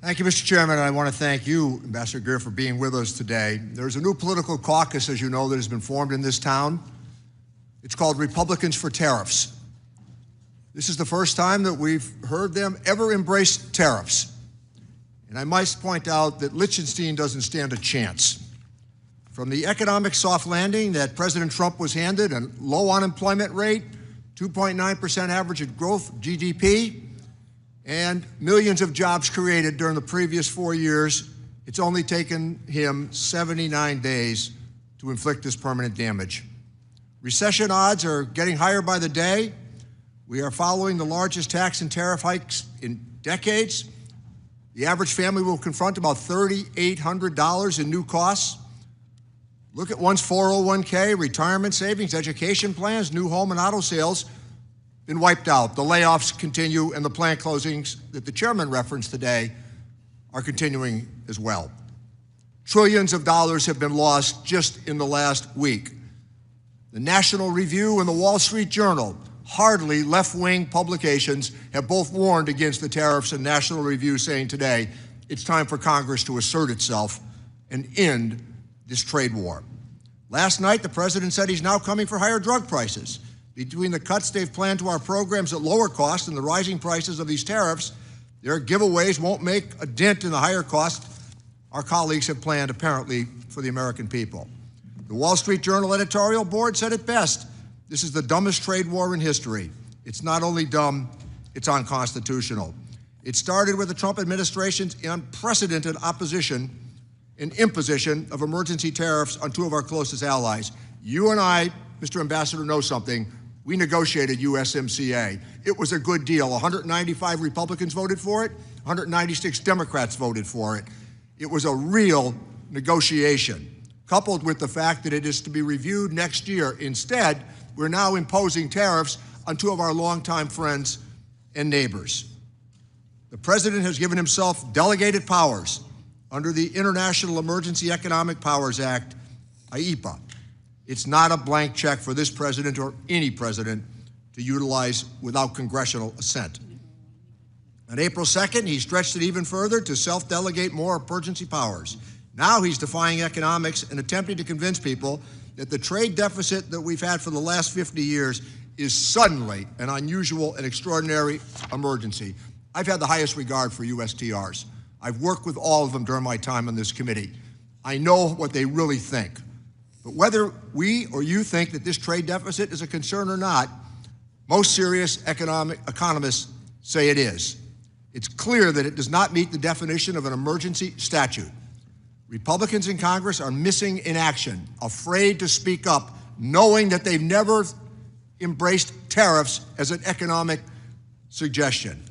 Thank you, Mr. Chairman, and I want to thank you, Ambassador Greer, for being with us today. There's a new political caucus, as you know, that has been formed in this town. It's called Republicans for Tariffs. This is the first time that we've heard them ever embrace tariffs. And I must point out that Liechtenstein doesn't stand a chance. From the economic soft landing that President Trump was handed, a low unemployment rate, 2.9% average growth GDP, and millions of jobs created during the previous 4 years, it's only taken him 79 days to inflict this permanent damage. Recession odds are getting higher by the day. We are following the largest tax and tariff hikes in decades. The average family will confront about $3,800 in new costs. Look at one's 401k, retirement savings, education plans, new home and auto sales been wiped out. The layoffs continue, and the plant closings that the chairman referenced today are continuing as well. Trillions of dollars have been lost just in the last week. The National Review and the Wall Street Journal, hardly left-wing publications, have both warned against the tariffs, and National Review saying today it's time for Congress to assert itself and end this trade war. Last night, the president said he's now coming for higher drug prices. Between the cuts they've planned to our programs at lower cost and the rising prices of these tariffs, their giveaways won't make a dent in the higher cost our colleagues have planned, apparently, for the American people. The Wall Street Journal editorial board said it best: this is the dumbest trade war in history. It's not only dumb, it's unconstitutional. It started with the Trump administration's unprecedented opposition and imposition of emergency tariffs on two of our closest allies. You and I, Mr. Ambassador, know something. We negotiated USMCA. It was a good deal. 195 Republicans voted for it, 196 Democrats voted for it. It was a real negotiation, coupled with the fact that it is to be reviewed next year. Instead, we're now imposing tariffs on two of our longtime friends and neighbors. The president has given himself delegated powers under the International Emergency Economic Powers Act, IEPA. It's not a blank check for this president or any president to utilize without congressional assent. On April 2nd, he stretched it even further to self-delegate more emergency powers. Now he's defying economics and attempting to convince people that the trade deficit that we've had for the last 50 years is suddenly an unusual and extraordinary emergency. I've had the highest regard for USTRs. I've worked with all of them during my time on this committee. I know what they really think. But whether we or you think that this trade deficit is a concern or not, most serious economists say it is. It's clear that it does not meet the definition of an emergency statute. Republicans in Congress are missing in action, afraid to speak up, knowing that they've never embraced tariffs as an economic suggestion.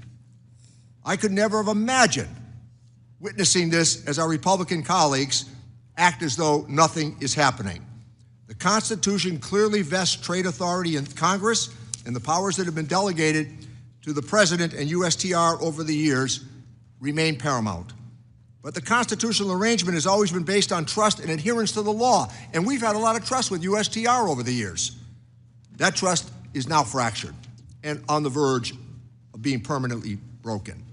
I could never have imagined witnessing this as our Republican colleagues act as though nothing is happening. The Constitution clearly vests trade authority in Congress, and the powers that have been delegated to the President and USTR over the years remain paramount. But the constitutional arrangement has always been based on trust and adherence to the law, and we've had a lot of trust with USTR over the years. That trust is now fractured and on the verge of being permanently broken.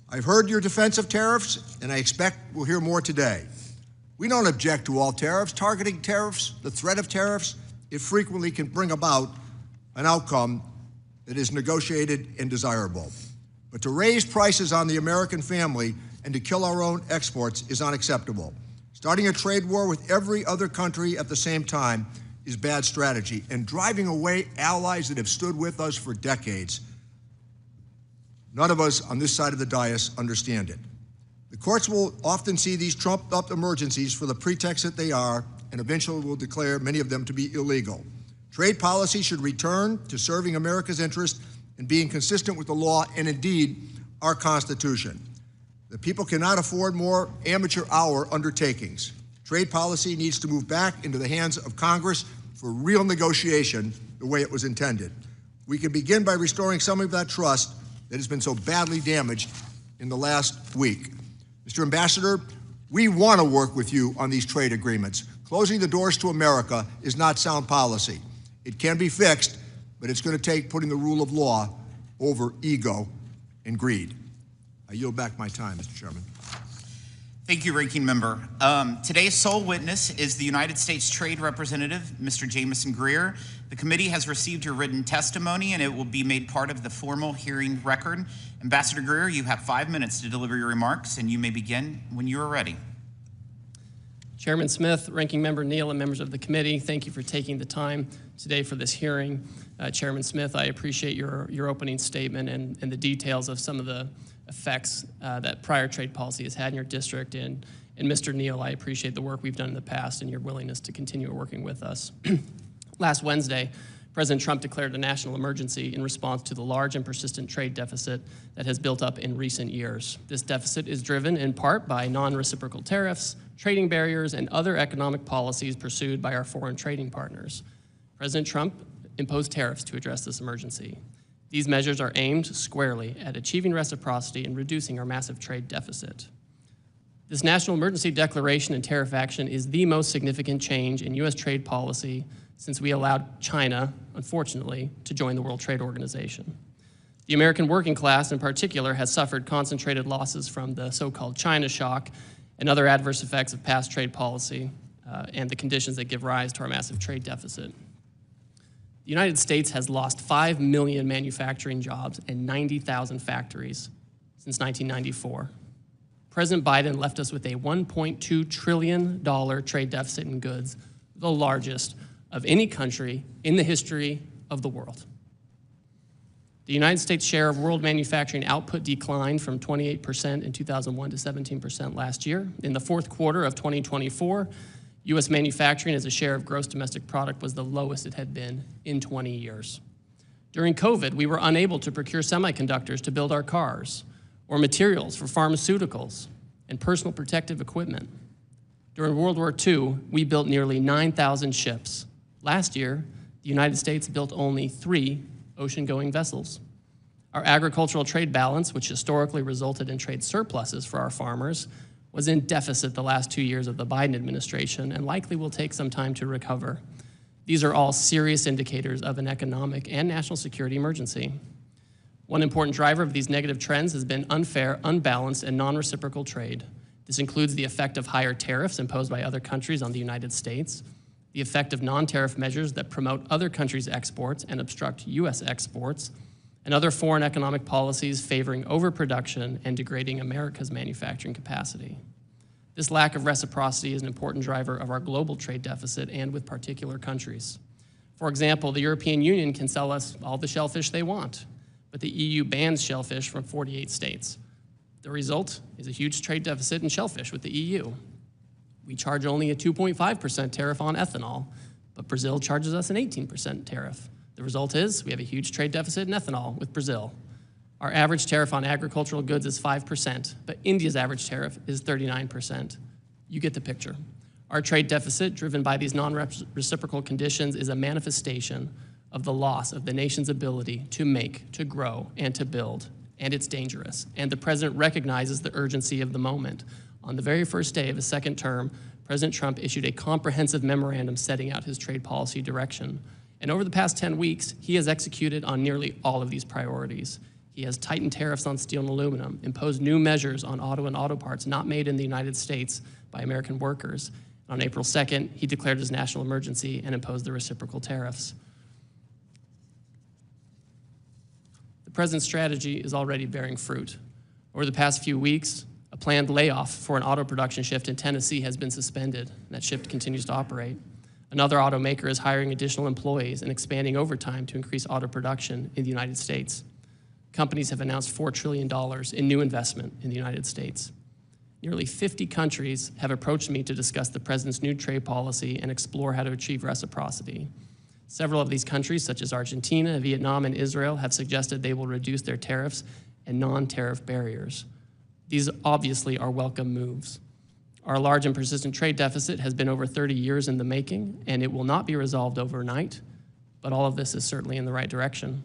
I've heard your defense of tariffs, and I expect we'll hear more today. We don't object to all tariffs. Targeting tariffs, the threat of tariffs, it frequently can bring about an outcome that is negotiated and desirable. But to raise prices on the American family and to kill our own exports is unacceptable. Starting a trade war with every other country at the same time is bad strategy, and driving away allies that have stood with us for decades. None of us on this side of the dais understand it. The courts will often see these trumped-up emergencies for the pretext that they are, and eventually will declare many of them to be illegal. Trade policy should return to serving America's interests and being consistent with the law and, indeed, our Constitution. The people cannot afford more amateur-hour undertakings. Trade policy needs to move back into the hands of Congress for real negotiation the way it was intended. We can begin by restoring some of that trust that has been so badly damaged in the last week. Mr. Ambassador, we want to work with you on these trade agreements. Closing the doors to America is not sound policy. It can be fixed, but it's going to take putting the rule of law over ego and greed. I yield back my time, Mr. Chairman. Thank you, Ranking Member. Today's sole witness is the United States Trade Representative, Mr. Jamieson Greer. The committee has received your written testimony and it will be made part of the formal hearing record. Ambassador Greer, you have 5 minutes to deliver your remarks and you may begin when you are ready. Chairman Smith, Ranking Member Neal, and members of the committee, thank you for taking the time today for this hearing. Chairman Smith, I appreciate your opening statement and the details of some of the effects that prior trade policy has had in your district. And Mr. Neal, I appreciate the work we've done in the past and your willingness to continue working with us. Last Wednesday, President Trump declared a national emergency in response to the large and persistent trade deficit that has built up in recent years. This deficit is driven in part by non-reciprocal tariffs, trading barriers, and other economic policies pursued by our foreign trading partners. President Trump imposed tariffs to address this emergency. These measures are aimed squarely at achieving reciprocity and reducing our massive trade deficit. This national emergency declaration and tariff action is the most significant change in U.S. trade policy since we allowed China, unfortunately, to join the World Trade Organization. The American working class, in particular, has suffered concentrated losses from the so-called China shock and other adverse effects of past trade policy and the conditions that give rise to our massive trade deficit. The United States has lost 5 million manufacturing jobs and 90,000 factories since 1994. President Biden left us with a $1.2 trillion trade deficit in goods, the largest of any country in the history of the world. The United States share of world manufacturing output declined from 28% in 2001 to 17% last year. In the fourth quarter of 2024, U.S. manufacturing as a share of gross domestic product was the lowest it had been in 20 years. During COVID, we were unable to procure semiconductors to build our cars or materials for pharmaceuticals and personal protective equipment. During World War II, we built nearly 9,000 ships. Last year, the United States built only 3 ocean-going vessels. Our agricultural trade balance, which historically resulted in trade surpluses for our farmers, was in deficit the last 2 years of the Biden administration and likely will take some time to recover. These are all serious indicators of an economic and national security emergency. One important driver of these negative trends has been unfair, unbalanced, and non-reciprocal trade. This includes the effect of higher tariffs imposed by other countries on the United States, the effect of non-tariff measures that promote other countries' exports and obstruct U.S. exports, and other foreign economic policies favoring overproduction and degrading America's manufacturing capacity. This lack of reciprocity is an important driver of our global trade deficit and with particular countries. For example, the European Union can sell us all the shellfish they want, but the EU bans shellfish from 48 states. The result is a huge trade deficit in shellfish with the EU. We charge only a 2.5% tariff on ethanol, but Brazil charges us an 18% tariff. The result is we have a huge trade deficit in ethanol with Brazil. Our average tariff on agricultural goods is 5%, but India's average tariff is 39%. You get the picture. Our trade deficit, driven by these non-reciprocal conditions, is a manifestation of the loss of the nation's ability to make, to grow, and to build, and it's dangerous. And the president recognizes the urgency of the moment. On the very first day of his second term, President Trump issued a comprehensive memorandum setting out his trade policy direction. And over the past 10 weeks, he has executed on nearly all of these priorities. He has tightened tariffs on steel and aluminum, imposed new measures on auto and auto parts not made in the United States by American workers. On April 2nd, he declared his national emergency and imposed the reciprocal tariffs. The president's strategy is already bearing fruit. Over the past few weeks, a planned layoff for an auto production shift in Tennessee has been suspended. That shift continues to operate. Another automaker is hiring additional employees and expanding overtime to increase auto production in the United States. Companies have announced $4 trillion in new investment in the United States. Nearly 50 countries have approached me to discuss the president's new trade policy and explore how to achieve reciprocity. Several of these countries, such as Argentina, Vietnam, and Israel, have suggested they will reduce their tariffs and non-tariff barriers. These obviously are welcome moves. Our large and persistent trade deficit has been over 30 years in the making, and it will not be resolved overnight, but all of this is certainly in the right direction.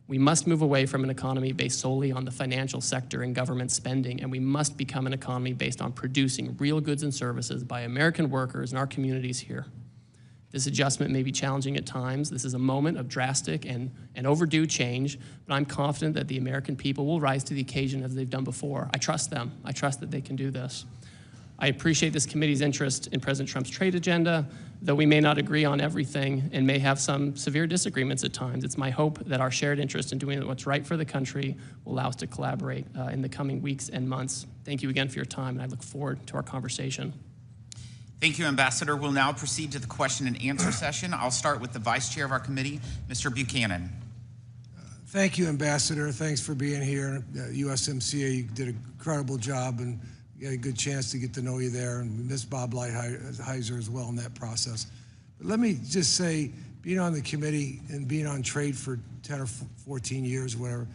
We must move away from an economy based solely on the financial sector and government spending, and we must become an economy based on producing real goods and services by American workers in our communities here. This adjustment may be challenging at times. This is a moment of drastic and overdue change, but I'm confident that the American people will rise to the occasion as they've done before. I trust them. I trust that they can do this. I appreciate this committee's interest in President Trump's trade agenda, though we may not agree on everything and may have some severe disagreements at times. It's my hope that our shared interest in doing what's right for the country will allow us to collaborate in the coming weeks and months. Thank you again for your time, and I look forward to our conversation. Thank you, Ambassador. We'll now proceed to the question and answer session. I'll start with the Vice Chair of our committee, Mr. Buchanan. Thank you, Ambassador. Thanks for being here. USMCA, you did an incredible job, and we had a good chance to get to know you there, and we miss Bob Lighthizer as well in that process. But let me just say, being on the committee and being on trade for 10 or 14 years, whatever,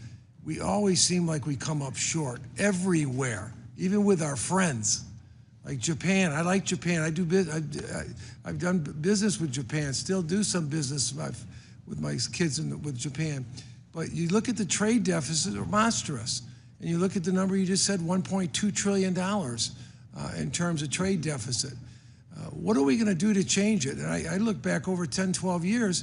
we always seem like we come up short everywhere, even with our friends. Like Japan, I like Japan. I've done business with Japan, still do some business with my kids with Japan. But you look at the trade deficit, they're monstrous. And you look at the number you just said, $1.2 trillion in terms of trade deficit. What are we going to do to change it? And I look back over 10, 12 years,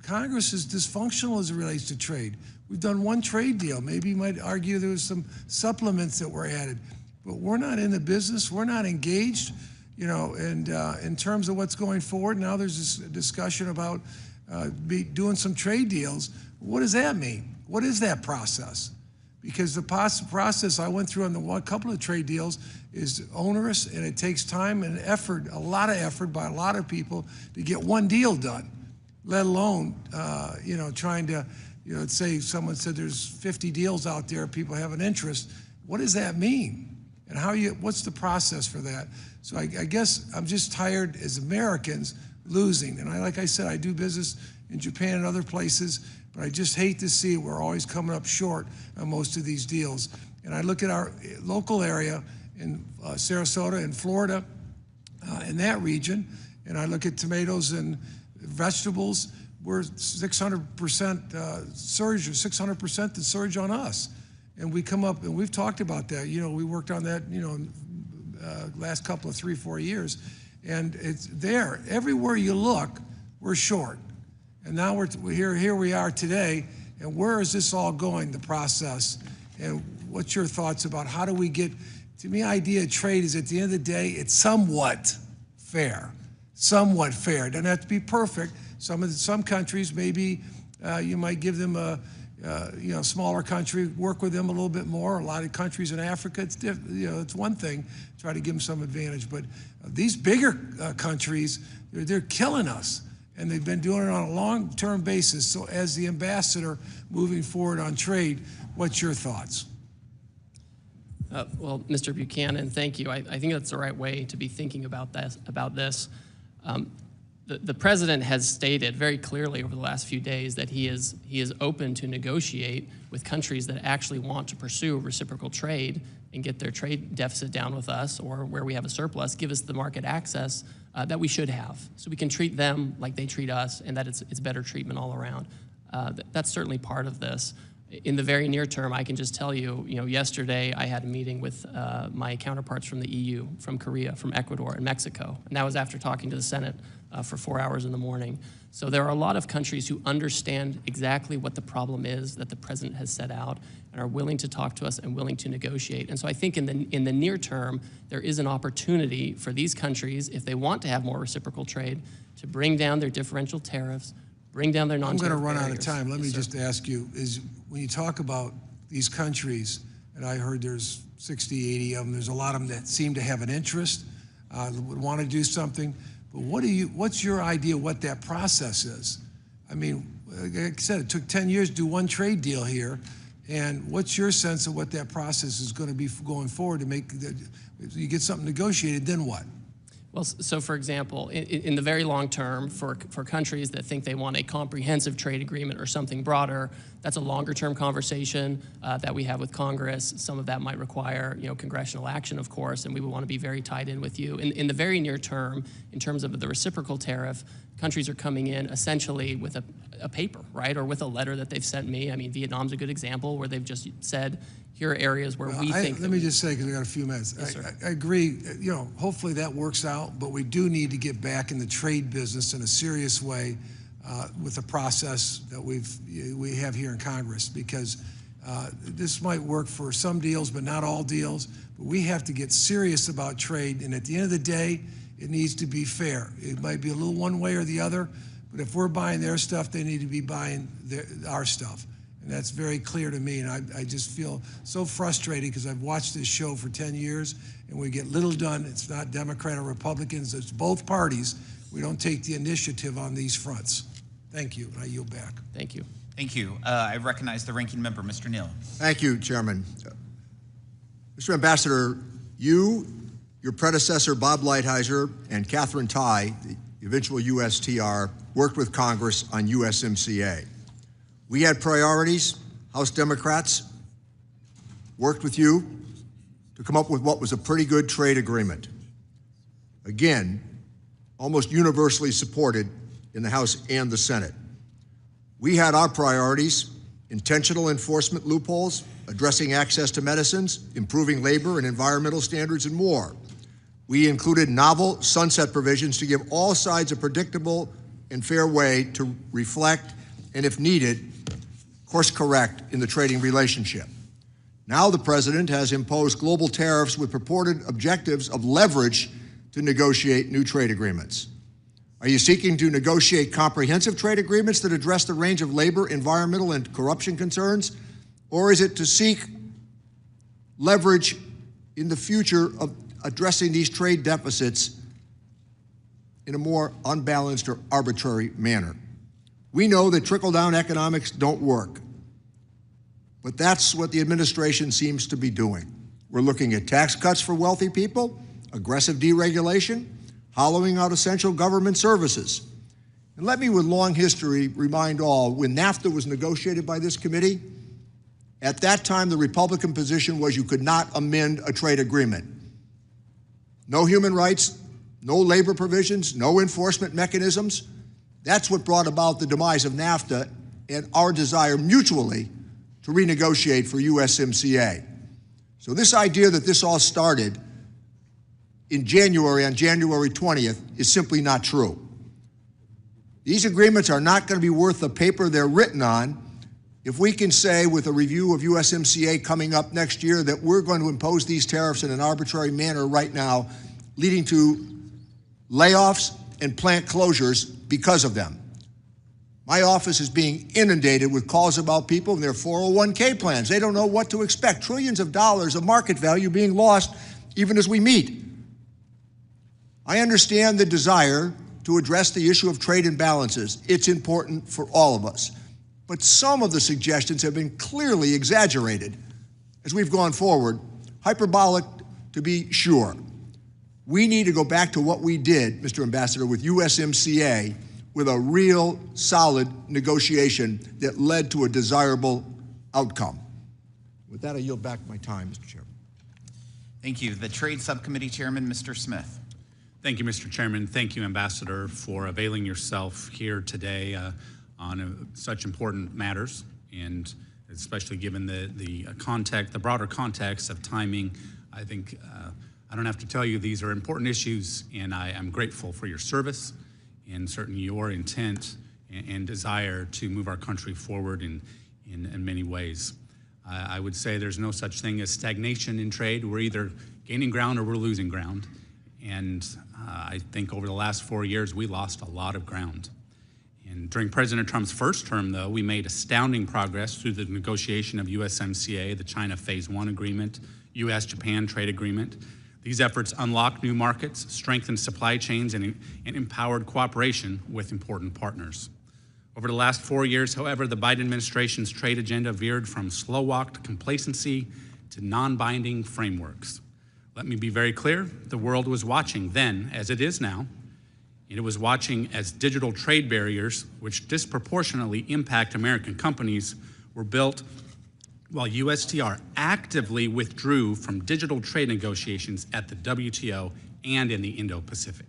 Congress is dysfunctional as it relates to trade. We've done one trade deal. Maybe you might argue there was some supplements that were added. But we're not in the business. We're not engaged, you know, and in terms of what's going forward. Now there's this discussion about doing some trade deals. What does that mean? What is that process? Because the process I went through on a couple of trade deals is onerous, and it takes time and effort, a lot of effort by a lot of people to get one deal done, let alone, you know, trying to, you know, say someone said there's 50 deals out there, people have an interest. What does that mean? And what's the process for that? So I guess I'm just tired as Americans losing. And like I said, I do business in Japan and other places, but I just hate to see we're always coming up short on most of these deals. And I look at our local area in Sarasota and Florida, in that region, and I look at tomatoes and vegetables, we're 600% surge, or 600% the surge on us. And we come up, and we've talked about that. You know, we worked on that, you know, last couple of 3-4 years. And it's there. Everywhere you look, we're short. And now here we are today, and where is this all going, the process? And what's your thoughts about how do we get, to me, idea of trade is at the end of the day, it's somewhat fair. Somewhat fair. It doesn't have to be perfect. Some countries, maybe you might give them a, you know, smaller country, work with them a little bit more. A lot of countries in Africa, it's you know, it's one thing, try to give them some advantage. But these bigger countries, they're killing us. And they've been doing it on a long-term basis. So as the ambassador moving forward on trade, what's your thoughts? Well, Mr. Buchanan, thank you. I think that's the right way to be thinking about this. The president has stated very clearly over the last few days that he is open to negotiate with countries that actually want to pursue reciprocal trade and get their trade deficit down with us, or where we have a surplus, give us the market access that we should have, so we can treat them like they treat us, and that it's better treatment all around. That's certainly part of this. In the very near term, I can just tell you, yesterday I had a meeting with my counterparts from the EU, from Korea, from Ecuador, and Mexico, and that was after talking to the Senate for 4 hours in the morning. So there are a lot of countries who understand exactly what the problem is that the president has set out and are willing to talk to us and willing to negotiate. And so I think in the near term, there is an opportunity for these countries, if they want to have more reciprocal trade, to bring down their differential tariffs, bring down their non-tariff I'm going to run barriers. out of time. Let me sir. just ask you, is when you talk about these countries, and I heard there's 60, 80 of them, there's a lot of them that seem to have an interest, would want to do something, but what's your idea what that process is? I mean, like I said, it took 10 years to do one trade deal here, and what's your sense of what that process is going to be going forward to make, you get something negotiated, then what? Well, so for example, in the very long term, for countries that think they want a comprehensive trade agreement or something broader, that's a longer term conversation that we have with Congress. Some of that might require, congressional action, of course, and we would want to be very tied in with you. In the very near term, in terms of the reciprocal tariff, countries are coming in essentially with a paper, right, or with a letter that they've sent me. I mean, Vietnam's a good example where they've just said, here are areas where we think. Let me just say, because we got a few minutes. Yes, sir. I agree. You know, hopefully that works out, but we do need to get back in the trade business in a serious way with the process that we have here in Congress, because this might work for some deals, but not all deals. But we have to get serious about trade, and at the end of the day, it needs to be fair. It might be a little one way or the other, but if we're buying their stuff, they need to be buying our stuff. And that's very clear to me, and I just feel so frustrated because I've watched this show for 10 years, and we get little done. It's not Democrat or Republicans, it's both parties. We don't take the initiative on these fronts. Thank you, and I yield back. Thank you. Thank you. I recognize the ranking member, Mr. Neal. Thank you, Chairman. Mr. Ambassador, you, your predecessor, Bob Lighthizer, and Catherine Tai, the eventual USTR, worked with Congress on USMCA. We had priorities. House Democrats worked with you to come up with what was a pretty good trade agreement. Again, almost universally supported in the House and the Senate. We had our priorities: intentional enforcement loopholes, addressing access to medicines, improving labor and environmental standards, and more. We included novel sunset provisions to give all sides a predictable and fair way to reflect and, if needed, course correct in the trading relationship. Now the President has imposed global tariffs with purported objectives of leverage to negotiate new trade agreements. Are you seeking to negotiate comprehensive trade agreements that address the range of labor, environmental, and corruption concerns? Or is it to seek leverage in the future of addressing these trade deficits in a more unbalanced or arbitrary manner? We know that trickle-down economics don't work, but that's what the administration seems to be doing. We're looking at tax cuts for wealthy people, aggressive deregulation, hollowing out essential government services. And let me, with long history, remind all, when NAFTA was negotiated by this committee, at that time the Republican position was you could not amend a trade agreement. No human rights, no labor provisions, no enforcement mechanisms. That's what brought about the demise of NAFTA and our desire mutually to renegotiate for USMCA. So this idea that this all started in January, on January 20th, is simply not true. These agreements are not going to be worth the paper they're written on if we can say, with a review of USMCA coming up next year, that we're going to impose these tariffs in an arbitrary manner right now, leading to layoffs and plant closures because of them. My office is being inundated with calls about people and their 401k plans. They don't know what to expect. Trillions of dollars of market value being lost even as we meet. I understand the desire to address the issue of trade imbalances. It's important for all of us. But some of the suggestions have been clearly exaggerated as we've gone forward, hyperbolic to be sure. We need to go back to what we did, Mr. Ambassador, with USMCA, with a real solid negotiation that led to a desirable outcome. With that, I yield back my time, Mr. Chairman. Thank you. The Trade Subcommittee Chairman, Mr. Smith. Thank you, Mr. Chairman. Thank you, Ambassador, for availing yourself here today on such important matters, and especially given the context, the broader context of timing. I think I don't have to tell you these are important issues, and I am grateful for your service and certainly your intent and desire to move our country forward in many ways. I would say there's no such thing as stagnation in trade. We're either gaining ground or we're losing ground. And I think over the last 4 years, we lost a lot of ground. And during President Trump's first term, though, we made astounding progress through the negotiation of USMCA, the China Phase 1 agreement, U.S.-Japan trade agreement. These efforts unlocked new markets, strengthened supply chains, and empowered cooperation with important partners. Over the last 4 years, however, the Biden administration's trade agenda veered from slow-walked complacency to non-binding frameworks. Let me be very clear, the world was watching then, as it is now, and it was watching as digital trade barriers, which disproportionately impact American companies, were built while USTR actively withdrew from digital trade negotiations at the WTO and in the Indo-Pacific.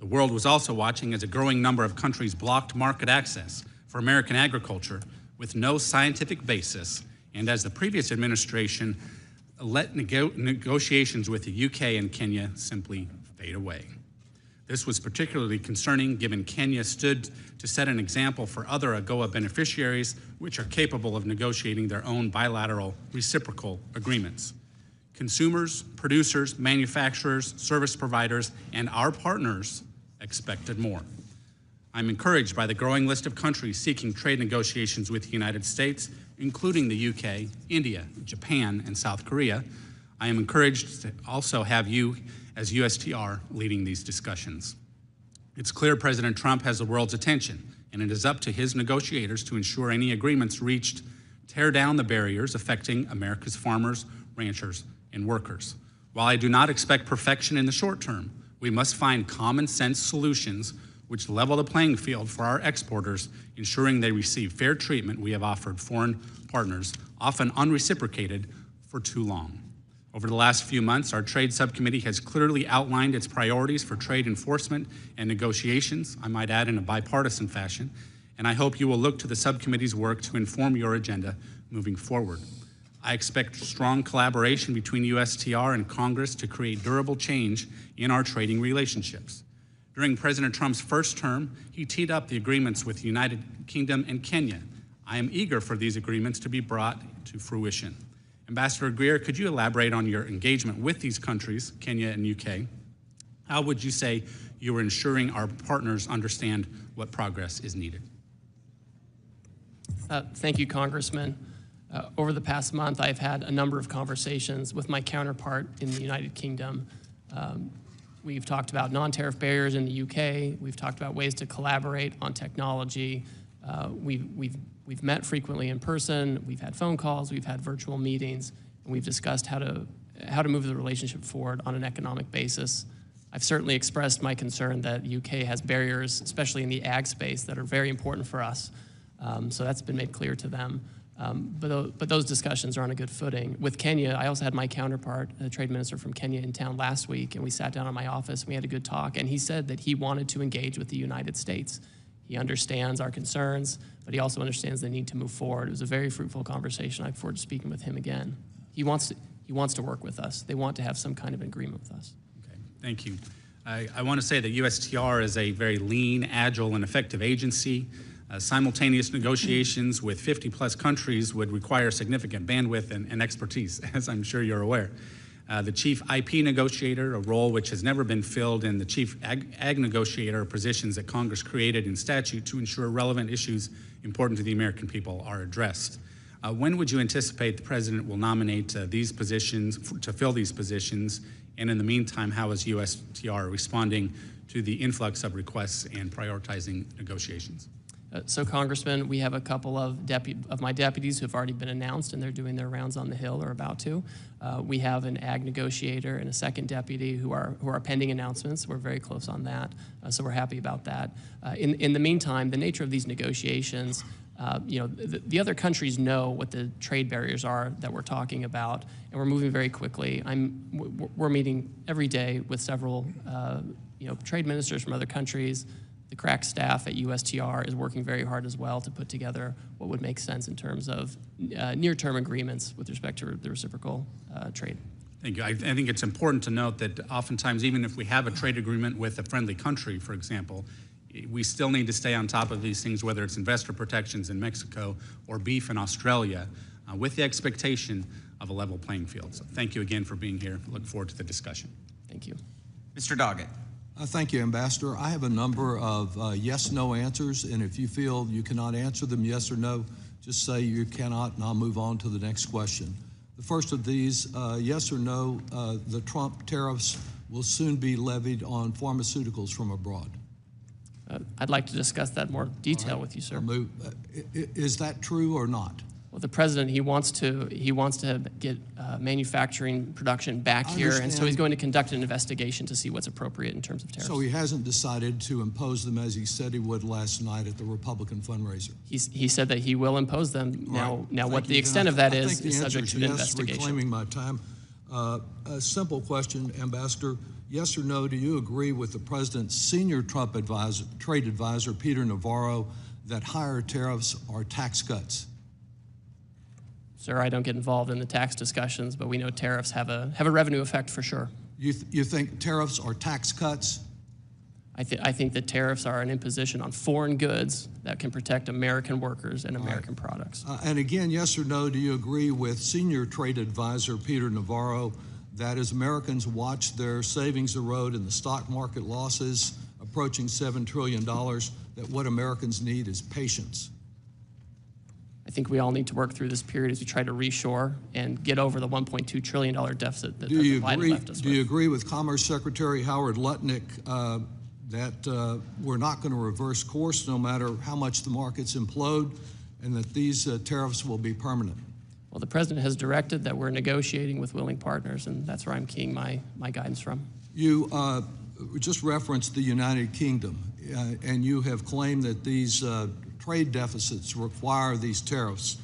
The world was also watching as a growing number of countries blocked market access for American agriculture with no scientific basis and as the previous administration let negotiations with the UK and Kenya simply fade away. This was particularly concerning given Kenya stood to set an example for other AGOA beneficiaries which are capable of negotiating their own bilateral reciprocal agreements. Consumers, producers, manufacturers, service providers, and our partners expected more. I'm encouraged by the growing list of countries seeking trade negotiations with the United States, including the UK, India, Japan, and South Korea. I am encouraged to also have you as USTR leading these discussions. It's clear President Trump has the world's attention, and it is up to his negotiators to ensure any agreements reached tear down the barriers affecting America's farmers, ranchers, and workers. While I do not expect perfection in the short term, we must find common sense solutions which level the playing field for our exporters, ensuring they receive fair treatment we have offered foreign partners, often unreciprocated, for too long. Over the last few months, our Trade Subcommittee has clearly outlined its priorities for trade enforcement and negotiations, I might add in a bipartisan fashion, and I hope you will look to the subcommittee's work to inform your agenda moving forward. I expect strong collaboration between USTR and Congress to create durable change in our trading relationships. During President Trump's first term, he teed up the agreements with the United Kingdom and Kenya. I am eager for these agreements to be brought to fruition. Ambassador Greer, could you elaborate on your engagement with these countries, Kenya and UK? How would you say you are ensuring our partners understand what progress is needed? Thank you, Congressman. Over the past month, I've had a number of conversations with my counterpart in the United Kingdom. We've talked about non-tariff barriers in the UK. We've talked about ways to collaborate on technology. We've met frequently in person. We've had phone calls. We've had virtual meetings, and we've discussed how to move the relationship forward on an economic basis. I've certainly expressed my concern that the UK has barriers, especially in the ag space, that are very important for us. So that's been made clear to them. But those discussions are on a good footing. With Kenya, I also had my counterpart, the trade minister from Kenya, in town last week, and we sat down in my office, and we had a good talk, and he said that he wanted to engage with the United States. He understands our concerns, but he also understands the need to move forward. It was a very fruitful conversation. I look forward to speaking with him again. He wants to work with us. They want to have some kind of agreement with us. Okay, thank you. I want to say that USTR is a very lean, agile, and effective agency. Simultaneous negotiations with 50-plus countries would require significant bandwidth and expertise, as I'm sure you're aware. The chief IP negotiator, a role which has never been filled, and the chief ag negotiator are positions that Congress created in statute to ensure relevant issues important to the American people are addressed. When would you anticipate the President will nominate these positions, to fill these positions? And in the meantime, how is USTR responding to the influx of requests and prioritizing negotiations? So, Congressman, we have a couple of my deputies who have already been announced, and they're doing their rounds on the Hill or about to. We have an ag negotiator and a second deputy who are pending announcements. We're very close on that, so we're happy about that. In the meantime, the nature of these negotiations, the other countries know what the trade barriers are that we're talking about, and we're moving very quickly. We're meeting every day with several trade ministers from other countries. The crack staff at USTR is working very hard as well to put together what would make sense in terms of near-term agreements with respect to the reciprocal trade. Thank you. I think it's important to note that oftentimes, even if we have a trade agreement with a friendly country, for example, we still need to stay on top of these things, whether it's investor protections in Mexico or beef in Australia, with the expectation of a level playing field. So thank you again for being here. Look forward to the discussion. Thank you. Mr. Doggett. Thank you, Ambassador. I have a number of yes-no answers, and if you feel you cannot answer them yes or no, just say you cannot, and I'll move on to the next question. The first of these, yes or no, the Trump tariffs will soon be levied on pharmaceuticals from abroad. I'd like to discuss that in more detail with you, sir. Is that true or not? Well, the president, he wants to get manufacturing production back here, and so he's going to conduct an investigation to see what's appropriate in terms of tariffs. So he hasn't decided to impose them as he said he would last night at the Republican fundraiser. He said that he will impose them. Now what the extent of that is subject to an investigation. Reclaiming my time. A simple question, Ambassador. Yes or no, do you agree with the president's senior Trump trade advisor, Peter Navarro, that higher tariffs are tax cuts? Sir, I don't get involved in the tax discussions, but we know tariffs have a revenue effect for sure. You think tariffs are tax cuts? I think that tariffs are an imposition on foreign goods that can protect American workers and American products. And again, yes or no, do you agree with senior trade advisor Peter Navarro that as Americans watch their savings erode and the stock market losses approaching $7 trillion, that what Americans need is patience? I think we all need to work through this period as we try to reshore and get over the $1.2 trillion deficit that Biden left us with. Do you agree with Commerce Secretary Howard Lutnick that we're not going to reverse course no matter how much the markets implode, and that these tariffs will be permanent? Well, the President has directed that we're negotiating with willing partners, and that's where I'm keying my guidance from. You just referenced the United Kingdom, and you have claimed that these trade deficits require these tariffs.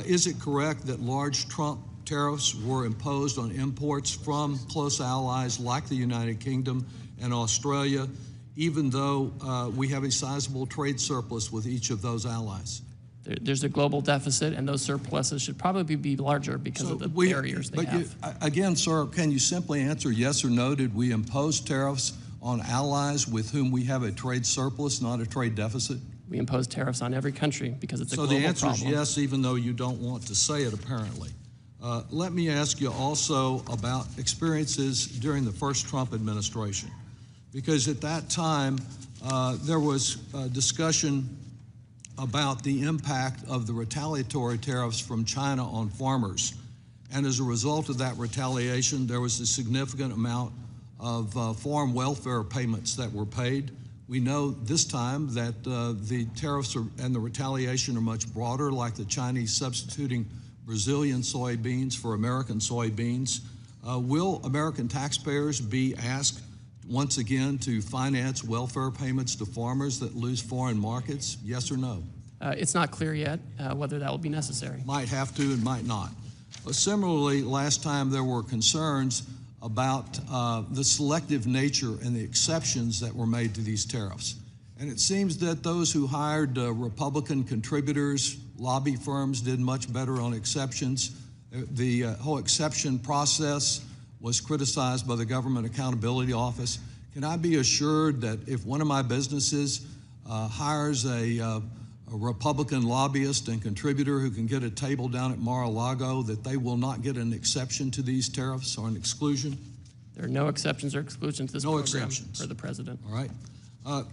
Is it correct that large Trump tariffs were imposed on imports from close allies like the United Kingdom and Australia, even though we have a sizable trade surplus with each of those allies? There's a global deficit, and those surpluses should probably be larger because of the barriers they have. Again, sir, can you simply answer yes or no? Did we impose tariffs on allies with whom we have a trade surplus, not a trade deficit? We impose tariffs on every country because it's a global problem. So the answer is yes, even though you don't want to say it, apparently. Let me ask you also about experiences during the first Trump administration, because at that time there was discussion about the impact of the retaliatory tariffs from China on farmers. And as a result of that retaliation, there was a significant amount of farm welfare payments that were paid. We know this time that the tariffs and the retaliation are much broader, like the Chinese substituting Brazilian soybeans for American soybeans. Will American taxpayers be asked once again to finance welfare payments to farmers that lose foreign markets? Yes or no? It's not clear yet whether that will be necessary. Might have to and might not. Similarly, last time there were concerns about the selective nature and the exceptions that were made to these tariffs. And it seems that those who hired Republican contributors, lobby firms, did much better on exceptions. The whole exception process was criticized by the Government Accountability Office. Can I be assured that if one of my businesses hires a Republican lobbyist and contributor who can get a table down at Mar-a-Lago, that they will not get an exception to these tariffs or an exclusion? There are no exceptions or exclusions to this program for the President. All right.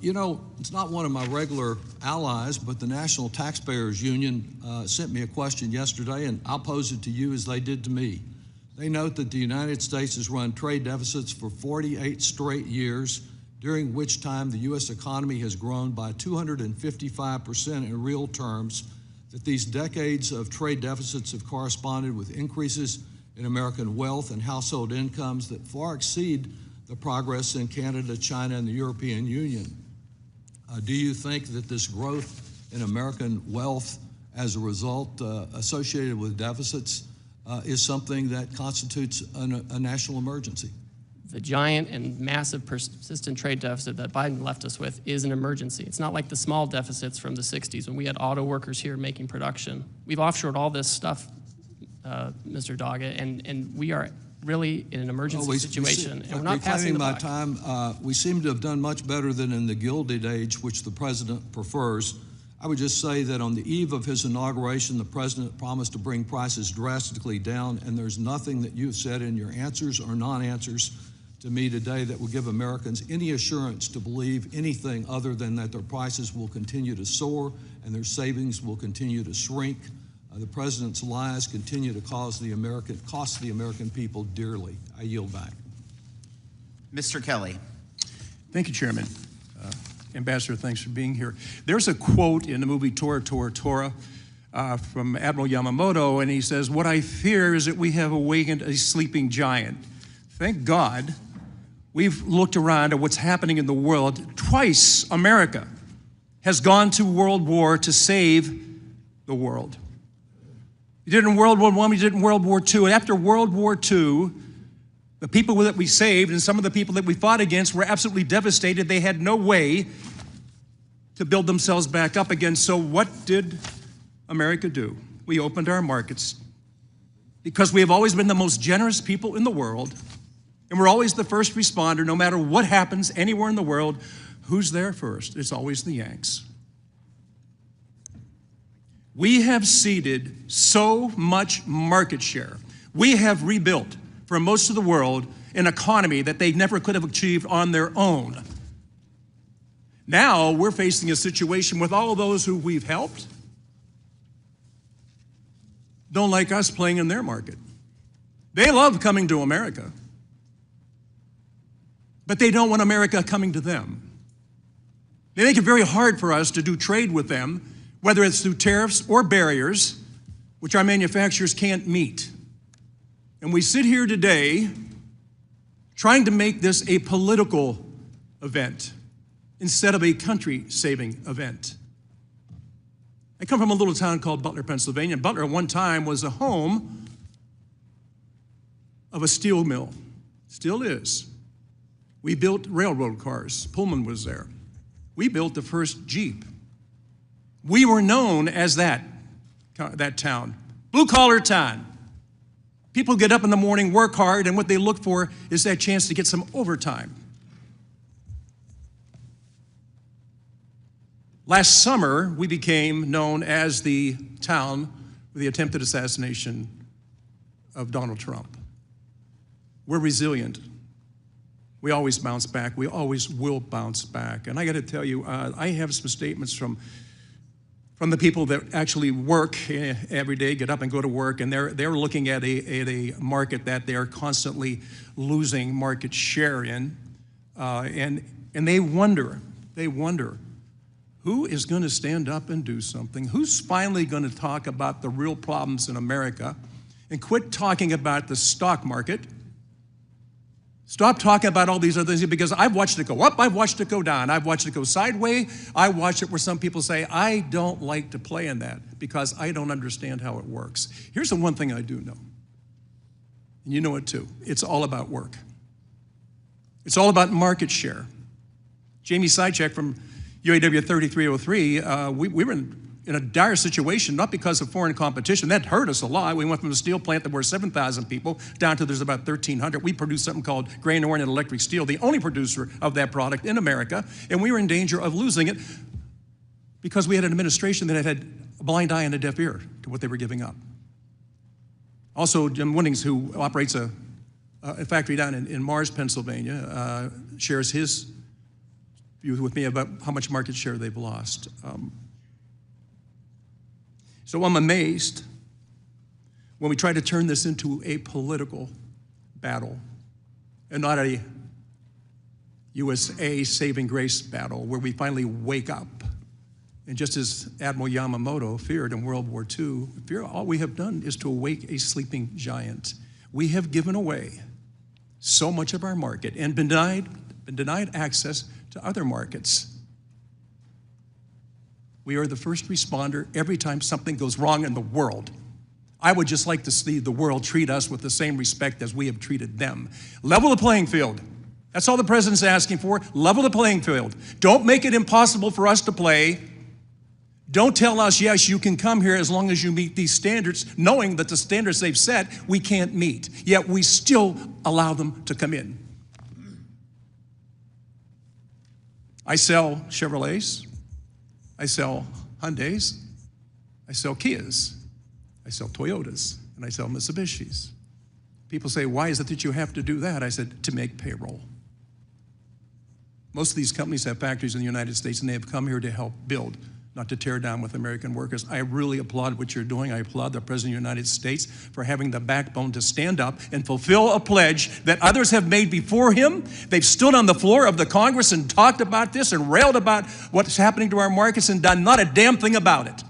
You know, it's not one of my regular allies, but the National Taxpayers Union sent me a question yesterday, and I'll pose it to you as they did to me. They note that the United States has run trade deficits for 48 straight years, during which time the U.S. economy has grown by 255% in real terms, that these decades of trade deficits have corresponded with increases in American wealth and household incomes that far exceed the progress in Canada, China, and the European Union. Do you think that this growth in American wealth as a result associated with deficits is something that constitutes a national emergency? The giant and massive persistent trade deficit that Biden left us with is an emergency. It's not like the small deficits from the 60s when we had auto workers here making production. We've offshored all this stuff, Mr. Doggett, and we are really in an emergency situation, and we're not passing the buck. We seem to have done much better than in the Gilded Age, which the President prefers. I would just say that on the eve of his inauguration, the President promised to bring prices drastically down, and there's nothing that you've said in your answers or non-answers to me today that will give Americans any assurance to believe anything other than that their prices will continue to soar and their savings will continue to shrink. The President's lies continue to cost the American people dearly. I yield back. Mr. Kelly. Thank you, Chairman. Ambassador, thanks for being here. There's a quote in the movie Tora, Tora, Tora from Admiral Yamamoto, and he says, "What I fear is that we have awakened a sleeping giant." Thank God we've looked around at what's happening in the world. Twice America has gone to World War to save the world. We did it in World War I, we did it in World War II. And after World War II, the people that we saved and some of the people that we fought against were absolutely devastated. They had no way to build themselves back up again. So what did America do? We opened our markets because we have always been the most generous people in the world, and we're always the first responder, no matter what happens anywhere in the world. Who's there first? It's always the Yanks. We have ceded so much market share. We have rebuilt, for most of the world, an economy that they never could have achieved on their own. Now we're facing a situation with all those who we've helped don't like us playing in their market. They love coming to America, but they don't want America coming to them. They make it very hard for us to do trade with them, whether it's through tariffs or barriers, which our manufacturers can't meet. And we sit here today trying to make this a political event instead of a country-saving event. I come from a little town called Butler, Pennsylvania. Butler at one time was the home of a steel mill, still is. We built railroad cars. Pullman was there. We built the first Jeep. We were known as that town, blue-collar town. People get up in the morning, work hard, and what they look for is that chance to get some overtime. Last summer, we became known as the town with the attempted assassination of Donald Trump. We're resilient. We always bounce back. We always will bounce back. And I got to tell you, I have some statements from the people that actually work every day, get up and go to work, and they're looking at a market that they're constantly losing market share in, and they wonder, who is going to stand up and do something? Who's finally going to talk about the real problems in America and quit talking about the stock market? Stop talking about all these other things, because I've watched it go up, I've watched it go down, I've watched it go sideways, I watched it where some people say, I don't like to play in that because I don't understand how it works. Here's the one thing I do know, and you know it too. It's all about work. It's all about market share. Jamie Sychek from UAW 3303, we were in a dire situation, not because of foreign competition. That hurt us a lot. We went from a steel plant that were 7,000 people down to there's about 1,300. We produce something called grain-oriented electric steel, the only producer of that product in America, and we were in danger of losing it because we had an administration that had a blind eye and a deaf ear to what they were giving up. Also, Jim Winnings, who operates a factory down in Mars, Pennsylvania, shares his view with me about how much market share they've lost. So I'm amazed when we try to turn this into a political battle and not a USA saving grace battle where we finally wake up. And just as Admiral Yamamoto feared in World War II, all we have done is to awake a sleeping giant. We have given away so much of our market and been denied access to other markets. We are the first responder every time something goes wrong in the world. I would just like to see the world treat us with the same respect as we have treated them. Level the playing field. That's all the president's asking for. Level the playing field. Don't make it impossible for us to play. Don't tell us, yes, you can come here as long as you meet these standards, knowing that the standards they've set we can't meet. Yet we still allow them to come in. I sell Chevrolets. I sell Hyundais, I sell Kias, I sell Toyotas, and I sell Mitsubishis. People say, why is it that you have to do that? I said, to make payroll. Most of these companies have factories in the United States, and they have come here to help build, not to tear down with American workers. I really applaud what you're doing. I applaud the President of the United States for having the backbone to stand up and fulfill a pledge that others have made before him. They've stood on the floor of the Congress and talked about this and railed about what's happening to our markets and done not a damn thing about it.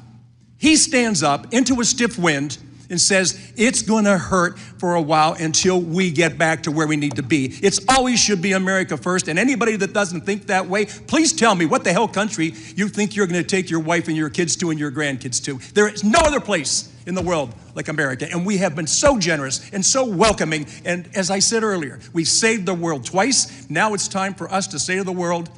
He stands up into a stiff wind and says, it's gonna hurt for a while until we get back to where we need to be. It's always should be America first, and anybody that doesn't think that way, please tell me what the hell country you think you're gonna take your wife and your kids to and your grandkids to. There is no other place in the world like America, and we have been so generous and so welcoming, and as I said earlier, we've saved the world twice. Now it's time for us to say to the world,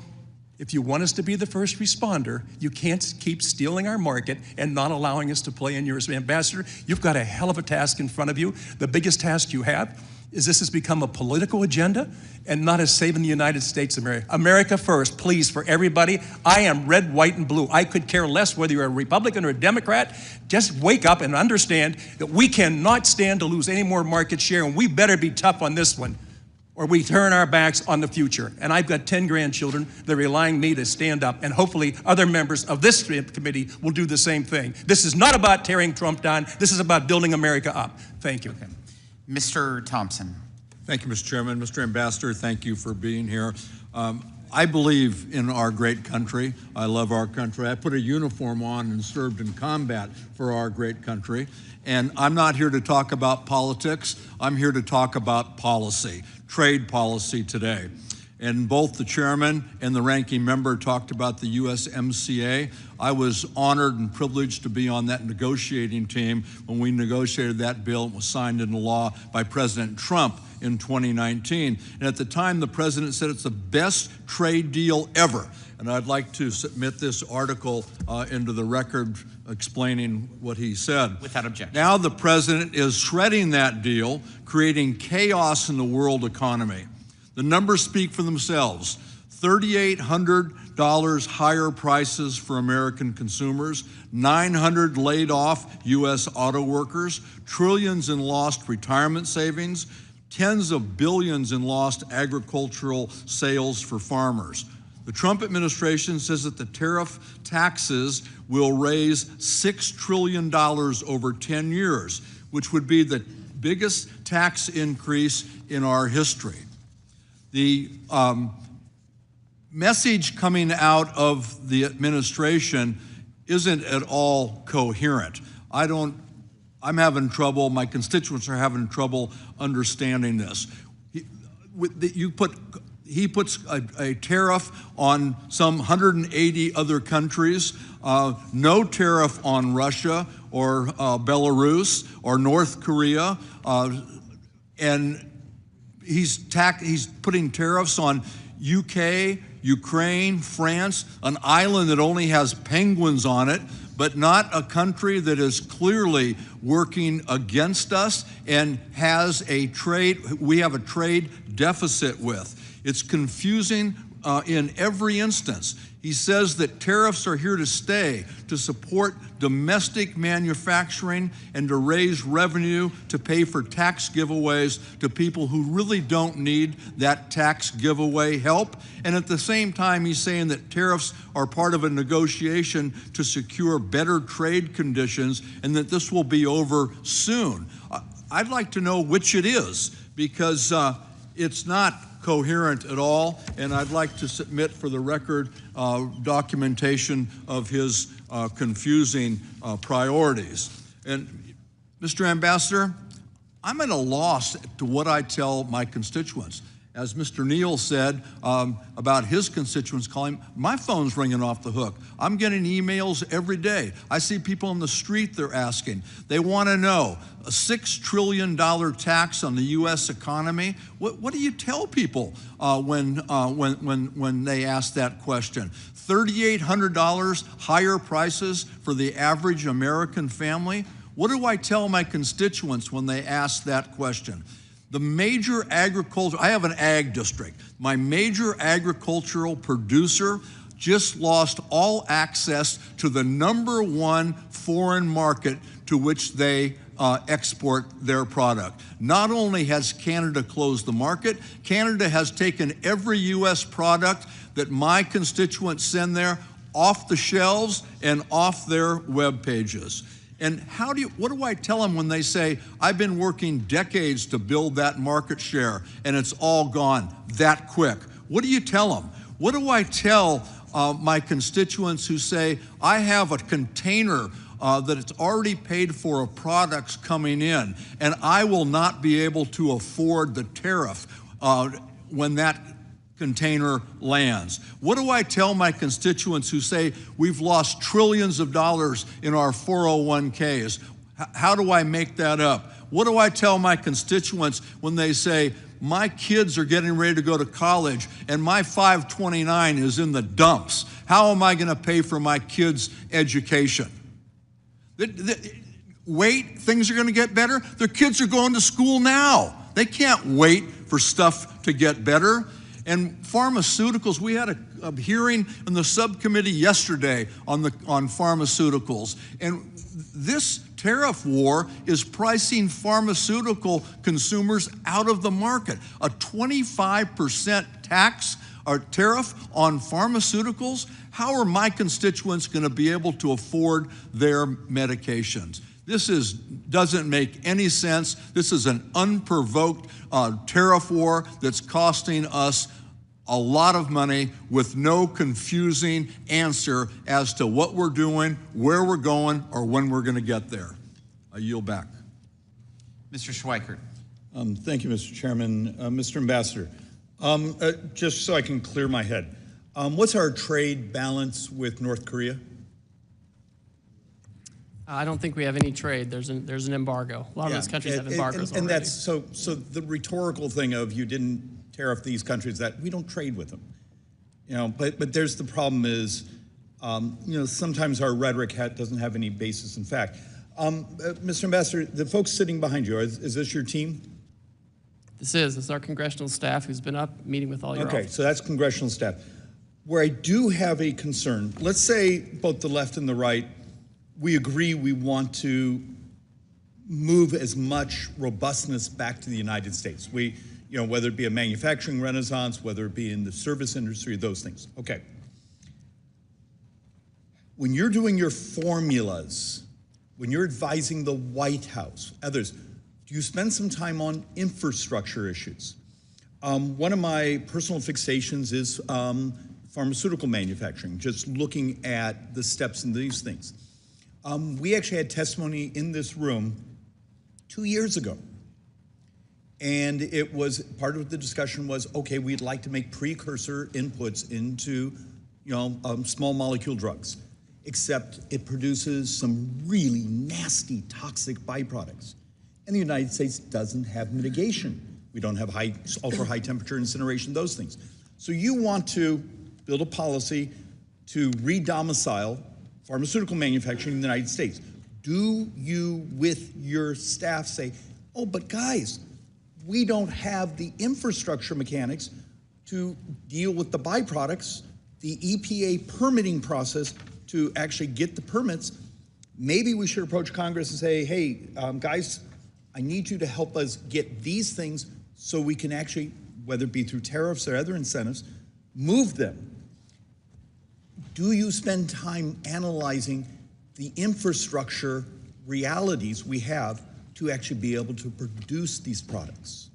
If you want us to be the first responder, you can't keep stealing our market and not allowing us to play in yours. Ambassador, you've got a hell of a task in front of you. The biggest task you have is this has become a political agenda and not as saving the United States of America. America first, please, for everybody. I am red, white, and blue. I could care less whether you're a Republican or a Democrat. Just wake up and understand that we cannot stand to lose any more market share, and we better be tough on this one, or we turn our backs on the future. And I've got 10 grandchildren. They're relying on me to stand up, and hopefully other members of this committee will do the same thing. This is not about tearing Trump down. This is about building America up. Thank you. Okay. Mr. Thompson. Thank you, Mr. Chairman. Mr. Ambassador, thank you for being here. I believe in our great country. I love our country. I put a uniform on and served in combat for our great country. And I'm not here to talk about politics. I'm here to talk about policy, trade policy today. And both the chairman and the ranking member talked about the USMCA. I was honored and privileged to be on that negotiating team when we negotiated that bill and was signed into law by President Trump in 2019. And at the time, the president said it's the best trade deal ever. And I'd like to submit this article into the record explaining what he said. Without objection. Now the president is shredding that deal, creating chaos in the world economy. The numbers speak for themselves. $3,800 higher prices for American consumers, 900 laid off U.S. auto workers, trillions in lost retirement savings, tens of billions in lost agricultural sales for farmers. The Trump administration says that the tariff taxes will raise $6 trillion over 10 years, which would be the biggest tax increase in our history. The message coming out of the administration isn't at all coherent. I'm having trouble, my constituents are having trouble understanding this. He puts a tariff on some 180 other countries, no tariff on Russia or Belarus or North Korea, and he's putting tariffs on UK, Ukraine, France, an island that only has penguins on it, but not a country that is clearly working against us and we have a trade deficit with. It's confusing in every instance. He says that tariffs are here to stay, to support domestic manufacturing and to raise revenue to pay for tax giveaways to people who really don't need that tax giveaway help. And at the same time, he's saying that tariffs are part of a negotiation to secure better trade conditions and that this will be over soon. I'd like to know which it is, because it's not coherent at all, and I'd like to submit for the record documentation of his confusing priorities. And Mr. Ambassador, I'm at a loss to what I tell my constituents. As Mr. Neal said about his constituents calling, my phone's ringing off the hook. I'm getting emails every day. I see people on the street, they're asking. They want to know, a $6 trillion tax on the U.S. economy? What do you tell people when they ask that question? $3,800 higher prices for the average American family? What do I tell my constituents when they ask that question? The major agriculture, I have an ag district. My major agricultural producer just lost all access to the #1 foreign market to which they export their product. Not only has Canada closed the market, Canada has taken every U.S. product that my constituents send there off the shelves and off their web pages. And what do I tell them when they say, I've been working decades to build that market share and it's all gone that quick? What do you tell them? What do I tell my constituents who say, I have a container that it's already paid for of products coming in, and I will not be able to afford the tariff when that container lands? What do I tell my constituents who say we've lost trillions of dollars in our 401ks? How do I make that up? What do I tell my constituents when they say my kids are getting ready to go to college and my 529 is in the dumps. How am I going to pay for my kids' education? Wait, things are going to get better. Their kids are going to school now. They can't wait for stuff to get better. And pharmaceuticals, we had a hearing in the subcommittee yesterday on pharmaceuticals. And this tariff war is pricing pharmaceutical consumers out of the market. A 25% tax or tariff on pharmaceuticals? How are my constituents going to be able to afford their medications? This doesn't make any sense. This is an unprovoked tariff war that's costing us a lot of money with no confusing answer as to what we're doing, where we're going, or when we're going to get there. I yield back. Mr. Schweikert. Thank you, Mr. Chairman. Mr. Ambassador, just so I can clear my head, what's our trade balance with North Korea? I don't think we have any trade. There's an embargo. A lot of those countries have embargoes already. And that's so the rhetorical thing of you didn't tariff these countries, that we don't trade with them, but there's the problem is, sometimes our rhetoric doesn't have any basis in fact. Mr. Ambassador, the folks sitting behind you, is this your team? This is our congressional staff who's been up meeting with all your Okay, offices. so that's congressional staff. Where I do have a concern, let's say both the left and the right, we agree we want to move as much robustness back to the United States. Whether it be a manufacturing renaissance, whether it be in the service industry, those things. Okay. When you're doing your formulas, when you're advising the White House, others, do you spend some time on infrastructure issues? One of my personal fixations is pharmaceutical manufacturing, just looking at the steps in these things. We actually had testimony in this room 2 years ago. And it was, part of the discussion was, okay, we'd like to make precursor inputs into, small molecule drugs, except it produces some really nasty, toxic byproducts. And the United States doesn't have mitigation. We don't have ultra high temperature incineration, those things. So you want to build a policy to re-domicile pharmaceutical manufacturing in the United States. Do you, with your staff, say, oh, but guys, we don't have the infrastructure mechanics to deal with the byproducts, the EPA permitting process to actually get the permits? Maybe we should approach Congress and say, hey, guys, I need you to help us get these things so we can actually, whether it be through tariffs or other incentives, move them. Do you spend time analyzing the infrastructure realities we have to actually be able to produce these products?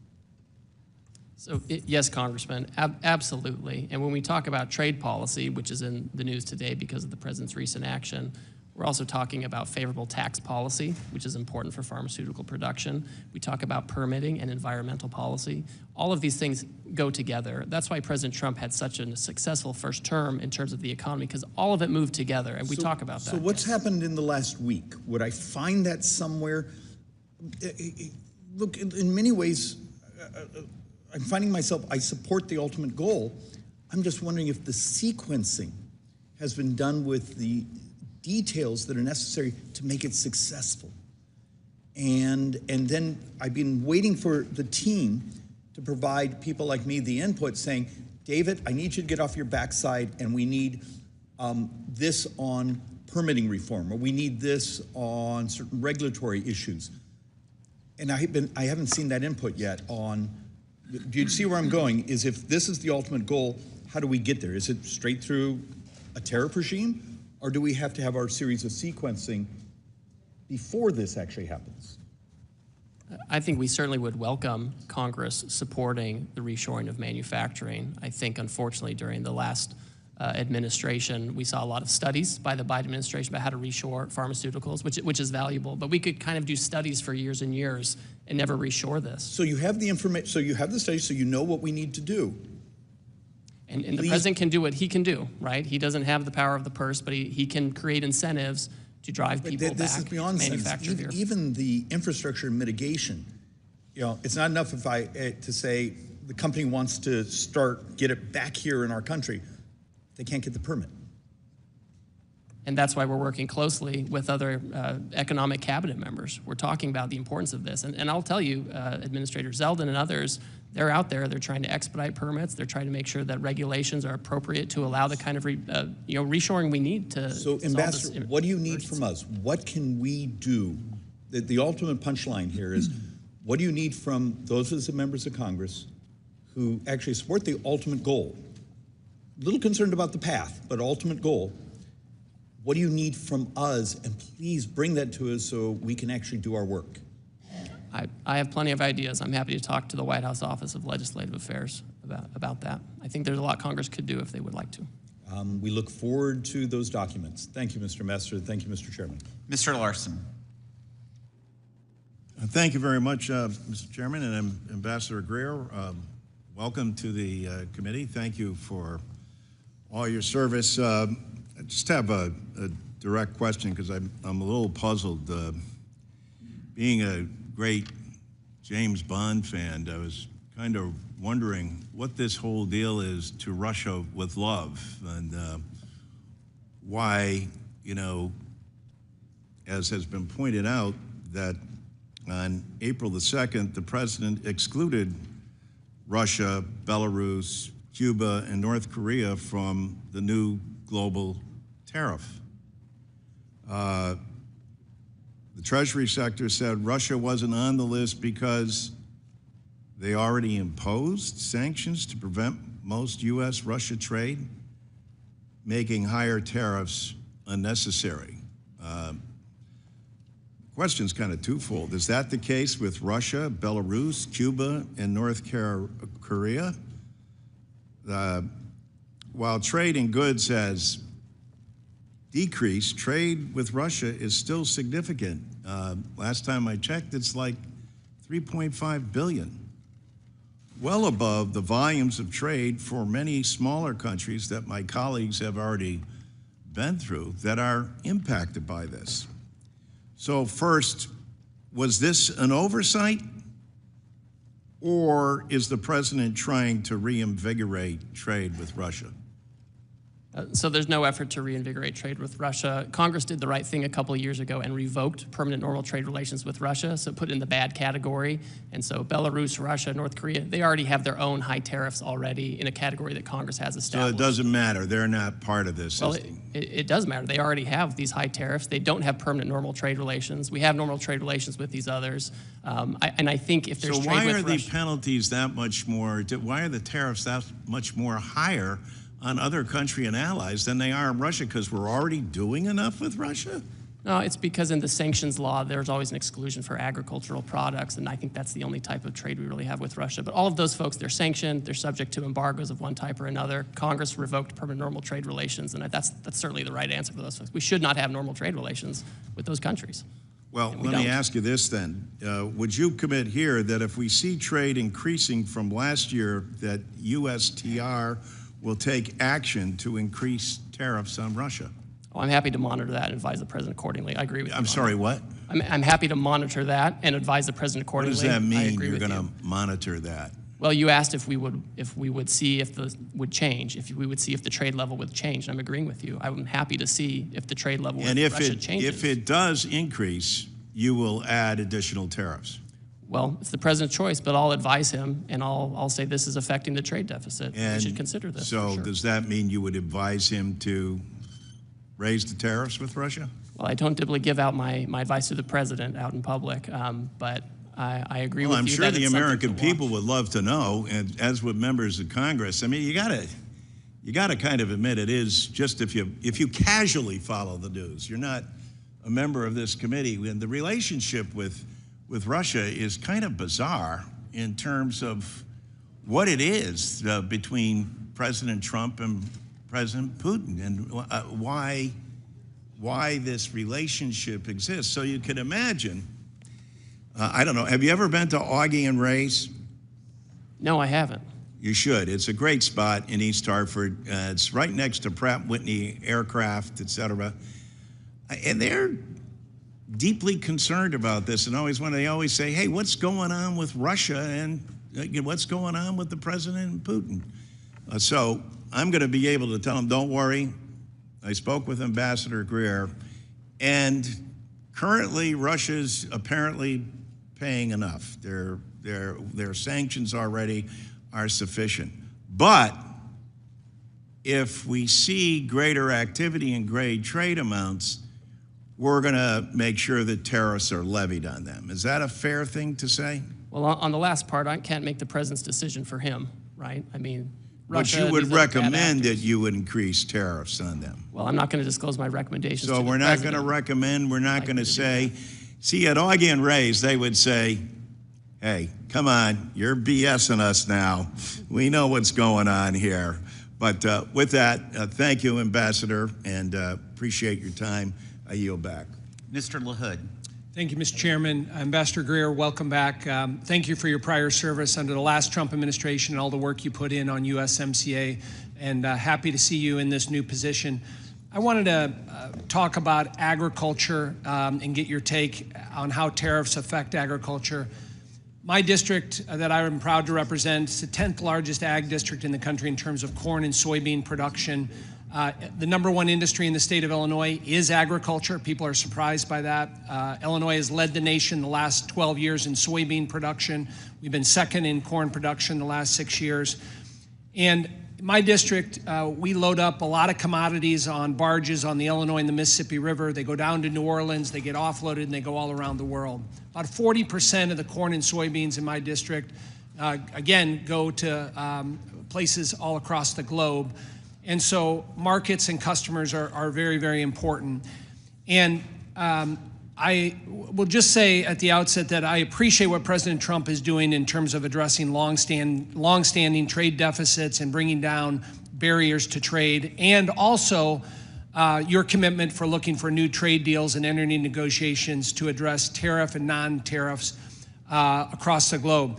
So yes, Congressman, absolutely. And when we talk about trade policy, which is in the news today because of the president's recent action, we're also talking about favorable tax policy, which is important for pharmaceutical production. We talk about permitting and environmental policy. All of these things go together. That's why President Trump had such a successful first term in terms of the economy, because all of it moved together, and we talk about that. So what's happened in the last week? Would I find that somewhere? Look, in many ways, I'm finding myself, I support the ultimate goal. I'm just wondering if the sequencing has been done with the details that are necessary to make it successful. And then I've been waiting for the team to provide people like me the input saying, David, I need you to get off your backside, and we need this on permitting reform, or we need this on certain regulatory issues. And I haven't seen that input yet on, do you see where I'm going? Is if this is the ultimate goal, how do we get there? Is it straight through a tariff regime? Or do we have to have our series of sequencing before this actually happens? I think we certainly would welcome Congress supporting the reshoring of manufacturing. I think, unfortunately, during the last administration, we saw a lot of studies by the Biden administration about how to reshore pharmaceuticals, which is valuable. But we could kind of do studies for years and years and never reshore this. So you have the information, so you have the studies, so you know what we need to do. And the president can do what he can do, right? He doesn't have the power of the purse, but he can create incentives to drive people this back is beyond to manufacture here. Even the infrastructure mitigation You know, it's not enough if to say the company wants to get it back here in our country. They can't get the permit. And that's why we're working closely with other economic cabinet members. We're talking about the importance of this. And I'll tell you, Administrator Zeldin and others, they're out there, they're trying to expedite permits, they're trying to make sure that regulations are appropriate to allow the kind of reshoring we need to So, Ambassador, what do you need from us? What can we do? The ultimate punchline here is, what do you need from those of us members of Congress who actually support the ultimate goal? A little concerned about the path, but ultimate goal. What do you need from us? And please bring that to us so we can actually do our work. I have plenty of ideas. I'm happy to talk to the White House Office of Legislative Affairs about that. I think there's a lot Congress could do if they would like to. We look forward to those documents. Thank you, Mr. Ambassador. Thank you, Mr. Chairman. Mr. Larson. Thank you very much, Mr. Chairman and Ambassador Greer. Welcome to the committee. Thank you for all your service. I just have a direct question because I'm a little puzzled. Being a great James Bond fan, I was kind of wondering what this whole deal is to Russia with love and why, you know, as has been pointed out, that on April the 2nd, the president excluded Russia, Belarus, Cuba, and North Korea from the new global tariff. The Treasury sector said Russia wasn't on the list because they already imposed sanctions to prevent most U.S.-Russia trade, making higher tariffs unnecessary. The question's kind of twofold. Is that the case with Russia, Belarus, Cuba, and North Korea? While trade in goods has decreased, trade with Russia is still significant. Last time I checked, it's like $3.5 billion. Well above the volumes of trade for many smaller countries that my colleagues have already been through that are impacted by this. So first, was this an oversight, or is the president trying to reinvigorate trade with Russia? So there's no effort to reinvigorate trade with Russia. Congress did the right thing a couple of years ago and revoked permanent normal trade relations with Russia, so put it in the bad category. And so Belarus, Russia, North Korea, they already have their own high tariffs already in a category that Congress has established. So it doesn't matter. They're not part of this system. Well, it does matter. They already have these high tariffs. They don't have permanent normal trade relations. We have normal trade relations with these others. And I think if there's so trade with why are the Russia, penalties that much more, why are the tariffs that much more higher on other country and allies than they are in Russia, because we're already doing enough with Russia? No, it's because in the sanctions law, there's always an exclusion for agricultural products, and I think that's the only type of trade we really have with Russia. But all of those folks, they're sanctioned, they're subject to embargoes of one type or another. Congress revoked permanent normal trade relations, and that's certainly the right answer for those folks. We should not have normal trade relations with those countries. Well, let me ask you this then. Would you commit here that if we see trade increasing from last year, that USTR will take action to increase tariffs on Russia? Oh, I'm happy to monitor that and advise the president accordingly. I agree with you. I'm sorry, what? I'm happy to monitor that and advise the president accordingly. What does that mean, I agree you're with going to monitor that? Well, you asked if we would see if would change, if we would see if the trade level would change. And I'm agreeing with you. I'm happy to see if the trade level with Russia changes. If it does increase, you will add additional tariffs. Well, it's the president's choice, but I'll advise him, and I'll say this is affecting the trade deficit. We should consider this. So sure. Does that mean you would advise him to raise the tariffs with Russia? Well, I don't typically give out my advice to the president out in public, but I agree with you. I'm sure the American people would love to know, and as with members of Congress, I mean, you gotta kind of admit it is just if you casually follow the news, you're not a member of this committee, and the relationship with Russia is kind of bizarre in terms of what it is between President Trump and President Putin, and why this relationship exists. So you can imagine, I don't know, have you ever been to Augie and Ray's? No, I haven't. You should. It's a great spot in East Hartford. It's right next to Pratt Whitney Aircraft, et cetera. And deeply concerned about this, and they always say, hey, what's going on with Russia and what's going on with the president and Putin? So I'm going to be able to tell them, don't worry. I spoke with Ambassador Greer, and currently Russia's apparently paying enough. Their sanctions already are sufficient. But if we see greater activity and great trade amounts, we're going to make sure that tariffs are levied on them. Is that a fair thing to say? Well, on the last part, I can't make the president's decision for him, right? I mean, Russia, but you would these are bad recommend that actors. you would increase tariffs on them. Well, I'm not going to disclose my recommendations. So to the we're not going to president. recommend, we're not going to say, see, at Augie Ray's, they would say, hey, come on, you're BSing us now. We know what's going on here. But with that, thank you, Ambassador, and appreciate your time. I yield back. Mr. LaHood. Thank you, Mr. Chairman. Ambassador Greer, welcome back. Thank you for your prior service under the last Trump administration and all the work you put in on USMCA, and happy to see you in this new position. I wanted to talk about agriculture and get your take on how tariffs affect agriculture. My district that I am proud to represent is the 10th largest ag district in the country in terms of corn and soybean production. The #1 industry in the state of Illinois is agriculture. People are surprised by that. Illinois has led the nation the last 12 years in soybean production. We've been second in corn production the last 6 years. And in my district, we load up a lot of commodities on barges on the Illinois and the Mississippi River. They go down to New Orleans, they get offloaded, and they go all around the world. About 40% of the corn and soybeans in my district, again, go to places all across the globe. And so markets and customers are very, very important. And I will just say at the outset that I appreciate what President Trump is doing in terms of addressing long-standing trade deficits and bringing down barriers to trade, and also your commitment for looking for new trade deals and entering negotiations to address tariff and non-tariffs across the globe.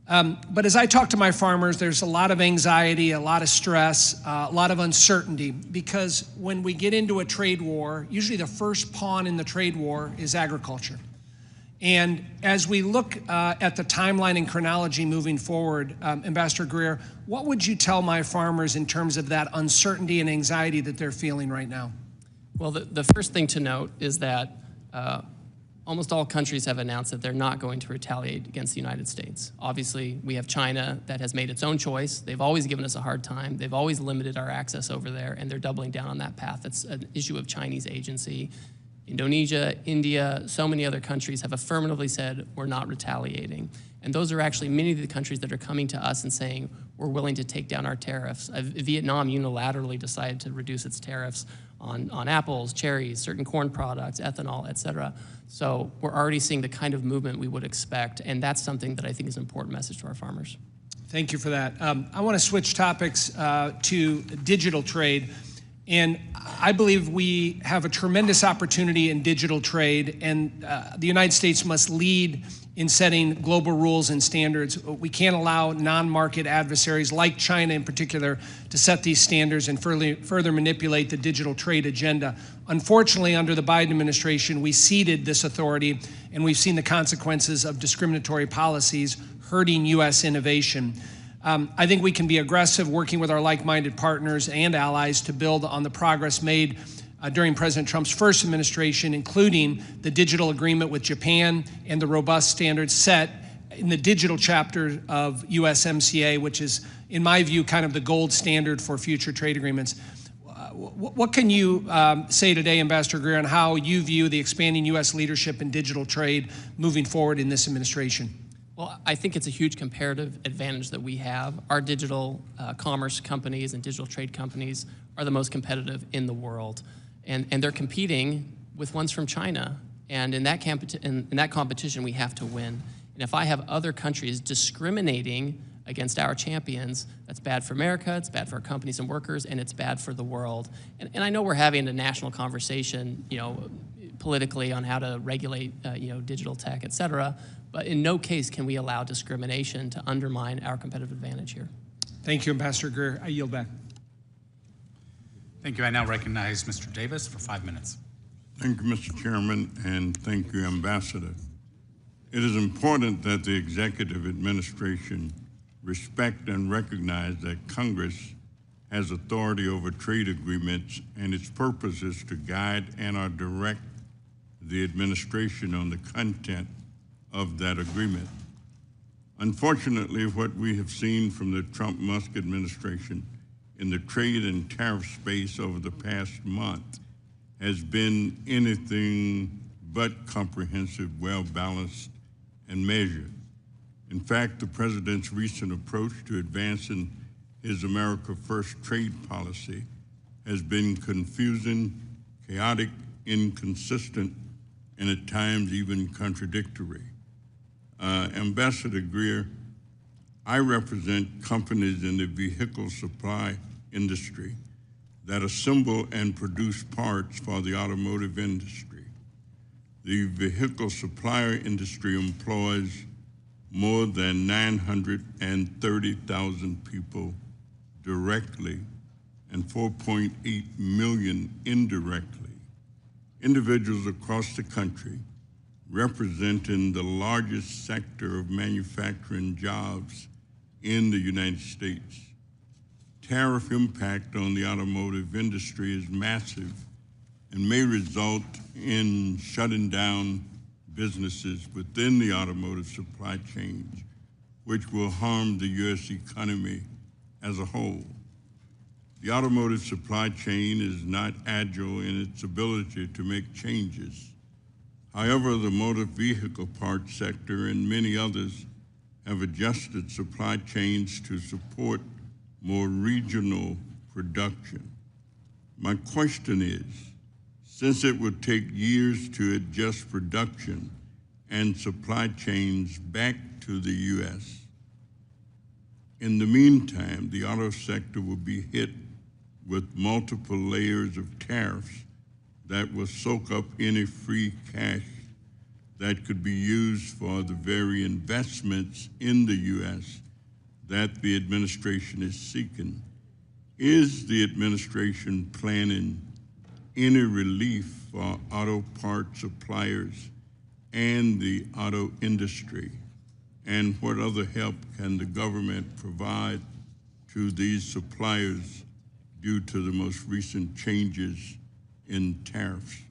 But as I talk to my farmers, there's a lot of anxiety, a lot of stress, a lot of uncertainty, because when we get into a trade war, usually the first pawn in the trade war is agriculture. And as we look at the timeline and chronology moving forward, Ambassador Greer, what would you tell my farmers in terms of that uncertainty and anxiety that they're feeling right now? Well, the first thing to note is that almost all countries have announced that they're not going to retaliate against the United States. Obviously, we have China that has made its own choice. They've always given us a hard time. They've always limited our access over there, and they're doubling down on that path. It's an issue of Chinese agency. Indonesia, India, so many other countries have affirmatively said, we're not retaliating. And those are actually many of the countries that are coming to us and saying, we're willing to take down our tariffs. Vietnam unilaterally decided to reduce its tariffs on apples, cherries, certain corn products, ethanol, et cetera. So we're already seeing the kind of movement we would expect, and that's something that I think is an important message to our farmers. Thank you for that. I want to switch topics to digital trade. And I believe we have a tremendous opportunity in digital trade, and the United States must lead in setting global rules and standards. We can't allow non-market adversaries like China in particular to set these standards and further manipulate the digital trade agenda. Unfortunately, under the Biden administration, we ceded this authority, and we've seen the consequences of discriminatory policies hurting U.S. innovation. I think we can be aggressive working with our like-minded partners and allies to build on the progress made during President Trump's first administration, including the digital agreement with Japan and the robust standards set in the digital chapter of USMCA, which is, in my view, kind of the gold standard for future trade agreements. What can you say today, Ambassador Greer, on how you view the expanding U.S. leadership in digital trade moving forward in this administration? Well, I think it's a huge comparative advantage that we have. Our digital commerce companies and digital trade companies are the most competitive in the world. And they're competing with ones from China. And in that competition, we have to win. And if I have other countries discriminating against our champions, that's bad for America, it's bad for our companies and workers, and it's bad for the world. And I know we're having a national conversation, politically on how to regulate, digital tech, et cetera. But in no case can we allow discrimination to undermine our competitive advantage here. Thank you, Ambassador Greer. I yield back. Thank you. I now recognize Mr. Davis for 5 minutes. Thank you, Mr. Chairman, and thank you, Ambassador. It is important that the executive administration respect and recognize that Congress has authority over trade agreements, and its purpose is to guide and/or direct the administration on the content of that agreement. Unfortunately, what we have seen from the Trump-Musk administration in the trade and tariff space over the past month has been anything but comprehensive, well-balanced, and measured. In fact, the president's recent approach to advancing his America First trade policy has been confusing, chaotic, inconsistent, and at times even contradictory. Ambassador Greer, I represent companies in the vehicle supply industry that assemble and produce parts for the automotive industry. The vehicle supplier industry employs more than 930,000 people directly and 4.8 million indirectly. Individuals across the country representing the largest sector of manufacturing jobs in the United States. Tariff impact on the automotive industry is massive and may result in shutting down businesses within the automotive supply chains, which will harm the U.S. economy as a whole. The automotive supply chain is not agile in its ability to make changes. However, the motor vehicle parts sector and many others have adjusted supply chains to support more regional production. My question is, since it would take years to adjust production and supply chains back to the U.S., in the meantime, the auto sector will be hit with multiple layers of tariffs that will soak up any free cash that could be used for the very investments in the U.S. that the administration is seeking. Is the administration planning any relief for auto part suppliers and the auto industry? And what other help can the government provide to these suppliers due to the most recent changes in tariffs?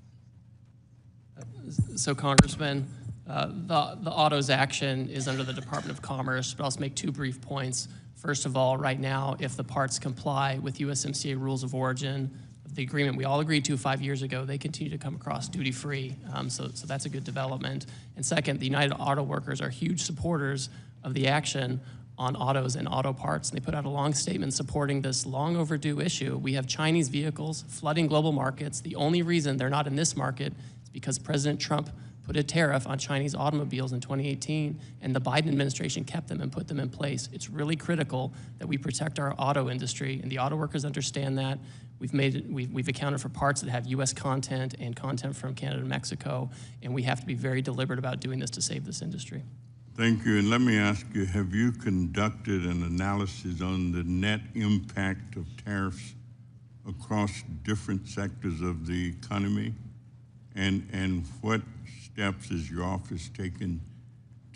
So, Congressman, the autos action is under the Department of Commerce, but I'll just make two brief points. First of all, right now, if the parts comply with USMCA rules of origin, the agreement we all agreed to 5 years ago, they continue to come across duty-free, so that's a good development. And second, the United Auto Workers are huge supporters of the action on autos and auto parts. And they put out a long statement supporting this long overdue issue. We have Chinese vehicles flooding global markets. The only reason they're not in this market is because President Trump put a tariff on Chinese automobiles in 2018, and the Biden administration kept them and put them in place. It's really critical that we protect our auto industry, and the auto workers understand that. We've accounted for parts that have U.S. content and content from Canada and Mexico, and we have to be very deliberate about doing this to save this industry. Thank you, and let me ask you, have you conducted an analysis on the net impact of tariffs across different sectors of the economy? And what steps is your office taking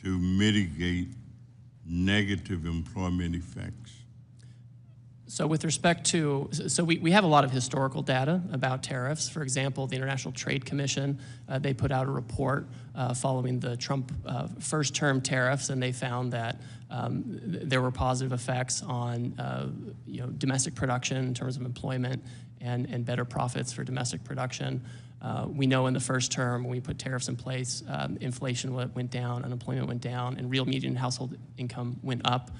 to mitigate negative employment effects? So with respect to, we have a lot of historical data about tariffs. For example, the International Trade Commission, they put out a report following the Trump first term tariffs, and they found that there were positive effects on domestic production in terms of employment and better profits for domestic production. We know in the first term, when we put tariffs in place, inflation went down, unemployment went down, and real median household income went up.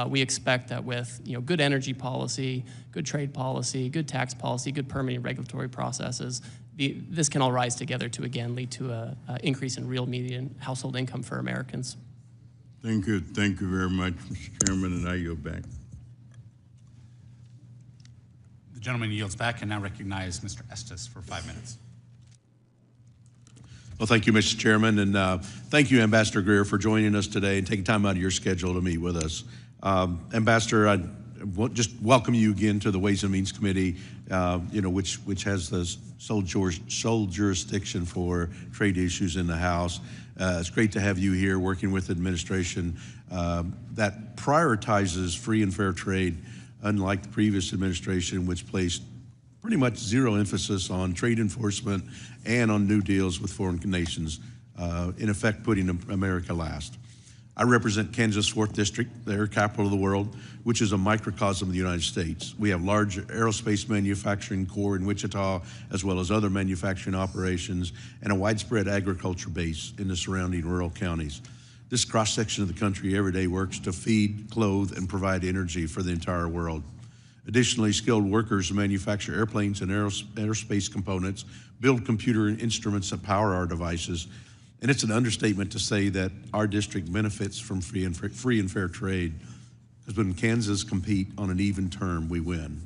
We expect that with good energy policy, good trade policy, good tax policy, good permitting regulatory processes, this can all rise together to again lead to an increase in real median household income for Americans. Thank you very much, Mr. Chairman, and I yield back. The gentleman yields back and now recognize Mr. Estes for 5 minutes. Well, thank you, Mr. Chairman, and thank you, Ambassador Greer, for joining us today and taking time out of your schedule to meet with us. Ambassador, just welcome you again to the Ways and Means Committee, which has the sole jurisdiction for trade issues in the House. It's great to have you here working with the administration that prioritizes free and fair trade, unlike the previous administration, which placed pretty much zero emphasis on trade enforcement and on new deals with foreign nations, in effect putting America last. I represent Kansas 4th District, their capital of the world, which is a microcosm of the United States. We have large aerospace manufacturing core in Wichita, as well as other manufacturing operations, and a widespread agriculture base in the surrounding rural counties. This cross-section of the country every day works to feed, clothe, and provide energy for the entire world. Additionally, skilled workers manufacture airplanes and aerospace components, build computer instruments that power our devices, and it's an understatement to say that our district benefits from free and fair trade, because when Kansas compete on an even term, we win.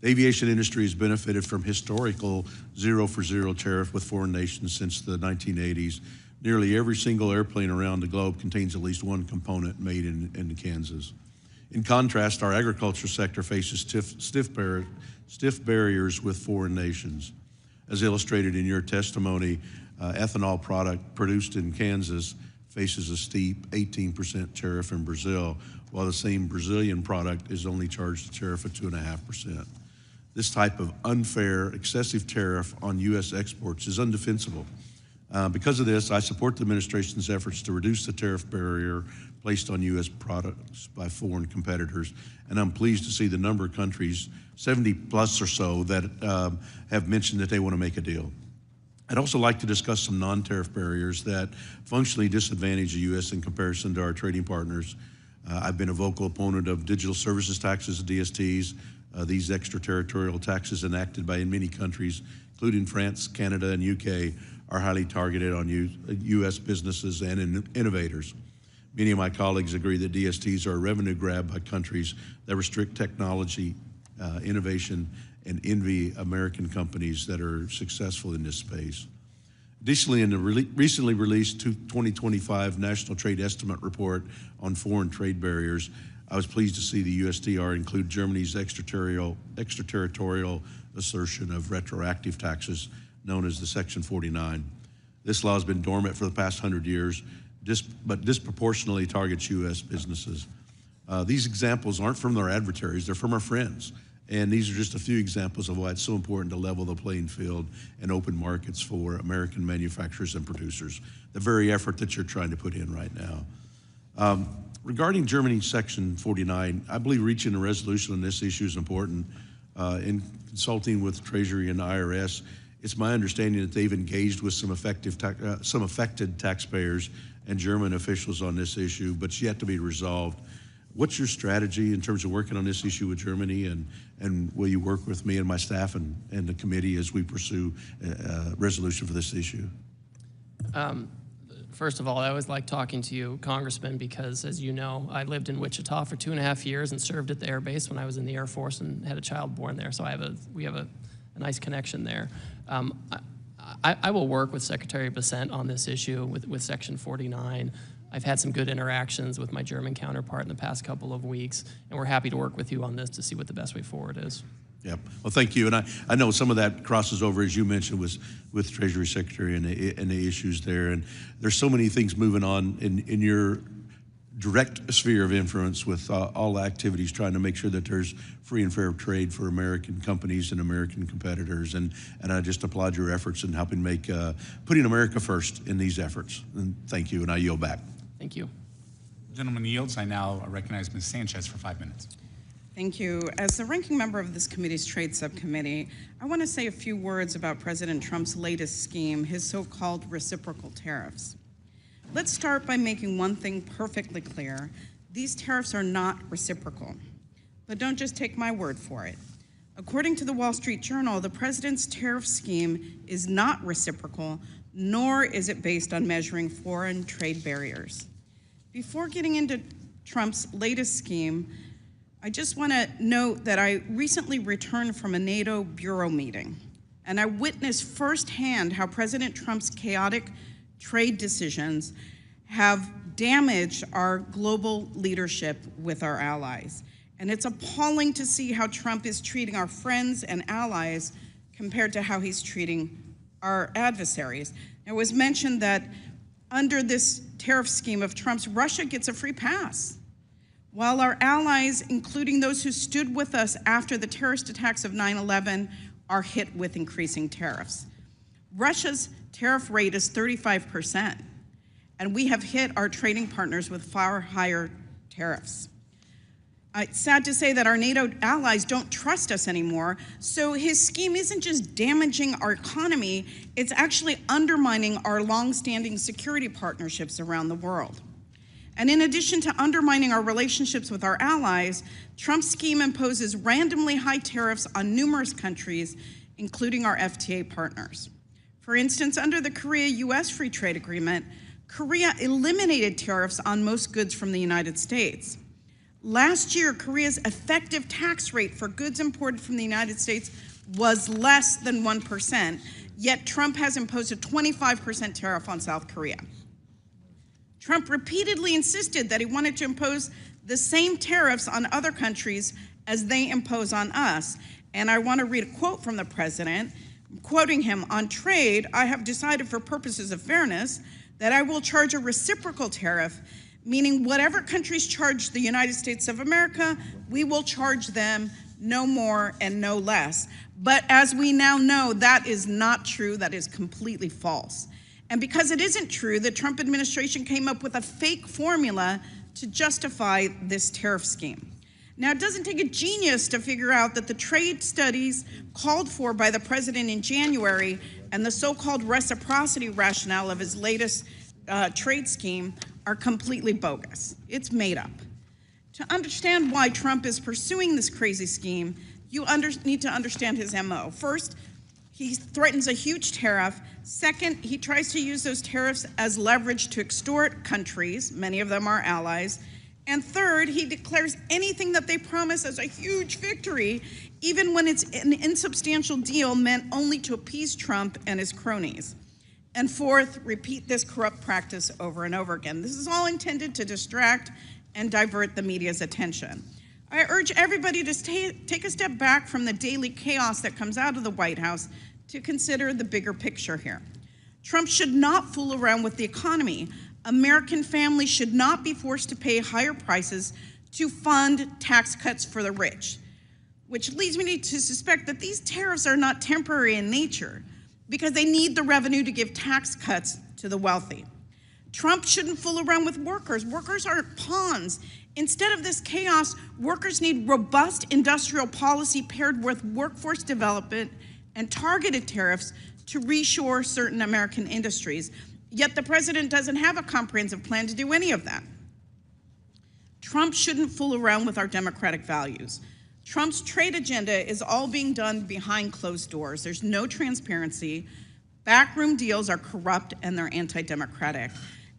The aviation industry has benefited from historical zero-for-zero tariff with foreign nations since the 1980s. Nearly every single airplane around the globe contains at least one component made in Kansas. In contrast, our agriculture sector faces stiff barriers with foreign nations. As illustrated in your testimony, ethanol product produced in Kansas faces a steep 18% tariff in Brazil, while the same Brazilian product is only charged a tariff of 2.5%. This type of unfair, excessive tariff on U.S. exports is undefensible. Because of this, I support the administration's efforts to reduce the tariff barrier placed on U.S. products by foreign competitors, and I'm pleased to see the number of countries, 70 plus or so, that have mentioned that they want to make a deal. I'd also like to discuss some non-tariff barriers that functionally disadvantage the U.S. in comparison to our trading partners. I've been a vocal opponent of digital services taxes, DSTs. These extraterritorial taxes enacted by many countries, including France, Canada, and UK, are highly targeted on U.S. businesses and innovators. Many of my colleagues agree that DSTs are a revenue grab by countries that restrict technology, innovation, and envy American companies that are successful in this space. Additionally, in the recently released 2025 National Trade Estimate Report on foreign trade barriers, I was pleased to see the USTR include Germany's extraterritorial assertion of retroactive taxes, known as the Section 49. This law has been dormant for the past 100 years, but disproportionately targets U.S. businesses. These examples aren't from their adversaries, they're from our friends. And these are just a few examples of why it's so important to level the playing field and open markets for American manufacturers and producers, the very effort that you're trying to put in right now. Regarding Germany's Section 49, I believe reaching a resolution on this issue is important. In consulting with Treasury and IRS, it's my understanding that they've engaged with some affected taxpayers and German officials on this issue, but it's yet to be resolved. What's your strategy in terms of working on this issue with Germany, and will you work with me and my staff and the committee as we pursue a resolution for this issue? First of all, I always like talking to you, Congressman, because as you know, I lived in Wichita for 2.5 years and served at the Air Base when I was in the Air Force and had a child born there, so we have a nice connection there. I will work with Secretary Bessent on this issue with Section 49. I've had some good interactions with my German counterpart in the past couple of weeks, and we're happy to work with you on this to see what the best way forward is. Yep. Well, thank you. And I know some of that crosses over, as you mentioned, with Treasury Secretary and the issues there. And there's so many things moving on in your direct sphere of influence with all the activities trying to make sure that there's free and fair trade for American companies and American competitors. And I just applaud your efforts in helping make, putting America first in these efforts. And thank you, and I yield back. Thank you. Gentleman yields. I now recognize Ms. Sanchez for 5 minutes. Thank you. As the ranking member of this committee's Trade Subcommittee, I want to say a few words about President Trump's latest scheme, his so-called reciprocal tariffs. Let's start by making one thing perfectly clear. These tariffs are not reciprocal. But don't just take my word for it. According to the Wall Street Journal, the president's tariff scheme is not reciprocal, nor is it based on measuring foreign trade barriers. Before getting into Trump's latest scheme, I just want to note that I recently returned from a NATO bureau meeting, and I witnessed firsthand how President Trump's chaotic trade decisions have damaged our global leadership with our allies. And it's appalling to see how Trump is treating our friends and allies compared to how he's treating our adversaries. It was mentioned that under this tariff scheme of Trump's, Russia gets a free pass, while our allies, including those who stood with us after the terrorist attacks of 9/11, are hit with increasing tariffs. Russia's tariff rate is 35%, and we have hit our trading partners with far higher tariffs. It's sad to say that our NATO allies don't trust us anymore, so his scheme isn't just damaging our economy, it's actually undermining our long-standing security partnerships around the world. And in addition to undermining our relationships with our allies, Trump's scheme imposes randomly high tariffs on numerous countries, including our FTA partners. For instance, under the Korea-US Free Trade Agreement, Korea eliminated tariffs on most goods from the United States. Last year, Korea's effective tax rate for goods imported from the United States was less than 1%, yet Trump has imposed a 25% tariff on South Korea. Trump repeatedly insisted that he wanted to impose the same tariffs on other countries as they impose on us. And I want to read a quote from the president, quoting him, "On trade, I have decided for purposes of fairness that I will charge a reciprocal tariff, meaning whatever countries charge the United States of America, we will charge them, no more and no less." But as we now know, that is not true, that is completely false. And because it isn't true, the Trump administration came up with a fake formula to justify this tariff scheme. Now, it doesn't take a genius to figure out that the trade studies called for by the president in January and the so-called reciprocity rationale of his latest trade scheme are completely bogus. It's made up. To understand why Trump is pursuing this crazy scheme, you need to understand his MO. First, he threatens a huge tariff. Second, he tries to use those tariffs as leverage to extort countries, many of them are allies. And third, he declares anything that they promise as a huge victory, even when it's an insubstantial deal meant only to appease Trump and his cronies. And fourth, repeat this corrupt practice over and over again. This is all intended to distract and divert the media's attention. I urge everybody to take a step back from the daily chaos that comes out of the White House to consider the bigger picture here. Trump should not fool around with the economy. American families should not be forced to pay higher prices to fund tax cuts for the rich, which leads me to suspect that these tariffs are not temporary in nature because they need the revenue to give tax cuts to the wealthy. Trump shouldn't fool around with workers. Workers aren't pawns. Instead of this chaos, workers need robust industrial policy paired with workforce development and targeted tariffs to reshore certain American industries. Yet the president doesn't have a comprehensive plan to do any of that. Trump shouldn't fool around with our democratic values. Trump's trade agenda is all being done behind closed doors. There's no transparency. Backroom deals are corrupt and they're anti-democratic.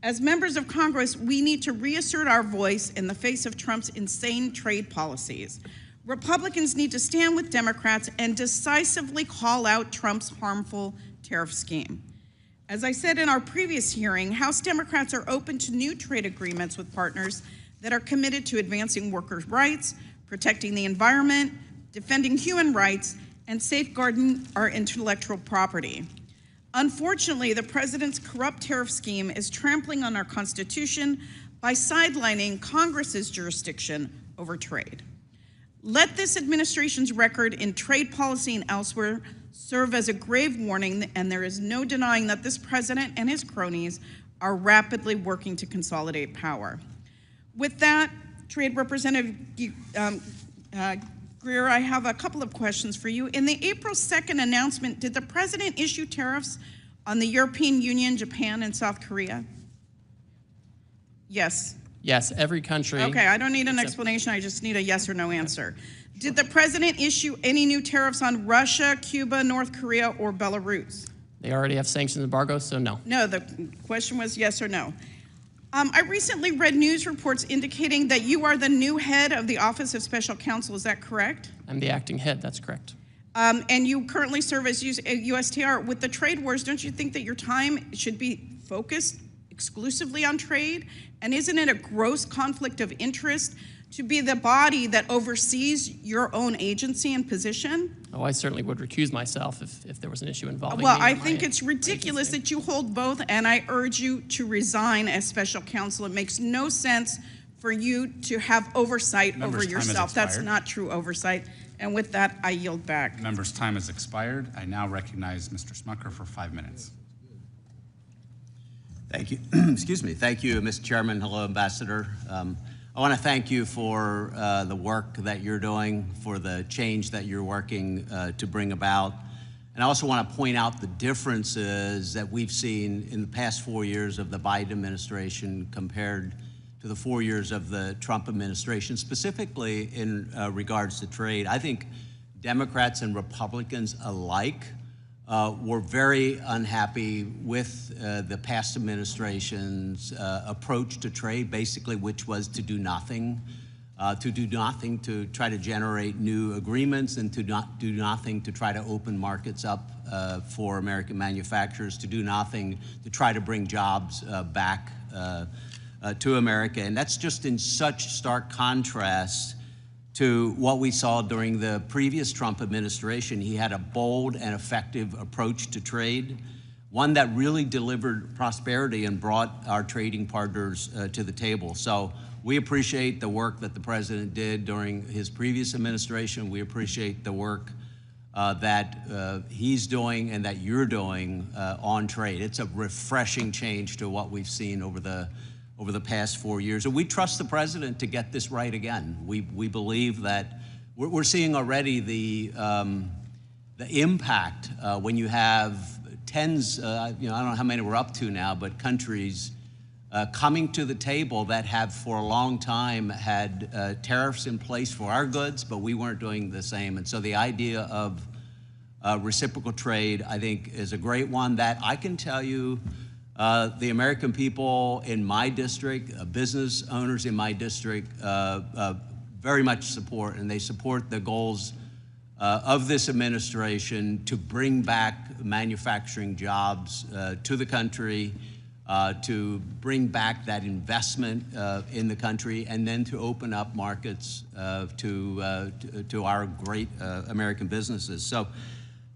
As members of Congress, we need to reassert our voice in the face of Trump's insane trade policies. Republicans need to stand with Democrats and decisively call out Trump's harmful tariff scheme. As I said in our previous hearing, House Democrats are open to new trade agreements with partners that are committed to advancing workers' rights, protecting the environment, defending human rights, and safeguarding our intellectual property. Unfortunately, the president's corrupt tariff scheme is trampling on our Constitution by sidelining Congress's jurisdiction over trade. Let this administration's record in trade policy and elsewhere serve as a grave warning, and there is no denying that this president and his cronies are rapidly working to consolidate power. With that, Trade Representative Greer, I have a couple of questions for you. In the April 2nd announcement, did the president issue tariffs on the European Union, Japan, and South Korea? Yes. Yes, every country. Okay, I don't need an explanation, I just need a yes or no answer. Did the president issue any new tariffs on Russia, Cuba, North Korea, or Belarus? They already have sanctions embargoes, so no. No, the question was yes or no. I recently read news reports indicating that you are the new head of the Office of Special Counsel, is that correct? I'm the acting head, that's correct. And you currently serve as USTR. With the trade wars, don't you think that your time should be focused exclusively on trade? And isn't it a gross conflict of interest to be the body that oversees your own agency and position? Oh, I certainly would recuse myself if there was an issue involving Well, me I or my think it's ridiculous agency. that you hold both, and I urge you to resign as special counsel. It makes no sense for you to have oversight Member's over time has yourself. That's expired. not true oversight. And with that, I yield back. Member's time has expired. I now recognize Mr. Smucker for 5 minutes. Thank you. Excuse me. Thank you, Mr. Chairman. Hello, Ambassador. I want to thank you for the work that you're doing, for the change that you're working to bring about. And I also want to point out the differences that we've seen in the past 4 years of the Biden administration compared to the 4 years of the Trump administration, specifically in regards to trade. I think Democrats and Republicans alike were very unhappy with the past administration's approach to trade, basically, which was to do nothing, to try to generate new agreements, and to not do nothing to try to open markets up for American manufacturers, to do nothing to try to bring jobs back to America. And that's just in such stark contrast to what we saw during the previous Trump administration. He had a bold and effective approach to trade, one that really delivered prosperity and brought our trading partners to the table. So we appreciate the work that the president did during his previous administration. We appreciate the work that he's doing and that you're doing on trade. It's a refreshing change to what we've seen over the past 4 years. And we trust the president to get this right again. We believe that we're seeing already the impact when you have tens, I don't know how many we're up to now, but countries coming to the table that have for a long time had tariffs in place for our goods, but we weren't doing the same. And so the idea of reciprocal trade, I think, is a great one that I can tell you the American people in my district, business owners in my district, very much support, and they support the goals of this administration to bring back manufacturing jobs to the country, to bring back that investment in the country, and then to open up markets to our great American businesses. So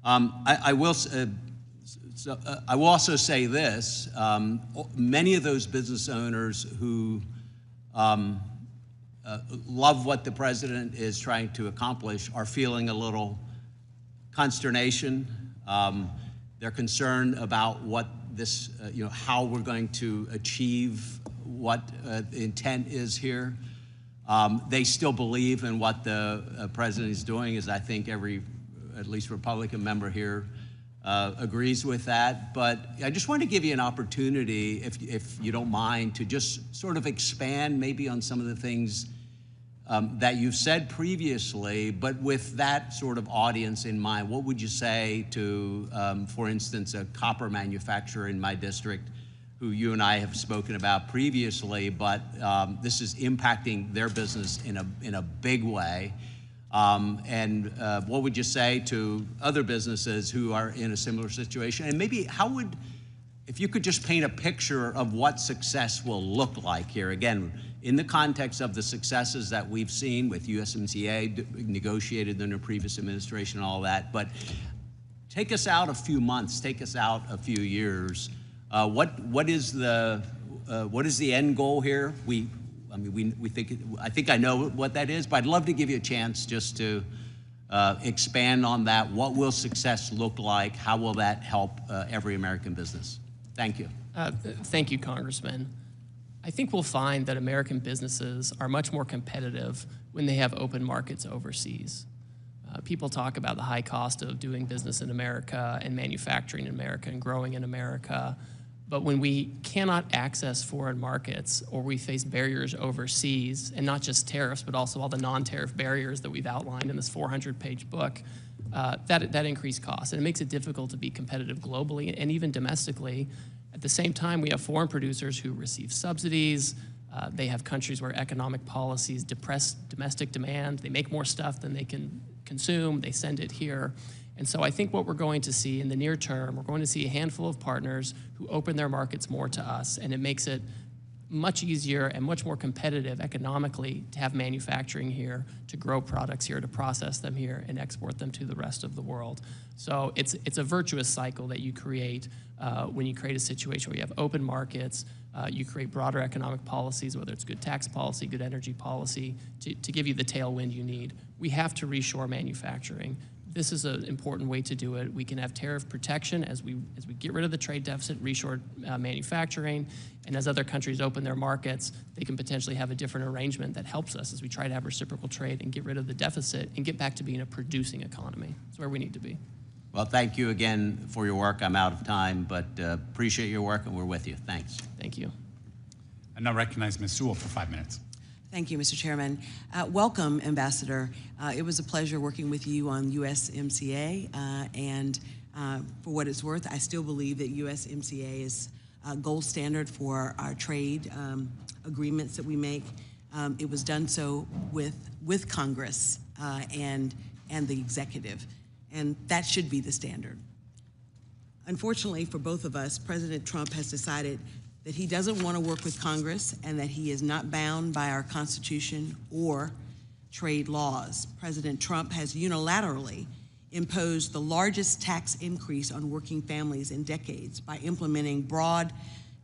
I will also say this, many of those business owners who love what the president is trying to accomplish are feeling a little consternation. They're concerned about what this, how we're going to achieve what the intent is here. They still believe in what the president is doing, as I think every, at least Republican member here agrees with that. But I just want to give you an opportunity, if you don't mind, to just sort of expand maybe on some of the things that you've said previously, but with that sort of audience in mind. What would you say to, for instance, a copper manufacturer in my district who you and I have spoken about previously, but this is impacting their business in a big way? And what would you say to other businesses who are in a similar situation? And maybe if you could just paint a picture of what success will look like here, again, in the context of the successes that we've seen with USMCA, negotiated under previous administration and all that, but take us out a few months, take us out a few years. What is the end goal here? I think I know what that is, but I'd love to give you a chance just to expand on that. What will success look like? How will that help every American business? Thank you. Thank you, Congressman. I think we'll find that American businesses are much more competitive when they have open markets overseas. People talk about the high cost of doing business in America and manufacturing in America and growing in America. But when we cannot access foreign markets, or we face barriers overseas, and not just tariffs, but also all the non-tariff barriers that we've outlined in this 400-page book, that increased costs. And it makes it difficult to be competitive globally and even domestically. At the same time, we have foreign producers who receive subsidies. They have countries where economic policies depress domestic demand. They make more stuff than they can consume. They send it here. And so I think what we're going to see in the near term, we're going to see a handful of partners who open their markets more to us, and it makes it much easier and much more competitive economically to have manufacturing here, to grow products here, to process them here, and export them to the rest of the world. So it's a virtuous cycle that you create when you create a situation where you have open markets, you create broader economic policies, whether it's good tax policy, good energy policy, to give you the tailwind you need. We have to reshore manufacturing. This is an important way to do it. We can have tariff protection as we get rid of the trade deficit, reshore manufacturing, and as other countries open their markets, they can potentially have a different arrangement that helps us as we try to have reciprocal trade and get rid of the deficit and get back to being a producing economy. That's where we need to be. Well, thank you again for your work. I'm out of time, but appreciate your work, and we're with you. Thanks. Thank you. I now recognize Ms. Sewell for 5 minutes. Thank you, Mr. Chairman. Welcome, Ambassador. It was a pleasure working with you on USMCA, and for what it's worth, I still believe that USMCA is a gold standard for our trade agreements that we make. It was done so with Congress and the executive, and that should be the standard. Unfortunately for both of us, President Trump has decided that he doesn't want to work with Congress and that he is not bound by our Constitution or trade laws. President Trump has unilaterally imposed the largest tax increase on working families in decades by implementing broad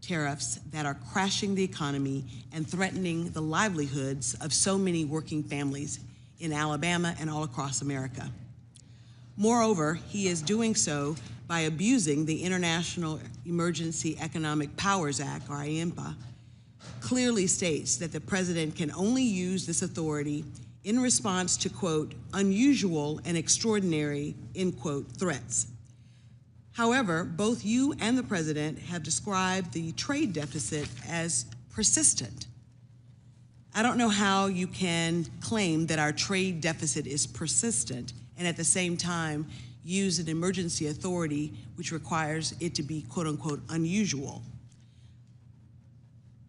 tariffs that are crashing the economy and threatening the livelihoods of so many working families in Alabama and all across America. Moreover, he is doing so by abusing the International Emergency Economic Powers Act, or IEMPA, clearly states that the president can only use this authority in response to, quote, unusual and extraordinary, end quote, threats. However, both you and the president have described the trade deficit as persistent. I don't know how you can claim that our trade deficit is persistent and at the same time use an emergency authority which requires it to be, quote unquote, unusual.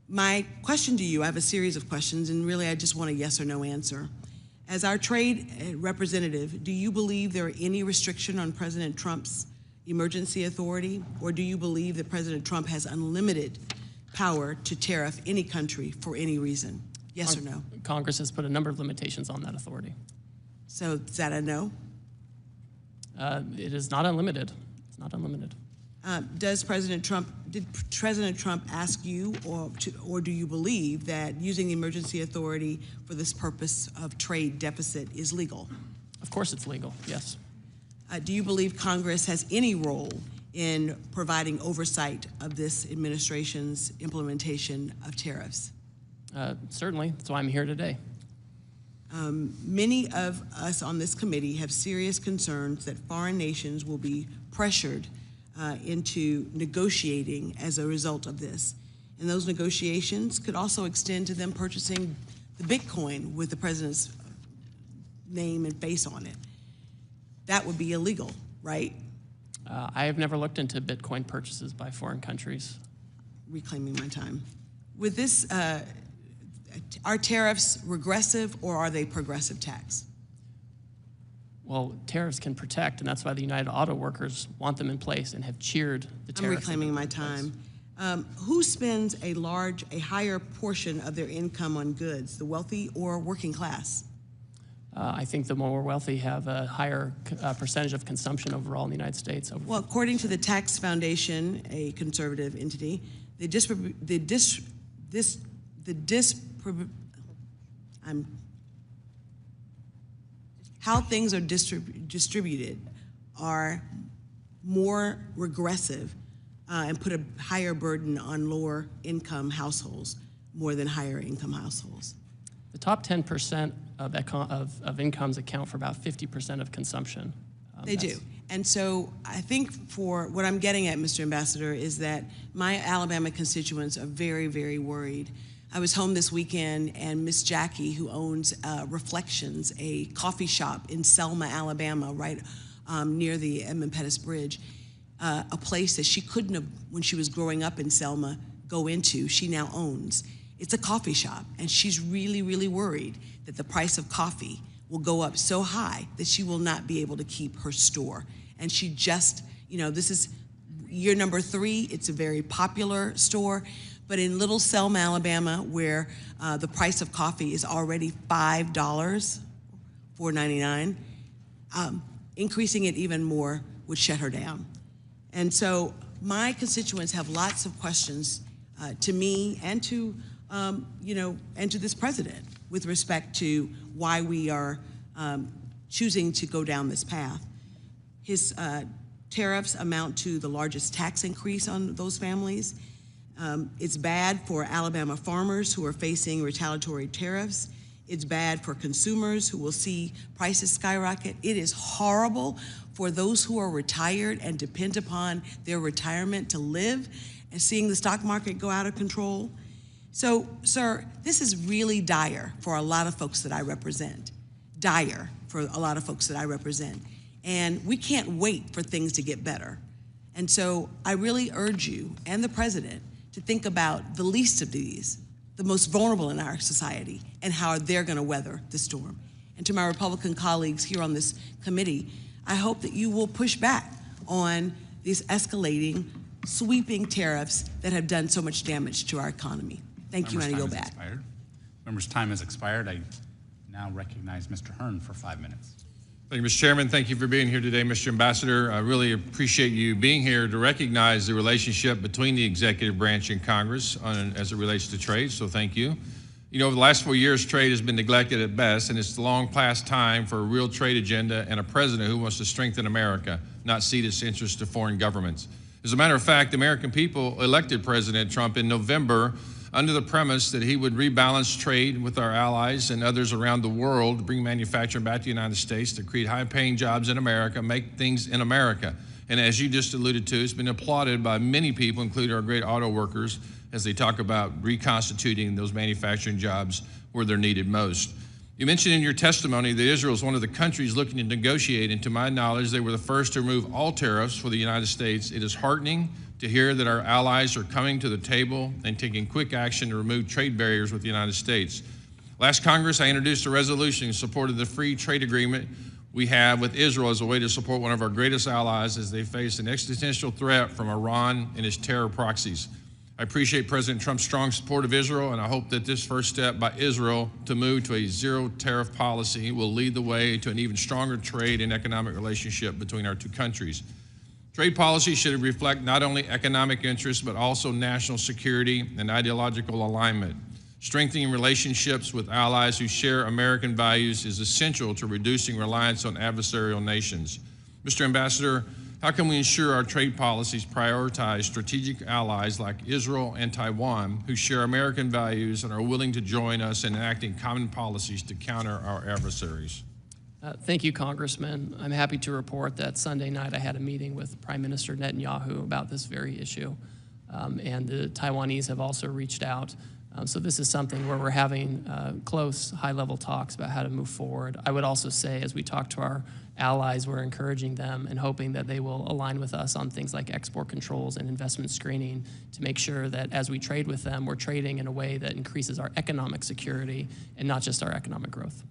My question to you, I have a series of questions, and really I just want a yes or no answer. As our trade representative, do you believe there are any restriction on President Trump's emergency authority, or do you believe that President Trump has unlimited power to tariff any country for any reason? Yes or no? Congress has put a number of limitations on that authority. So is that a no? It is not unlimited. It's not unlimited. Did President Trump ask you, or do you believe that using the emergency authority for this purpose of trade deficit is legal? Of course it's legal, yes. Do you believe Congress has any role in providing oversight of this administration's implementation of tariffs? Certainly, that's why I'm here today. Many of us on this committee have serious concerns that foreign nations will be pressured into negotiating as a result of this. And those negotiations could also extend to them purchasing the Bitcoin with the president's name and face on it. That would be illegal, right? I have never looked into Bitcoin purchases by foreign countries. Reclaiming my time. With this, are tariffs regressive or are they progressive tax? Well, tariffs can protect, and that's why the United Auto Workers want them in place and have cheered the tariffs. I'm reclaiming my time. Who spends a higher portion of their income on goods, the wealthy or working class? I think the more wealthy have a higher percentage of consumption overall in the United States. Well, according to the Tax Foundation, a conservative entity, how things are distributed are more regressive and put a higher burden on lower income households more than higher income households. The top 10% of incomes account for about 50% of consumption. They do. And so I think for what I'm getting at, Mr. Ambassador, is that my Alabama constituents are very, very worried. I was home this weekend, and Miss Jackie, who owns Reflections, a coffee shop in Selma, Alabama, right near the Edmund Pettus Bridge, a place that she couldn't have, when she was growing up in Selma, go into, she now owns. It's a coffee shop, and she's really, really worried that the price of coffee will go up so high that she will not be able to keep her store. And she just, this is year number 3. It's a very popular store, But in Little Selma, Alabama, where the price of coffee is already $5, $4.99, increasing it even more would shut her down. And so my constituents have lots of questions to me and to, and to this president with respect to why we are choosing to go down this path. His tariffs amount to the largest tax increase on those families. It's bad for Alabama farmers who are facing retaliatory tariffs. It's bad for consumers who will see prices skyrocket. It is horrible for those who are retired and depend upon their retirement to live, and seeing the stock market go out of control. So, sir, this is really dire for a lot of folks that I represent. Dire for a lot of folks that I represent. And we can't wait for things to get better. And so I really urge you and the president to think about the least of these, the most vulnerable in our society, and how they're going to weather the storm. And to my Republican colleagues here on this committee, I hope that you will push back on these escalating, sweeping tariffs that have done so much damage to our economy. Thank you, and I yield back. Members' time has expired. I now recognize Mr. Hearn for 5 minutes. Thank you, Mr. Chairman. Thank you for being here today, Mr. Ambassador. I really appreciate you being here to recognize the relationship between the executive branch and Congress as it relates to trade, so thank you. You know, over the last 4 years, trade has been neglected at best, and it's long past time for a real trade agenda and a president who wants to strengthen America, not cede its interests to foreign governments. As a matter of fact, the American people elected President Trump in November under the premise that he would rebalance trade with our allies and others around the world to bring manufacturing back to the United States, to create high-paying jobs in America, make things in America. And as you just alluded to, it's been applauded by many people, including our great auto workers, as they talk about reconstituting those manufacturing jobs where they're needed most. You mentioned in your testimony that Israel is one of the countries looking to negotiate, and to my knowledge, they were the first to remove all tariffs for the United States. It is heartening to hear that our allies are coming to the table and taking quick action to remove trade barriers with the United States. Last Congress, I introduced a resolution in support of the free trade agreement we have with Israel as a way to support one of our greatest allies as they face an existential threat from Iran and its terror proxies. I appreciate President Trump's strong support of Israel, and I hope that this first step by Israel to move to a zero tariff policy will lead the way to an even stronger trade and economic relationship between our two countries. Trade policy should reflect not only economic interests, but also national security and ideological alignment. Strengthening relationships with allies who share American values is essential to reducing reliance on adversarial nations. Mr. Ambassador, how can we ensure our trade policies prioritize strategic allies like Israel and Taiwan who share American values and are willing to join us in enacting common policies to counter our adversaries? Thank you, Congressman. I'm happy to report that Sunday night I had a meeting with Prime Minister Netanyahu about this very issue, and the Taiwanese have also reached out. So this is something where we're having close, high-level talks about how to move forward. I would also say, as we talk to our allies, we're encouraging them and hoping that they will align with us on things like export controls and investment screening to make sure that as we trade with them, we're trading in a way that increases our economic security and not just our economic growth.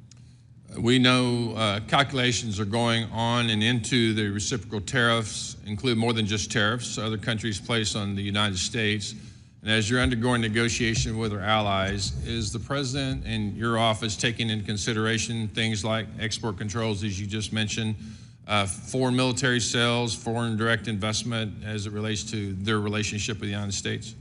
We know calculations are going on and into the reciprocal tariffs, include more than just tariffs other countries place on the United States. And as you're undergoing negotiation with our allies, is the President and your office taking into consideration things like export controls, as you just mentioned, foreign military sales, foreign direct investment as it relates to their relationship with the United States?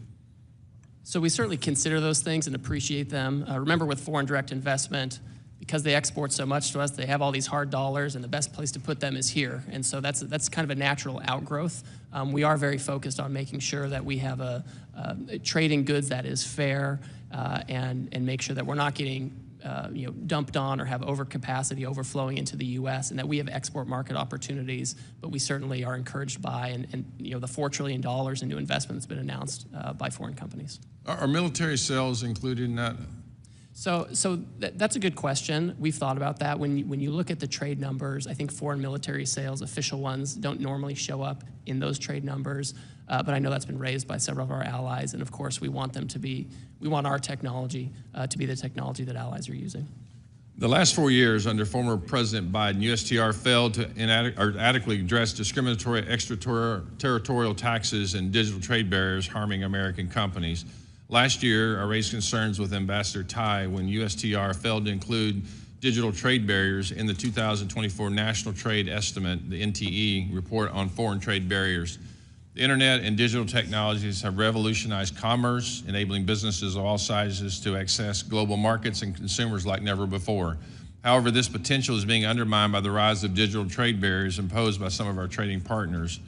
So we certainly consider those things and appreciate them. Remember, with foreign direct investment, because they export so much to us, they have all these hard dollars, and the best place to put them is here. And so that's kind of a natural outgrowth. We are very focused on making sure that we have a trading goods that is fair and make sure that we're not getting dumped on or have overcapacity overflowing into the U.S. and that we have export market opportunities. But we certainly are encouraged by and the $4 trillion in new investment that's been announced by foreign companies. Are military sales included in that? So that's a good question. We've thought about that. When you look at the trade numbers, I think foreign military sales, official ones, don't normally show up in those trade numbers. But I know that's been raised by several of our allies, and of course we want our technology to be the technology that allies are using. The last 4 years under former President Biden, USTR failed to adequately address discriminatory extraterritorial taxes and digital trade barriers harming American companies. Last year, I raised concerns with Ambassador Tai when USTR failed to include digital trade barriers in the 2024 National Trade Estimate, the NTE, report on foreign trade barriers. The internet and digital technologies have revolutionized commerce, enabling businesses of all sizes to access global markets and consumers like never before. However, this potential is being undermined by the rise of digital trade barriers imposed by some of our trading partners.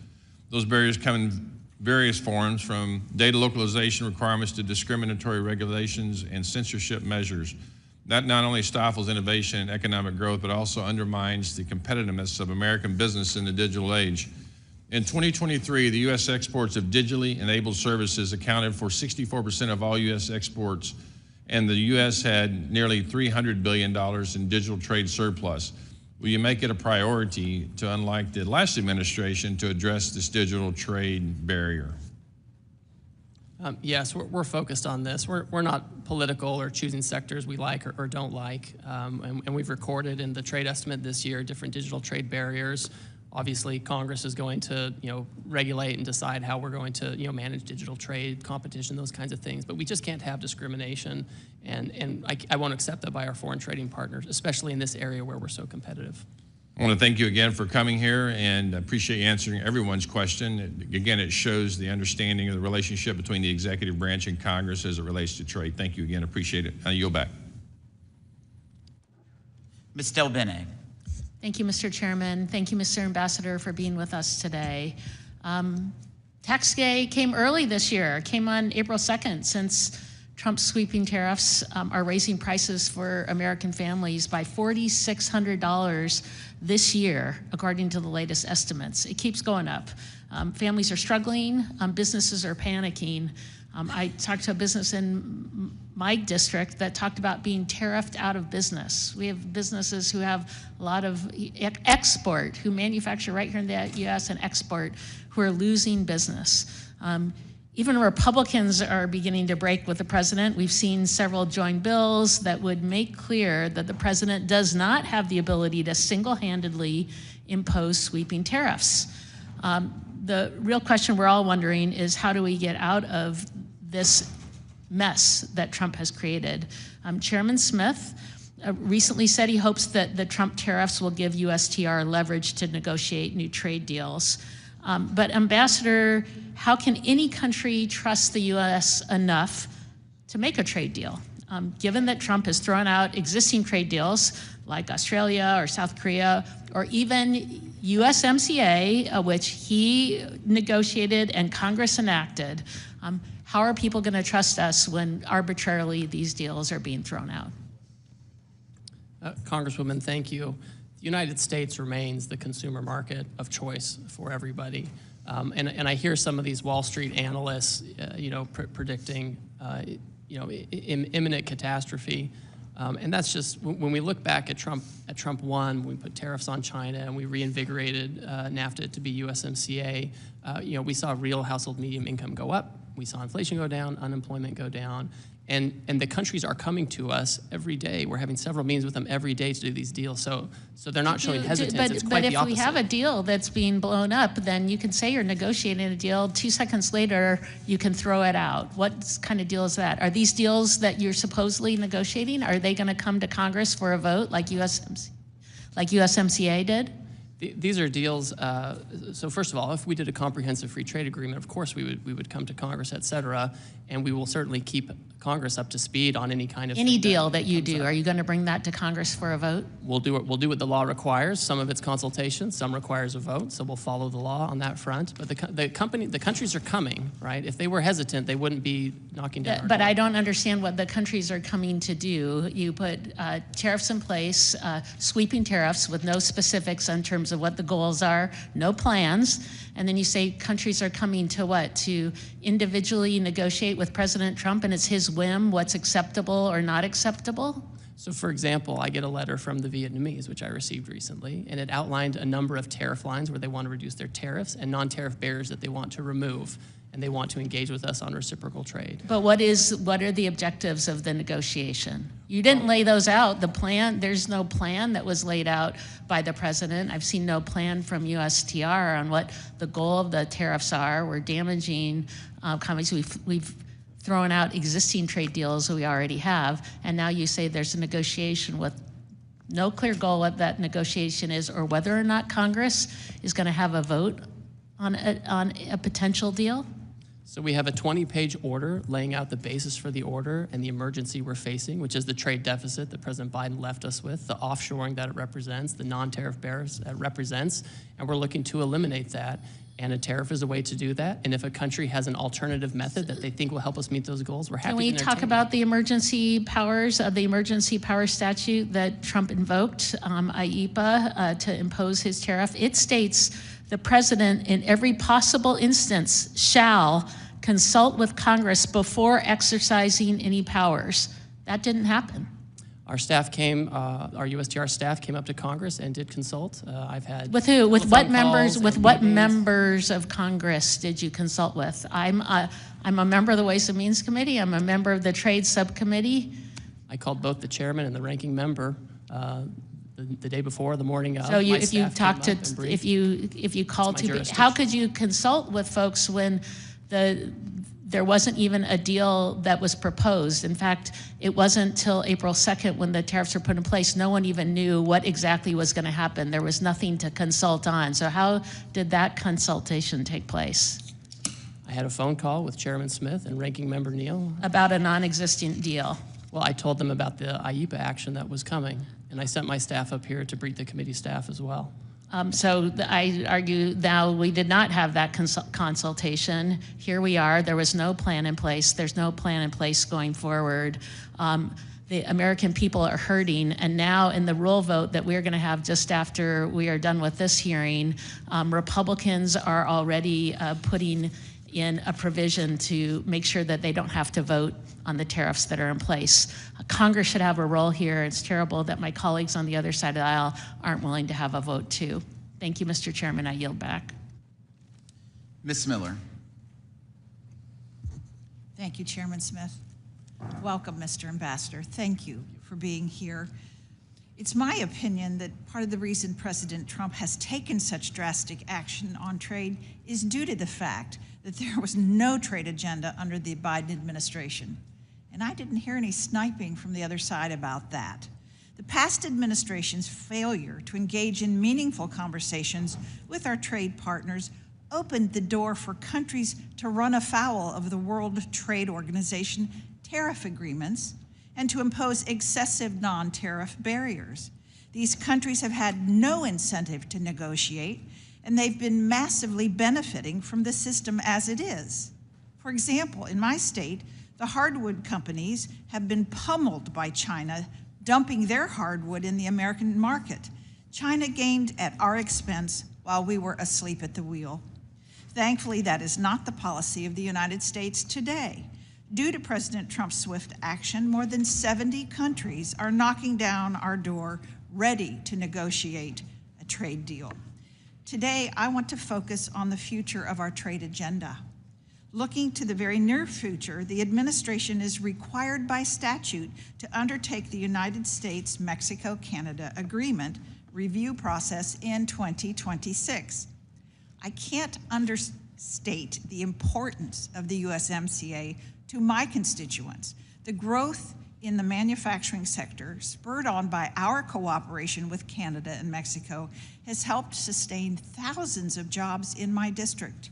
Those barriers come in various forms, from data localization requirements to discriminatory regulations and censorship measures. That not only stifles innovation and economic growth, but also undermines the competitiveness of American business in the digital age. In 2023, the U.S. exports of digitally enabled services accounted for 64% of all U.S. exports, and the U.S. had nearly $300 billion in digital trade surplus. Will you make it a priority to, unlike the last administration, to address this digital trade barrier? Yes, we're focused on this. We're not political or choosing sectors we like or don't like. And we've recorded in the trade estimate this year different digital trade barriers. Obviously, Congress is going to, regulate and decide how we're going to, manage digital trade, competition, those kinds of things. But we just can't have discrimination, and I won't accept that by our foreign trading partners, especially in this area where we're so competitive. I want to thank you again for coming here, and appreciate you answering everyone's question. Again, it shows the understanding of the relationship between the executive branch and Congress as it relates to trade. Thank you again. Appreciate it. I yield back. Ms. Del Bene. Thank you, Mr. Chairman. Thank you, Mr. Ambassador, for being with us today. Tax day came early this year. It came on April 2nd, since Trump's sweeping tariffs are raising prices for American families by $4,600 this year, according to the latest estimates. It keeps going up. Families are struggling. Businesses are panicking. I talked to a business in my district that talked about being tariffed out of business. We have businesses who have a lot of export, who manufacture right here in the U.S. and export, who are losing business. Even Republicans are beginning to break with the president. We've seen several joint bills that would make clear that the president does not have the ability to single-handedly impose sweeping tariffs. The real question we're all wondering is, how do we get out of this mess that Trump has created? Chairman Smith recently said he hopes that the Trump tariffs will give USTR leverage to negotiate new trade deals. But Ambassador, how can any country trust the U.S. enough to make a trade deal? Given that Trump has thrown out existing trade deals like Australia or South Korea, or even USMCA, which he negotiated and Congress enacted, how are people going to trust us when arbitrarily these deals are being thrown out? Congresswoman, thank you. The United States remains the consumer market of choice for everybody. And I hear some of these Wall Street analysts, predicting, imminent catastrophe. And that's just, when we look back at Trump 1, we put tariffs on China and we reinvigorated NAFTA to be USMCA, we saw real household median income go up. We saw inflation go down, unemployment go down. And the countries are coming to us every day. We're having several meetings with them every day to do these deals. So they're not showing hesitance. It's quite the opposite. But if we have a deal that's being blown up, then you can say you're negotiating a deal. 2 seconds later, you can throw it out. What kind of deal is that? Are these deals that you're supposedly negotiating, are they going to come to Congress for a vote like USMCA did? These are deals, so first of all, if we did a comprehensive free trade agreement, of course we would come to Congress, et cetera, and we will certainly keep Congress up to speed on any kind of any deal that you do. Are you going to bring that to Congress for a vote? We'll do what the law requires. Some of it's consultation, some requires a vote, so we'll follow the law on that front. But the countries are coming, right? If they were hesitant, they wouldn't be knocking down our But door. I don't understand what the countries are coming to do. You put tariffs in place, sweeping tariffs with no specifics in terms of what the goals are, no plans, and then you say countries are coming to what? To individually negotiate with President Trump, and it's his whim what's acceptable or not acceptable? So for example, I get a letter from the Vietnamese, which I received recently, and it outlined a number of tariff lines where they want to reduce their tariffs and non-tariff barriers that they want to remove, and they want to engage with us on reciprocal trade. But what are the objectives of the negotiation? You didn't lay those out. The plan, there's no plan that was laid out by the president. I've seen no plan from USTR on what the goal of the tariffs are. We're damaging companies. We've throwing out existing trade deals that we already have, and now you say there's a negotiation with no clear goal what that negotiation is or whether or not Congress is going to have a vote on a potential deal? So we have a 20-page order laying out the basis for the order and the emergency we're facing, which is the trade deficit that President Biden left us with, the offshoring that it represents, the non-tariff barriers it represents, and we're looking to eliminate that. And a tariff is a way to do that. And if a country has an alternative method that they think will help us meet those goals, we're happy to entertain Can we talk about the emergency powers of the emergency power statute that Trump invoked, IEPA, to impose his tariff? It states the president in every possible instance shall consult with Congress before exercising any powers. That didn't happen. Our staff came, our USTR staff came up to Congress and did consult. I've had with who? With what members? calls With and what meetings. members of Congress did you consult with? I'm a member of the Ways and Means Committee. I'm a member of the Trade Subcommittee. I called both the chairman and the ranking member the day before, the morning of. So you, My if you staff talked came to, up and briefed. if you called It's my to, jurisdiction. how could you consult with folks when there wasn't even a deal that was proposed? In fact, it wasn't till April 2nd when the tariffs were put in place, no one even knew what exactly was going to happen. There was nothing to consult on. So how did that consultation take place? I had a phone call with Chairman Smith and Ranking Member Neal. About a non-existent deal. Well, I told them about the IEPA action that was coming, and I sent my staff up here to brief the committee staff as well. I argue now we did not have that consultation. Here we are. There was no plan in place. There's no plan in place going forward. The American people are hurting, and now in the rule vote that we're going to have just after we are done with this hearing, Republicans are already putting in a provision to make sure that they don't have to vote on the tariffs that are in place. Congress should have a role here. It's terrible that my colleagues on the other side of the aisle aren't willing to have a vote too. Thank you, Mr. Chairman. I yield back. Ms. Miller. Thank you, Chairman Smith. Welcome, Mr. Ambassador. Thank you for being here. It's my opinion that part of the reason President Trump has taken such drastic action on trade is due to the fact that there was no trade agenda under the Biden administration. And I didn't hear any sniping from the other side about that. The past administration's failure to engage in meaningful conversations with our trade partners opened the door for countries to run afoul of the World Trade Organization tariff agreements and to impose excessive non-tariff barriers. These countries have had no incentive to negotiate, and they've been massively benefiting from the system as it is. For example, in my state, the hardwood companies have been pummeled by China, dumping their hardwood in the American market. China gained at our expense while we were asleep at the wheel. Thankfully, that is not the policy of the United States today. Due to President Trump's swift action, more than 70 countries are knocking down our door, ready to negotiate a trade deal. Today, I want to focus on the future of our trade agenda. Looking to the very near future, the administration is required by statute to undertake the United States-Mexico-Canada Agreement review process in 2026. I can't understate the importance of the USMCA to my constituents. The growth in the manufacturing sector, spurred on by our cooperation with Canada and Mexico, has helped sustain thousands of jobs in my district.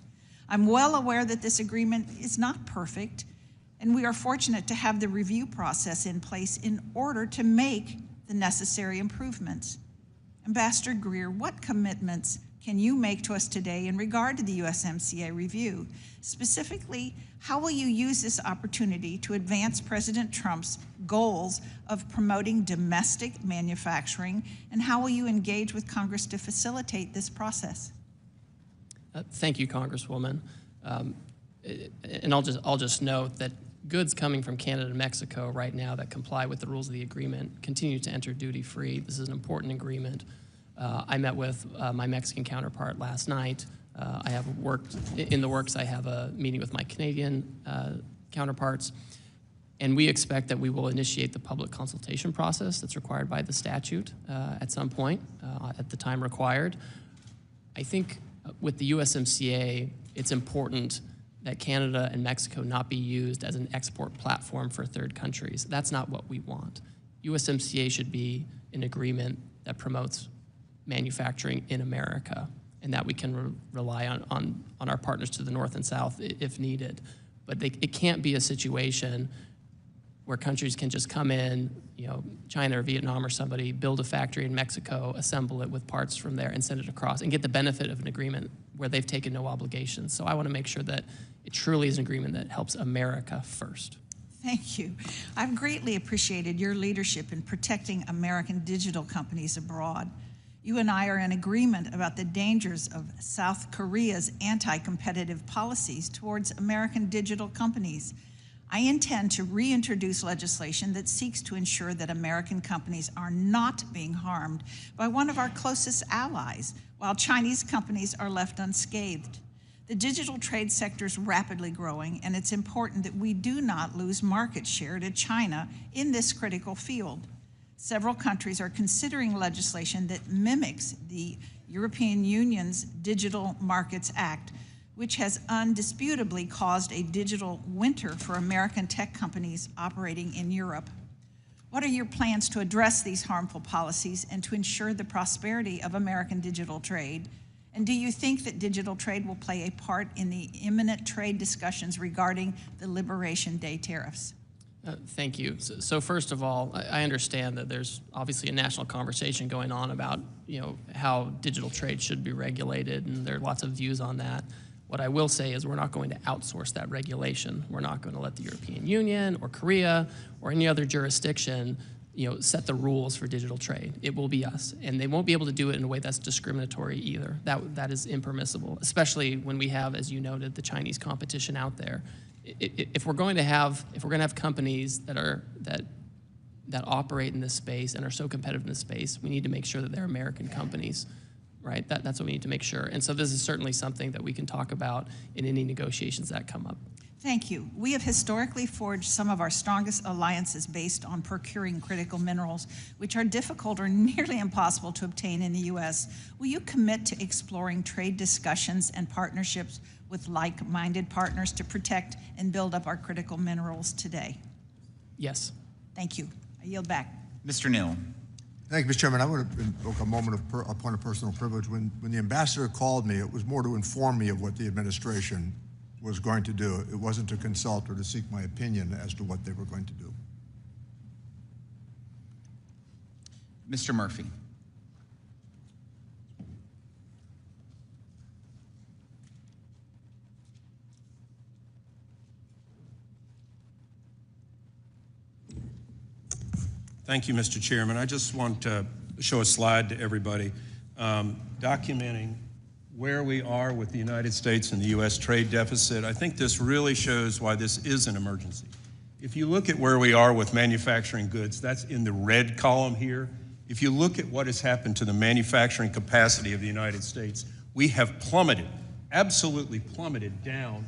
I'm well aware that this agreement is not perfect, and we are fortunate to have the review process in place in order to make the necessary improvements. Ambassador Greer, what commitments can you make to us today in regard to the USMCA review? Specifically, how will you use this opportunity to advance President Trump's goals of promoting domestic manufacturing, and how will you engage with Congress to facilitate this process? Thank you, Congresswoman. And I'll just note that goods coming from Canada and Mexico right now that comply with the rules of the agreement continue to enter duty-free. This is an important agreement. I met with my Mexican counterpart last night. I have worked in the works. I have a meeting with my Canadian counterparts, and we expect that we will initiate the public consultation process that's required by the statute at some point at the time required. I think with the USMCA, it's important that Canada and Mexico not be used as an export platform for third countries. That's not what we want. USMCA should be an agreement that promotes manufacturing in America, and that we can rely on our partners to the north and south if needed. But it can't be a situation where countries can just come in, China or Vietnam or somebody, build a factory in Mexico, assemble it with parts from there and send it across and get the benefit of an agreement where they've taken no obligations. So I want to make sure that it truly is an agreement that helps America first. Thank you. I've greatly appreciated your leadership in protecting American digital companies abroad. You and I are in agreement about the dangers of South Korea's anti-competitive policies towards American digital companies. I intend to reintroduce legislation that seeks to ensure that American companies are not being harmed by one of our closest allies, while Chinese companies are left unscathed. The digital trade sector is rapidly growing, and it's important that we do not lose market share to China in this critical field. Several countries are considering legislation that mimics the European Union's Digital Markets Act, which has undisputably caused a digital winter for American tech companies operating in Europe. What are your plans to address these harmful policies and to ensure the prosperity of American digital trade? And do you think that digital trade will play a part in the imminent trade discussions regarding the Liberation Day tariffs? Thank you. So first of all, I understand that there's obviously a national conversation going on about how digital trade should be regulated, and there are lots of views on that. What I will say is we're not going to outsource that regulation. We're not going to let the European Union or Korea or any other jurisdiction set the rules for digital trade. It will be us, and they won't be able to do it in a way that's discriminatory either. That is impermissible, especially when we have, as you noted, the Chinese competition out there. If we're going to have companies that operate in this space and are so competitive in this space, we need to make sure that they're American companies, right? That's what we need to make sure. And so this is certainly something that we can talk about in any negotiations that come up. Thank you. We have historically forged some of our strongest alliances based on procuring critical minerals, which are difficult or nearly impossible to obtain in the U.S. Will you commit to exploring trade discussions and partnerships with like-minded partners to protect and build up our critical minerals today? Yes. Thank you. I yield back. Mr. Neal. Thank you, Mr. Chairman. I want to invoke a moment of a point of personal privilege. When the ambassador called me, it was more to inform me of what the administration was going to do. It wasn't to consult or to seek my opinion as to what they were going to do. Mr. Murphy. Thank you, Mr. Chairman. I just want to show a slide to everybody documenting where we are with the United States and the U.S. trade deficit. I think this really shows why this is an emergency. If you look at where we are with manufacturing goods, that's in the red column here. If you look at what has happened to the manufacturing capacity of the United States, we have plummeted, absolutely plummeted down.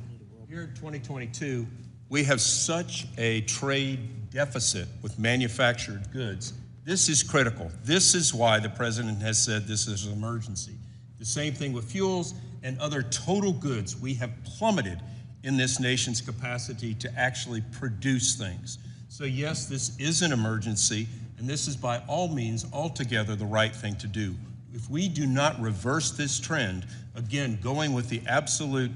Here in 2022, we have such a trade deficit with manufactured goods. This is critical. This is why the president has said this is an emergency. The same thing with fuels and other total goods. We have plummeted in this nation's capacity to actually produce things. So yes, this is an emergency, and this is by all means altogether the right thing to do. If we do not reverse this trend, again, going with the absolute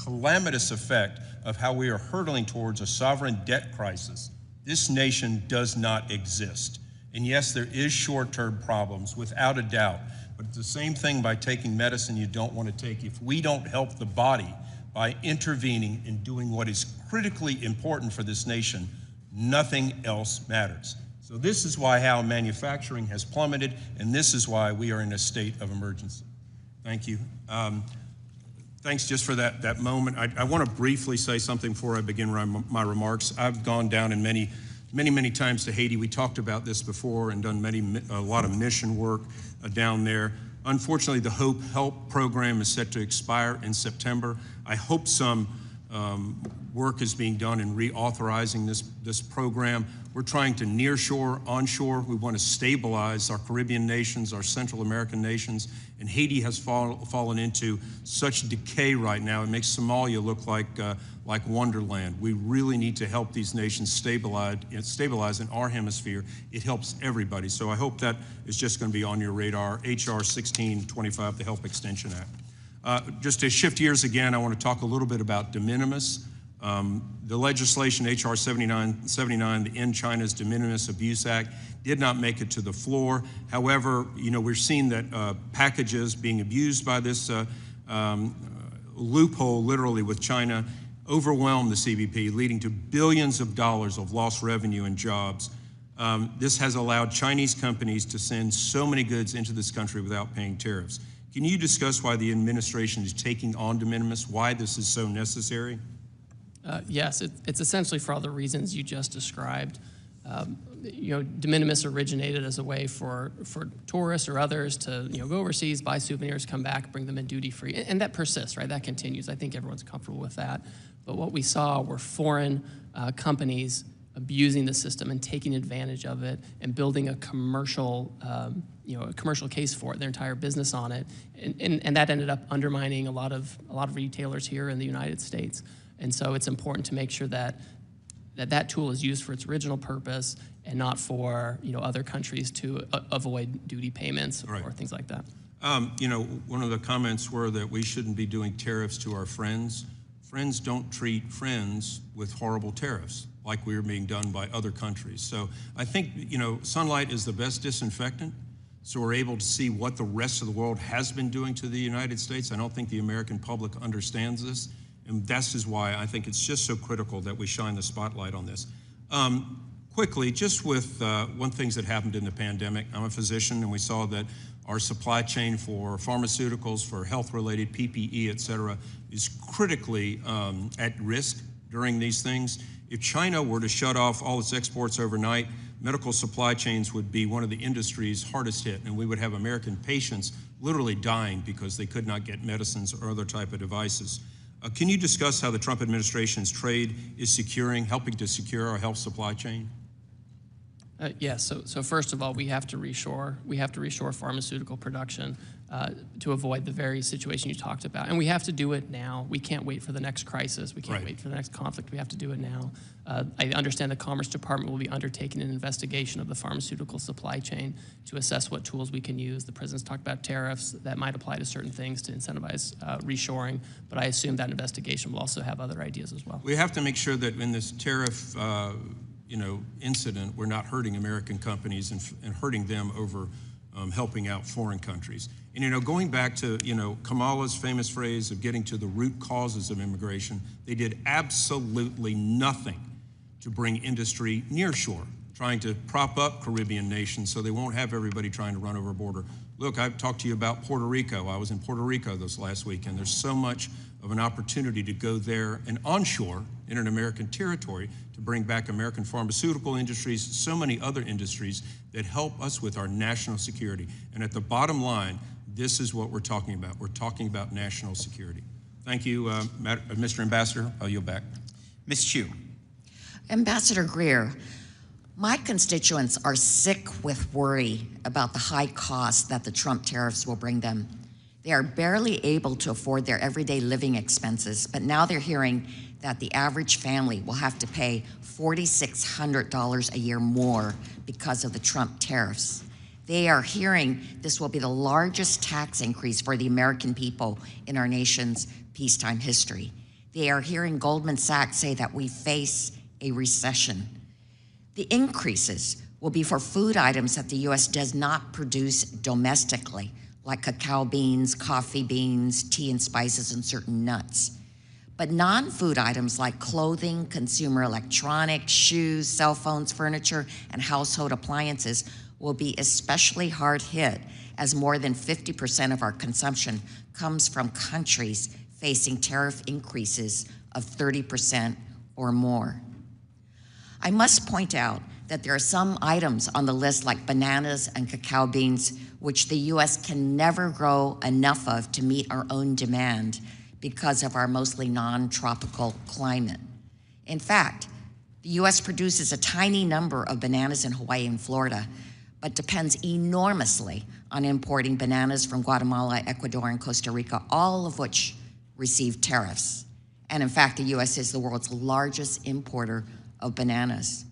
calamitous effect of how we are hurtling towards a sovereign debt crisis, this nation does not exist. And yes, there is short-term problems, without a doubt. But it's the same thing by taking medicine you don't want to take. If we don't help the body by intervening and doing what is critically important for this nation, nothing else matters. So this is why how manufacturing has plummeted, and this is why we are in a state of emergency. Thank you. Thanks just for that moment. I want to briefly say something before I begin my remarks. I've gone down in many times to Haiti. We talked about this before and done a lot of mission work down there. Unfortunately, the Hope Help program is set to expire in September. I hope some work is being done in reauthorizing this program. We're trying to nearshore, onshore. We want to stabilize our Caribbean nations, our Central American nations, and Haiti has fallen into such decay right now. It makes Somalia look like Wonderland. We really need to help these nations stabilize in our hemisphere. It helps everybody. So I hope that is just going to be on your radar. HR 1625, the Help Extension Act. Just to shift gears again, I want to talk a little bit about de minimis. The legislation, HR 7979, the End China's De Minimis Abuse Act, did not make it to the floor. However, we're seeing that packages being abused by this loophole, literally with China, overwhelm the CBP, leading to billions of dollars of lost revenue and jobs. This has allowed Chinese companies to send so many goods into this country without paying tariffs. Can you discuss why the administration is taking on de minimis, why this is so necessary? Yes, it's essentially for all the reasons you just described. De minimis originated as a way for tourists or others to go overseas, buy souvenirs, come back, bring them in duty-free, and that persists, right? That continues. I think everyone's comfortable with that. But what we saw were foreign companies abusing the system and taking advantage of it and building a commercial, a commercial case for it, their entire business on it, and that ended up undermining a lot of retailers here in the United States. And so it's important to make sure that tool is used for its original purpose and not for other countries to avoid duty payments or things like that. One of the comments were that we shouldn't be doing tariffs to our friends. Friends don't treat friends with horrible tariffs like we are being done by other countries. So I think sunlight is the best disinfectant. So we're able to see what the rest of the world has been doing to the United States. I don't think the American public understands this. And this is why I think it's just so critical that we shine the spotlight on this. Quickly, just with one things that happened in the pandemic, I'm a physician, and we saw that our supply chain for pharmaceuticals, for health-related PPE, et cetera, is critically at risk during these things. If China were to shut off all its exports overnight, medical supply chains would be one of the industries hardest hit, and we would have American patients literally dying because they could not get medicines or other type of devices. Can you discuss how the Trump administration's trade is helping to secure our health supply chain? Yes. So first of all, we have to reshore. We have to reshore pharmaceutical production to avoid the very situation you talked about, and we have to do it now. We can't wait for the next crisis. We can't wait for the next conflict. We have to do it now. I understand the Commerce Department will be undertaking an investigation of the pharmaceutical supply chain to assess what tools we can use. The president's talked about tariffs that might apply to certain things to incentivize reshoring, but I assume that investigation will also have other ideas as well. We have to make sure that in this tariff incident, we're not hurting American companies and hurting them over helping out foreign countries. And going back to Kamala's famous phrase of getting to the root causes of immigration, they did absolutely nothing to bring industry near shore, trying to prop up Caribbean nations so they won't have everybody trying to run over a border. Look, I've talked to you about Puerto Rico. I was in Puerto Rico this last week, and there's so much of an opportunity to go there and onshore in an American territory to bring back American pharmaceutical industries, so many other industries that help us with our national security. And at the bottom line, this is what we're talking about. We're talking about national security. Thank you, Mr. Ambassador. I'll yield back. Ms. Chu. Ambassador Greer, my constituents are sick with worry about the high costs that the Trump tariffs will bring them. They are barely able to afford their everyday living expenses, but now they're hearing that the average family will have to pay $4,600 a year more because of the Trump tariffs. They are hearing this will be the largest tax increase for the American people in our nation's peacetime history. They are hearing Goldman Sachs say that we face a recession. The increases will be for food items that the U.S. does not produce domestically, like cacao beans, coffee beans, tea and spices, and certain nuts. But non-food items like clothing, consumer electronics, shoes, cell phones, furniture, and household appliances will be especially hard hit, as more than 50% of our consumption comes from countries facing tariff increases of 30% or more. I must point out that there are some items on the list like bananas and cacao beans, which the U.S. can never grow enough of to meet our own demand because of our mostly non-tropical climate. In fact, the U.S. produces a tiny number of bananas in Hawaii and Florida, but depends enormously on importing bananas from Guatemala, Ecuador, and Costa Rica, all of which receive tariffs. And in fact, the U.S. is the world's largest importer of bananas.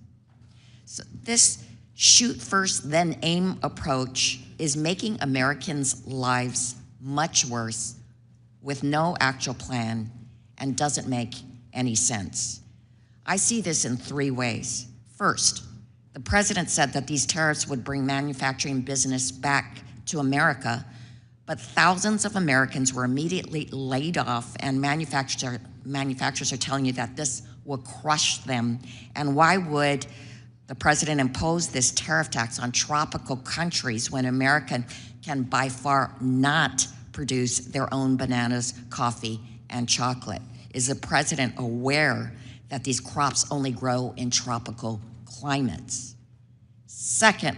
So this shoot first, then aim approach is making Americans' lives much worse with no actual plan and doesn't make any sense. I see this in three ways. First, the president said that these tariffs would bring manufacturing business back to America, but thousands of Americans were immediately laid off, and manufacturers are telling you that this will crush them. And why would the president impose this tariff tax on tropical countries when America can by far not produce their own bananas, coffee, and chocolate? Is the president aware that these crops only grow in tropical climates? Second,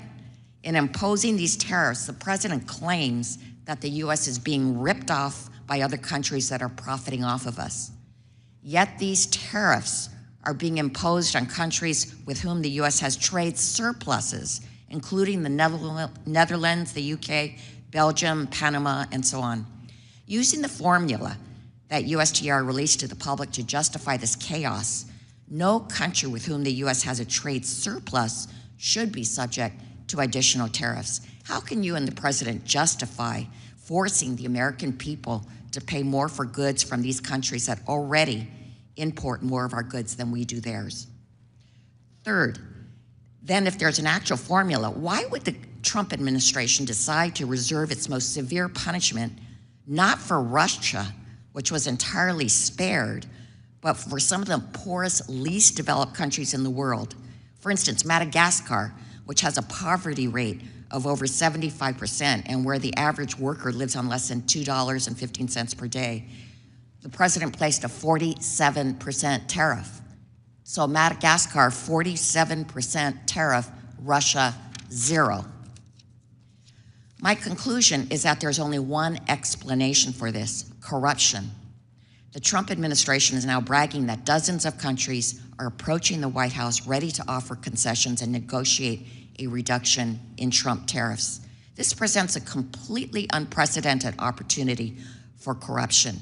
in imposing these tariffs, the president claims that the U.S. is being ripped off by other countries that are profiting off of us. Yet these tariffs are being imposed on countries with whom the U.S. has trade surpluses, including the Netherlands, the UK, Belgium, Panama, and so on. Using the formula that USTR released to the public to justify this chaos, no country with whom the U.S. has a trade surplus should be subject to additional tariffs. How can you and the president justify forcing the American people to pay more for goods from these countries that already import more of our goods than we do theirs? Third, then if there's an actual formula, why would the Trump administration decide to reserve its most severe punishment not for Russia, which was entirely spared, but for some of the poorest, least developed countries in the world? For instance, Madagascar, which has a poverty rate of over 75% and where the average worker lives on less than $2.15 per day. The president placed a 47% tariff. So Madagascar, 47% tariff, Russia, 0. My conclusion is that there's only one explanation for this: corruption. The Trump administration is now bragging that dozens of countries are approaching the White House ready to offer concessions and negotiate a reduction in Trump tariffs. This presents a completely unprecedented opportunity for corruption.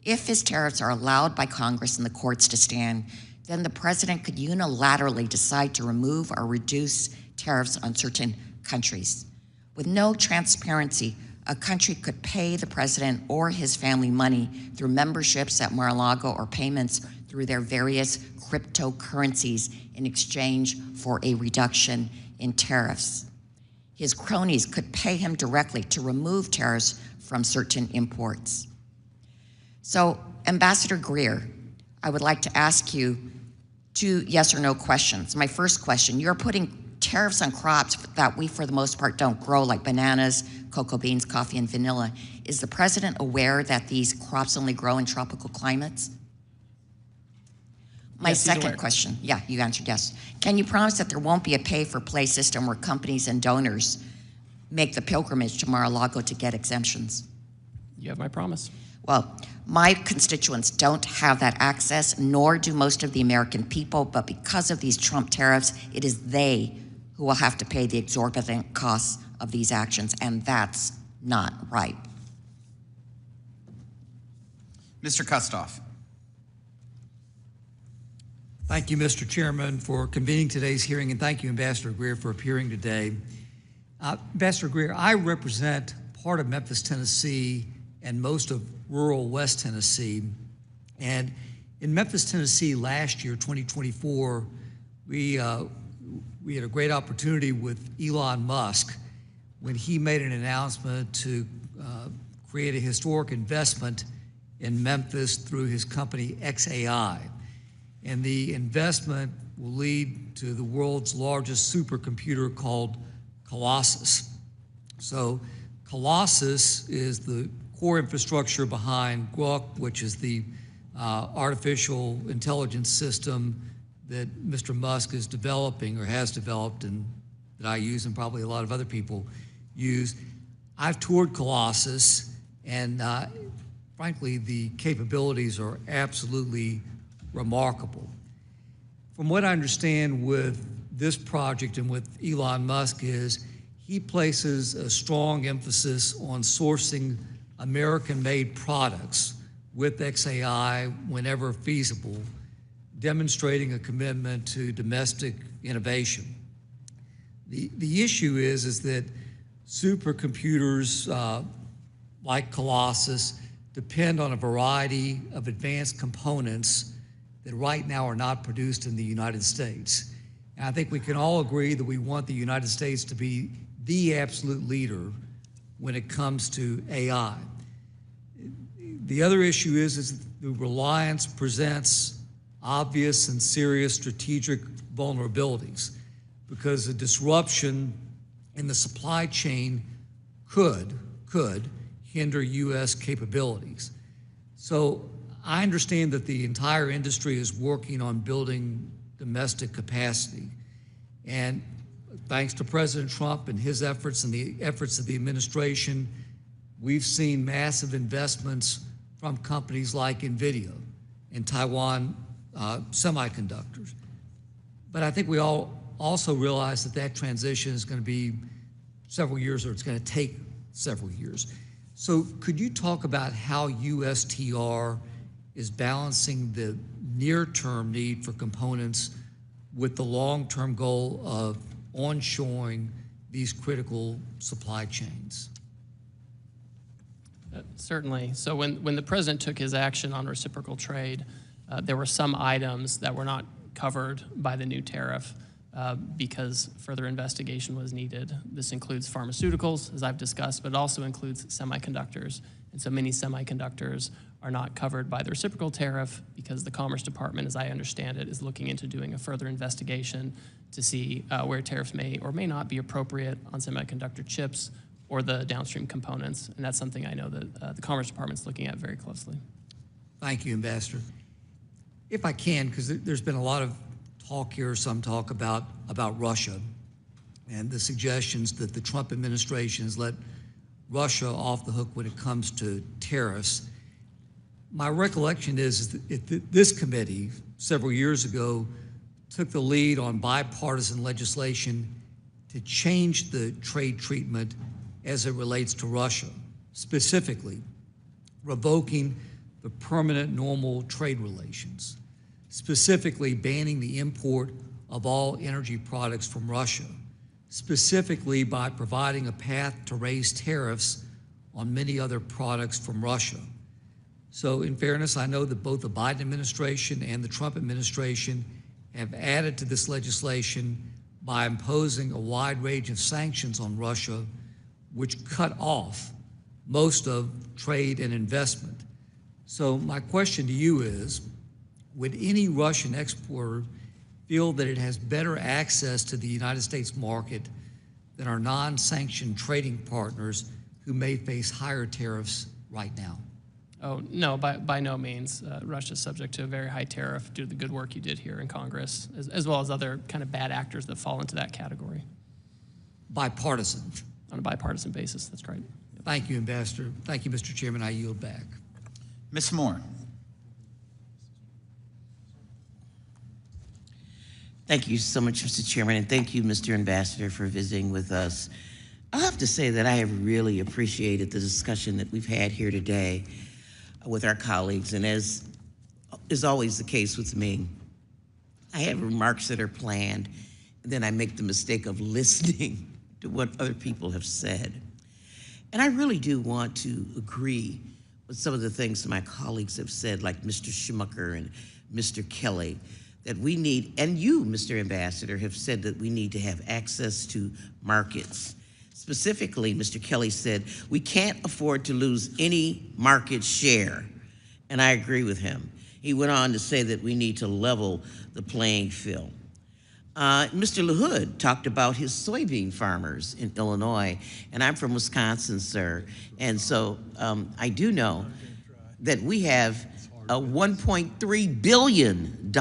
If his tariffs are allowed by Congress and the courts to stand, then the president could unilaterally decide to remove or reduce tariffs on certain countries. With no transparency, a country could pay the president or his family money through memberships at Mar-a-Lago or payments through their various cryptocurrencies in exchange for a reduction in tariffs. His cronies could pay him directly to remove tariffs from certain imports. So, Ambassador Greer, I would like to ask you two yes or no questions. My first question: you're putting tariffs on crops that we, for the most part, don't grow, like bananas, cocoa beans, coffee, and vanilla. Is the president aware that these crops only grow in tropical climates? My second question, yeah, you answered yes. Can you promise that there won't be a pay-for-play system where companies and donors make the pilgrimage to Mar-a-Lago to get exemptions? You have my promise. Well, my constituents don't have that access, nor do most of the American people, but because of these Trump tariffs, it is they who will have to pay the exorbitant costs of these actions, and that's not right. Mr. Kustoff. Thank you, Mr. Chairman, for convening today's hearing, and thank you, Ambassador Greer, for appearing today. Ambassador Greer, I represent part of Memphis, Tennessee, and most of rural West Tennessee. And in Memphis, Tennessee, last year, 2024, we had a great opportunity with Elon Musk when he made an announcement to create a historic investment in Memphis through his company XAI. And the investment will lead to the world's largest supercomputer called Colossus. So Colossus is the core infrastructure behind Grok, which is the artificial intelligence system that Mr. Musk is developing or has developed, and that I use and probably a lot of other people use. I've toured Colossus, and frankly, the capabilities are absolutely remarkable. From what I understand with this project and with Elon Musk is he places a strong emphasis on sourcing American-made products with XAI whenever feasible, demonstrating a commitment to domestic innovation. The issue is that supercomputers like Colossus depend on a variety of advanced components that right now are not produced in the United States. And I think we can all agree that we want the United States to be the absolute leader when it comes to AI. The other issue is the reliance presents obvious and serious strategic vulnerabilities because a disruption in the supply chain could hinder U.S. capabilities. So I understand that the entire industry is working on building domestic capacity. And thanks to President Trump and his efforts and the efforts of the administration, we've seen massive investments from companies like NVIDIA and Taiwan Semiconductors. But I think we all also realize that that transition is going to be several years, or it's going to take several years. So could you talk about how USTR is balancing the near-term need for components with the long-term goal of onshoring these critical supply chains? Certainly. So when the president took his action on reciprocal trade, there were some items that were not covered by the new tariff because further investigation was needed. This includes pharmaceuticals, as I've discussed, but it also includes semiconductors. And so many semiconductors are not covered by the reciprocal tariff because the Commerce Department, as I understand it, is looking into doing a further investigation to see where tariffs may or may not be appropriate on semiconductor chips or the downstream components. And that's something I know that the Commerce Department's looking at very closely. Thank you, Ambassador. If I can, because there's been a lot of talk here, some talk about Russia and the suggestions that the Trump administration has let Russia off the hook when it comes to tariffs. My recollection is that this committee, several years ago, took the lead on bipartisan legislation to change the trade treatment as it relates to Russia, specifically revoking the permanent normal trade relations, specifically banning the import of all energy products from Russia, specifically by providing a path to raise tariffs on many other products from Russia. So in fairness, I know that both the Biden administration and the Trump administration have added to this legislation by imposing a wide range of sanctions on Russia, which cut off most of trade and investment. So my question to you is, would any Russian exporter feel that it has better access to the United States market than our non-sanctioned trading partners who may face higher tariffs right now? Oh, no, by no means. Russia is subject to a very high tariff due to the good work you did here in Congress, as well as other kind of bad actors that fall into that category. Bipartisan. On a bipartisan basis, that's right. Thank you, Ambassador. Thank you, Mr. Chairman. I yield back. Ms. Moore. Thank you so much, Mr. Chairman, and thank you, Mr. Ambassador, for visiting with us. I'll have to say that I have really appreciated the discussion that we've had here today with our colleagues, and as is always the case with me, I have remarks that are planned, and then I make the mistake of listening to what other people have said. And I really do want to agree with some of the things that my colleagues have said, like Mr. Schmucker and Mr. Kelly, that we need, and you, Mr. Ambassador, have said that we need to have access to markets. Specifically, Mr. Kelly said, we can't afford to lose any market share, and I agree with him. He went on to say that we need to level the playing field. Mr. LaHood talked about his soybean farmers in Illinois, and I'm from Wisconsin, sir, and so I do know that we have $1.3 billion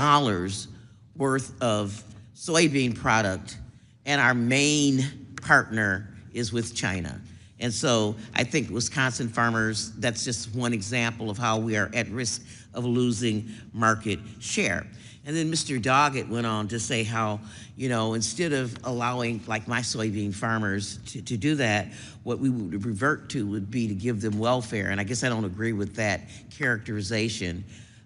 worth of soybean product, and our main partner is with China. And so I think Wisconsin farmers, that's just one example of how we are at risk of losing market share. And then Mr. Doggett went on to say how, you know, instead of allowing like my soybean farmers to do that, what we would revert to would be to give them welfare. And I guess I don't agree with that characterization.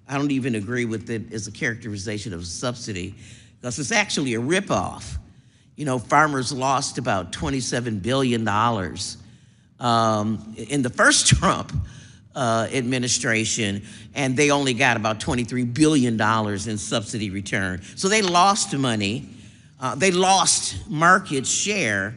I don't even agree with it as a characterization of a subsidy, because it's actually a ripoff. You know, farmers lost about $27 billion in the first Trump administration, and they only got about $23 billion in subsidy return. So they lost money, they lost market share,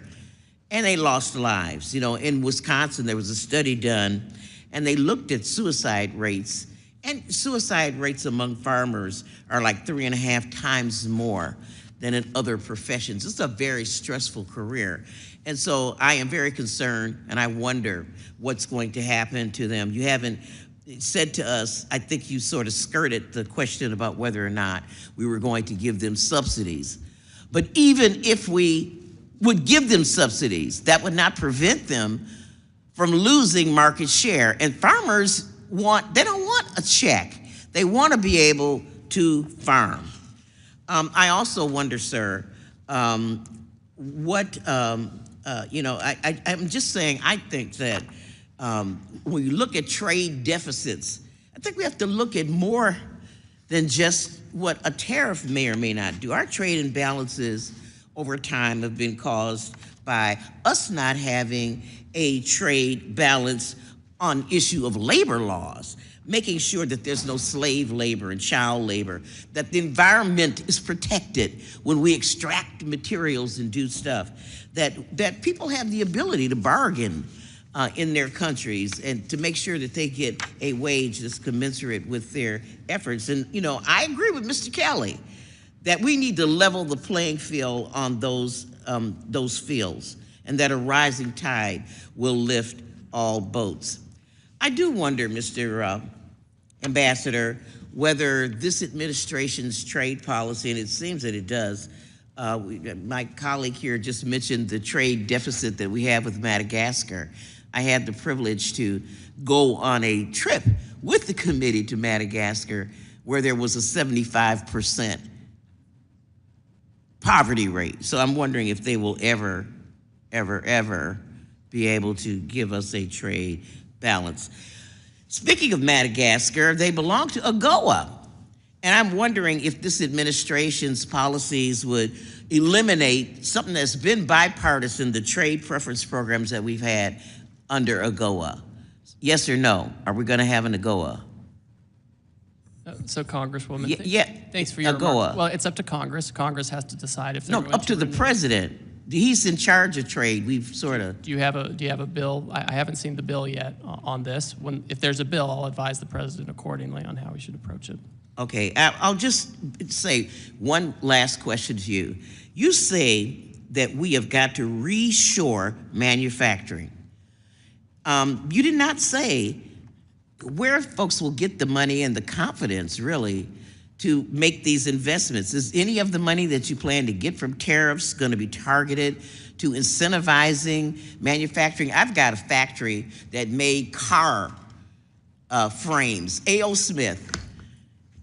and they lost lives. You know, in Wisconsin, there was a study done, and they looked at suicide rates, and suicide rates among farmers are like 3.5 times more than in other professions. It's a very stressful career. And so I am very concerned, and I wonder what's going to happen to them. You haven't said to us, I think you sort of skirted the question about whether or not we were going to give them subsidies. But even if we would give them subsidies, that would not prevent them from losing market share. And farmers they don't want a check. They want to be able to farm. I also wonder, sir, what, you know, I'm just saying, I think that when you look at trade deficits, I think we have to look at more than just what a tariff may or may not do. Our trade imbalances over time have been caused by us not having a trade balance on issue of labor laws, making sure that there's no slave labor and child labor, that the environment is protected when we extract materials and do stuff, that people have the ability to bargain in their countries and to make sure that they get a wage that's commensurate with their efforts. And, you know, I agree with Mr. Kelly that we need to level the playing field on those fields, and that a rising tide will lift all boats. I do wonder, Mr. Ambassador, whether this administration's trade policy, and it seems that it does, my colleague here just mentioned the trade deficit that we have with Madagascar. I had the privilege to go on a trip with the committee to Madagascar where there was a 75% poverty rate. So I'm wondering if they will ever be able to give us a trade balance. Speaking of Madagascar, they belong to AGOA. And I'm wondering if this administration's policies would eliminate something that's been bipartisan, the trade preference programs that we've had under AGOA. Yes or no? Are we going to have an AGOA? So, Congresswoman, yeah, thanks for your AGOA. remark. Well, it's up to Congress. Congress has to decide if they're going up to the president. He's in charge of trade. We've sort of. Do you have a bill? I haven't seen the bill yet on this. If there's a bill, I'll advise the president accordingly on how we should approach it. Okay, I'll just say one last question to you. You say that we have got to reshore manufacturing. You did not say where folks will get the money and the confidence, really, to make these investments. Is any of the money that you plan to get from tariffs going to be targeted to incentivizing manufacturing? I've got a factory that made car frames, A.O. Smith.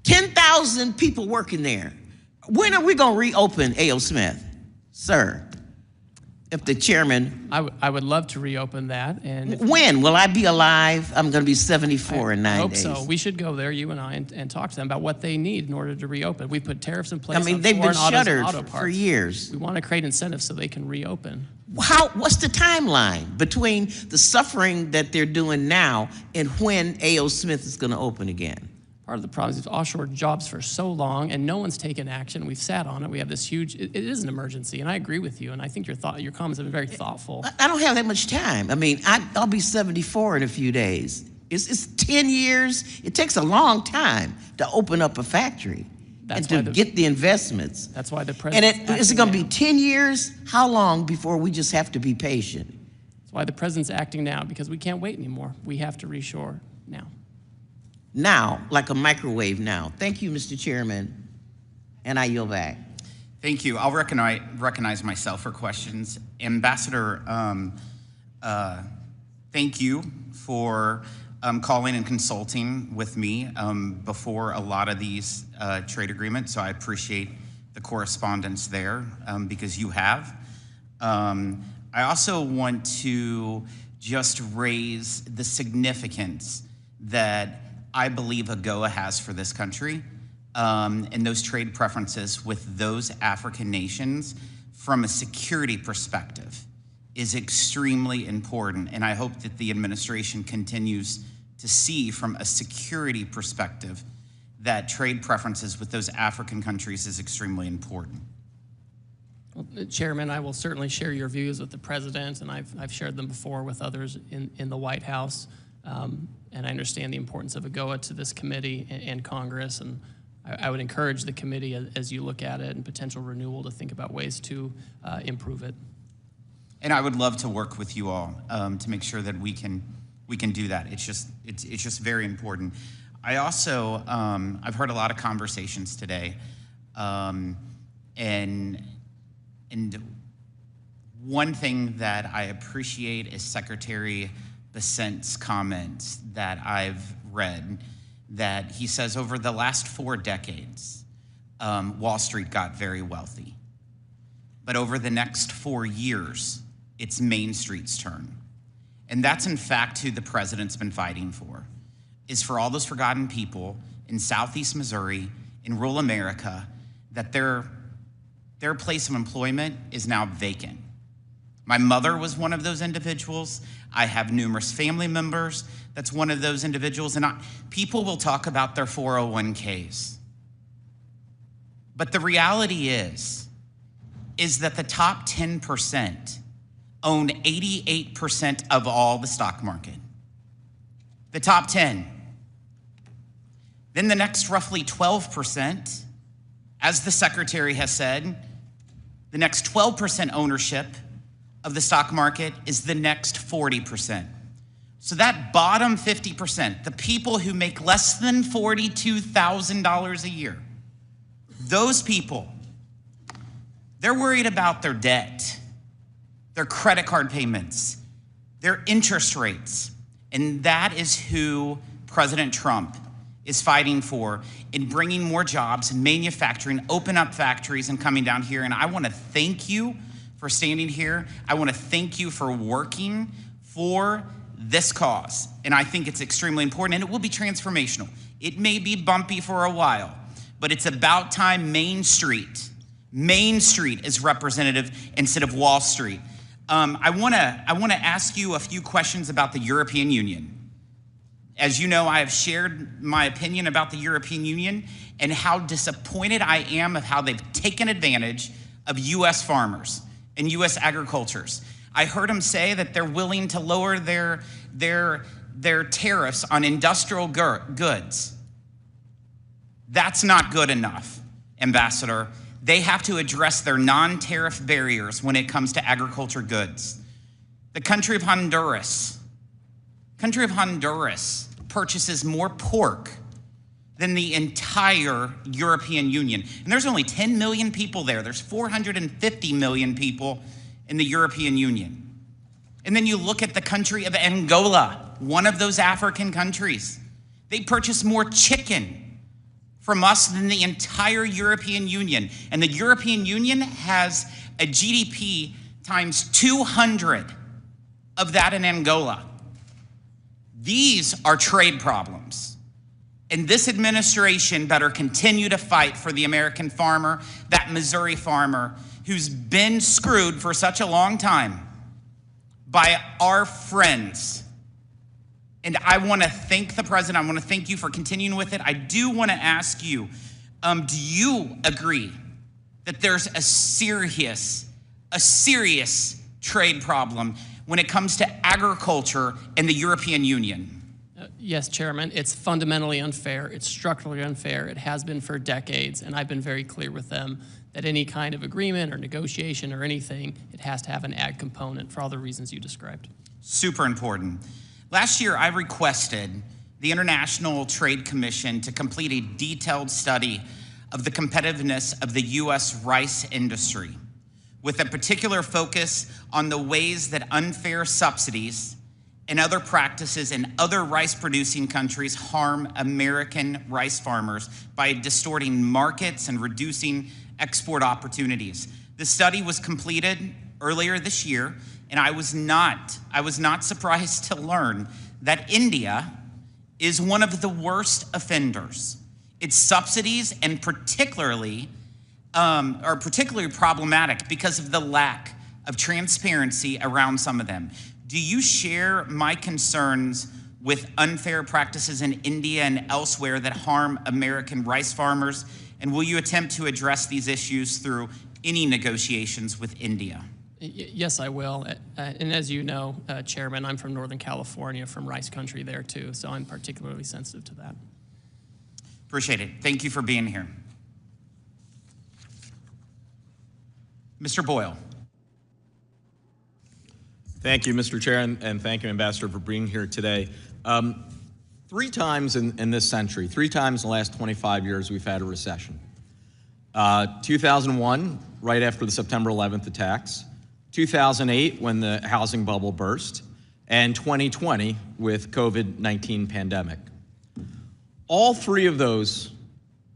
10,000 people working there. When are we going to reopen A.O. Smith, sir? If the chairman... I would love to reopen that. And when? Will I be alive? I'm going to be 74 in 9 days. I hope so. We should go there, you and I, and talk to them about what they need in order to reopen. We put tariffs in place. I mean, on they've been foreign autos and shuttered auto parts for years. We want to create incentives so they can reopen. What's the timeline between the suffering that they're doing now and when A.O. Smith is going to open again? Part of the problem is we've offshore jobs for so long and no one's taken action. We've sat on it. We have this huge, it is an emergency, and I agree with you, and I think your comments have been very thoughtful. I don't have that much time. I mean, I'll be 74 in a few days. It's 10 years. It takes a long time to open up a factory and to get the investments. That's why the president. And is it going to be 10 years? How long before we just have to be patient? That's why the president's acting now, because we can't wait anymore. We have to reshore now. Now, like a microwave now. Thank you, Mr. Chairman, and I yield back. Thank you. I'll recognize myself for questions. Ambassador, thank you for calling and consulting with me before a lot of these trade agreements. So I appreciate the correspondence there because you have. I also want to just raise the significance that I believe AGOA has for this country and those trade preferences with those African nations from a security perspective is extremely important. And I hope that the administration continues to see from a security perspective that trade preferences with those African countries is extremely important. Well, Chairman, I will certainly share your views with the President, and I've shared them before with others in the White House. And I understand the importance of AGOA to this committee and Congress, and I would encourage the committee as you look at it and potential renewal to think about ways to improve it. And I would love to work with you all to make sure that we can do that. It's just very important. I also I've heard a lot of conversations today, and one thing that I appreciate is Secretary Bessent's comments that I've read, that he says over the last 4 decades, Wall Street got very wealthy. But over the next 4 years, it's Main Street's turn. And that's in fact who the president's been fighting for, is for all those forgotten people in Southeast Missouri, in rural America, that their place of employment is now vacant. My mother was one of those individuals. I have numerous family members that's one of those individuals. And people will talk about their 401ks. But the reality is that the top 10% own 88% of all the stock market. The top 10. Then the next roughly 12%, as the secretary has said, the next 12% ownership of the stock market is the next 40%. So that bottom 50%, the people who make less than $42,000 a year, those people, they're worried about their debt, their credit card payments, their interest rates. And that is who President Trump is fighting for in bringing more jobs and manufacturing, open up factories and coming down here. And I want to thank you for standing here. I want to thank you for working for this cause. And I think it's extremely important, and it will be transformational. It may be bumpy for a while, but it's about time Main Street is representative instead of Wall Street. I want to ask you a few questions about the European Union. As you know, I have shared my opinion about the European Union and how disappointed I am of how they've taken advantage of U.S. farmers and U.S. agricultures. I heard them say that they're willing to lower their tariffs on industrial goods. That's not good enough, Ambassador. They have to address their non-tariff barriers when it comes to agriculture goods. The country of Honduras purchases more pork than the entire European Union. And there's only 10 million people there. There's 450 million people in the European Union. And then you look at the country of Angola, one of those African countries. They purchase more chicken from us than the entire European Union. And the European Union has a GDP times 200 of that in Angola. These are trade problems. And this administration better continue to fight for the American farmer, that Missouri farmer who's been screwed for such a long time by our friends. And I want to thank the president. I want to thank you for continuing with it. I do want to ask you, do you agree that there's a serious trade problem when it comes to agriculture in the European Union? Yes, Chairman. It's fundamentally unfair. It's structurally unfair. It has been for decades, and I've been very clear with them that any kind of agreement or negotiation or anything, it has to have an ag component for all the reasons you described. Super important. Last year, I requested the International Trade Commission to complete a detailed study of the competitiveness of the U.S. rice industry, with a particular focus on the ways that unfair subsidies and other practices in other rice-producing countries harm American rice farmers by distorting markets and reducing export opportunities. The study was completed earlier this year, and I was not surprised to learn that India is one of the worst offenders. Its subsidies and are particularly problematic because of the lack of transparency around some of them. Do you share my concerns with unfair practices in India and elsewhere that harm American rice farmers? And will you attempt to address these issues through any negotiations with India? Yes, I will. And as you know, Chairman, I'm from Northern California, from rice country there too, so I'm particularly sensitive to that. Appreciate it. Thank you for being here. Mr. Boyle. Thank you, Mr. Chair, and thank you, Ambassador, for being here today. 3 times in this century, 3 times in the last 25 years, we've had a recession. 2001, right after the September 11th attacks, 2008, when the housing bubble burst, and 2020 with COVID-19 pandemic. All 3 of those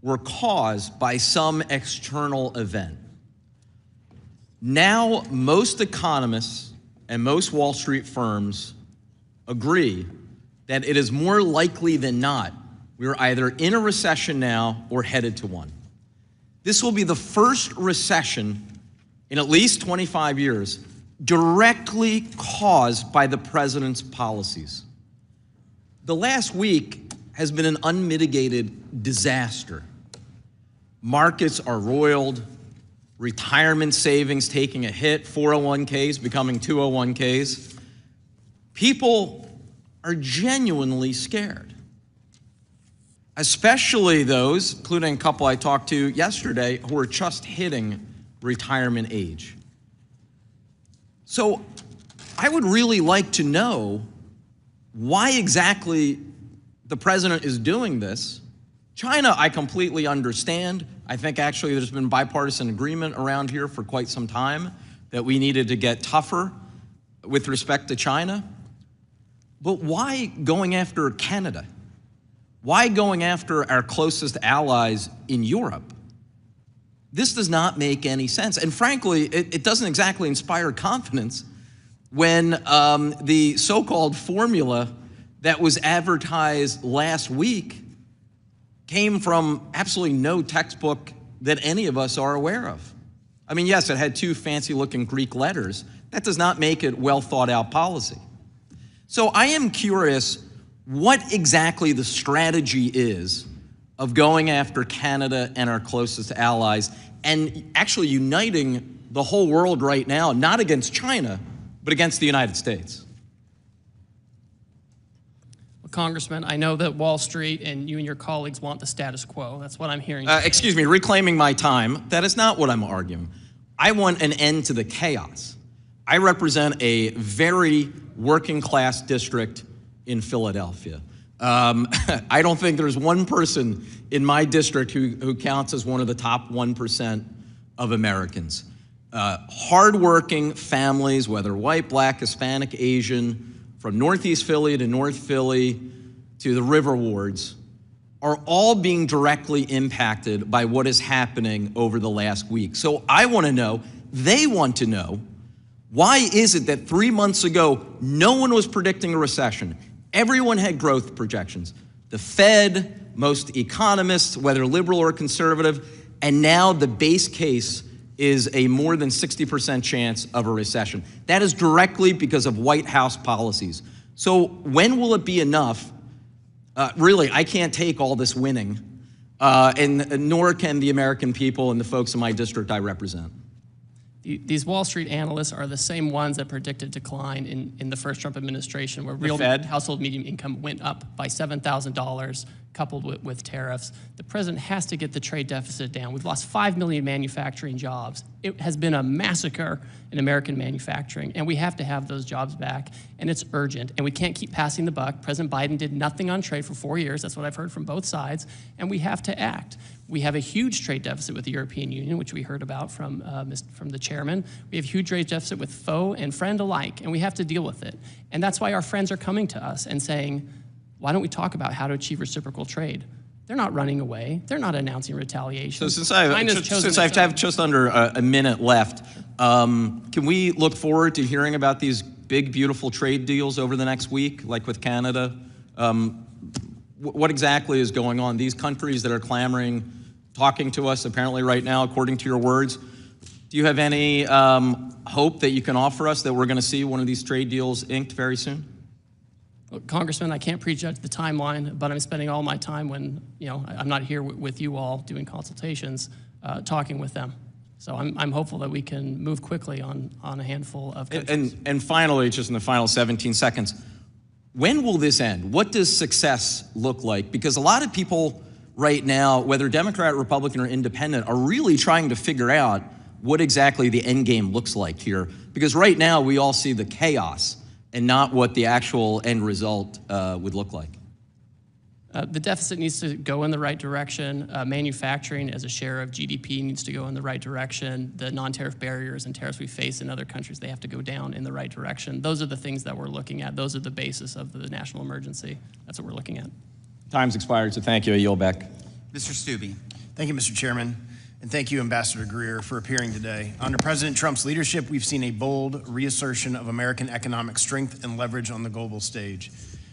were caused by some external event. Now, most economists and most Wall Street firms agree that it is more likely than not we are either in a recession now or headed to one. This will be the first recession in at least 25 years directly caused by the president's policies. The last week has been an unmitigated disaster. Markets are roiled, retirement savings taking a hit, 401ks becoming 201ks. People are genuinely scared, especially those, including a couple I talked to yesterday, who are just hitting retirement age. So I would really like to know why exactly the president is doing this. China, I completely understand. I think actually there's been bipartisan agreement around here for quite some time that we needed to get tougher with respect to China. But why going after Canada? Why going after our closest allies in Europe? This does not make any sense. And frankly, it doesn't exactly inspire confidence when the so-called formula that was advertised last week came from absolutely no textbook that any of us are aware of. I mean, yes, it had 2 fancy-looking Greek letters. That does not make it well-thought-out policy. So I am curious what exactly the strategy is of going after Canada and our closest allies and actually uniting the whole world right now, not against China, but against the United States. Well, Congressman, I know that Wall Street and you and your colleagues want the status quo. That's what I'm hearing. Excuse me, reclaiming my time. That is not what I'm arguing. I want an end to the chaos. I represent a very working class district in Philadelphia. I don't think there's one person in my district who counts as one of the top 1% of Americans. Hardworking families, whether white, black, Hispanic, Asian, from Northeast Philly to North Philly to the river wards, are all being directly impacted by what is happening over the last week. So I want to know, they want to know, why is it that 3 months ago, no one was predicting a recession? Everyone had growth projections. The Fed, most economists, whether liberal or conservative, and now the base case is a more than 60% chance of a recession. That is directly because of White House policies. So when will it be enough? Really, I can't take all this winning, and nor can the American people and the folks in my district I represent. These Wall Street analysts are the same ones that predicted decline in the first Trump administration, where real household median income went up by $7,000, coupled with tariffs. The president has to get the trade deficit down. We've lost 5 million manufacturing jobs. It has been a massacre in American manufacturing, and we have to have those jobs back, and it's urgent, and we can't keep passing the buck. President Biden did nothing on trade for 4 years. That's what I've heard from both sides, and we have to act. We have a huge trade deficit with the European Union, which we heard about from the chairman. We have a huge trade deficit with foe and friend alike, and we have to deal with it. And that's why our friends are coming to us and saying, why don't we talk about how to achieve reciprocal trade? They're not running away. They're not announcing retaliation. So since I have just under a minute left, can we look forward to hearing about these big, beautiful trade deals over the next week, like with Canada? What exactly is going on? These countries that are clamoring, talking to us apparently right now, according to your words, do you have any hope that you can offer us that we're going to see one of these trade deals inked very soon? Well, Congressman, I can't prejudge the timeline, but I'm spending all my time when, I'm not here with you all doing consultations, talking with them. So I'm hopeful that we can move quickly on a handful of countries. And finally, just in the final 17 seconds, when will this end? What does success look like? Because a lot of people right now, whether Democrat, Republican, or Independent, are really trying to figure out what exactly the end game looks like here. Because right now, we all see the chaos and not what the actual end result would look like. The deficit needs to go in the right direction. Manufacturing as a share of GDP needs to go in the right direction. The non-tariff barriers and tariffs we face in other countries, they have to go down in the right direction. Those are the things that we're looking at. Those are the basis of the national emergency. That's what we're looking at. Time's expired, so thank you. I yield back. Mr. Stubbe. Thank you, Mr. Chairman. And thank you, Ambassador Greer, for appearing today. Under President Trump's leadership, we've seen a bold reassertion of American economic strength and leverage on the global stage.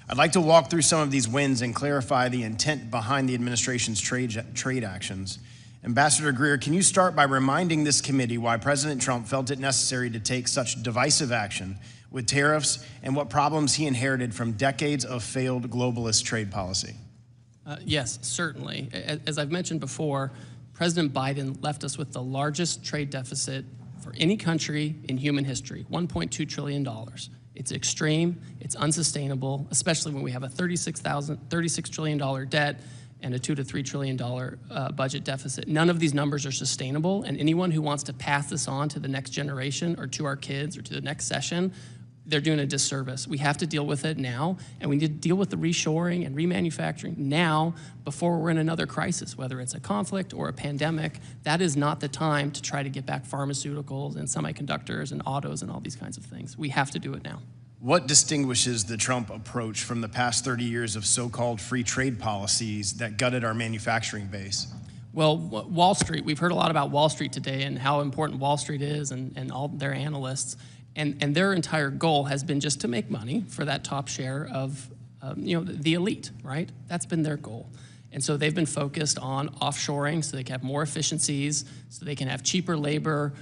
I'd like to walk through some of these wins and clarify the intent behind the administration's trade actions. Ambassador Greer, can you start by reminding this committee why President Trump felt it necessary to take such divisive action with tariffs and what problems he inherited from decades of failed globalist trade policy? Yes, certainly. As I've mentioned before, President Biden left us with the largest trade deficit for any country in human history, $1.2 trillion. It's extreme, it's unsustainable, especially when we have a $36 trillion debt and a $2 to $3 trillion budget deficit. None of these numbers are sustainable, and anyone who wants to pass this on to the next generation or to our kids or to the next session, they're doing a disservice. We have to deal with it now, and we need to deal with the reshoring and remanufacturing now before we're in another crisis, whether it's a conflict or a pandemic. That is not the time to try to get back pharmaceuticals and semiconductors and autos and all these kinds of things. We have to do it now. What distinguishes the Trump approach from the past 30 years of so-called free trade policies that gutted our manufacturing base? Well, Wall Street, we've heard a lot about Wall Street today and how important Wall Street is and all their analysts. And their entire goal has been just to make money for that top share of, the elite, right? That's been their goal. And so they've been focused on offshoring so they can have more efficiencies, so they can have cheaper labor,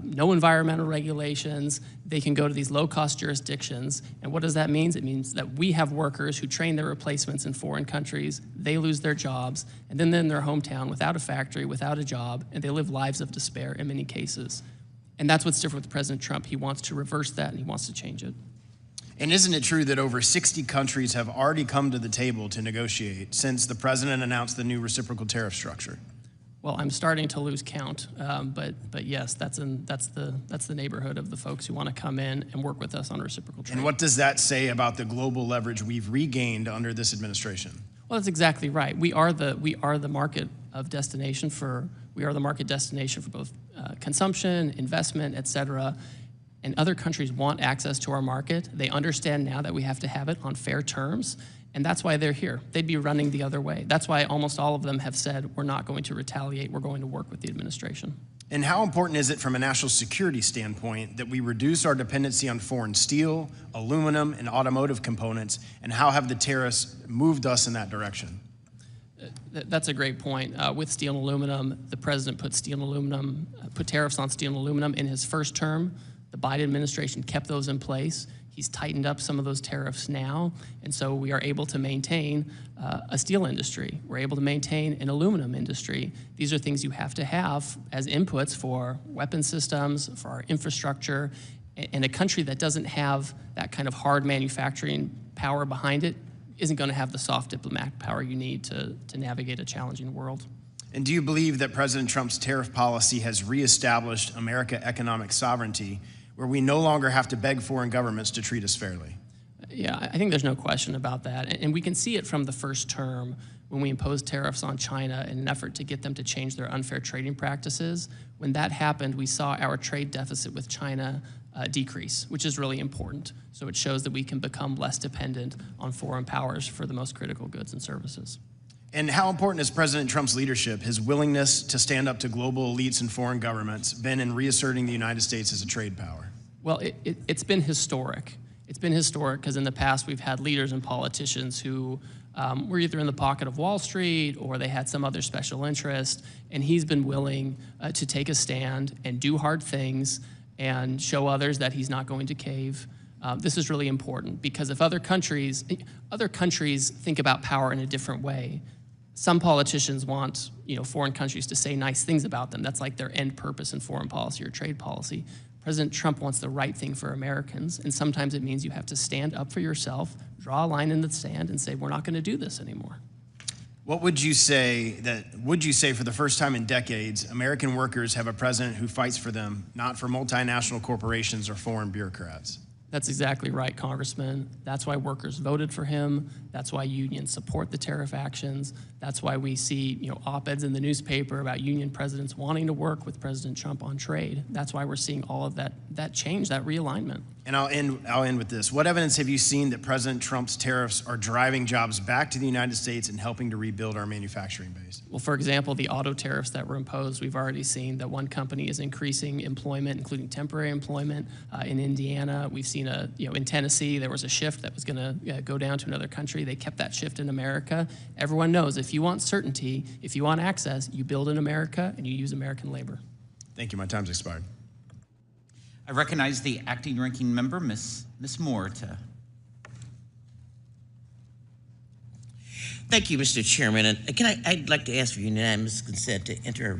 no environmental regulations. They can go to these low-cost jurisdictions. And what does that mean? It means that we have workers who train their replacements in foreign countries. They lose their jobs, and then they're in their hometown without a factory, without a job, and they live lives of despair in many cases. And that's what's different with President Trump. He wants to reverse that, and he wants to change it. And isn't it true that over 60 countries have already come to the table to negotiate since the president announced the new reciprocal tariff structure? Well, I'm starting to lose count, but yes, that's the neighborhood of the folks who want to come in and work with us on reciprocal trade. And what does that say about the global leverage we've regained under this administration? Well, that's exactly right. We are the market destination for both consumption, investment, et cetera. And other countries want access to our market. They understand now that we have to have it on fair terms, and that's why they're here. They'd be running the other way. That's why almost all of them have said, we're not going to retaliate, we're going to work with the administration. And how important is it from a national security standpoint that we reduce our dependency on foreign steel, aluminum, and automotive components, and how have the tariffs moved us in that direction? That's a great point. With steel and aluminum, the president put tariffs on steel and aluminum in his first term. The Biden administration kept those in place. He's tightened up some of those tariffs now, and so we are able to maintain a steel industry. We're able to maintain an aluminum industry. These are things you have to have as inputs for weapon systems, for our infrastructure. In a country that doesn't have that kind of hard manufacturing power behind it, isn't going to have the soft diplomatic power you need to navigate a challenging world. And do you believe that President Trump's tariff policy has reestablished American economic sovereignty, where we no longer have to beg foreign governments to treat us fairly? Yeah, I think there's no question about that. And we can see it from the first term when we imposed tariffs on China in an effort to get them to change their unfair trading practices. When that happened, we saw our trade deficit with China decrease, which is really important. So it shows that we can become less dependent on foreign powers for the most critical goods and services. And how important has President Trump's leadership, his willingness to stand up to global elites and foreign governments, been in reasserting the United States as a trade power? Well, it's been historic. It's been historic because in the past we've had leaders and politicians who were either in the pocket of Wall Street or they had some other special interest, and he's been willing to take a stand and do hard things and show others that he's not going to cave. This is really important because if other countries think about power in a different way, some politicians want foreign countries to say nice things about them. That's like their end purpose in foreign policy or trade policy. President Trump wants the right thing for Americans, and sometimes it means you have to stand up for yourself, draw a line in the sand, and say, we're not going to do this anymore. What would you say for the first time in decades, American workers have a president who fights for them, not for multinational corporations or foreign bureaucrats? That's exactly right, Congressman. That's why workers voted for him. That's why unions support the tariff actions. That's why we see op-eds in the newspaper about union presidents wanting to work with President Trump on trade. That's why we're seeing all of that change, that realignment. And I'll end with this. What evidence have you seen that President Trump's tariffs are driving jobs back to the United States and helping to rebuild our manufacturing base? Well, for example, the auto tariffs that were imposed, we've already seen that one company is increasing employment, including temporary employment. In Indiana, we've seen in Tennessee, there was a shift that was going to go down to another country. They kept that shift in America. Everyone knows if you want certainty, if you want access, you build in America and you use American labor. Thank you. My time's expired. I recognize the acting ranking member, Ms. Moore, to. Thank you, Mr. Chairman. And I'd like to ask for unanimous consent to enter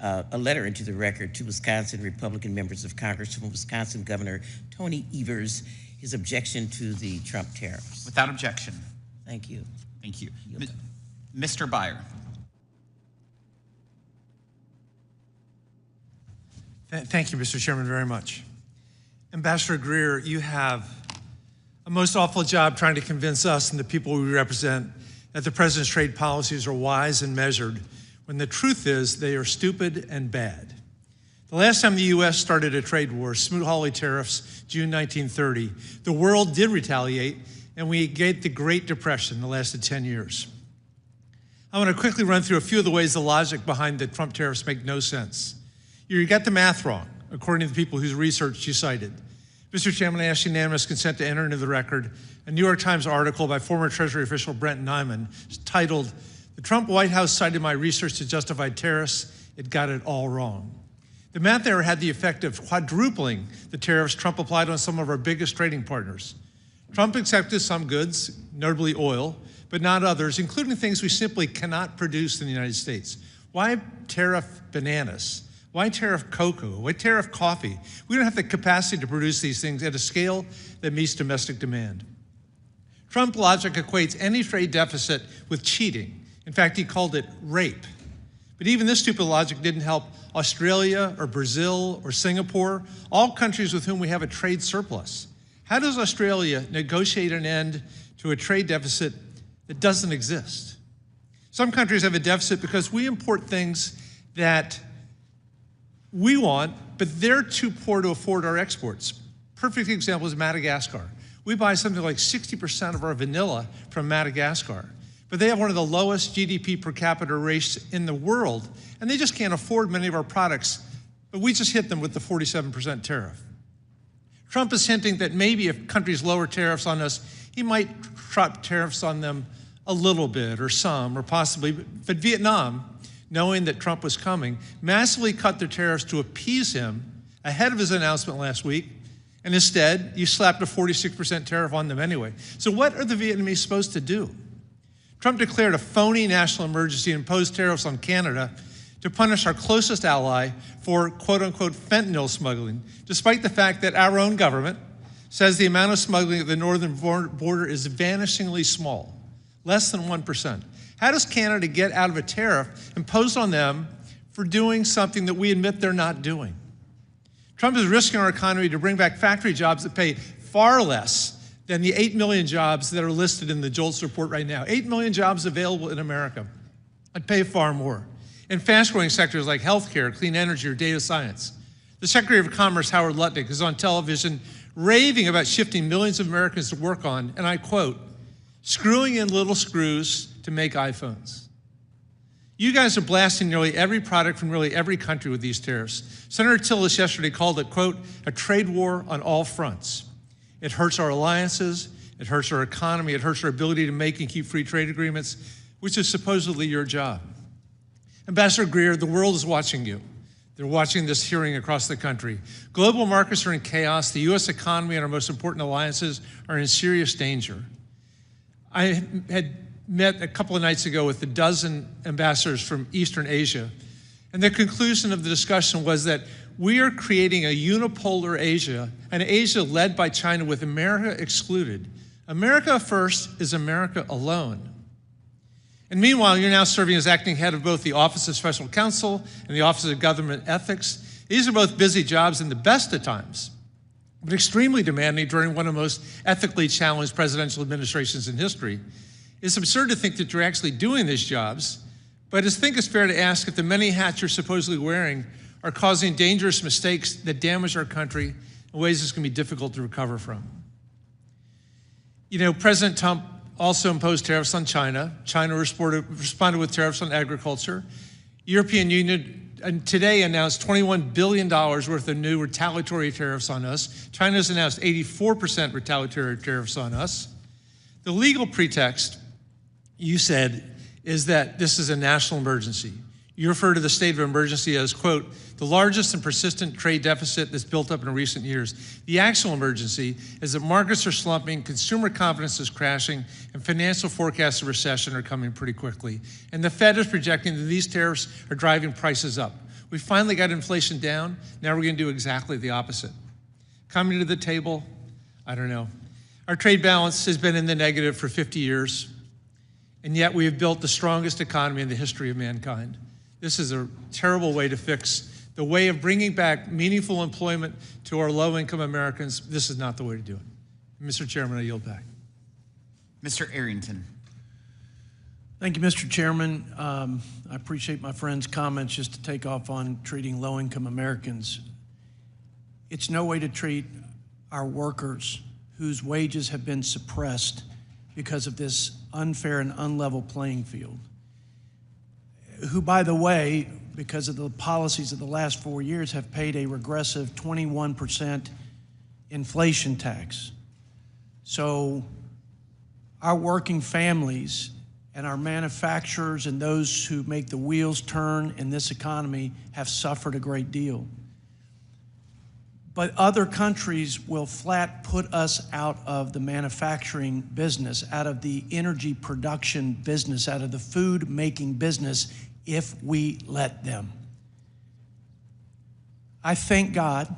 a letter into the record to Wisconsin Republican members of Congress from Wisconsin Governor Tony Evers, his objection to the Trump tariffs. Without objection. Thank you. Thank you. Mr. Byer. Thank you, Mr. Chairman, very much. Ambassador Greer, you have a most awful job trying to convince us and the people we represent that the president's trade policies are wise and measured, when the truth is they are stupid and bad. The last time the U.S. started a trade war, Smoot-Hawley tariffs, June 1930, the world did retaliate, and we get the Great Depression that lasted 10 years. I want to quickly run through a few of the ways the logic behind the Trump tariffs make no sense. You got the math wrong, according to the people whose research you cited. Mr. Chairman, I ask unanimous consent to enter into the record a New York Times article by former Treasury official Brent Nyman titled, "The Trump White House cited my research to justify tariffs. It got it all wrong." The math error had the effect of quadrupling the tariffs Trump applied on some of our biggest trading partners. Trump accepted some goods, notably oil, but not others, including things we simply cannot produce in the United States. Why tariff bananas? Why tariff cocoa? Why tariff coffee? We don't have the capacity to produce these things at a scale that meets domestic demand. Trump logic equates any trade deficit with cheating. In fact, he called it rape. But even this stupid logic didn't help Australia or Brazil or Singapore, all countries with whom we have a trade surplus. How does Australia negotiate an end to a trade deficit that doesn't exist? Some countries have a deficit because we import things that we want, but they're too poor to afford our exports. Perfect example is Madagascar. We buy something like 60% of our vanilla from Madagascar, but they have one of the lowest GDP per capita rates in the world, and they just can't afford many of our products, but we just hit them with the 47% tariff. Trump is hinting that maybe if countries lower tariffs on us, he might drop tariffs on them a little bit or some or possibly, but Vietnam, knowing that Trump was coming, massively cut their tariffs to appease him ahead of his announcement last week, and instead, you slapped a 46% tariff on them anyway. So what are the Vietnamese supposed to do? Trump declared a phony national emergency and imposed tariffs on Canada to punish our closest ally for quote-unquote fentanyl smuggling, despite the fact that our own government says the amount of smuggling at the northern border is vanishingly small, less than 1%. How does Canada get out of a tariff imposed on them for doing something that we admit they're not doing? Trump is risking our economy to bring back factory jobs that pay far less than the 8 million jobs that are listed in the JOLTS report right now. 8 million jobs available in America. I'd pay far more. In fast-growing sectors like healthcare, clean energy, or data science. The Secretary of Commerce, Howard Lutnick, is on television raving about shifting millions of Americans to work on, and I quote, screwing in little screws to make iPhones. You guys are blasting nearly every product from nearly every country with these tariffs. Senator Tillis yesterday called it, quote, a trade war on all fronts. It hurts our alliances, it hurts our economy, it hurts our ability to make and keep free trade agreements, which is supposedly your job. Ambassador Greer, the world is watching you. They're watching this hearing across the country. Global markets are in chaos. The U.S. economy and our most important alliances are in serious danger. I had met a couple of nights ago with a dozen ambassadors from Eastern Asia, and the conclusion of the discussion was that we are creating a unipolar Asia, an Asia led by China with America excluded. America first is America alone. And meanwhile, you're now serving as acting head of both the Office of Special Counsel and the Office of Government Ethics. These are both busy jobs in the best of times, but extremely demanding during one of the most ethically challenged presidential administrations in history. It's absurd to think that you're actually doing these jobs, but I think it's fair to ask if the many hats you're supposedly wearing are causing dangerous mistakes that damage our country in ways that's going to be difficult to recover from. You know, President Trump also imposed tariffs on China. China responded with tariffs on agriculture. European Union today announced $21 billion worth of new retaliatory tariffs on us. China's announced 84% retaliatory tariffs on us. The legal pretext, you said, is that this is a national emergency. You refer to the state of emergency as, quote, the largest and persistent trade deficit that's built up in recent years. The actual emergency is that markets are slumping, consumer confidence is crashing, and financial forecasts of recession are coming pretty quickly. And the Fed is projecting that these tariffs are driving prices up. We finally got inflation down. Now we're going to do exactly the opposite. Coming to the table, I don't know. Our trade balance has been in the negative for 50 years, and yet we have built the strongest economy in the history of mankind. This is a terrible way to fix the way of bringing back meaningful employment to our low-income Americans. This is not the way to do it. Mr. Chairman, I yield back. Mr. Arrington. Thank you, Mr. Chairman. I appreciate my friend's comments just to take off on treating low-income Americans. It's no way to treat our workers whose wages have been suppressed because of this unfair and unlevel playing field, who, by the way, because of the policies of the last 4 years, have paid a regressive 21% inflation tax. So our working families and our manufacturers and those who make the wheels turn in this economy have suffered a great deal. But other countries will flat put us out of the manufacturing business, out of the energy production business, out of the food making business if we let them. I thank God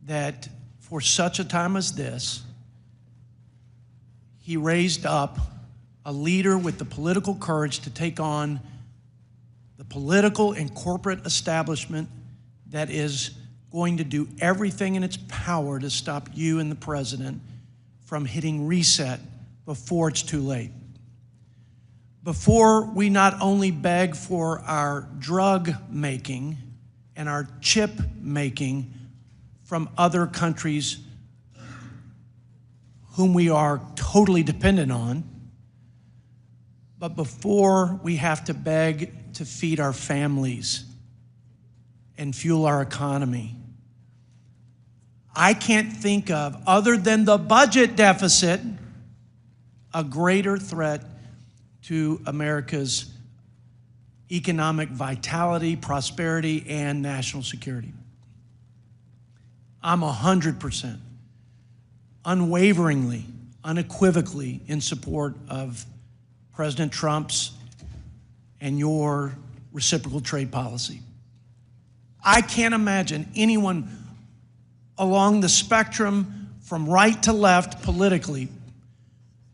that for such a time as this, He raised up a leader with the political courage to take on the political and corporate establishment that is going to do everything in its power to stop you and the president from hitting reset before it's too late. Before we not only beg for our drug making and our chip making from other countries whom we are totally dependent on, but before we have to beg to feed our families and fuel our economy. I can't think of, other than the budget deficit, a greater threat to America's economic vitality, prosperity, and national security. I'm 100%, unwaveringly, unequivocally in support of President Trump's and your reciprocal trade policy. I can't imagine anyone along the spectrum from right to left politically,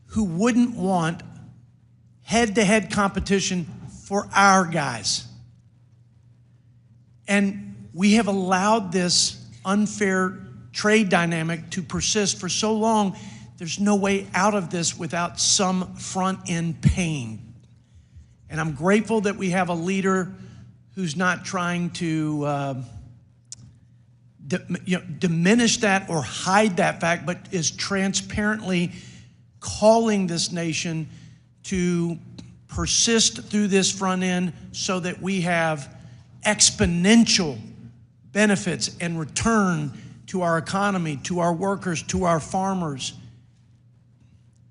who wouldn't want head-to-head competition for our guys. And we have allowed this unfair trade dynamic to persist for so long, there's no way out of this without some front-end pain. And I'm grateful that we have a leader who's not trying to diminish that or hide that fact, but is transparently calling this nation to persist through this front end so that we have exponential benefits and return to our economy, to our workers, to our farmers.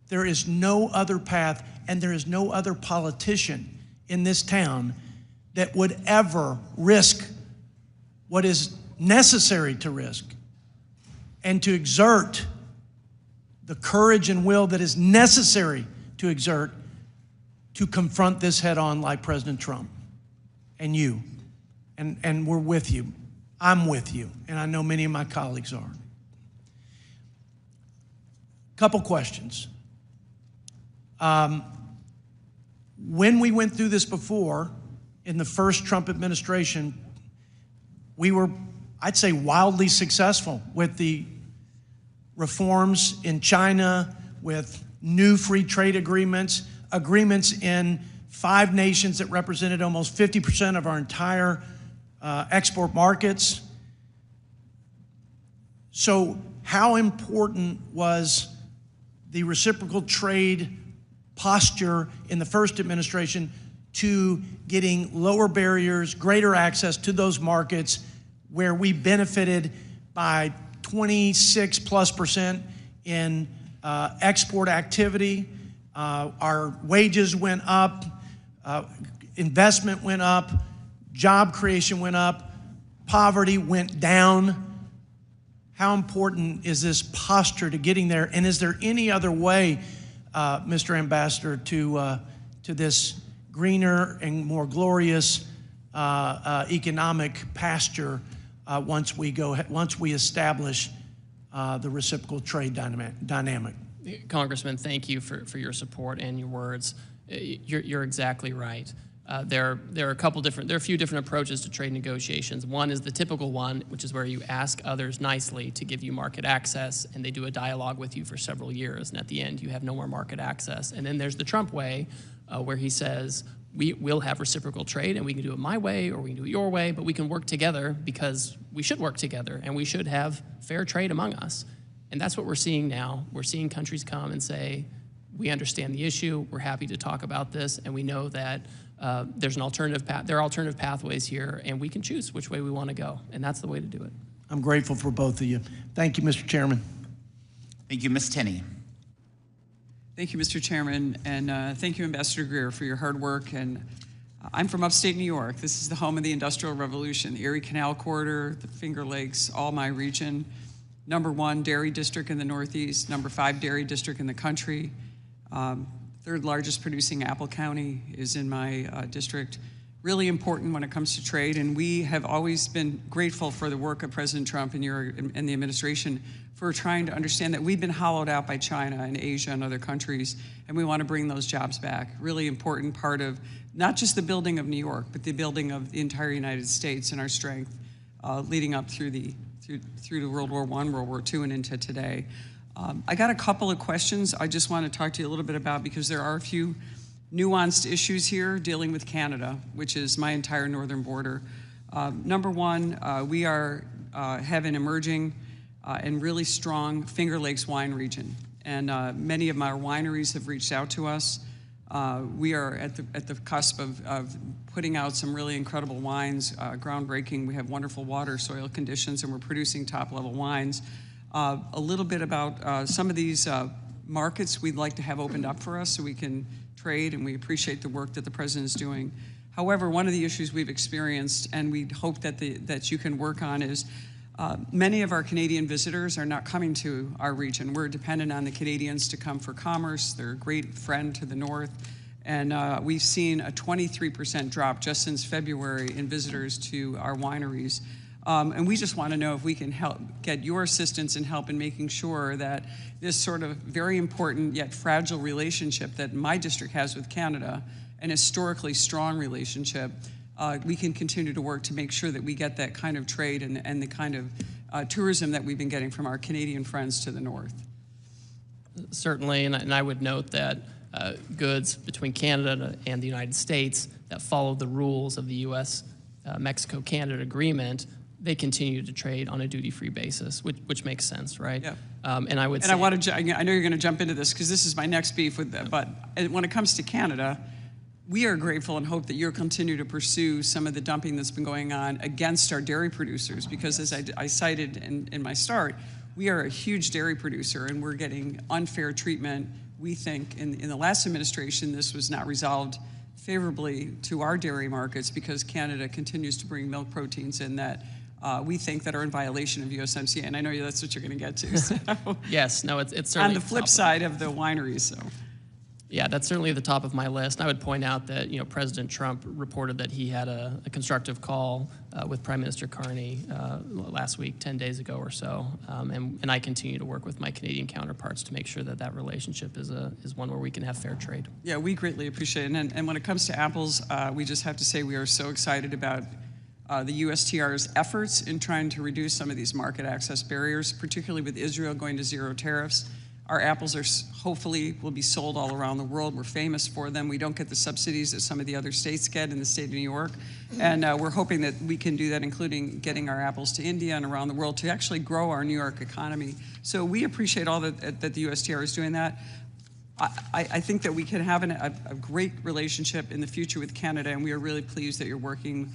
There is no other path, and there is no other politician in this town that would ever risk what is necessary to risk and to exert the courage and will that is necessary to exert to confront this head on like President Trump and you. And we're with you. I'm with you, and I know many of my colleagues are. Couple questions. When we went through this before, in the first Trump administration, we were, I'd say, wildly successful with the reforms in China, with new free trade agreements, agreements in 5 nations that represented almost 50% of our entire export markets. So how important was the reciprocal trade posture in the first administration to getting lower barriers, greater access to those markets where we benefited by 26+% in export activity? Our wages went up, investment went up, job creation went up, poverty went down. How important is this posture to getting there? And is there any other way, Mr. Ambassador, to this greener and more glorious economic pasture once we establish the reciprocal trade dynamic? Congressman, thank you for your support and your words. You're exactly right. There are a few different approaches to trade negotiations. One is the typical one, which is where you ask others nicely to give you market access, and they do a dialogue with you for several years, and at the end you have no more market access. And then there's the Trump way, where he says, we'll have reciprocal trade, and we can do it my way or we can do it your way, but we can work together because we should work together, and we should have fair trade among us. And that's what we're seeing now. We're seeing countries come and say, we understand the issue, we're happy to talk about this, and we know that there's an alternative path. There are alternative pathways here, and we can choose which way we want to go, and that's the way to do it. I'm grateful for both of you. Thank you, Mr. Chairman. Thank you, Ms. Tenney. Thank you, Mr. Chairman, and thank you, Ambassador Greer, for your hard work. And I'm from upstate New York. This is the home of the Industrial Revolution, the Erie Canal Corridor, the Finger Lakes, all my region. #1 dairy district in the Northeast, #5 dairy district in the country. Third largest producing Apple County is in my district. Really important when it comes to trade, and we have always been grateful for the work of President Trump and the administration for trying to understand that we've been hollowed out by China and Asia and other countries, and we want to bring those jobs back. Really important part of not just the building of New York, but the building of the entire United States and our strength leading up through to World War I, World War II, and into today. I got a couple of questions I just want to talk to you a little bit about, because there are a few nuanced issues here dealing with Canada, which is my entire northern border. #1, we have an emerging and really strong Finger Lakes wine region, and many of our wineries have reached out to us. We are at the cusp of putting out some really incredible wines, groundbreaking. We have wonderful water, soil conditions, and we're producing top-level wines. A little bit about some of these markets we'd like to have opened up for us so we can trade, and we appreciate the work that the President is doing. However, one of the issues we've experienced, and we hope that you can work on, is many of our Canadian visitors are not coming to our region. We're dependent on the Canadians to come for commerce. They're a great friend to the north. And we've seen a 23% drop just since February in visitors to our wineries. And we just want to know if we can help get your assistance and help in making sure that this sort of very important yet fragile relationship that my district has with Canada, an historically strong relationship, we can continue to work to make sure that we get that kind of trade and the kind of tourism that we've been getting from our Canadian friends to the north. Certainly, and I would note that goods between Canada and the United States that follow the rules of the U.S.-Mexico-Canada agreement, they continue to trade on a duty-free basis, which makes sense, right? Yeah. And I would and say, I know you're going to jump into this because this is my next beef with that. But when it comes to Canada, we are grateful and hope that you'll continue to pursue some of the dumping that's been going on against our dairy producers, because as I cited in my start, we are a huge dairy producer and we're getting unfair treatment. We think in the last administration, this was not resolved favorably to our dairy markets because Canada continues to bring milk proteins in that we think that are in violation of USMCA, and I know that's what you're going to get to. So. Yes, no, it's certainly on the flip side of the wineries. So, yeah, that's certainly at the top of my list. I would point out that President Trump reported that he had a constructive call with Prime Minister Carney last week, 10 days ago or so, and I continue to work with my Canadian counterparts to make sure that that relationship is one where we can have fair trade. Yeah, we greatly appreciate it, and when it comes to apples, we just have to say we are so excited about the USTR's efforts in trying to reduce some of these market access barriers, particularly with Israel going to zero tariffs. Our apples are hopefully will be sold all around the world. We're famous for them. We don't get the subsidies that some of the other states get in the state of New York. And we're hoping that we can do that, including getting our apples to India and around the world to actually grow our New York economy. So we appreciate all that the USTR is doing that. I think that we can have a great relationship in the future with Canada, and we are really pleased that you're working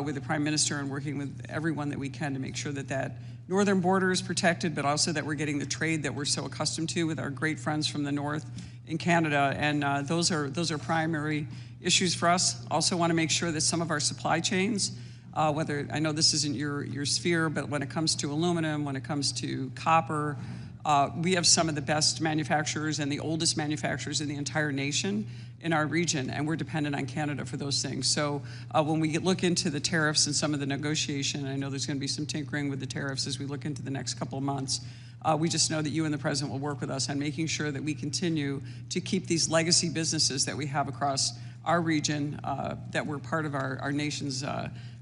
with the Prime Minister and working with everyone that we can to make sure that that northern border is protected, but also that we're getting the trade that we're so accustomed to with our great friends from the north in Canada. And those are primary issues for us. Also want to make sure that some of our supply chains, whether, I know this isn't your sphere, but when it comes to aluminum, when it comes to copper, we have some of the best manufacturers and the oldest manufacturers in the entire nation in our region, and we're dependent on Canada for those things. So when we look into the tariffs and some of the negotiation, I know there's going to be some tinkering with the tariffs as we look into the next couple of months. We just know that you and the President will work with us on making sure that we continue to keep these legacy businesses that we have across our region, that were part of our nation's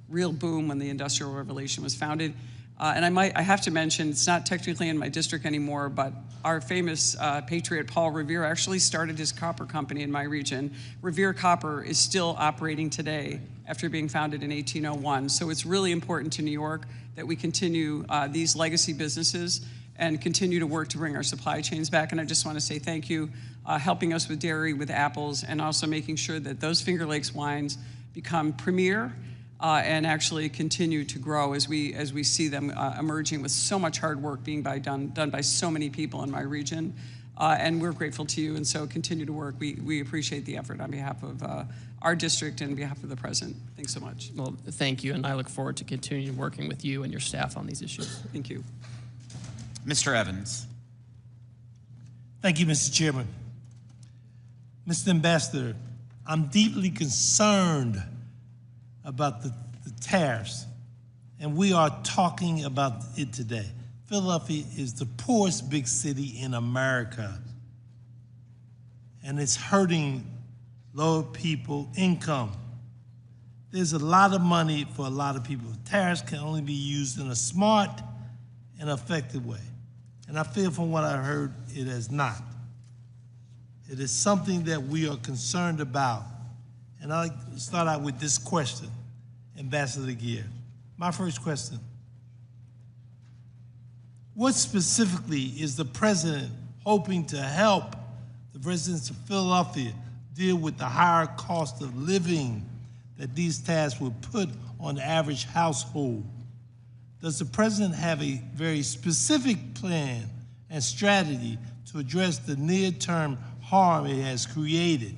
real boom when the Industrial Revolution was founded. And I have to mention, it's not technically in my district anymore, but our famous patriot Paul Revere actually started his copper company in my region. Revere Copper is still operating today after being founded in 1801. So it's really important to New York that we continue these legacy businesses and continue to work to bring our supply chains back. And I just want to say thank you, helping us with dairy, with apples, and also making sure that those Finger Lakes wines become premier and actually continue to grow as we see them emerging with so much hard work being done by so many people in my region. And we're grateful to you, and so continue to work. We appreciate the effort on behalf of our district and on behalf of the President. Thanks so much. Well, thank you, and I look forward to continuing working with you and your staff on these issues. Thank you. Mr. Evans. Thank you, Mr. Chairman. Mr. Ambassador, I'm deeply concerned about the tariffs, and we are talking about it today. Philadelphia is the poorest big city in America, and it's hurting low people income. There's a lot of money for a lot of people. Tariffs can only be used in a smart and effective way, and I feel from what I heard, it is not. It is something that we are concerned about, and I'd like to start out with this question, Ambassador Greer. My first question: what specifically is the President hoping to help the residents of Philadelphia deal with the higher cost of living that these tariffs will put on the average household? Does the President have a very specific plan and strategy to address the near-term harm it has created?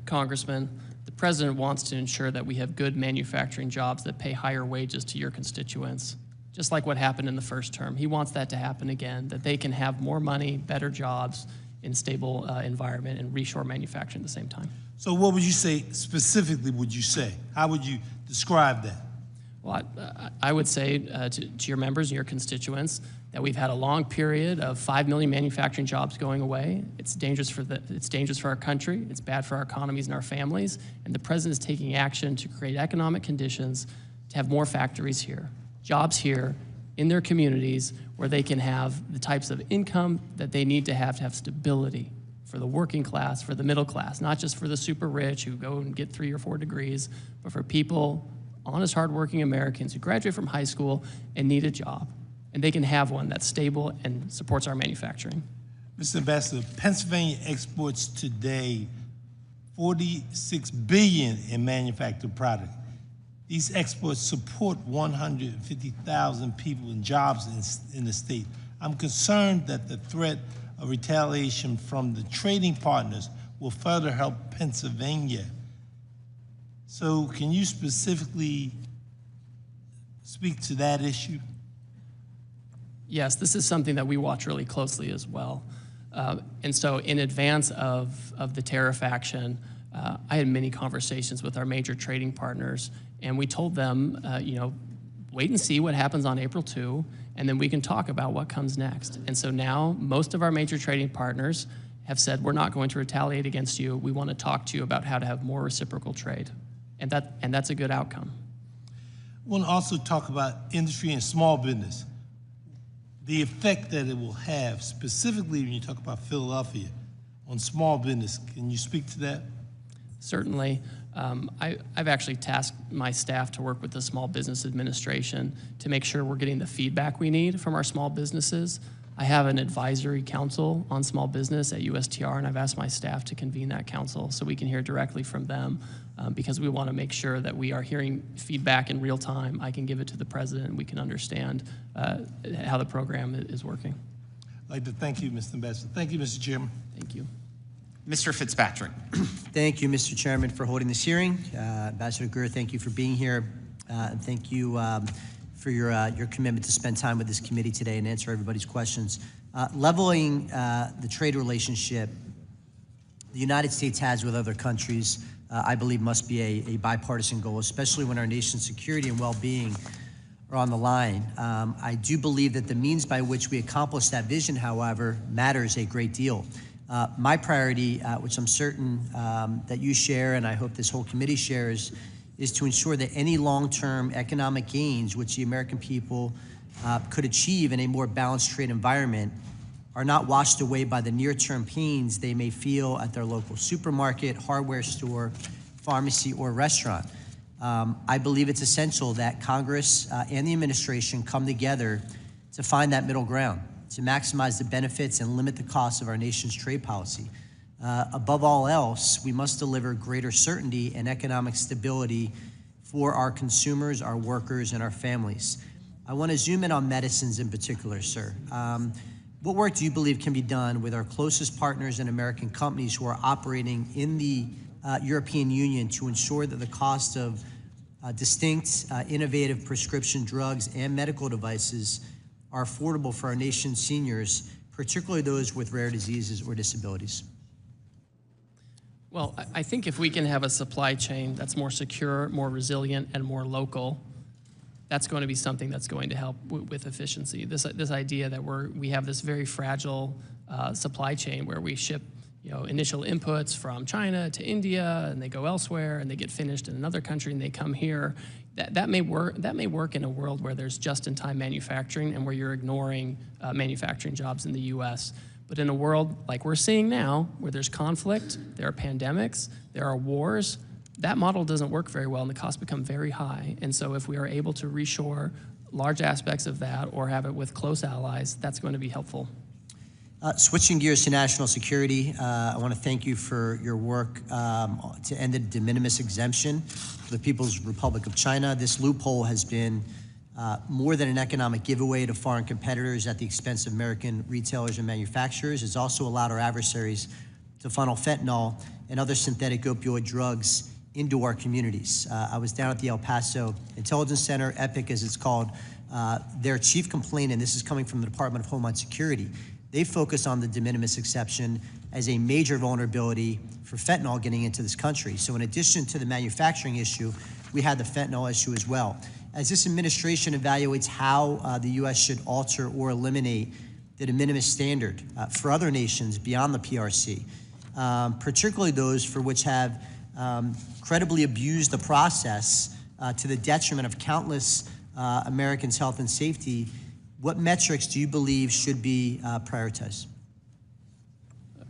Congressman, the President wants to ensure that we have good manufacturing jobs that pay higher wages to your constituents, just like what happened in the first term. He wants that to happen again, that they can have more money, better jobs in stable environment and reshore manufacturing at the same time. So what would you say specifically, would you say? How would you describe that? Well, I would say to your members and your constituents that we've had a long period of 5 million manufacturing jobs going away. It's dangerous for our country. It's bad for our economies and our families. And the president is taking action to create economic conditions to have more factories here, jobs here in their communities where they can have the types of income that they need to have stability for the working class, for the middle class, not just for the super rich who go and get 3 or 4 degrees, but for people, honest, hardworking Americans who graduate from high school and need a job. And they can have one that's stable and supports our manufacturing. Mr. Ambassador, Pennsylvania exports today $46 billion in manufactured product. These exports support 150,000 people and jobs in the state. I'm concerned that the threat of retaliation from the trading partners will further help Pennsylvania. So can you specifically speak to that issue? Yes, this is something that we watch really closely as well. And so in advance of the tariff action, I had many conversations with our major trading partners, and we told them, wait and see what happens on April 2, and then we can talk about what comes next. And so now most of our major trading partners have said, we're not going to retaliate against you. We want to talk to you about how to have more reciprocal trade. And that's a good outcome. I want to also talk about industry and small business, the effect that it will have, specifically when you talk about Philadelphia, on small business. Can you speak to that? Certainly. I've actually tasked my staff to work with the Small Business Administration to make sure we're getting the feedback we need from our small businesses. I have an advisory council on small business at USTR, and I've asked my staff to convene that council so we can hear directly from them because we want to make sure that we are hearing feedback in real time. I can give it to the president, and we can understand how the program is working. I'd like to thank you, Mr. Ambassador. Thank you, Mr. Chairman. Thank you. Mr. Fitzpatrick. Thank you, Mr. Chairman, for holding this hearing. Ambassador Greer, thank you for being here. And thank you for your commitment to spend time with this committee today and answer everybody's questions. Leveling the trade relationship the United States has with other countries, I believe must be a bipartisan goal, especially when our nation's security and well-being are on the line. I do believe that the means by which we accomplish that vision, however, matters a great deal. My priority, which I'm certain that you share, and I hope this whole committee shares, is to ensure that any long-term economic gains which the American people could achieve in a more balanced trade environment are not washed away by the near-term pains they may feel at their local supermarket, hardware store, pharmacy, or restaurant. I believe it's essential that Congress and the administration come together to find that middle ground, to maximize the benefits and limit the costs of our nation's trade policy. Above all else, we must deliver greater certainty and economic stability for our consumers, our workers, and our families. I want to zoom in on medicines in particular, sir. What work do you believe can be done with our closest partners and American companies who are operating in the European Union to ensure that the cost of distinct, innovative prescription drugs and medical devices are affordable for our nation's seniors, particularly those with rare diseases or disabilities? Well, I think if we can have a supply chain that's more secure, more resilient, and more local, that's going to be something that's going to help with efficiency. This idea that we have this very fragile supply chain where we ship initial inputs from China to India, and they go elsewhere, and they get finished in another country, and they come here. That may work in a world where there's just-in-time manufacturing and where you're ignoring manufacturing jobs in the U.S. But in a world like we're seeing now, where there's conflict, there are pandemics, there are wars, that model doesn't work very well, and the costs become very high. And so if we are able to reshore large aspects of that or have it with close allies, that's going to be helpful. Switching gears to national security, I want to thank you for your work to end the de minimis exemption for the People's Republic of China. This loophole has been more than an economic giveaway to foreign competitors at the expense of American retailers and manufacturers. It's also allowed our adversaries to funnel fentanyl and other synthetic opioid drugs into our communities. I was down at the El Paso Intelligence Center, EPIC as it's called. Their chief complaint, and this is coming from the Department of Homeland Security, they focus on the de minimis exception as a major vulnerability for fentanyl getting into this country. So in addition to the manufacturing issue, we had the fentanyl issue as well. as this administration evaluates how the U.S. should alter or eliminate the de minimis standard for other nations beyond the PRC, particularly those for which have credibly abused the process to the detriment of countless Americans' health and safety, what metrics do you believe should be prioritized?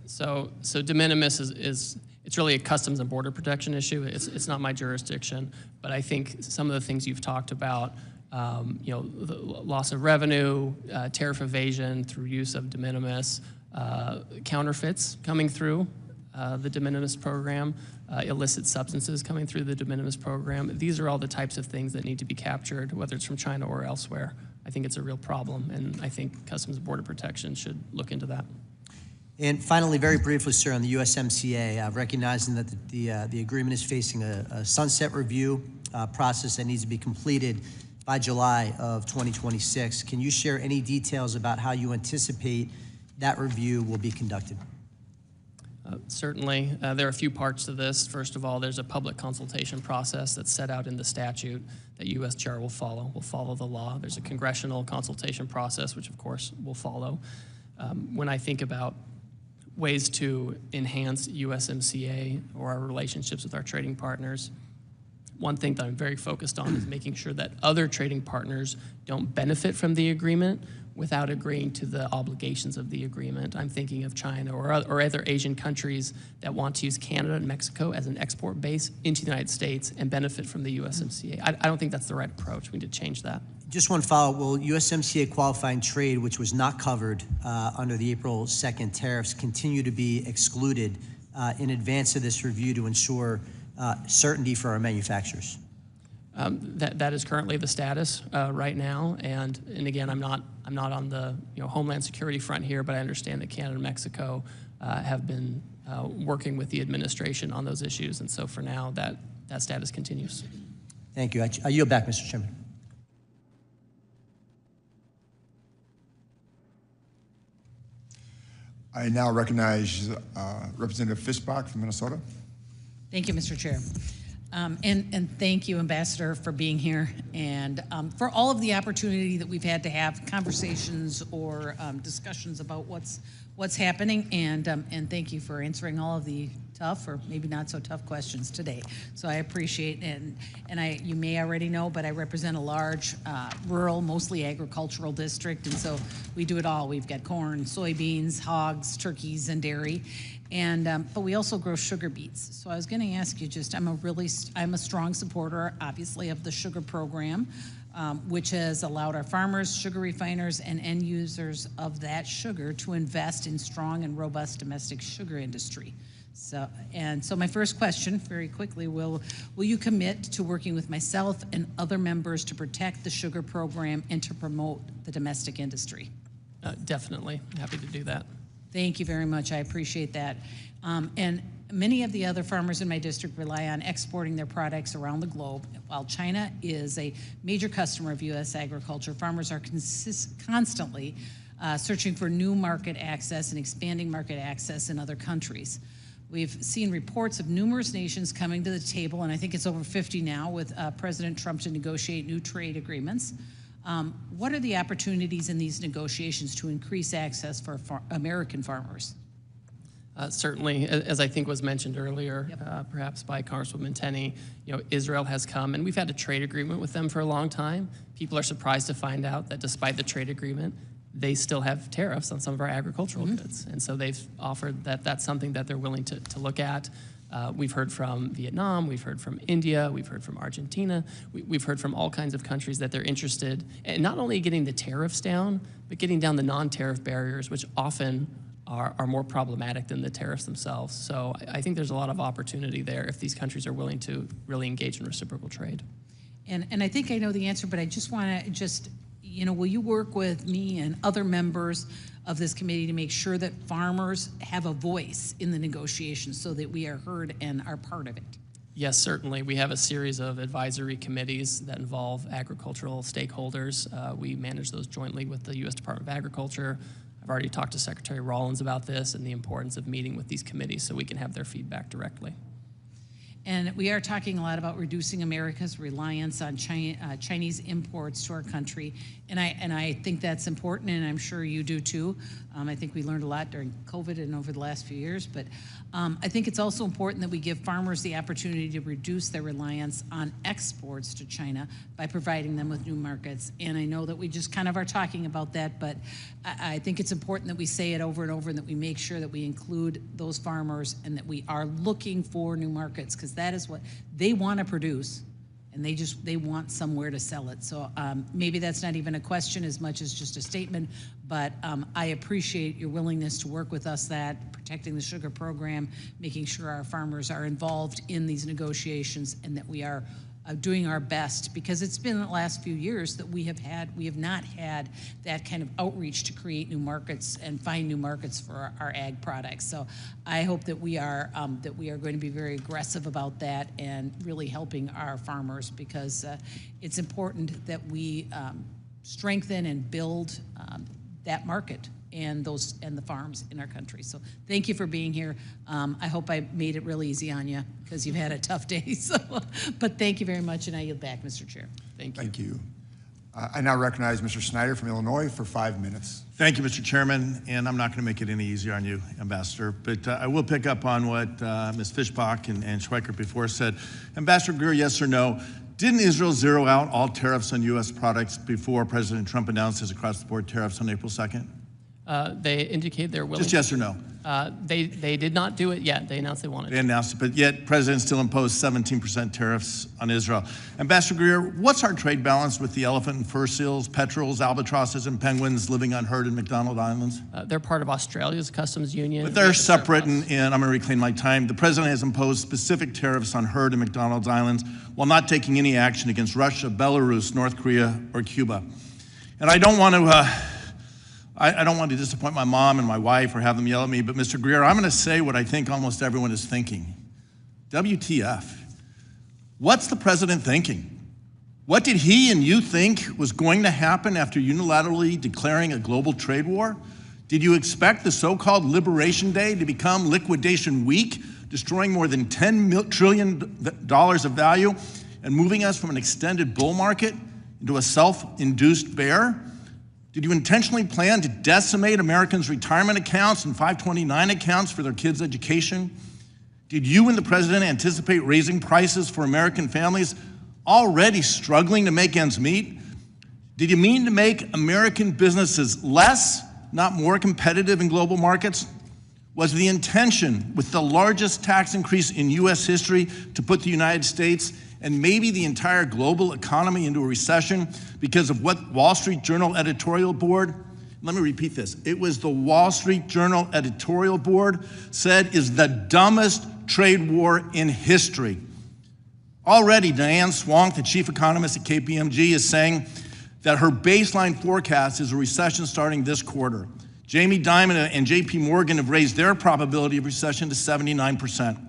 So de minimis it's really a customs and border protection issue. It's not my jurisdiction, but I think some of the things you've talked about, the loss of revenue, tariff evasion through use of de minimis, counterfeits coming through the de minimis program, illicit substances coming through the de minimis program. These are all the types of things that need to be captured, whether it's from China or elsewhere. I think it's a real problem, and I think Customs and Border Protection should look into that. And finally, very briefly, sir, on the USMCA, recognizing that the agreement is facing a sunset review process that needs to be completed by July of 2026, can you share any details about how you anticipate that review will be conducted? Certainly. There are a few parts to this. First of all, there's a public consultation process that's set out in the statute that USTR will follow. Will follow the law. There's a congressional consultation process, which of course will follow. When I think about ways to enhance USMCA or our relationships with our trading partners, one thing that I'm very focused on is making sure that other trading partners don't benefit from the agreement without agreeing to the obligations of the agreement. I'm thinking of China or other Asian countries that want to use Canada and Mexico as an export base into the United States and benefit from the USMCA. I don't think that's the right approach. We need to change that. Just one follow-up. Will USMCA qualifying trade, which was not covered under the April 2nd tariffs, continue to be excluded in advance of this review to ensure certainty for our manufacturers? That is currently the status right now, and again, I'm not on the Homeland Security front here, but I understand that Canada and Mexico have been working with the administration on those issues, and so for now, that status continues. Thank you. I yield back, Mr. Chairman. I now recognize Representative Fischbach from Minnesota. Thank you, Mr. Chair. And thank you, Ambassador, for being here and for all of the opportunity that we've had to have conversations or discussions about what's happening. And thank you for answering all of the tough or maybe not so tough questions today. So I appreciate it. And you may already know, but I represent a large rural, mostly agricultural district. And so we do it all. We've got corn, soybeans, hogs, turkeys, and dairy. But we also grow sugar beets. So I was going to ask you I'm a strong supporter, obviously, of the sugar program, which has allowed our farmers, sugar refiners, and end users of that sugar to invest in strong and robust domestic sugar industry. So my first question, very quickly, will you commit to working with myself and other members to protect the sugar program and to promote the domestic industry? Definitely. Happy to do that. Thank you very much. I appreciate that. And many of the other farmers in my district rely on exporting their products around the globe. While China is a major customer of U.S. agriculture, farmers are constantly searching for new market access and expanding market access in other countries. We've seen reports of numerous nations coming to the table, and I think it's over 50 now, with President Trump to negotiate new trade agreements. What are the opportunities in these negotiations to increase access for American farmers? Certainly, as I think was mentioned earlier, perhaps by Congresswoman Tenney, Israel has come, and we've had a trade agreement with them for a long time. People are surprised to find out that despite the trade agreement, they still have tariffs on some of our agricultural goods. And so they've offered that that's something that they're willing to look at. We've heard from Vietnam, we've heard from India, we've heard from Argentina, we've heard from all kinds of countries that they're interested in not only getting the tariffs down, but getting down the non-tariff barriers, which often are more problematic than the tariffs themselves. So I think there's a lot of opportunity there if these countries are willing to really engage in reciprocal trade. And I think I know the answer, but I just want to will you work with me and other members of this committee to make sure that farmers have a voice in the negotiations so that we are heard and are part of it? Yes, certainly. We have a series of advisory committees that involve agricultural stakeholders. We manage those jointly with the U.S. Department of Agriculture. I've already talked to Secretary Rollins about this and the importance of meeting with these committees so we can have their feedback directly. And we are talking a lot about reducing America's reliance on Chinese imports to our country. And I think that's important, and I'm sure you do too. I think we learned a lot during COVID and over the last few years, but I think it's also important that we give farmers the opportunity to reduce their reliance on exports to China by providing them with new markets. And I know that we just kind of are talking about that, but I think it's important that we say it over and over and that we make sure that we include those farmers and that we are looking for new markets, because that is what they want to produce, and they want somewhere to sell it. So maybe that's not even a question as much as just a statement, but I appreciate your willingness to work with us, that protecting the sugar program, making sure our farmers are involved in these negotiations, and that we are doing our best, because it's been the last few years that we have not had that kind of outreach to create new markets and find new markets for our ag products. So I hope that we are going to be very aggressive about that and really helping our farmers, because it's important that we strengthen and build that market and the farms in our country. So thank you for being here. I hope I made it real easy on you, because you've had a tough day. So, but thank you very much, and I yield back, Mr. Chair. Thank you. I now recognize Mr. Snyder from Illinois for 5 minutes. Thank you, Mr. Chairman, and I'm not going to make it any easier on you, Ambassador, but I will pick up on what Ms. Fischbach and Schweikert before said. Ambassador Greer, yes or no, didn't Israel zero out all tariffs on U.S. products before President Trump announced his across-the-board tariffs on April 2nd? They indicate they're willing. Just yes or no? They did not do it yet. They announced they wanted They announced it, but yet President still imposed 17% tariffs on Israel. Ambassador Greer, what's our trade balance with the elephant and fur seals, petrels, albatrosses, and penguins living unheard in McDonald Islands? They're part of Australia's customs union. But they're separate, and I'm going to reclaim my time. The president has imposed specific tariffs on herd and McDonald's Islands while not taking any action against Russia, Belarus, North Korea, or Cuba. And I don't want to disappoint my mom and my wife or have them yell at me, but Mr. Greer, I'm going to say what I think almost everyone is thinking. WTF? What's the president thinking? What did he and you think was going to happen after unilaterally declaring a global trade war? Did you expect the so-called Liberation Day to become Liquidation Week, destroying more than $10 trillion of value and moving us from an extended bull market into a self-induced bear? Did you intentionally plan to decimate Americans' retirement accounts and 529 accounts for their kids' education? Did you and the president anticipate raising prices for American families already struggling to make ends meet? Did you mean to make American businesses less, not more competitive in global markets? Was the intention with the largest tax increase in U.S. history to put the United States and maybe the entire global economy into a recession because of what Wall Street Journal editorial board, let me repeat this, it was the Wall Street Journal editorial board said is the dumbest trade war in history. Already, Diane Swank, the chief economist at KPMG, is saying that her baseline forecast is a recession starting this quarter. Jamie Dimon and JP Morgan have raised their probability of recession to 79%.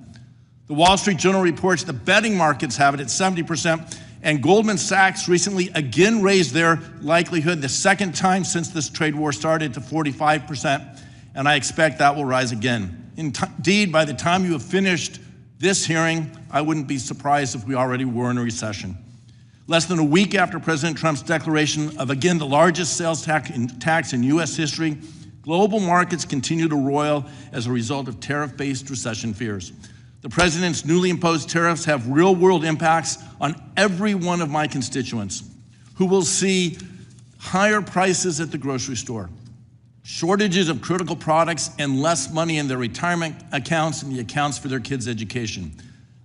The Wall Street Journal reports the betting markets have it at 70%, and Goldman Sachs recently again raised their likelihood, the second time since this trade war started, to 45%, and I expect that will rise again. Indeed, by the time you have finished this hearing, I wouldn't be surprised if we already were in a recession. Less than a week after President Trump's declaration of, again, the largest sales tax in U.S. history, global markets continue to roil as a result of tariff-based recession fears. The president's newly imposed tariffs have real-world impacts on every one of my constituents who will see higher prices at the grocery store, shortages of critical products, and less money in their retirement accounts and the accounts for their kids' education.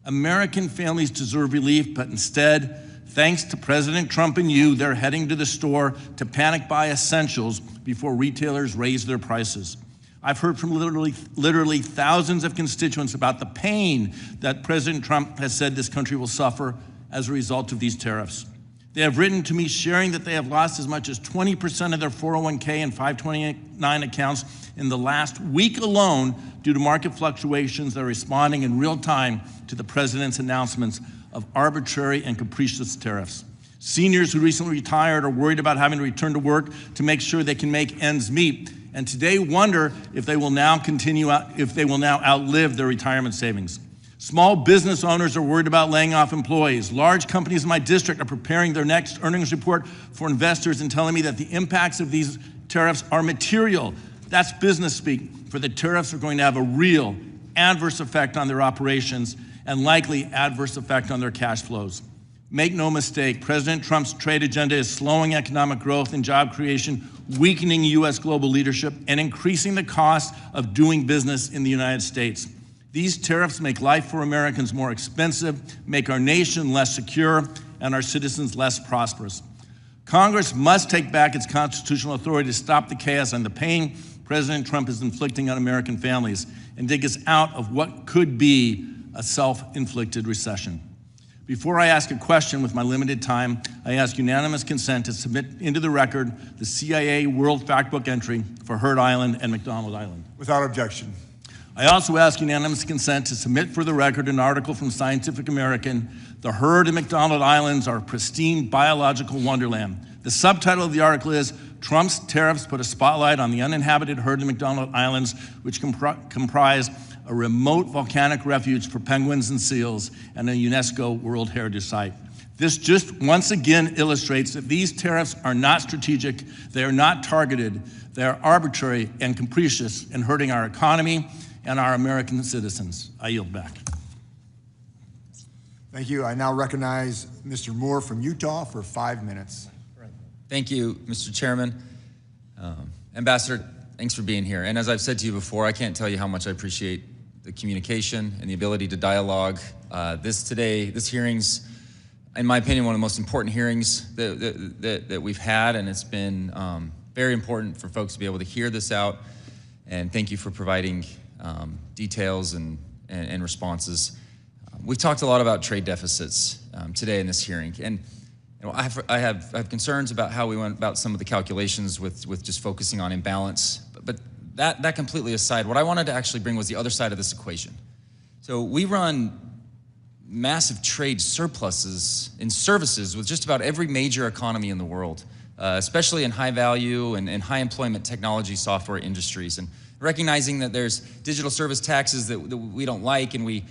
American families deserve relief, but instead, thanks to President Trump and you, they're heading to the store to panic buy essentials before retailers raise their prices. I've heard from literally thousands of constituents about the pain that President Trump has said this country will suffer as a result of these tariffs. They have written to me sharing that they have lost as much as 20% of their 401k and 529 accounts in the last week alone due to market fluctuations that are responding in real time to the president's announcements of arbitrary and capricious tariffs. Seniors who recently retired are worried about having to return to work to make sure they can make ends meet, and today wonder if they will now outlive their retirement savings. Small business owners are worried about laying off employees. Large companies in my district are preparing their next earnings report for investors and telling me that the impacts of these tariffs are material. That's business speak, for the tariffs are going to have a real adverse effect on their operations and likely adverse effect on their cash flows. Make no mistake, President Trump's trade agenda is slowing economic growth and job creation, weakening U.S. global leadership, and increasing the cost of doing business in the United States. These tariffs make life for Americans more expensive, make our nation less secure, and our citizens less prosperous. Congress must take back its constitutional authority to stop the chaos and the pain President Trump is inflicting on American families and dig us out of what could be a self-inflicted recession. Before I ask a question with my limited time, I ask unanimous consent to submit into the record the CIA World Factbook entry for Heard Island and McDonald Island. Without objection. I also ask unanimous consent to submit for the record an article from Scientific American, The Heard and McDonald Islands Are Pristine Biological Wonderland. The subtitle of the article is, Trump's Tariffs Put a Spotlight on the Uninhabited Heard and McDonald Islands, which comprise a remote volcanic refuge for penguins and seals and a UNESCO World Heritage Site. This just once again illustrates that these tariffs are not strategic, they are not targeted, they are arbitrary and capricious in hurting our economy and our American citizens. I yield back. Thank you. I now recognize Mr. Moore from Utah for 5 minutes. Thank you, Mr. Chairman. Ambassador, thanks for being here. And as I've said to you before, I can't tell you how much I appreciate the communication and the ability to dialogue. This hearing's, in my opinion, one of the most important hearings that we've had, and it's been very important for folks to be able to hear this out. And thank you for providing details and responses. We've talked a lot about trade deficits today in this hearing, and I have concerns about how we went about some of the calculations with just focusing on imbalance. But that completely aside, what I wanted to actually bring was the other side of this equation. So we run massive trade surpluses in services with just about every major economy in the world, especially in high value and high employment technology software industries. And recognizing that there's digital service taxes that we don't like, and we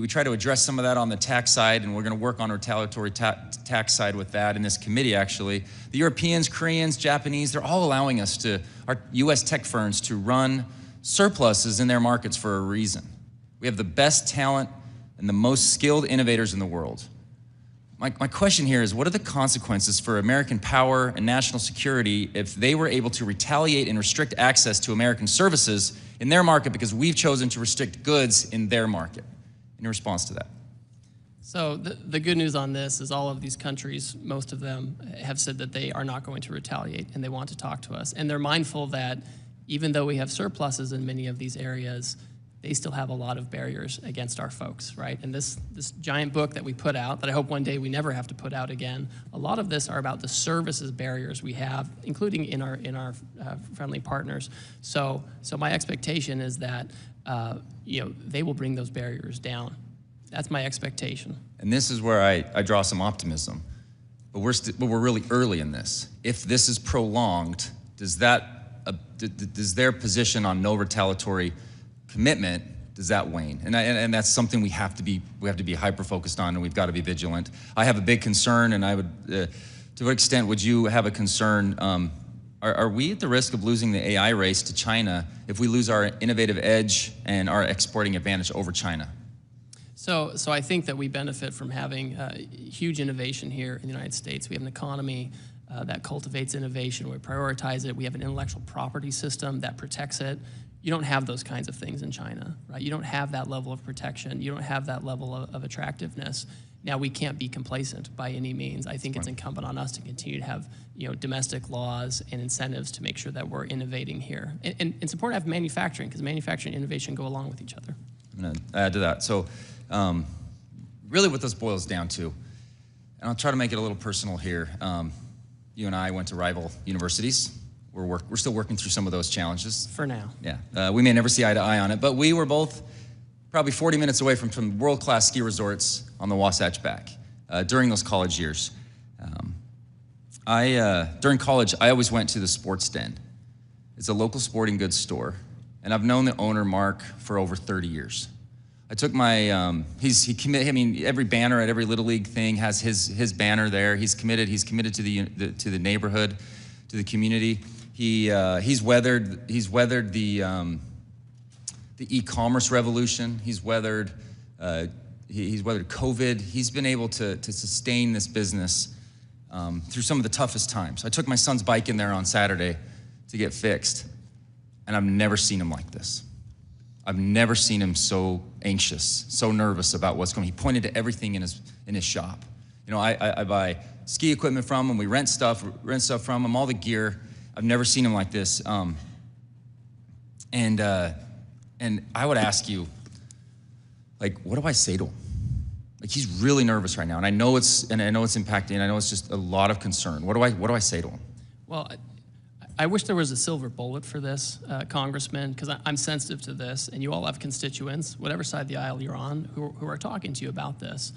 try to address some of that on the tax side, and we're going to work on retaliatory tax side with that in this committee, actually. The Europeans, Koreans, Japanese, they're all allowing us our U.S. tech firms to run surpluses in their markets for a reason. We have the best talent and the most skilled innovators in the world. My question here is, what are the consequences for American power and national security if they were able to retaliate and restrict access to American services in their market because we've chosen to restrict goods in their market? In response to that. So the good news on this is all of these countries, most of them have said that they are not going to retaliate and they want to talk to us. And they're mindful that even though we have surpluses in many of these areas, they still have a lot of barriers against our folks, right? And this giant book that we put out, that I hope one day we never have to put out again, a lot of this are about the services barriers we have, including in our friendly partners. So my expectation is that they will bring those barriers down. That's my expectation. And this is where I draw some optimism. But we're really early in this. If this is prolonged, does their position on no retaliatory commitment, does that wane? And that's something we have to be hyper focused on, and we've got to be vigilant. I have a big concern, and I would, to what extent would you have a concern? Are we at the risk of losing the AI race to China if we lose our innovative edge and our exporting advantage over China? So I think that we benefit from having huge innovation here in the United States. We have an economy that cultivates innovation. We prioritize it. We have an intellectual property system that protects it. You don't have those kinds of things in China, right? You don't have that level of protection. You don't have that level of attractiveness. Now, we can't be complacent by any means. I think it's incumbent on us to continue to have domestic laws and incentives to make sure that we're innovating here. And it's important to have manufacturing, because manufacturing and innovation go along with each other. I'm going to add to that. So really what this boils down to, and I'll try to make it a little personal here. You and I went to rival universities. We're still working through some of those challenges. For now. Yeah. We may never see eye to eye on it, but we were both probably 40 minutes away from world-class ski resorts on the Wasatch Back during those college years. During college, I always went to the Sports Den. It's a local sporting goods store, and I've known the owner, Mark, for over 30 years. I took my, I mean, every banner at every Little League thing has his banner there. He's committed to the neighborhood, to the community. He's weathered the e-commerce revolution. He's weathered COVID. He's been able to sustain this business through some of the toughest times. I took my son's bike in there on Saturday to get fixed, and I've never seen him like this. I've never seen him so anxious, so nervous about what's going on. He pointed to everything in his shop. You know, I buy ski equipment from him. We rent stuff from him, all the gear. I've never seen him like this. And I would ask you, like, what do I say to him? Like, he's really nervous right now, and I know it's impacting, and I know it's just a lot of concern. What do I say to him? Well, I wish there was a silver bullet for this, Congressman, because I'm sensitive to this, and you all have constituents, whatever side of the aisle you're on, who are talking to you about this.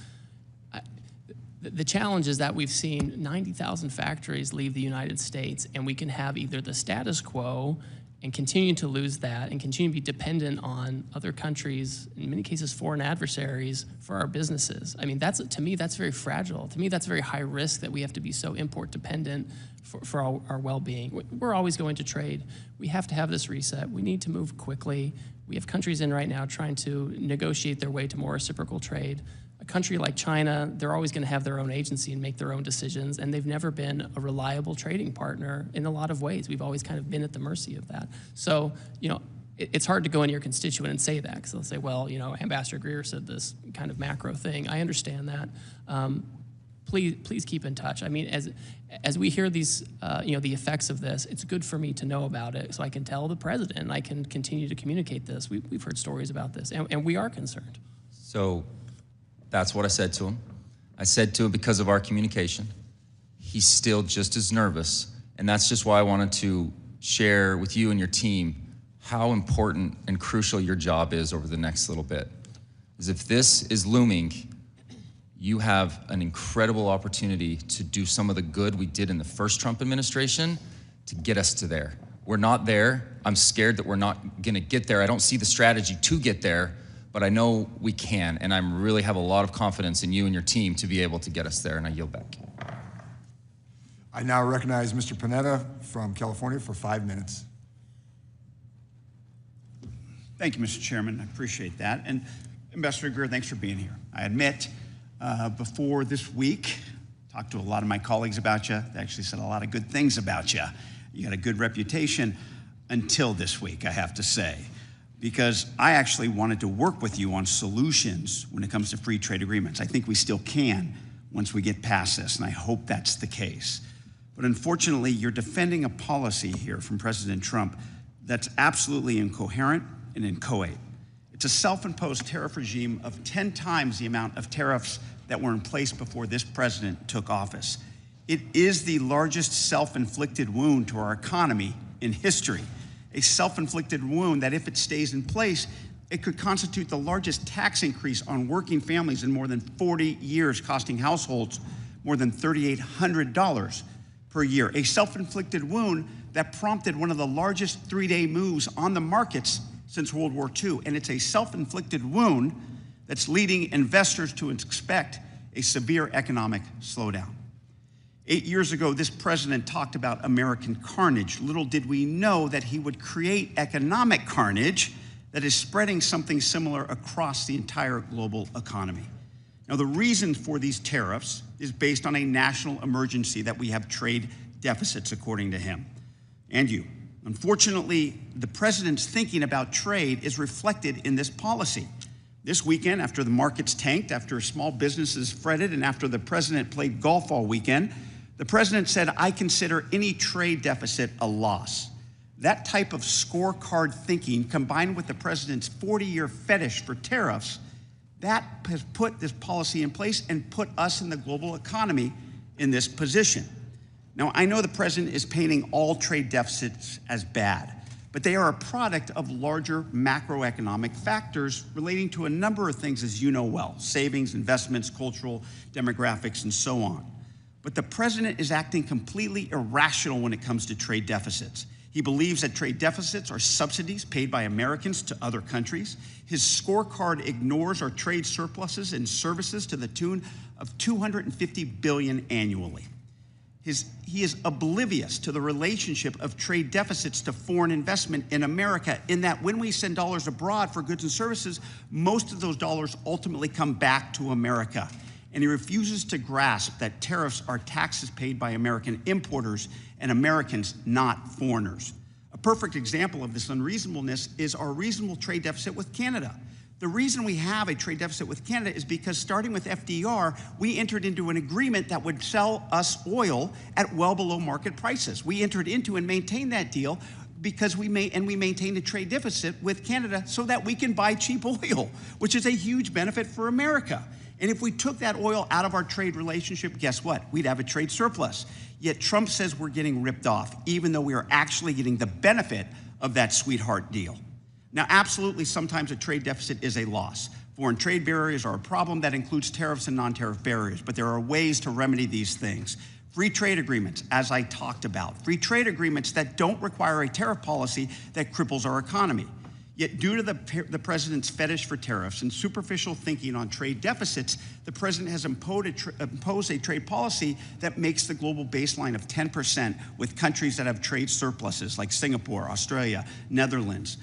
The challenge is that we've seen 90,000 factories leave the United States, and we can have either the status quo and continue to lose that and continue to be dependent on other countries, in many cases foreign adversaries, for our businesses. I mean, to me, that's very fragile. To me, that's very high risk that we have to be so import dependent for our well-being. We're always going to trade. We have to have this reset. We need to move quickly. We have countries in right now trying to negotiate their way to more reciprocal trade. A country like China, they're always going to have their own agency and make their own decisions, and they've never been a reliable trading partner in a lot of ways. We've always kind of been at the mercy of that. So, you know, it's hard to go into your constituent and say that, because they'll say, well, you know, Ambassador Greer said this kind of macro thing. I understand that. Please keep in touch. I mean, as we hear these, you know, the effects of this, it's good for me to know about it so I can tell the president and I can continue to communicate this. We've heard stories about this, and we are concerned. So that's what I said to him. I said to him, because of our communication, he's still just as nervous, and that's just why I wanted to share with you and your team how important and crucial your job is over the next little bit. Is if this is looming, you have an incredible opportunity to do some of the good we did in the first Trump administration to get us to there. We're not there. I'm scared that we're not gonna get there. I don't see the strategy to get there, but I know we can, and I really have a lot of confidence in you and your team to be able to get us there, and I yield back. I now recognize Mr. Panetta from California for 5 minutes. Thank you, Mr. Chairman. I appreciate that. And Ambassador Greer, thanks for being here. I admit, before this week, talked to a lot of my colleagues about you. They actually said a lot of good things about you. You got a good reputation until this week, I have to say, because I actually wanted to work with you on solutions when it comes to free trade agreements. I think we still can once we get past this, and I hope that's the case. But unfortunately, you're defending a policy here from President Trump that's absolutely incoherent and inchoate. It's a self-imposed tariff regime of 10 times the amount of tariffs that were in place before this president took office. It is the largest self-inflicted wound to our economy in history. A self-inflicted wound that, if it stays in place, it could constitute the largest tax increase on working families in more than 40 years, costing households more than $3,800 per year. A self-inflicted wound that prompted one of the largest three-day moves on the markets since World War II. And it's a self-inflicted wound that's leading investors to expect a severe economic slowdown. 8 years ago, this president talked about American carnage. Little did we know that he would create economic carnage that is spreading something similar across the entire global economy. Now, the reason for these tariffs is based on a national emergency that we have trade deficits, according to him and you. Unfortunately, the president's thinking about trade is reflected in this policy. This weekend, after the markets tanked, after small businesses fretted, and after the president played golf all weekend, the president said, "I consider any trade deficit a loss." That type of scorecard thinking, combined with the president's 40-year fetish for tariffs, that has put this policy in place and put us in the global economy in this position. Now, I know the president is painting all trade deficits as bad, but they are a product of larger macroeconomic factors relating to a number of things, as you know well: savings, investments, cultural demographics, and so on. But the president is acting completely irrational when it comes to trade deficits. He believes that trade deficits are subsidies paid by Americans to other countries. His scorecard ignores our trade surpluses and services to the tune of $250 billion annually. He is oblivious to the relationship of trade deficits to foreign investment in America, in that when we send dollars abroad for goods and services, most of those dollars ultimately come back to America. And he refuses to grasp that tariffs are taxes paid by American importers and Americans, not foreigners. A perfect example of this unreasonableness is our reasonable trade deficit with Canada. The reason we have a trade deficit with Canada is because, starting with FDR, we entered into an agreement that would sell us oil at well below market prices. We entered into and maintained that deal because we maintained a trade deficit with Canada so that we can buy cheap oil, which is a huge benefit for America. And if we took that oil out of our trade relationship, guess what? We'd have a trade surplus. Yet Trump says we're getting ripped off, even though we are actually getting the benefit of that sweetheart deal. Now, absolutely, sometimes a trade deficit is a loss. Foreign trade barriers are a problem that includes tariffs and non-tariff barriers, but there are ways to remedy these things. Free trade agreements, as I talked about. Free trade agreements that don't require a tariff policy that cripples our economy. Yet, due to the president's fetish for tariffs and superficial thinking on trade deficits, the president has imposed a trade policy that makes the global baseline of 10% with countries that have trade surpluses like Singapore, Australia, Netherlands.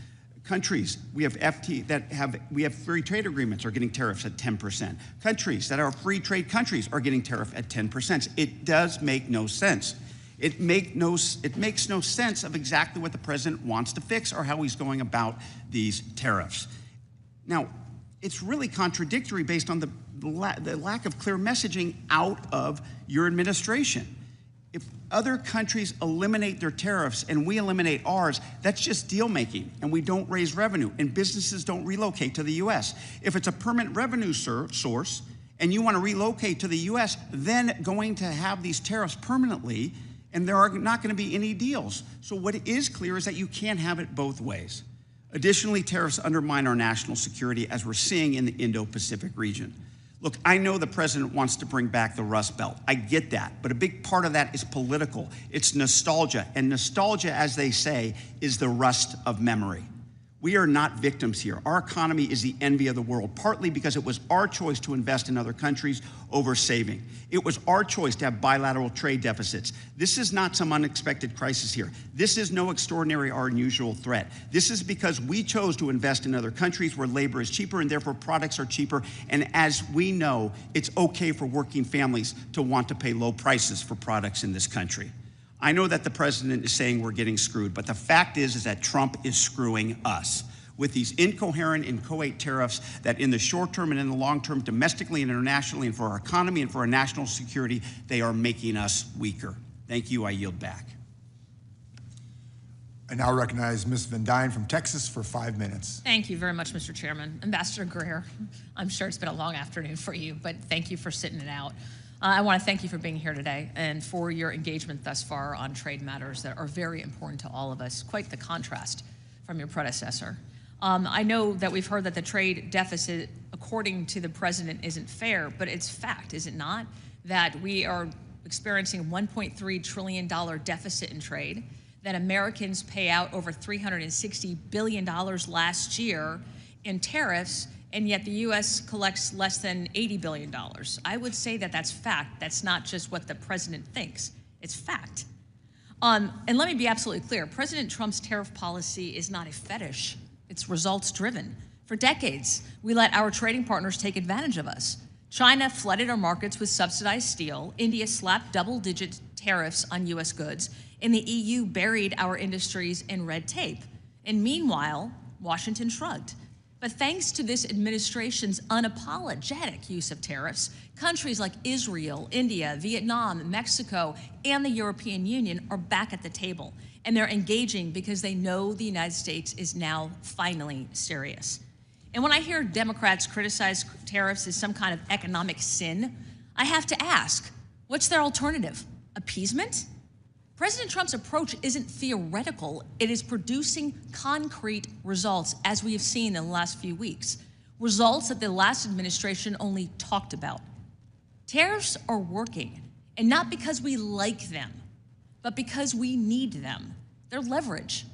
Countries we have free trade agreements are getting tariffs at 10%. Countries that are free trade countries are getting tariff at 10%. It does make no sense. It makes no sense of exactly what the president wants to fix or how he's going about these tariffs. Now, it's really contradictory based on the lack of clear messaging out of your administration. If other countries eliminate their tariffs and we eliminate ours, that's just deal making, and we don't raise revenue, and businesses don't relocate to the U.S. If it's a permanent revenue source and you want to relocate to the U.S., then going to have these tariffs permanently, and there are not going to be any deals. So what is clear is that you can't have it both ways. Additionally, tariffs undermine our national security, as we're seeing in the Indo-Pacific region. Look, I know the president wants to bring back the Rust Belt. I get that, but a big part of that is political. It's nostalgia, and nostalgia, as they say, is the rust of memory. We are not victims here. Our economy is the envy of the world, partly because it was our choice to invest in other countries over saving. It was our choice to have bilateral trade deficits. This is not some unexpected crisis here. This is no extraordinary or unusual threat. This is because we chose to invest in other countries where labor is cheaper and therefore products are cheaper. And as we know, it's okay for working families to want to pay low prices for products in this country. I know that the president is saying we're getting screwed, but the fact is that Trump is screwing us with these incoherent, inchoate tariffs that in the short term and in the long term, domestically and internationally, and for our economy and for our national security, they are making us weaker. Thank you. I yield back. I now recognize Ms. Van Dyne from Texas for 5 minutes. Thank you very much, Mr. Chairman. Ambassador Greer, I'm sure it's been a long afternoon for you, but thank you for sitting it out. I want to thank you for being here today and for your engagement thus far on trade matters that are very important to all of us. Quite the contrast from your predecessor. I know that we've heard that the trade deficit, according to the president, isn't fair, but it's fact, is it not? That we are experiencing a $1.3 trillion deficit in trade, that Americans pay out over $360 billion last year in tariffs, and yet the U.S. collects less than $80 billion. I would say that that's fact. That's not just what the president thinks. It's fact. And let me be absolutely clear. President Trump's tariff policy is not a fetish. It's results-driven. For decades, we let our trading partners take advantage of us. China flooded our markets with subsidized steel. India slapped double-digit tariffs on U.S. goods. And the EU buried our industries in red tape. And meanwhile, Washington shrugged. But thanks to this administration's unapologetic use of tariffs, countries like Israel, India, Vietnam, Mexico, and the European Union are back at the table. And they're engaging because they know the United States is now finally serious. And when I hear Democrats criticize tariffs as some kind of economic sin, I have to ask, what's their alternative? Appeasement? President Trump's approach isn't theoretical. It is producing concrete results, as we have seen in the last few weeks. Results that the last administration only talked about. Tariffs are working, and not because we like them, but because we need them. They're leverage.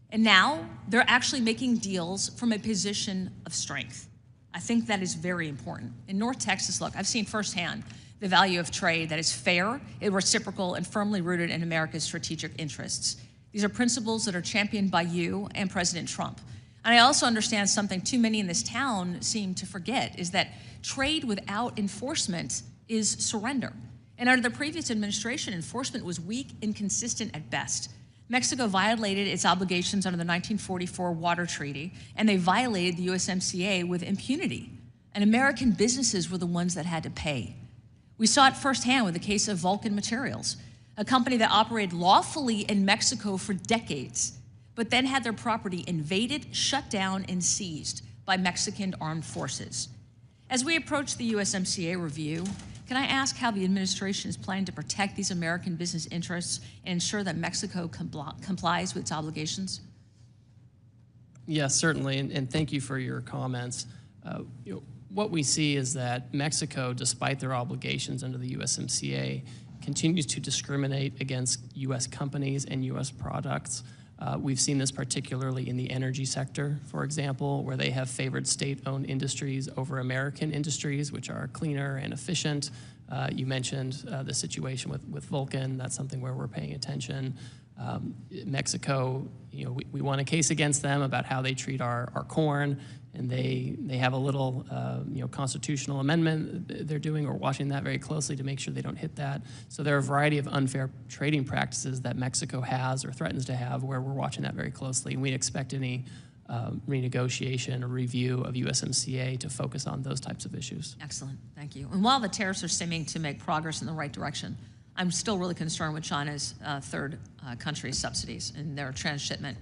And now they're actually making deals from a position of strength. I think that is very important. In North Texas, look, I've seen firsthand the value of trade that is fair, reciprocal, and firmly rooted in America's strategic interests. These are principles that are championed by you and President Trump. And I also understand something too many in this town seem to forget, is that trade without enforcement is surrender. And under the previous administration, enforcement was weak, inconsistent at best. Mexico violated its obligations under the 1944 Water Treaty, and they violated the USMCA with impunity. And American businesses were the ones that had to pay. We saw it firsthand with the case of Vulcan Materials, a company that operated lawfully in Mexico for decades, but then had their property invaded, shut down, and seized by Mexican armed forces. As we approach the USMCA review, can I ask how the administration is planning to protect these American business interests and ensure that Mexico complies with its obligations? Yes, certainly, and thank you for your comments. What we see is that Mexico, despite their obligations under the USMCA, continues to discriminate against U.S. companies and U.S. products. We've seen this particularly in the energy sector, for example, where they have favored state-owned industries over American industries, which are cleaner and efficient. You mentioned the situation with Vulcan. That's something where we're paying attention. Mexico, we won a case against them about how they treat our corn, and they have a little constitutional amendment they're doing. We're watching that very closely to make sure they don't hit that. So there are a variety of unfair trading practices that Mexico has or threatens to have, where we're watching that very closely. And we expect any renegotiation or review of USMCA to focus on those types of issues. Excellent, thank you. And while the tariffs are seeming to make progress in the right direction, I'm still really concerned with China's third country subsidies and their transshipment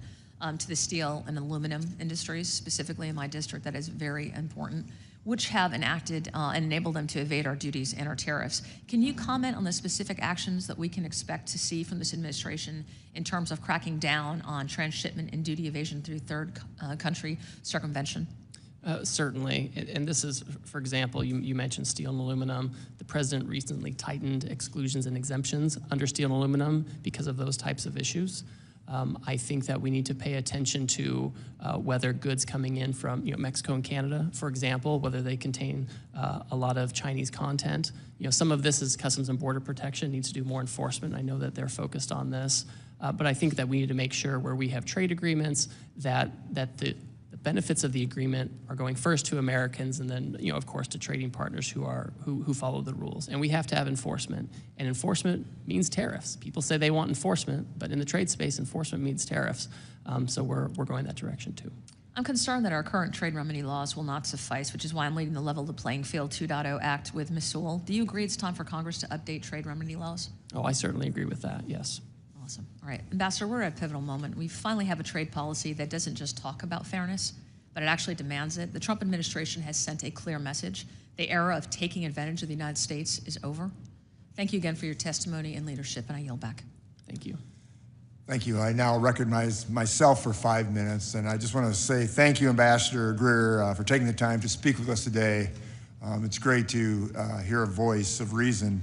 to the steel and aluminum industries, specifically in my district. That is very important, which have enacted and enabled them to evade our duties and our tariffs. Can you comment on the specific actions that we can expect to see from this administration in terms of cracking down on transshipment and duty evasion through third country circumvention? Certainly, and this is, for example, you mentioned steel and aluminum. The president recently tightened exclusions and exemptions under steel and aluminum because of those types of issues. I think that we need to pay attention to whether goods coming in from Mexico and Canada, for example, whether they contain a lot of Chinese content. Some of this is Customs and Border Protection, needs to do more enforcement. I know that they're focused on this, but I think that we need to make sure where we have trade agreements that the benefits of the agreement are going first to Americans, and then, of course, to trading partners who follow the rules. And we have to have enforcement, and enforcement means tariffs. People say they want enforcement, but in the trade space, enforcement means tariffs. So we're going that direction too. I'm concerned that our current trade remedy laws will not suffice, which is why I'm leading the Level the Playing Field 2.0 Act with Limassol. Do you agree it's time for Congress to update trade remedy laws? Oh, I certainly agree with that, yes. Awesome. All right, Ambassador, we're at a pivotal moment. We finally have a trade policy that doesn't just talk about fairness, but it actually demands it. The Trump administration has sent a clear message. The era of taking advantage of the United States is over. Thank you again for your testimony and leadership, and I yield back. Thank you. Thank you. I now recognize myself for 5 minutes, and I just want to say thank you, Ambassador Greer, for taking the time to speak with us today. It's great to hear a voice of reason.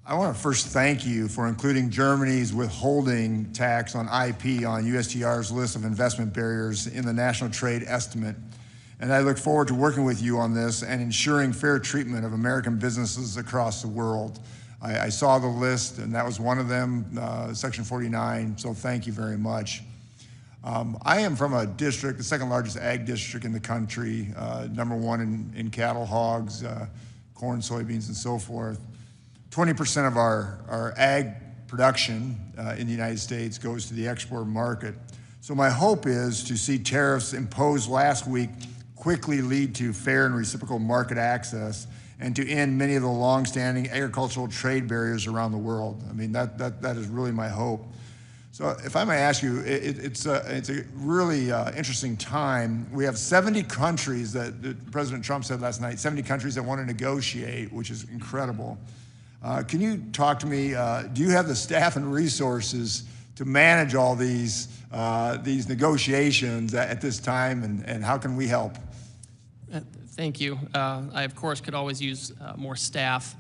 I want to first thank you for including Germany's withholding tax on IP on USTR's list of investment barriers in the National Trade Estimate. And I look forward to working with you on this and ensuring fair treatment of American businesses across the world. I saw the list, and that was one of them, Section 49, so thank you very much. I am from a district, the second largest ag district in the country, #1 in cattle, hogs, corn, soybeans, and so forth. 20% of our ag production in the United States goes to the export market. So my hope is to see tariffs imposed last week quickly lead to fair and reciprocal market access and to end many of the long-standing agricultural trade barriers around the world. I mean, that is really my hope. So if I may ask you, it's a really interesting time. We have 70 countries that President Trump said last night, 70 countries that want to negotiate, which is incredible. Can you talk to me, do you have the staff and resources to manage all these negotiations at this time, and how can we help? Thank you. I, of course, could always use more staff.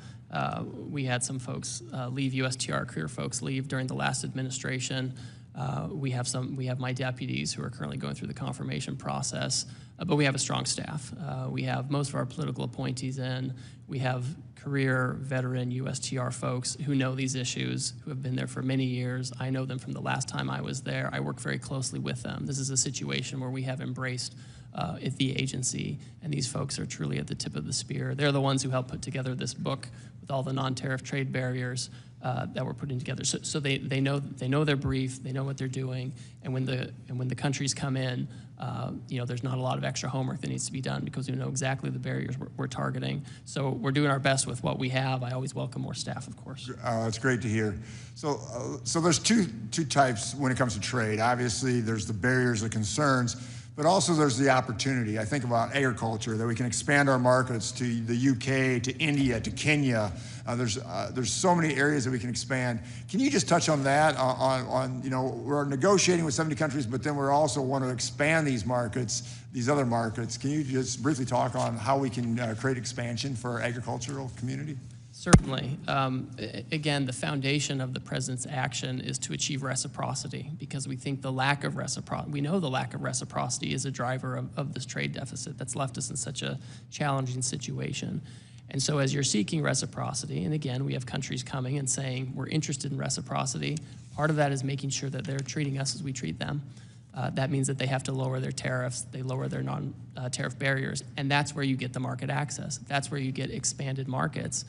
We had some folks leave, USTR career folks leave during the last administration. We have my deputies who are currently going through the confirmation process, but we have a strong staff. We have most of our political appointees in. We have career veteran USTR folks who know these issues, who have been there for many years. I know them from the last time I was there. I work very closely with them. This is a situation where we have embraced the agency, and these folks are truly at the tip of the spear. They're the ones who helped put together this book with all the non-tariff trade barriers that we're putting together. So they know their brief, they know what they're doing, and when the countries come in, there's not a lot of extra homework that needs to be done because we know exactly the barriers we're targeting. So we're doing our best with what we have. I always welcome more staff, of course. That's great to hear. So there's two types when it comes to trade. Obviously, there's the barriers, the concerns, but also there's the opportunity. I think about agriculture, that we can expand our markets to the UK, to India, to Kenya. There's so many areas that we can expand. Can you just touch on that? We're negotiating with 70 countries, but then we also want to expand these markets, these other markets. Can you just briefly talk on how we can create expansion for our agricultural community? Certainly. Again, the foundation of the President's action is to achieve reciprocity, because we think the lack of reciprocity, we know the lack of reciprocity is a driver of this trade deficit that's left us in such a challenging situation. And so as you're seeking reciprocity, and again, we have countries coming and saying, we're interested in reciprocity, part of that is making sure that they're treating us as we treat them. That means that they have to lower their tariffs, they lower their non-tariff barriers, and that's where you get the market access. That's where you get expanded markets.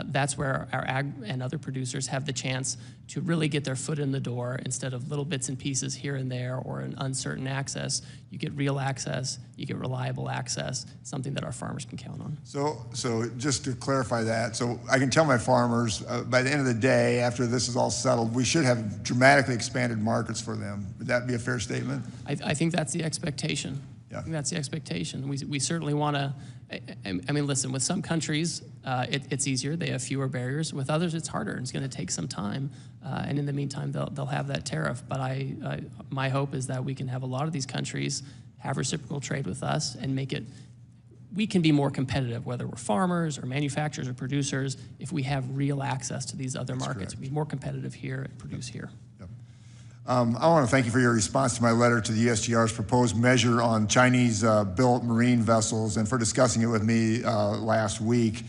That's where our ag and other producers have the chance to really get their foot in the door instead of little bits and pieces here and there or an uncertain access. You get real access, you get reliable access, something that our farmers can count on. So just to clarify that, so I can tell my farmers by the end of the day, after this is all settled, we should have dramatically expanded markets for them. Would that be a fair statement? I think that's the expectation. Yeah. I think that's the expectation. We certainly want to, I mean, listen, with some countries, it's easier. They have fewer barriers. With others, it's harder. It's going to take some time. And in the meantime, they'll have that tariff. But my hope is that we can have a lot of these countries have reciprocal trade with us and make it, we can be more competitive, whether we're farmers or manufacturers or producers, if we have real access to these other markets. We'll be more competitive here and produce here. I want to thank you for your response to my letter to the USTR's proposed measure on Chinese-built marine vessels and for discussing it with me last week.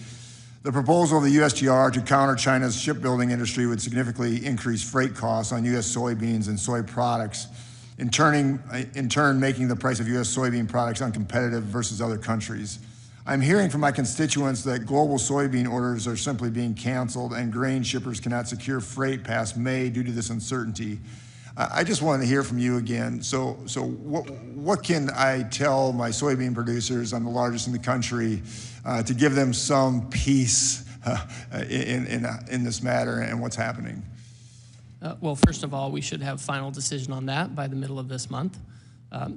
The proposal of the USTR to counter China's shipbuilding industry would significantly increase freight costs on U.S. soybeans and soy products, in turn making the price of U.S. soybean products uncompetitive versus other countries. I'm hearing from my constituents that global soybean orders are simply being canceled and grain shippers cannot secure freight past May due to this uncertainty. I just wanted to hear from you again. So what can I tell my soybean producers? I'm the largest in the country, to give them some peace in this matter and what's happening? Well, first of all, we should have final decision on that by the middle of this month.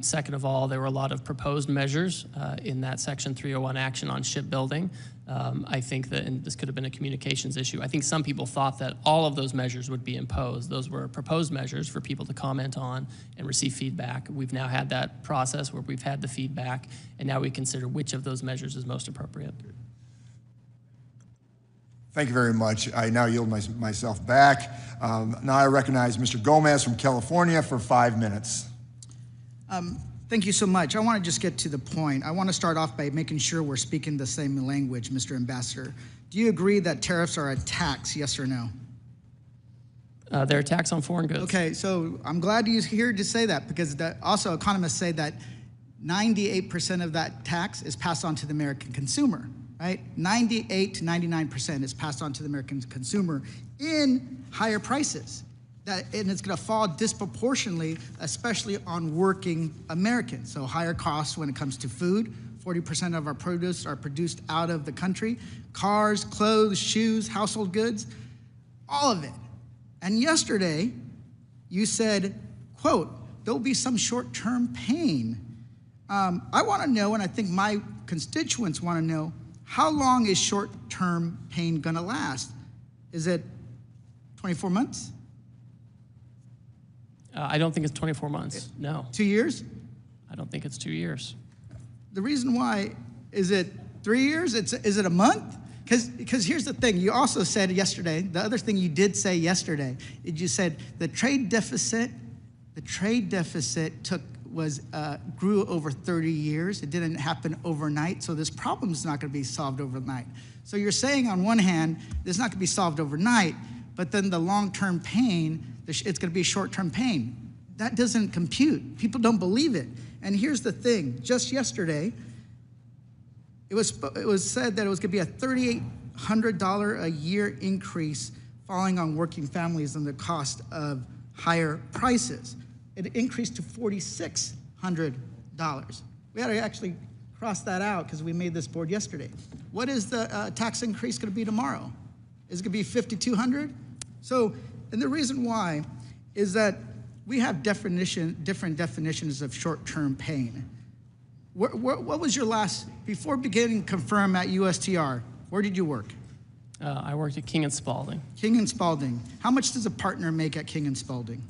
Second of all, there were a lot of proposed measures in that Section 301 action on shipbuilding. I think that, and this could have been a communications issue, I think some people thought that all of those measures would be imposed. Those were proposed measures for people to comment on and receive feedback. We've now had that process where we've had the feedback, and now we consider which of those measures is most appropriate. Thank you very much. I now yield myself back. Now I recognize Mr. Gomez from California for 5 minutes. Thank you so much. I want to just get to the point. I want to start off by making sure we're speaking the same language, Mr. Ambassador. Do you agree that tariffs are a tax, yes or no? They're a tax on foreign goods. Okay, so I'm glad you're here to say that, because also economists say that 98% of that tax is passed on to the American consumer, right? 98 to 99% is passed on to the American consumer in higher prices. And it's going to fall disproportionately, especially on working Americans. So higher costs when it comes to food. 40% of our produce are produced out of the country. Cars, clothes, shoes, household goods, all of it. And yesterday, you said, quote, there'll be some short-term pain. I want to know, and I think my constituents want to know, how long is short-term pain going to last? Is it 24 months? I don't think it's 24 months, no. 2 years? I don't think it's 2 years. The reason why, is it 3 years? Is it a month? Because here's the thing. You also said yesterday, the other thing you did say yesterday, is you said the trade deficit grew over 30 years. It didn't happen overnight, so this problem is not going to be solved overnight. So you're saying on one hand, this is not going to be solved overnight, but then the long-term pain, it's going to be short-term pain. That doesn't compute. People don't believe it. And here's the thing. Just yesterday, it was said that it was going to be a $3,800 a year increase falling on working families and the cost of higher prices. It increased to $4,600. We had to actually cross that out because we made this board yesterday. What is the tax increase going to be tomorrow? Is it going to be $5,200? So, and the reason why is that we have different definitions of short-term pain. What was your last, before beginning confirm at USTR, where did you work? I worked at King & Spalding. King & Spalding. How much does a partner make at King & Spalding?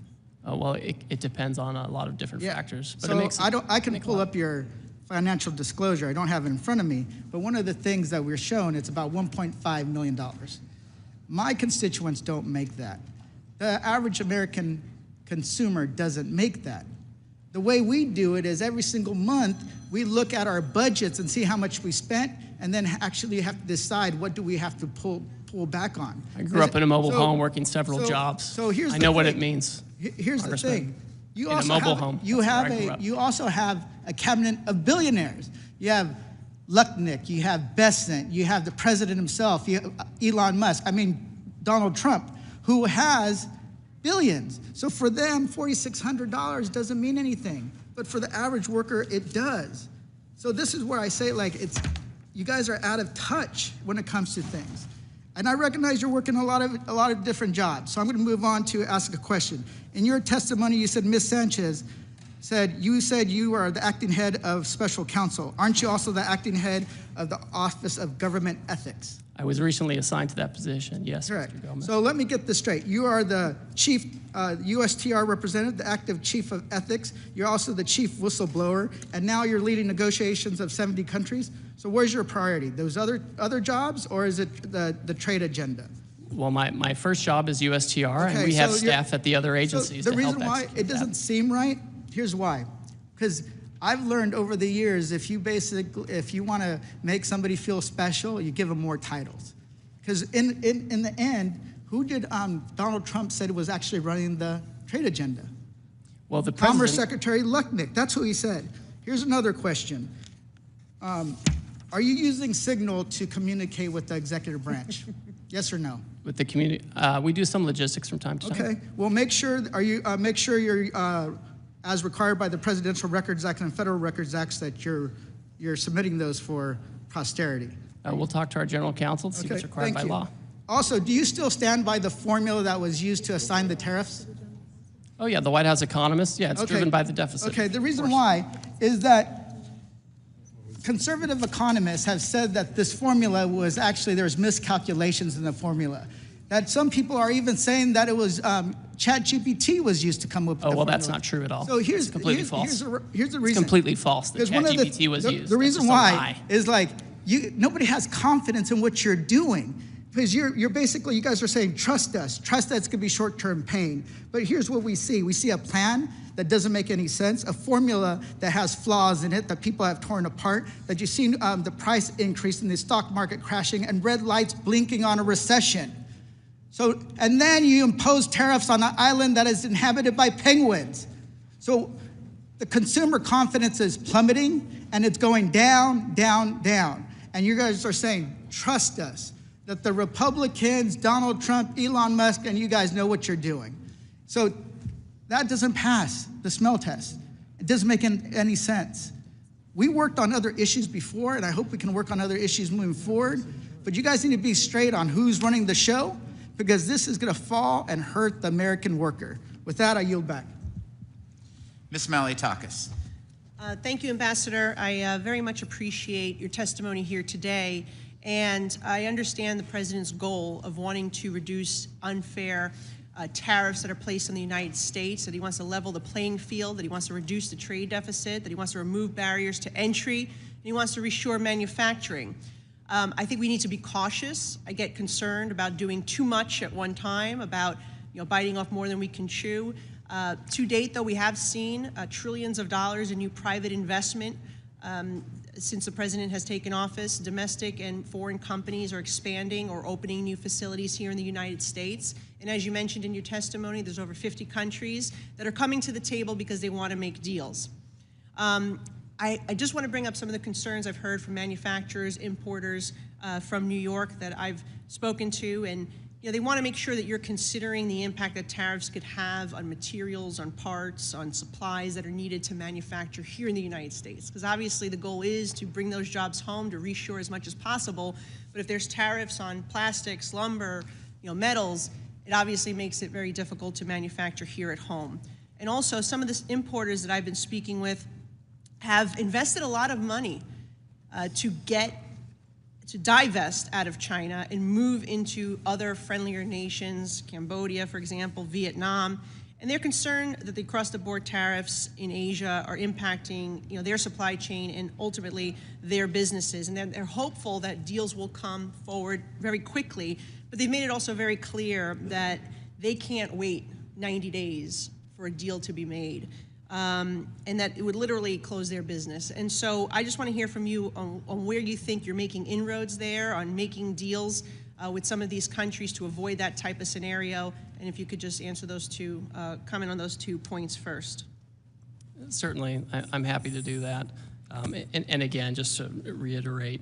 Well, it depends on a lot of different factors. But So it makes I can pull up your financial disclosure. I don't have it in front of me, but one of the things that we're shown, it's about $1.5 million. My constituents don't make that. The average American consumer doesn't make that. The way we do it is every single month, we look at our budgets and see how much we spent, and then actually have to decide what do we have to pull back on. I grew up in a mobile home working several jobs. So here's I know what it means. Here's the thing. You in also a mobile have, home. You also have a cabinet of billionaires. You have Lucknick, you have Bessent, you have the president himself, you have Elon Musk, Donald Trump, who has billions. So for them, $4,600 doesn't mean anything. But for the average worker, it does. So this is where I say, you guys are out of touch when it comes to things. And I recognize you're working a lot of different jobs. So I'm going to move on to ask a question. In your testimony, you said Ms. Sanchez said you are the acting head of special counsel. Aren't you also the acting head of the Office of Government Ethics? I was recently assigned to that position, yes. Correct. Mr. Gomez. So let me get this straight. You are the chief USTR representative, the active chief of ethics. You're also the chief whistleblower, and now you're leading negotiations of 70 countries. So where's your priority? Those other jobs, or is it the trade agenda? Well, my first job is USTR, and we have staff at the other agencies So the to help reason why it doesn't seem right, here's why. Because I've learned over the years, if you want to make somebody feel special, you give them more titles. Because in the end, who did Donald Trump said was actually running the trade agenda? Well, the Commerce Secretary Lucknick, that's who he said. Here's another question. Are you using Signal to communicate with the executive branch? Yes or no? With the community, we do some logistics from time to time. Okay. Well, make sure you're as required by the Presidential Records Act and Federal Records Acts that you're submitting those for posterity. We'll talk to our general counsel to see what's required by law. Also, do you still stand by the formula that was used to assign the tariffs? Oh yeah, the White House economist. Yeah, it's driven by the deficit. Okay. The reason why is that conservative economists have said that this formula was actually, there's miscalculations in the formula. That some people are even saying that it was ChatGPT was used to come up with the formula. That's not true at all. So here's completely false. Here's the reason. It's completely false that ChatGPT was used. The reason why is nobody has confidence in what you're doing. Because you're basically, you guys are saying, trust us. Trust that's going to be short-term pain. But here's what we see. We see a plan that doesn't make any sense, a formula that has flaws in it that people have torn apart, that you've seen the price increase in the stock market crashing and red lights blinking on a recession. So, and then you impose tariffs on an island that is inhabited by penguins. So the consumer confidence is plummeting and it's going down, down, down. And you guys are saying, trust us. That the Republicans, Donald Trump, Elon Musk, and you guys know what you're doing. So that doesn't pass the smell test. It doesn't make any sense. We worked on other issues before, and I hope we can work on other issues moving forward. But you guys need to be straight on who's running the show, because this is going to fall and hurt the American worker. With that, I yield back. Ms. Malliotakis. Thank you, Ambassador. I very much appreciate your testimony here today. And I understand the President's goal of wanting to reduce unfair tariffs that are placed on the United States, that he wants to level the playing field, that he wants to reduce the trade deficit, that he wants to remove barriers to entry, and he wants to reshore manufacturing. I think we need to be cautious. I get concerned about doing too much at one time, about biting off more than we can chew. To date, though, we have seen trillions of dollars in new private investment since the president has taken office. Domestic and foreign companies are expanding or opening new facilities here in the United States. And as you mentioned in your testimony, there's over 50 countries that are coming to the table because they want to make deals. I just want to bring up some of the concerns I've heard from manufacturers, importers from New York that I've spoken to, and they want to make sure that you're considering the impact that tariffs could have on materials, on parts, on supplies that are needed to manufacture here in the United States. Because obviously the goal is to bring those jobs home, to reshore as much as possible. But if there's tariffs on plastics, lumber, metals, it obviously makes it very difficult to manufacture here at home. And also, some of the importers that I've been speaking with have invested a lot of money to divest out of China and move into other friendlier nations, Cambodia, for example, Vietnam. And they're concerned that the across-the-board tariffs in Asia are impacting their supply chain and ultimately their businesses. And they're hopeful that deals will come forward very quickly. But they've made it also very clear that they can't wait 90 days for a deal to be made. And that it would literally close their business. And so I just want to hear from you on where you think you're making inroads there, on making deals with some of these countries to avoid that type of scenario. And if you could just answer those two, comment on those 2 points first. Certainly, I'm happy to do that. And again, just to reiterate,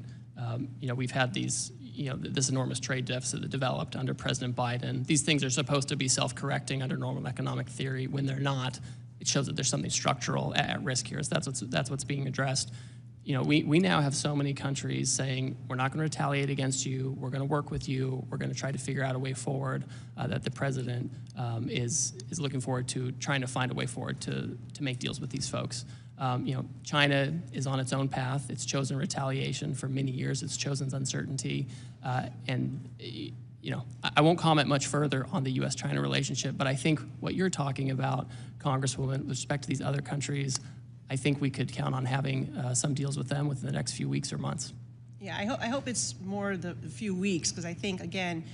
we've had these, this enormous trade deficit that developed under President Biden. These things are supposed to be self-correcting under normal economic theory. When they're not, it shows that there's something structural at risk here. So that's what's being addressed. We now have so many countries saying, we're not going to retaliate against you, we're going to work with you, we're going to try to figure out a way forward, that the president is looking forward to trying to find a way forward to make deals with these folks. China is on its own path. It's chosen retaliation for many years. It's chosen uncertainty. I won't comment much further on the U.S.-China relationship, but I think what you're talking about, Congresswoman, with respect to these other countries, I think we could count on having some deals with them within the next few weeks or months. Yeah, I hope it's more the few weeks, because I think, again,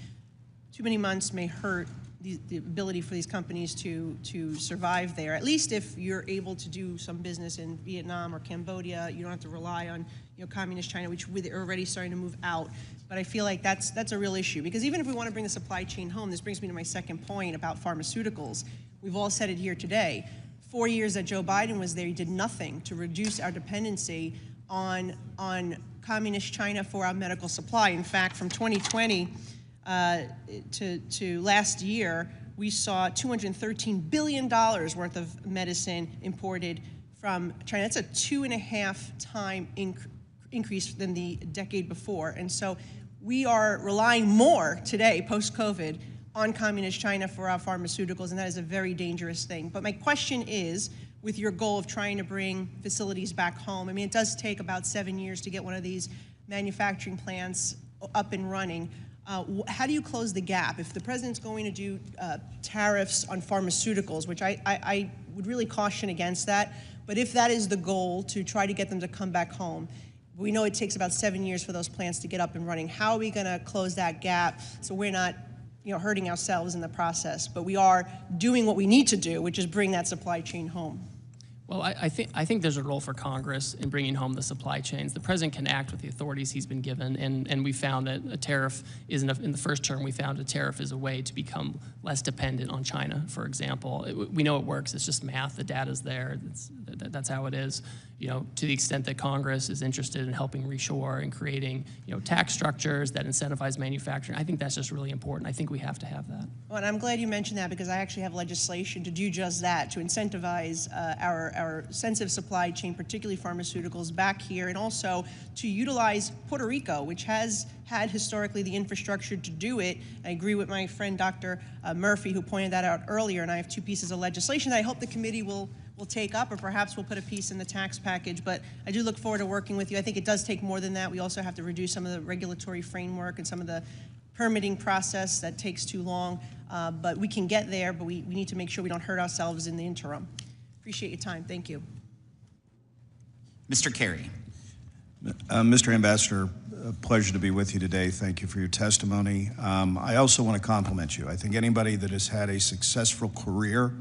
too many months may hurt the ability for these companies to survive there. At least if you're able to do some business in Vietnam or Cambodia, you don't have to rely on communist China, which they're already starting to move out. But I feel like that's a real issue, because even if we want to bring the supply chain home, this brings me to my second point about pharmaceuticals. We've all said it here today. 4 years that Joe Biden was there, he did nothing to reduce our dependency on communist China for our medical supply. In fact, from 2020 to last year, we saw $213 billion worth of medicine imported from China. That's a 2.5-time increase than the decade before. And so we are relying more today, post-COVID, on communist China for our pharmaceuticals, and that is a very dangerous thing. But my question is, with your goal of trying to bring facilities back home, I mean, it does take about 7 years to get one of these manufacturing plants up and running. How do you close the gap? If the president's going to do tariffs on pharmaceuticals, which I would really caution against that, but if that is the goal, to try to get them to come back home, we know it takes about 7 years for those plants to get up and running. How are we going to close that gap so we're not hurting ourselves in the process, but we are doing what we need to do, which is bring that supply chain home? Well, I think there's a role for Congress in bringing home the supply chains. The president can act with the authorities he's been given, and we found that a tariff isn't, in the first term, we found a tariff is a way to become less dependent on China, for example. We know it works, it's just math, the data's there, that's how it is. To the extent that Congress is interested in helping reshore and creating, tax structures that incentivize manufacturing, I think that's just really important. I think we have to have that. Well, and I'm glad you mentioned that, because I actually have legislation to do just that, to incentivize our sensitive supply chain, particularly pharmaceuticals, back here, and also to utilize Puerto Rico, which has had historically the infrastructure to do it. I agree with my friend Dr. Murphy, who pointed that out earlier, and I have 2 pieces of legislation that I hope the committee will take up, or perhaps we'll put a piece in the tax package. But I do look forward to working with you. I think it does take more than that. We also have to reduce some of the regulatory framework and some of the permitting process that takes too long. But we can get there, but we need to make sure we don't hurt ourselves in the interim. Appreciate your time. Thank you. Mr. Kerry. Mr. Ambassador, a pleasure to be with you today. Thank you for your testimony. I also want to compliment you. I think anybody that has had a successful career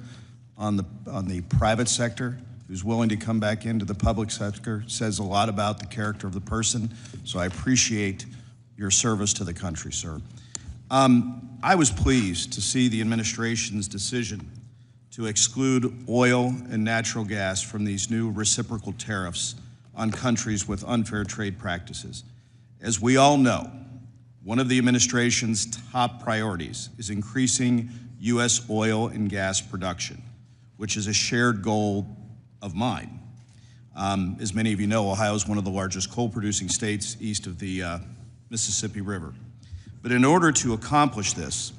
on the private sector who's willing to come back into the public sector says a lot about the character of the person. So I appreciate your service to the country, sir. I was pleased to see the administration's decision to exclude oil and natural gas from these new reciprocal tariffs on countries with unfair trade practices. As we all know, one of the administration's top priorities is increasing U.S. oil and gas production, which is a shared goal of mine. As many of you know, Ohio is one of the largest coal-producing states east of the Mississippi River. But in order to accomplish this,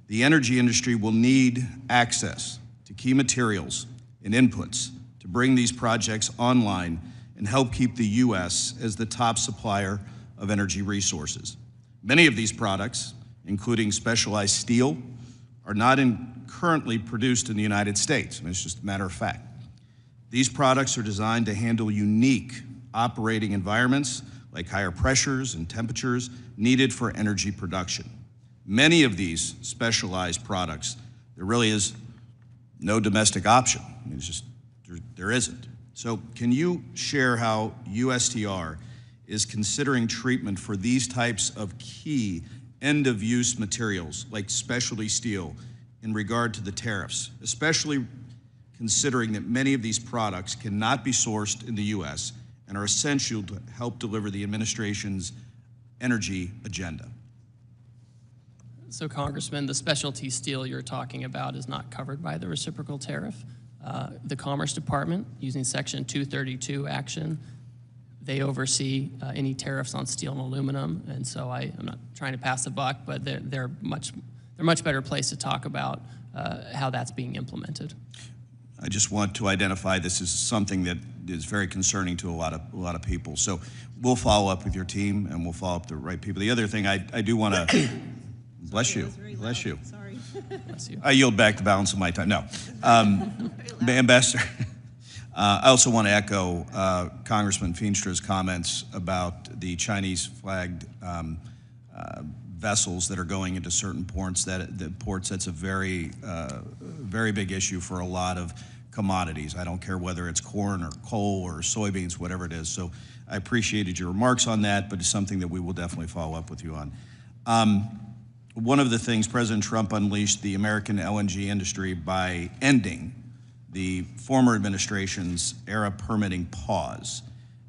the energy industry will need access to key materials and inputs to bring these projects online and help keep the U.S. as the top supplier of energy resources. Many of these products, including specialized steel, are not currently produced in the United States. I mean, it's just a matter of fact. These products are designed to handle unique operating environments like higher pressures and temperatures needed for energy production. Many of these specialized products, there really is no domestic option. I mean, it's just, there isn't. So can you share how USTR is considering treatment for these types of key end-of-use materials like specialty steel in regard to the tariffs, especially considering that many of these products cannot be sourced in the U.S. and are essential to help deliver the administration's energy agenda? So, Congressman, the specialty steel you're talking about is not covered by the reciprocal tariff. The Commerce Department, using Section 232 action, they oversee any tariffs on steel and aluminum, and so I'm not trying to pass the buck, but they're much better placed to talk about how that's being implemented. I just want to identify this is something that is very concerning to a lot of people. So we'll follow up with your team, and we'll follow up the right people. The other thing I do want to bless you, bless you. Sorry. Bless you. I yield back the balance of my time. No, Ambassador. I also want to echo Congressman Feenstra's comments about the Chinese-flagged vessels that are going into certain ports. That's a very big issue for a lot of commodities. I don't care whether it's corn or coal or soybeans, whatever it is. So I appreciated your remarks on that, but it's something that we will definitely follow up with you on. One of the things, President Trump unleashed the American LNG industry by ending the former administration's era permitting pause.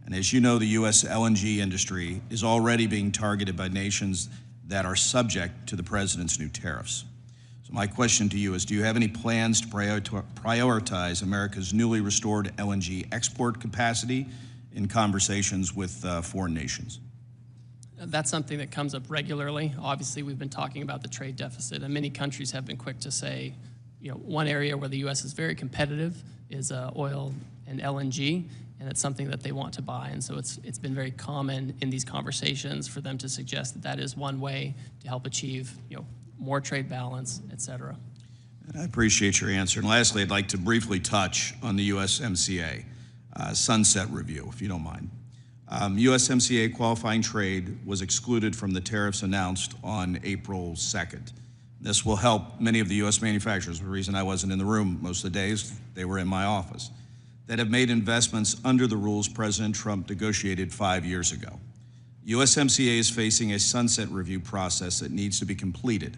And as you know, the U.S. LNG industry is already being targeted by nations that are subject to the president's new tariffs. So my question to you is, do you have any plans to prioritize America's newly restored LNG export capacity in conversations with foreign nations? That's something that comes up regularly. Obviously, we've been talking about the trade deficit, and many countries have been quick to say, one area where the U.S. is very competitive is oil and LNG, and it's something that they want to buy. And so it's been very common in these conversations for them to suggest that that is one way to help achieve more trade balance, et cetera. I appreciate your answer. And lastly, I'd like to briefly touch on the USMCA sunset review, if you don't mind. USMCA qualifying trade was excluded from the tariffs announced on April 2nd. This will help many of the U.S. manufacturers. The reason I wasn't in the room most of the days, they were in my office, that have made investments under the rules President Trump negotiated 5 years ago. USMCA is facing a sunset review process that needs to be completed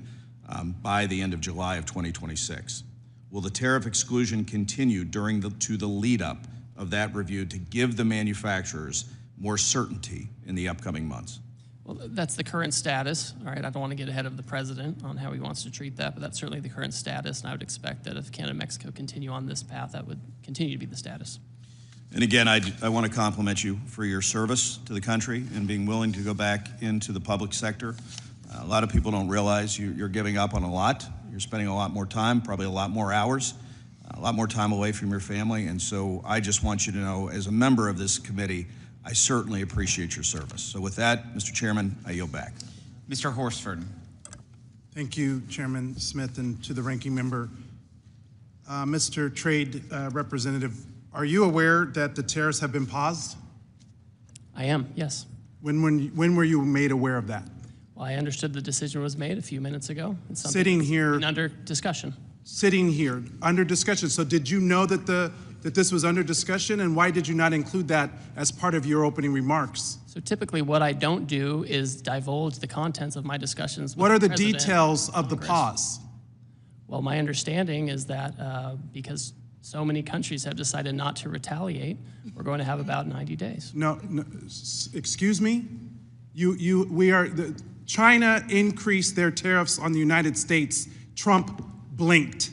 by the end of July of 2026. Will the tariff exclusion continue to the lead up of that review to give the manufacturers more certainty in the upcoming months? Well, that's the current status. All right, I don't want to get ahead of the president on how he wants to treat that, but that's certainly the current status, and I would expect that if Canada and Mexico continue on this path, that would continue to be the status. And again, I want to compliment you for your service to the country and being willing to go back into the public sector. A lot of people don't realize you're giving up on a lot. You're spending a lot more time, probably a lot more hours, a lot more time away from your family, and so I just want you to know, as a member of this committee, I certainly appreciate your service. So with that, Mr. Chairman, I yield back. Mr. Horsford. Thank you, Chairman Smith, and to the ranking member. Mr. Trade Representative, are you aware that the tariffs have been paused? I am, yes. When were you made aware of that? Well, I understood the decision was made a few minutes ago. It's something Sitting here. and under discussion. Sitting here, under discussion. So did you know that this was under discussion, and why did you not include that as part of your opening remarks? So typically what I don't do is divulge the contents of my discussions with What are the President details of the Congress. pause? Well, my understanding is that because so many countries have decided not to retaliate, we're going to have about 90 days. No, excuse me? China increased their tariffs on the United States. Trump blinked.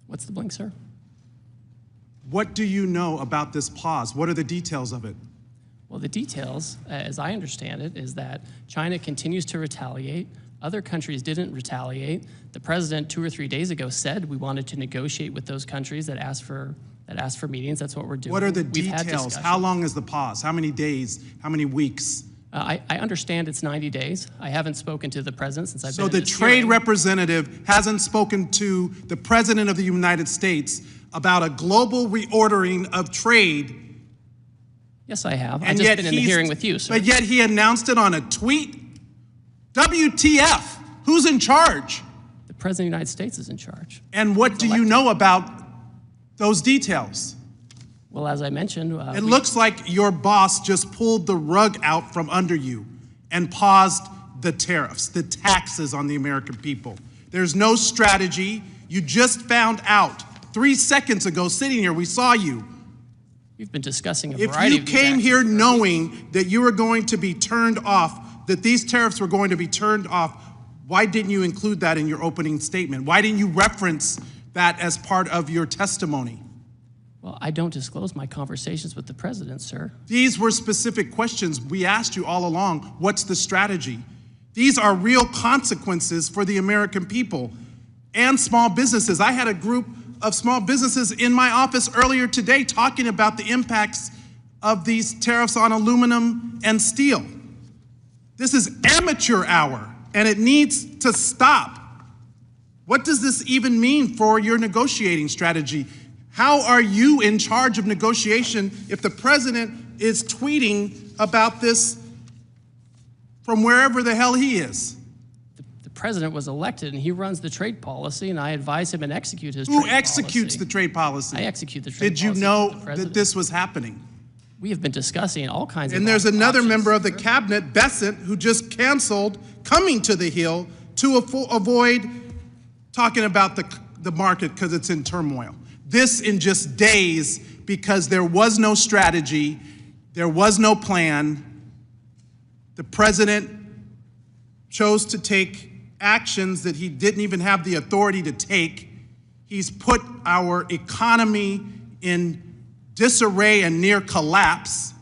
What's the blink, sir? What do you know about this pause? What are the details of it? Well, the details, as I understand it, is that China continues to retaliate. Other countries didn't retaliate. The president 2 or 3 days ago said we wanted to negotiate with those countries that asked for meetings. That's what we're doing. What are the We've had details? discussions. How long is the pause? How many days? How many weeks? I understand it's 90 days. I haven't spoken to the president since I've So been the in this trade hearing. representative hasn't spoken to the president of the United States about a global reordering of trade. Yes, I have. I've And just yet been in the he's- hearing with you, sir. But yet he announced it on a tweet? WTF? Who's in charge? The president of the United States is in charge. And what do you know about those details? Well, as I mentioned, It looks like your boss just pulled the rug out from under you and paused the tariffs, the taxes on the American people. There's no strategy. You just found out 3 seconds ago, sitting here, we saw you. we've been discussing a If variety you of came these here actions. knowing that you were going to be turned off, that these tariffs were going to be turned off, why didn't you include that in your opening statement? Why didn't you reference that as part of your testimony? Well, I don't disclose my conversations with the president, sir. These were specific questions we asked you all along. What's the strategy? These are real consequences for the American people and small businesses. I had a group of small businesses in my office earlier today talking about the impacts of these tariffs on aluminum and steel. This is amateur hour, and it needs to stop. What does this even mean for your negotiating strategy? How are you in charge of negotiation if the president is tweeting about this from wherever the hell he is? The president was elected, and he runs the trade policy, and I advise him and execute his trade policy. Who executes the trade policy? I execute the trade Did you policy know for the that president. this was happening? We have been discussing all kinds of And there's another options. member of the cabinet, Bessent, who just canceled coming to the Hill to avoid talking about the market because it's in turmoil. This in just days because there was no strategy, there was no plan. The president chose to take actions that he didn't even have the authority to take. He's put our economy in disarray and near collapse.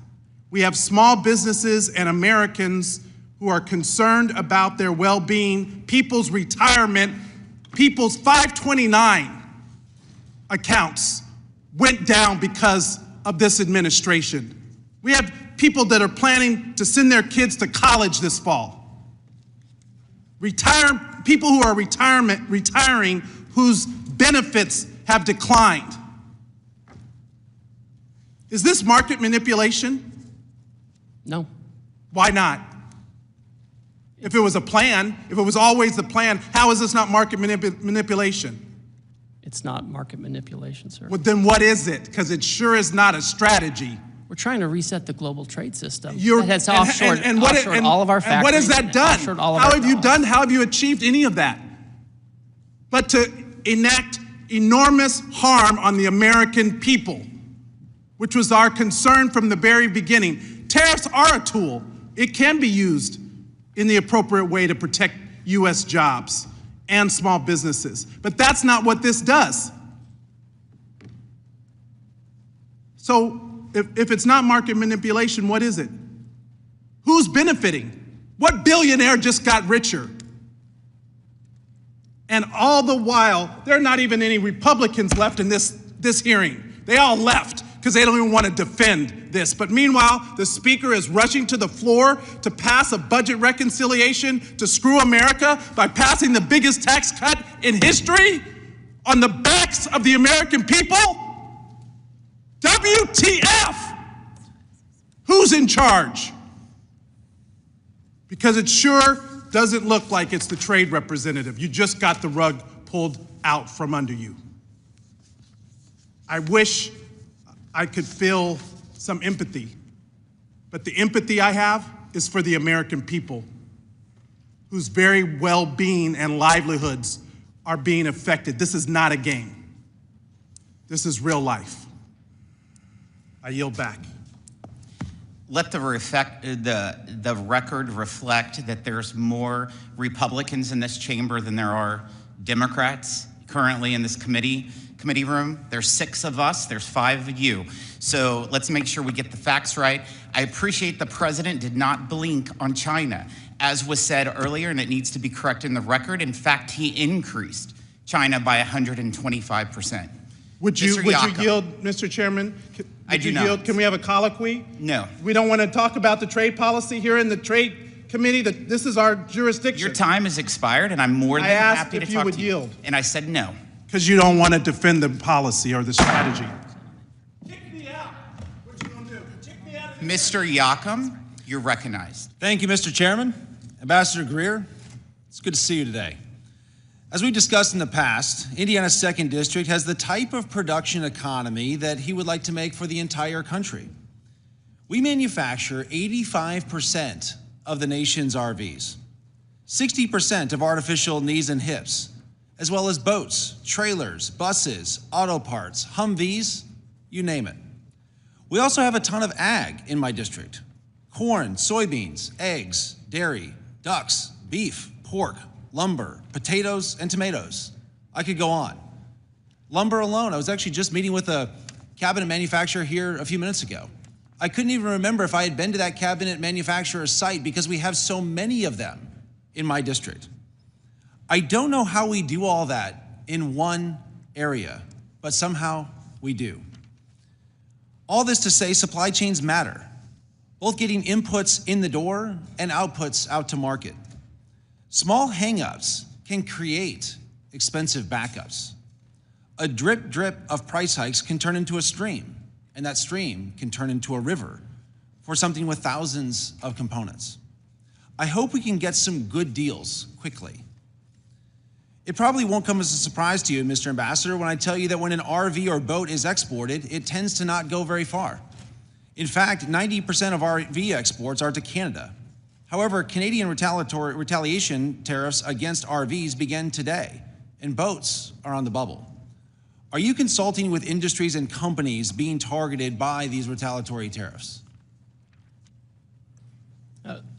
We have small businesses and Americans who are concerned about their well-being, people's retirement, people's 529 accounts went down because of this administration. We have people that are planning to send their kids to college this fall. People who are retiring whose benefits have declined. Is this market manipulation? No. Why not? If it was a plan, if it was always the plan, how is this not market manipulation? It's not market manipulation, sir. Well, then what is it? Because it sure is not a strategy. We're trying to reset the global trade system. You're, It has offshored all of our factories. And what has that done? offshored all of How our have you jobs. done? How have you achieved any of that? But to enact enormous harm on the American people, which was our concern from the very beginning. Tariffs are a tool. It can be used in the appropriate way to protect U.S. jobs and small businesses. But that's not what this does. So if it's not market manipulation, what is it? Who's benefiting? What billionaire just got richer? And all the while, there are not even any Republicans left in this hearing. They all left because they don't even want to defend this. But meanwhile, the speaker is rushing to the floor to pass a budget reconciliation to screw America by passing the biggest tax cut in history on the backs of the American people. WTF? Who's in charge? Because it sure doesn't look like it's the trade representative. You just got the rug pulled out from under you. I wish I could feel some empathy, but the empathy I have is for the American people whose very well-being and livelihoods are being affected. This is not a game. This is real life. I yield back. Let the record reflect that there's more Republicans in this chamber than there are Democrats currently in this committee room. There's 6 of us, there's 5 of you. So let's make sure we get the facts right. I appreciate the president did not blink on China, as was said earlier, and it needs to be corrected in the record. In fact, he increased China by 125%. Would you yield, Mr. Chairman? I do not. Can we have a colloquy? No. We don't want to talk about the trade policy here in the Trade Committee. This is our jurisdiction. Your time has expired, and I'm more than happy to talk to you. I asked if you would yield. And I said no. Because you don't want to defend the policy or the strategy. Kick me out. What you gonna do? Kick me out. Mr. Yakum, you're recognized. Thank you, Mr. Chairman. Ambassador Greer, it's good to see you today. As we discussed in the past, Indiana's 2nd District has the type of production economy that he would like to make for the entire country. We manufacture 85% of the nation's RVs, 60% of artificial knees and hips, as well as boats, trailers, buses, auto parts, Humvees, you name it. We also have a ton of ag in my district: corn, soybeans, eggs, dairy, ducks, beef, pork, lumber, potatoes, and tomatoes. I could go on. Lumber alone, I was actually just meeting with a cabinet manufacturer here a few minutes ago. I couldn't even remember if I had been to that cabinet manufacturer's site because we have so many of them in my district. I don't know how we do all that in one area, but somehow we do. All this to say, supply chains matter, both getting inputs in the door and outputs out to market. Small hangups can create expensive backups. A drip of price hikes can turn into a stream, and that stream can turn into a river for something with thousands of components. I hope we can get some good deals quickly. It probably won't come as a surprise to you, Mr. Ambassador, when I tell you that when an RV or boat is exported, it tends to not go very far. In fact, 90% of RV exports are to Canada. However, Canadian retaliation tariffs against RVs begin today, and boats are on the bubble. Are you consulting with industries and companies being targeted by these retaliatory tariffs?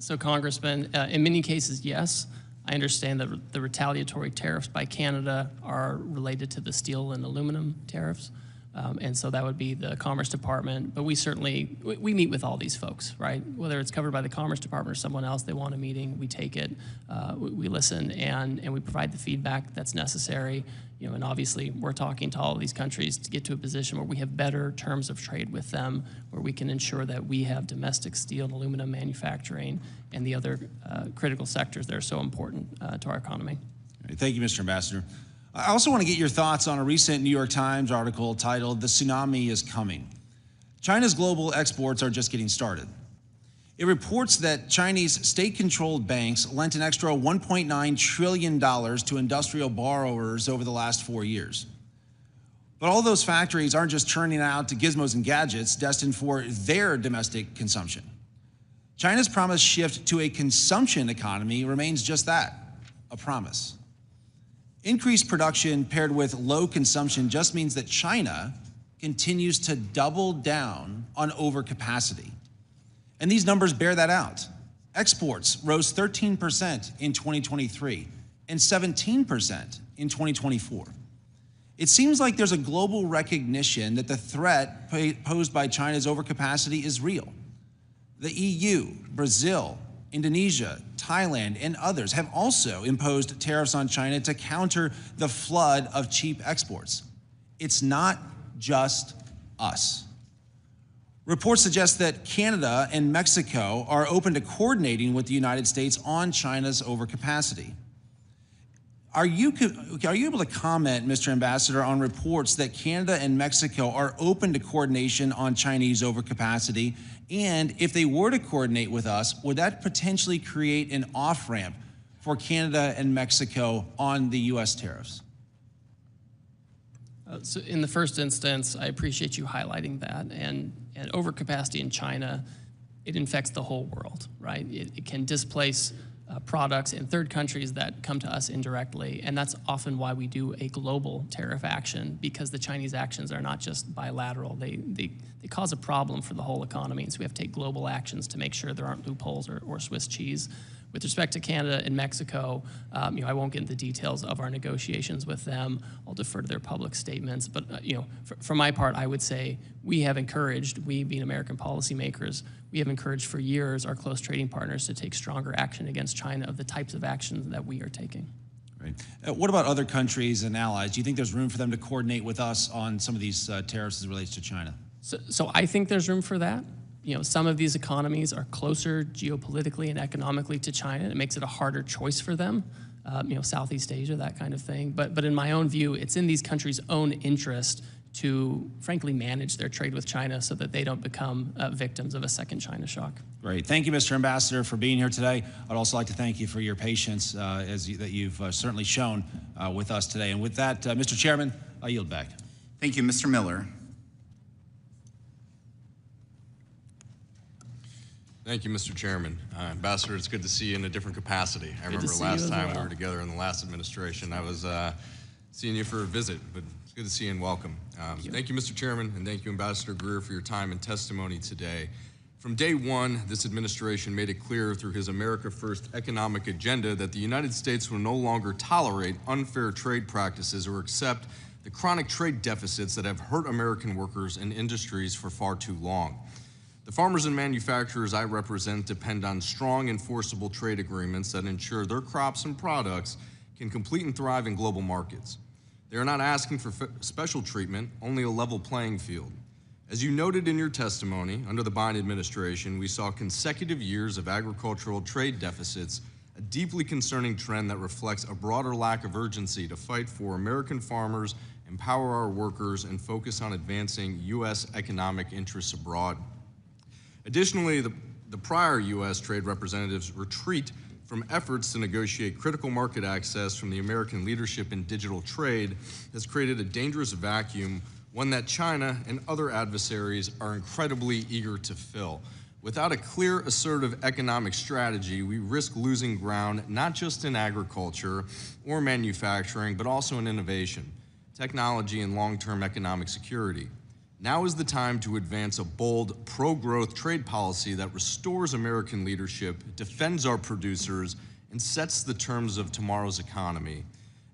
So, Congressman, in many cases, yes. I understand that the retaliatory tariffs by Canada are related to the steel and aluminum tariffs. And so that would be the Commerce Department. But we certainly, we meet with all these folks, right? Whether it's covered by the Commerce Department or someone else, they want a meeting, we take it, we listen, and we provide the feedback that's necessary. You know, and obviously we're talking to all of these countries to get to a position where we have better terms of trade with them, where we can ensure that we have domestic steel and aluminum manufacturing and the other critical sectors that are so important to our economy. Thank you, Mr. Ambassador. I also want to get your thoughts on a recent New York Times article titled "The Tsunami is Coming." China's global exports are just getting started. It reports that Chinese state-controlled banks lent an extra $1.9 trillion to industrial borrowers over the last 4 years. But all those factories aren't just churning out gizmos and gadgets destined for their domestic consumption. China's promised shift to a consumption economy remains just that, a promise. Increased production paired with low consumption just means that China continues to double down on overcapacity. And these numbers bear that out. Exports rose 13% in 2023 and 17% in 2024. It seems like there's a global recognition that the threat posed by China's overcapacity is real. The EU, Brazil, Indonesia, Thailand, and others have also imposed tariffs on China to counter the flood of cheap exports. It's not just us. Reports suggest that Canada and Mexico are open to coordinating with the United States on China's overcapacity. Are you able to comment, Mr. Ambassador, on reports that Canada and Mexico are open to coordination on Chinese overcapacity? And if they were to coordinate with us, would that potentially create an off-ramp for Canada and Mexico on the U.S. tariffs? So in the first instance, I appreciate you highlighting that. And overcapacity in China, it infects the whole world, right? It can displace products in third countries that come to us indirectly. And that's often why we do a global tariff action, because the Chinese actions are not just bilateral. They cause a problem for the whole economy. And so we have to take global actions to make sure there aren't loopholes or Swiss cheese. With respect to Canada and Mexico, I won't get into the details of our negotiations with them. I'll defer to their public statements. But for my part, I would say we being American policymakers, we have encouraged for years our close trading partners to take stronger action against China of the types of actions that we are taking. Right. What about other countries and allies? Do you think there's room for them to coordinate with us on some of these tariffs as it relates to China? So I think there's room for that. Some of these economies are closer geopolitically and economically to China. It makes it a harder choice for them, Southeast Asia, that kind of thing. But in my own view, it's in these countries' own interest to, frankly, manage their trade with China so that they don't become victims of a second China shock. Great. Thank you, Mr. Ambassador, for being here today. I'd also like to thank you for your patience that you've certainly shown with us today. And with that, Mr. Chairman, I yield back. Thank you, Mr. Miller. Thank you, Mr. Chairman. Ambassador, it's good to see you in a different capacity. I remember last time we were together in the last administration, I was seeing you for a visit, but it's good to see you and welcome. Thank you, Mr. Chairman, and thank you, Ambassador Greer, for your time and testimony today. From day one, this administration made it clear through his America First economic agenda that the United States will no longer tolerate unfair trade practices or accept the chronic trade deficits that have hurt American workers and industries for far too long. The farmers and manufacturers I represent depend on strong, enforceable trade agreements that ensure their crops and products can compete and thrive in global markets. They are not asking for special treatment, only a level playing field. As you noted in your testimony, under the Biden administration, we saw consecutive years of agricultural trade deficits, a deeply concerning trend that reflects a broader lack of urgency to fight for American farmers, empower our workers, and focus on advancing U.S. economic interests abroad. Additionally, the prior U.S. trade representatives' retreat from efforts to negotiate critical market access from the American leadership in digital trade has created a dangerous vacuum, one that China and other adversaries are incredibly eager to fill. Without a clear, assertive economic strategy, we risk losing ground not just in agriculture or manufacturing, but also in innovation, technology, and long-term economic security. Now is the time to advance a bold, pro-growth trade policy that restores American leadership, defends our producers, and sets the terms of tomorrow's economy.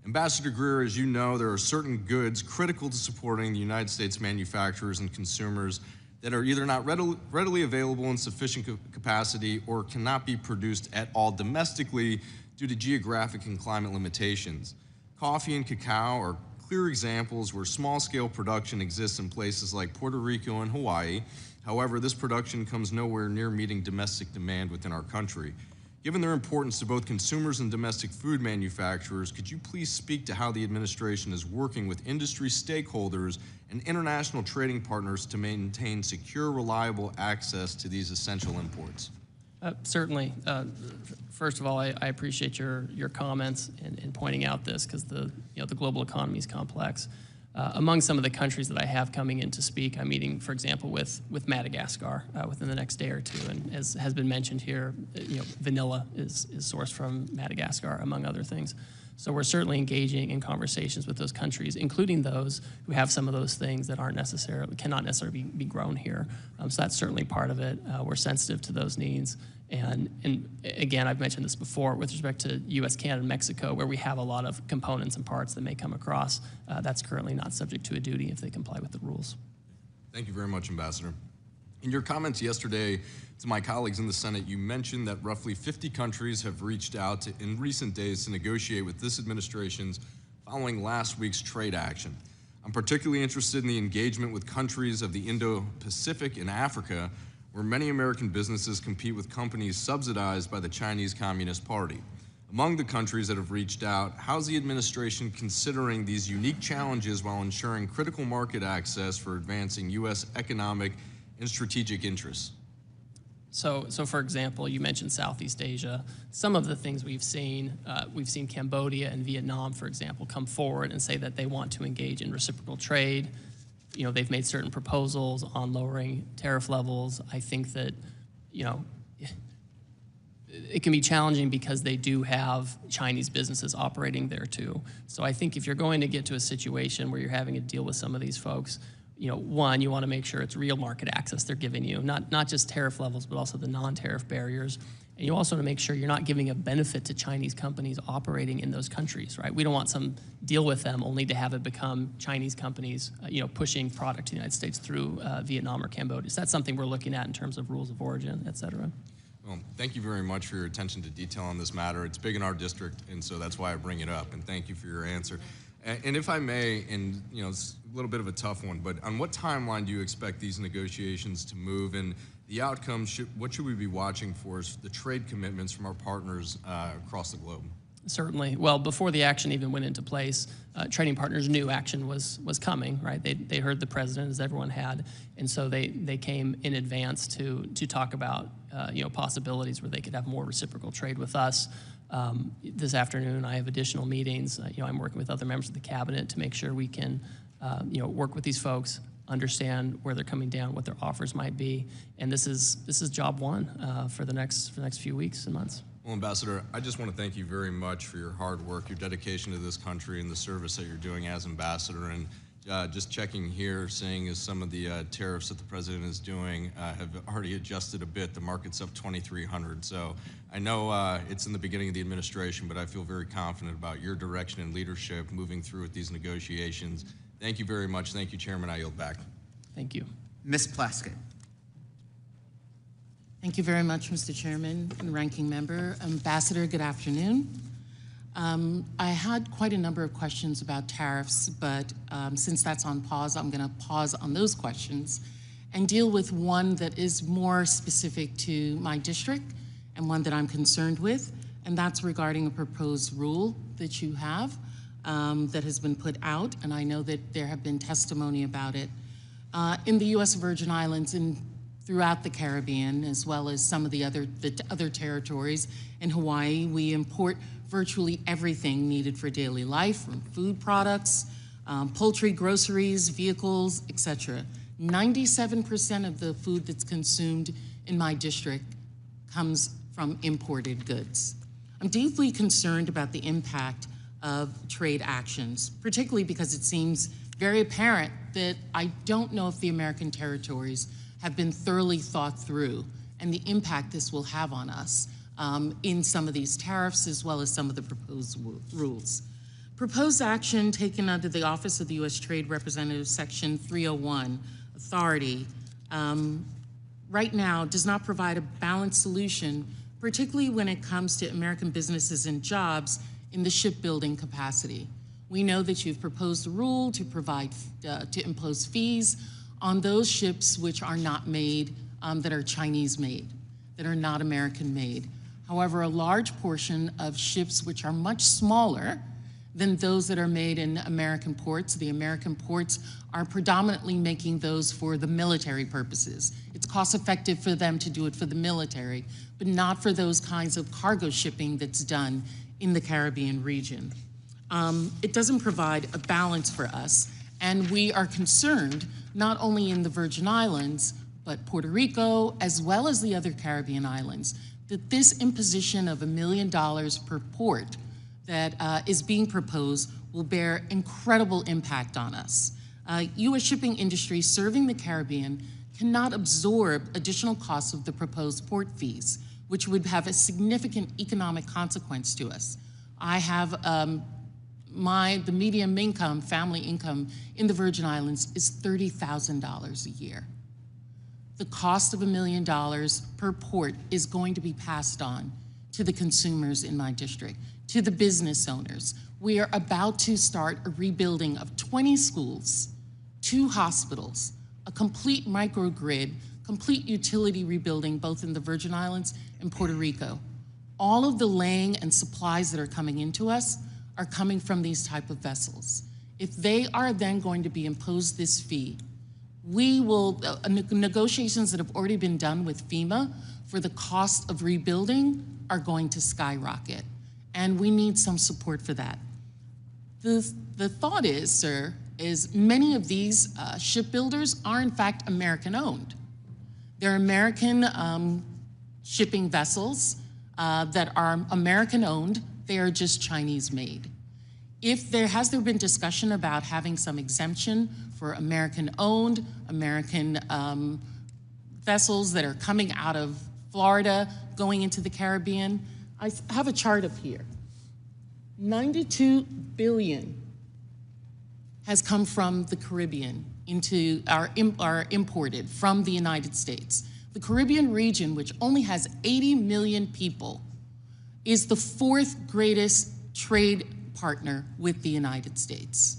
Ambassador Greer, as you know, there are certain goods critical to supporting the United States manufacturers and consumers that are either not readily available in sufficient capacity or cannot be produced at all domestically due to geographic and climate limitations. Coffee and cacao are clear examples where small-scale production exists in places like Puerto Rico and Hawaii. However, this production comes nowhere near meeting domestic demand within our country. Given their importance to both consumers and domestic food manufacturers, could you please speak to how the administration is working with industry stakeholders and international trading partners to maintain secure, reliable access to these essential imports? Certainly. First of all, I appreciate your comments in pointing out this, because the global economy is complex. Among some of the countries that I have coming in to speak, I'm meeting, for example, with Madagascar within the next day or two. And as has been mentioned here, vanilla is sourced from Madagascar, among other things. So we're certainly engaging in conversations with those countries, including those who have some of those things that cannot necessarily be grown here. So that's certainly part of it. We're sensitive to those needs. And again, I've mentioned this before with respect to U.S., Canada, and Mexico, where we have a lot of components and parts that may come across. That's currently not subject to a duty if they comply with the rules. Thank you very much, Ambassador. In your comments yesterday to my colleagues in the Senate, you mentioned that roughly 50 countries have reached out in recent days to negotiate with this administration's following last week's trade action. I'm particularly interested in the engagement with countries of the Indo-Pacific and Africa, where many American businesses compete with companies subsidized by the Chinese Communist Party. Among the countries that have reached out, how's the administration considering these unique challenges while ensuring critical market access for advancing U.S. economic and strategic interests? So for example, you mentioned Southeast Asia. Some of the things we've seen Cambodia and Vietnam, for example, come forward and say that they want to engage in reciprocal trade. You know, they've made certain proposals on lowering tariff levels. I think that, you know, it can be challenging because they do have Chinese businesses operating there too. So I think if you're going to get to a situation where you're having to deal with some of these folks, you know, one, you want to make sure it's real market access they're giving you, not just tariff levels, but also the non-tariff barriers. And you also want to make sure you're not giving a benefit to Chinese companies operating in those countries, right? We don't want some deal with them only to have it become Chinese companies, you know, pushing product to the United States through Vietnam or Cambodia. So that's something we're looking at in terms of rules of origin, et cetera. Well, thank you very much for your attention to detail on this matter. It's big in our district, and so that's why I bring it up, and thank you for your answer. And if I may, and you know, it's a little bit of a tough one, but on what timeline do you expect these negotiations to move, and the outcome, what should we be watching for as the trade commitments from our partners across the globe? Certainly. Well, before the action even went into place, trading partners knew action was coming, right? They heard the president, as everyone had, and so they came in advance to talk about you know, possibilities where they could have more reciprocal trade with us. This afternoon, I have additional meetings. You know, I'm working with other members of the cabinet to make sure we can you know, work with these folks, understand where they're coming down, what their offers might be, and this is job one for the next few weeks and months. Well, Ambassador, I just want to thank you very much for your hard work, your dedication to this country, and the service that you're doing as ambassador. And just checking here, seeing as some of the tariffs that the president is doing have already adjusted a bit. The market's up 2,300. So I know it's in the beginning of the administration, but I feel very confident about your direction and leadership moving through with these negotiations. Thank you very much. Thank you, Chairman. I yield back. Thank you. Ms. Plaskett. Thank you very much, Mr. Chairman and Ranking Member. Ambassador, good afternoon. I had quite a number of questions about tariffs, but since that's on pause, I'm going to pause on those questions and deal with one that is more specific to my district and one that I'm concerned with, and that's regarding a proposed rule that you have that has been put out, and I know that there have been testimony about it. In the U.S. Virgin Islands and throughout the Caribbean, as well as some of the other territories, in Hawaii, we import virtually everything needed for daily life, from food products, poultry, groceries, vehicles, etc. 97% of the food that's consumed in my district comes from imported goods. I'm deeply concerned about the impact of trade actions, particularly because it seems very apparent that I don't know if the American territories have been thoroughly thought through and the impact this will have on us in some of these tariffs as well as some of the proposed rules. Proposed action taken under the Office of the U.S. Trade Representative Section 301 authority right now does not provide a balanced solution, particularly when it comes to American businesses and jobs in the shipbuilding capacity. We know that you've proposed a rule to impose fees on those ships which are not made, that are Chinese made, that are not American made. However, a large portion of ships which are much smaller than those that are made in American ports, the American ports are predominantly making those for the military purposes. It's cost effective for them to do it for the military, but not for those kinds of cargo shipping that's done in the Caribbean region. It doesn't provide a balance for us, and we are concerned not only in the Virgin Islands, but Puerto Rico, as well as the other Caribbean islands, that this imposition of $1 million per port that is being proposed will bear incredible impact on us. U.S. shipping industry serving the Caribbean cannot absorb additional costs of the proposed port fees, which would have a significant economic consequence to us. I have the median income, family income in the Virgin Islands is $30,000 a year. The cost of $1 million per port is going to be passed on to the consumers in my district, to the business owners. We are about to start a rebuilding of 20 schools, 2 hospitals, a complete microgrid, complete utility rebuilding both in the Virgin Islands and Puerto Rico. all of the laying and supplies that are coming into us are coming from these type of vessels. If they are then going to be imposed this fee, we will, negotiations that have already been done with FEMA for the cost of rebuilding are going to skyrocket. And we need some support for that. The thought is, sir, is many of these shipbuilders are in fact American owned. They're American shipping vessels that are American owned. They are just Chinese made. Has there been discussion about having some exemption for American-owned, American vessels that are coming out of Florida, going into the Caribbean? I have a chart up here. 92 billion has come from the Caribbean are imported from the United States. The Caribbean region, which only has 80 million people, is the 4th greatest trade partner with the United States.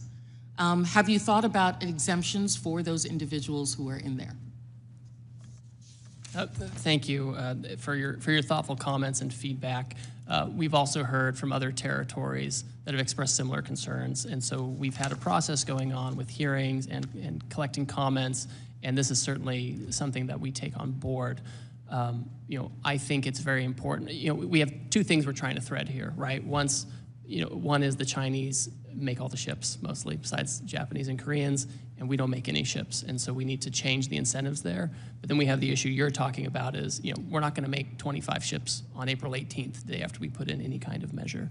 Have you thought about exemptions for those individuals who are in there? Thank you for your thoughtful comments and feedback. We've also heard from other territories that have expressed similar concerns, and so we've had a process going on with hearings and collecting comments, and this is certainly something that we take on board. I think it's very important. We have 2 things we're trying to thread here, right? One is the Chinese make all the ships mostly, besides Japanese and Koreans, and we don't make any ships, and so we need to change the incentives there. But then we have the issue you're talking about is, we're not going to make 25 ships on April 18th, the day after we put in any kind of measure.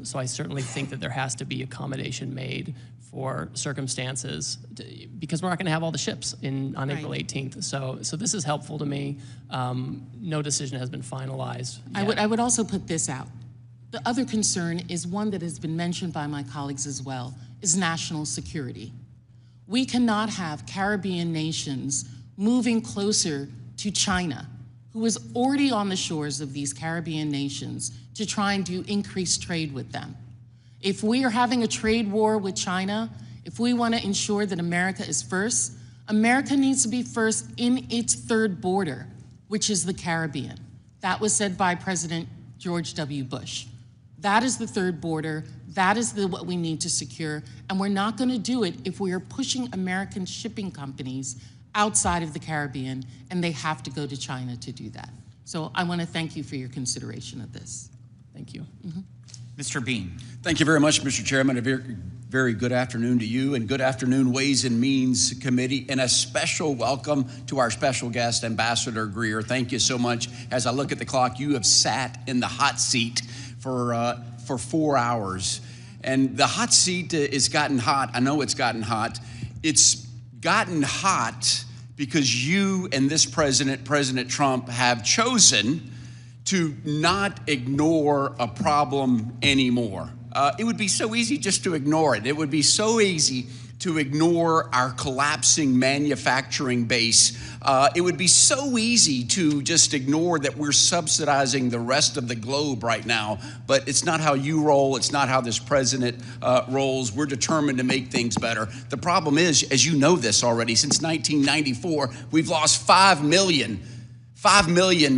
So I certainly think that there has to be accommodation made for circumstances, because we're not going to have all the ships on April 18th. So this is helpful to me. No decision has been finalized yet. I would also put this out. The other concern is one that has been mentioned by my colleagues as well, is national security. We cannot have Caribbean nations moving closer to China, who is already on the shores of these Caribbean nations, to try and do increased trade with them. If we are having a trade war with China, if we want to ensure that America is first, America needs to be first in its 3rd border, which is the Caribbean. That was said by President George W. Bush. That is the 3rd border. That is what we need to secure. And we're not going to do it if we are pushing American shipping companies outside of the Caribbean, and they have to go to China to do that. So I want to thank you for your consideration of this. Thank you. Mr. Bean. Thank you very much, Mr. Chairman. A very good afternoon to you, and good afternoon, Ways and Means Committee, and a special welcome to our special guest, Ambassador Greer. Thank you so much. As I look at the clock, you have sat in the hot seat for 4 hours. And the hot seat has gotten hot. I know it's gotten hot. It's gotten hot because you and this president, President Trump, have chosen to not ignore a problem anymore. It would be so easy just to ignore it. It would be so easy to ignore our collapsing manufacturing base. It would be so easy to just ignore that we're subsidizing the rest of the globe right now, but it's not how you roll. It's not how this president rolls. We're determined to make things better. The problem is, as you know this already, since 1994, we've lost 5 million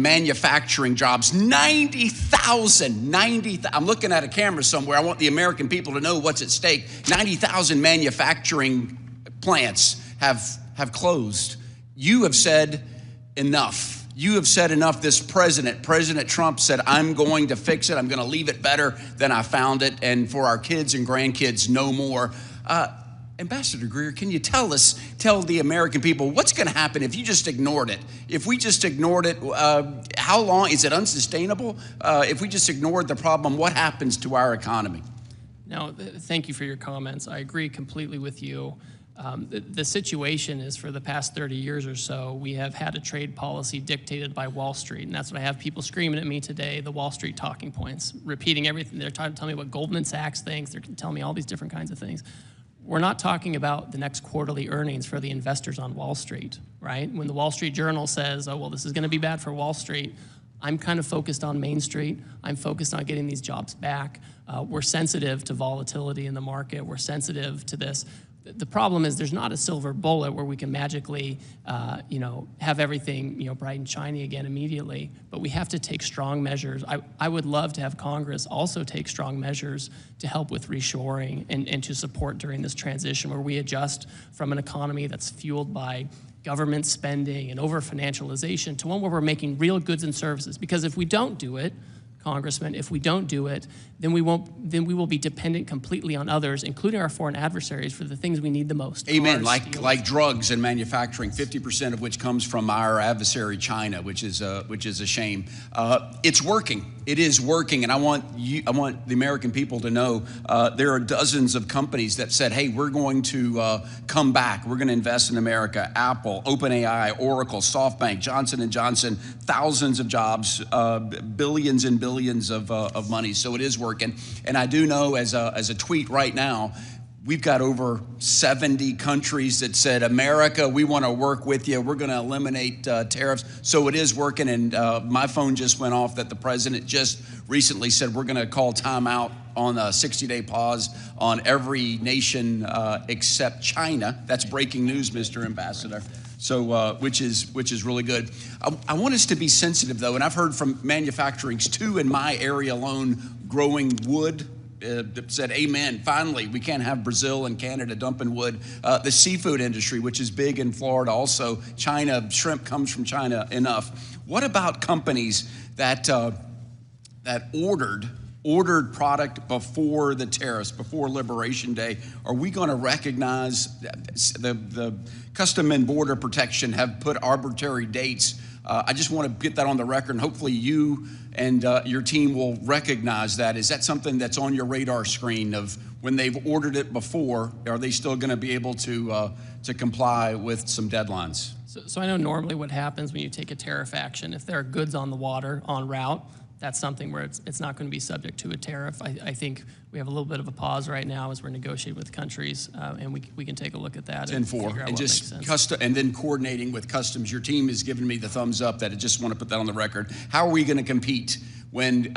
manufacturing jobs, 90,000, I'm looking at a camera somewhere. I want the American people to know what's at stake. 90,000 manufacturing plants have closed. You have said enough. You have said enough. This President Trump said, I'm going to fix it. I'm going to leave it better than I found it. And for our kids and grandkids, no more. Ambassador Greer, can you tell the American people what's going to happen if you just ignored it? If we just ignored it, how long? Is it unsustainable? If we just ignored the problem, what happens to our economy? No, thank you for your comments. I agree completely with you. The situation is, for the past 30 years or so, we have had a trade policy dictated by Wall Street, and that's what I have people screaming at me today, the Wall Street talking points, repeating everything. They're trying to tell me what Goldman Sachs thinks. They're telling me all these different kinds of things. We're not talking about the next quarterly earnings for the investors on Wall Street, right? When the Wall Street Journal says, oh, well, this is going to be bad for Wall Street, I'm kind of focused on Main Street. I'm focused on getting these jobs back. We're sensitive to volatility in the market. We're sensitive to this. The problem is there's not a silver bullet where we can magically, have everything, bright and shiny again immediately. But we have to take strong measures. I would love to have Congress also take strong measures to help with reshoring and to support during this transition where we adjust from an economy that's fueled by government spending and over-financialization to one where we're making real goods and services. Because if we don't do it, Congressman, if we don't do it, then we will be dependent completely on others, including our foreign adversaries, for the things we need the most. Amen. Like drugs and manufacturing, 50% of which comes from our adversary China, which is a shame. It's working. It is working, and I want the American people to know there are dozens of companies that said, "Hey, we're going to come back. We're going to invest in America." Apple, OpenAI, Oracle, SoftBank, Johnson & Johnson, thousands of jobs, billions and billions of money. So it is working, and I do know as a tweet right now, we've got over 70 countries that said, "America, we want to work with you. We're going to eliminate tariffs." So it is working, and my phone just went off that the president just recently said we're going to call timeout on a 60-day pause on every nation except China. That's breaking news, Mr. Ambassador. So, which is really good. I want us to be sensitive, though, and I've heard from manufacturings, too, in my area alone, growing wood, said, amen, finally, we can't have Brazil and Canada dumping wood. The seafood industry, which is big in Florida also, China, shrimp comes from China enough. What about companies that ordered product before the tariffs, before Liberation Day? Are we going to recognize the Custom and Border Protection have put arbitrary dates? I just want to get that on the record, and hopefully you and your team will recognize that. Is that something that's on your radar screen of when they've ordered it before, are they still going to be able to comply with some deadlines? So I know normally what happens when you take a tariff action, if there are goods on the water, en route, that's something where it's not going to be subject to a tariff. I think we have a little bit of a pause right now as we're negotiating with countries, and we can take a look at that. 10-4, and just and then coordinating with customs. Your team has given me the thumbs up that I just want to put that on the record. How are we going to compete when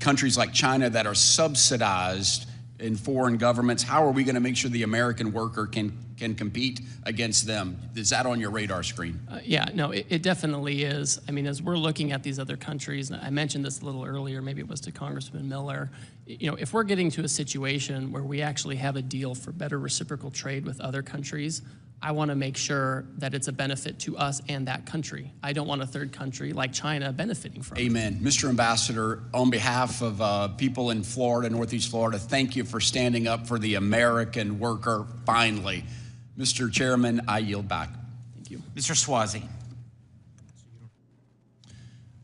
countries like China that are subsidized in foreign governments, how are we going to make sure the American worker can compete against them? Is that on your radar screen? Yeah, no, it definitely is. I mean, as we're looking at these other countries, and I mentioned this a little earlier, maybe it was to Congressman Miller, if we're getting to a situation where we actually have a deal for better reciprocal trade with other countries, I want to make sure that it's a benefit to us and that country. I don't want a third country like China benefiting from it. Amen. Mr. Ambassador, on behalf of people in Florida, Northeast Florida, thank you for standing up for the American worker finally. Mr. Chairman, I yield back. Thank you. Mr. Swazi.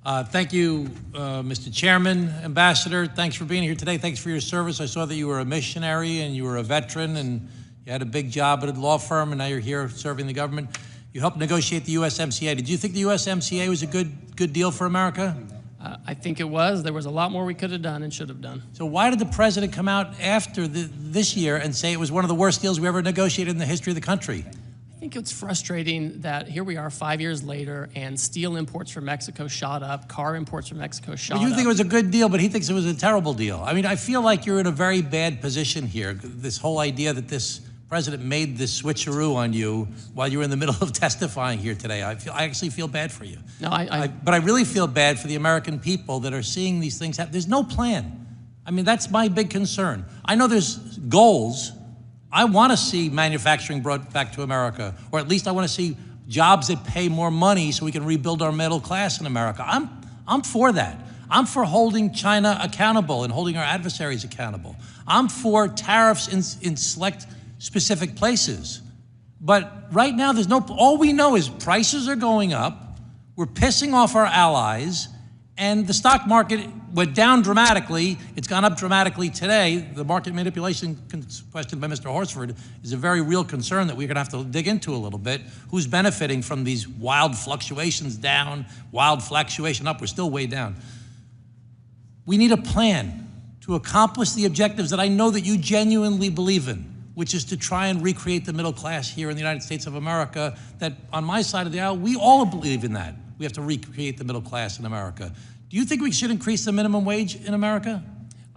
Thank you, Mr. Chairman, Ambassador. Thanks for being here today. Thanks for your service. I saw that you were a missionary and you were a veteran and you had a big job at a law firm, and now you're here serving the government. You helped negotiate the USMCA. Did you think the USMCA was a good deal for America? I think it was. There was a lot more we could have done and should have done. So why did the president come out after this year and say it was one of the worst deals we ever negotiated in the history of the country? I think it's frustrating that here we are 5 years later and steel imports from Mexico shot up, car imports from Mexico shot up. Well, you think it was a good deal, but he thinks it was a terrible deal. I mean, I feel like you're in a very bad position here. This whole idea that this president made this switcheroo on you while you were in the middle of testifying here today. I actually feel bad for you. No, but I really feel bad for the American people that are seeing these things happen. There's no plan. I mean, that's my big concern. I know there's goals. I want to see manufacturing brought back to America, or at least I want to see jobs that pay more money so we can rebuild our middle class in America. I'm for that. I'm for holding China accountable and holding our adversaries accountable. I'm for tariffs in select specific places. But right now, all we know is prices are going up, we're pissing off our allies, and the stock market went down dramatically. It's gone up dramatically today. The market manipulation question by Mr. Horsford is a very real concern that we're gonna have to dig into a little bit. Who's benefiting from these wild fluctuations down, wild fluctuation up? We're still way down. We need a plan to accomplish the objectives that I know that you genuinely believe in, which is to try and recreate the middle class here in the United States of America, that on my side of the aisle, we all believe in that. We have to recreate the middle class in America. Do you think we should increase the minimum wage in America?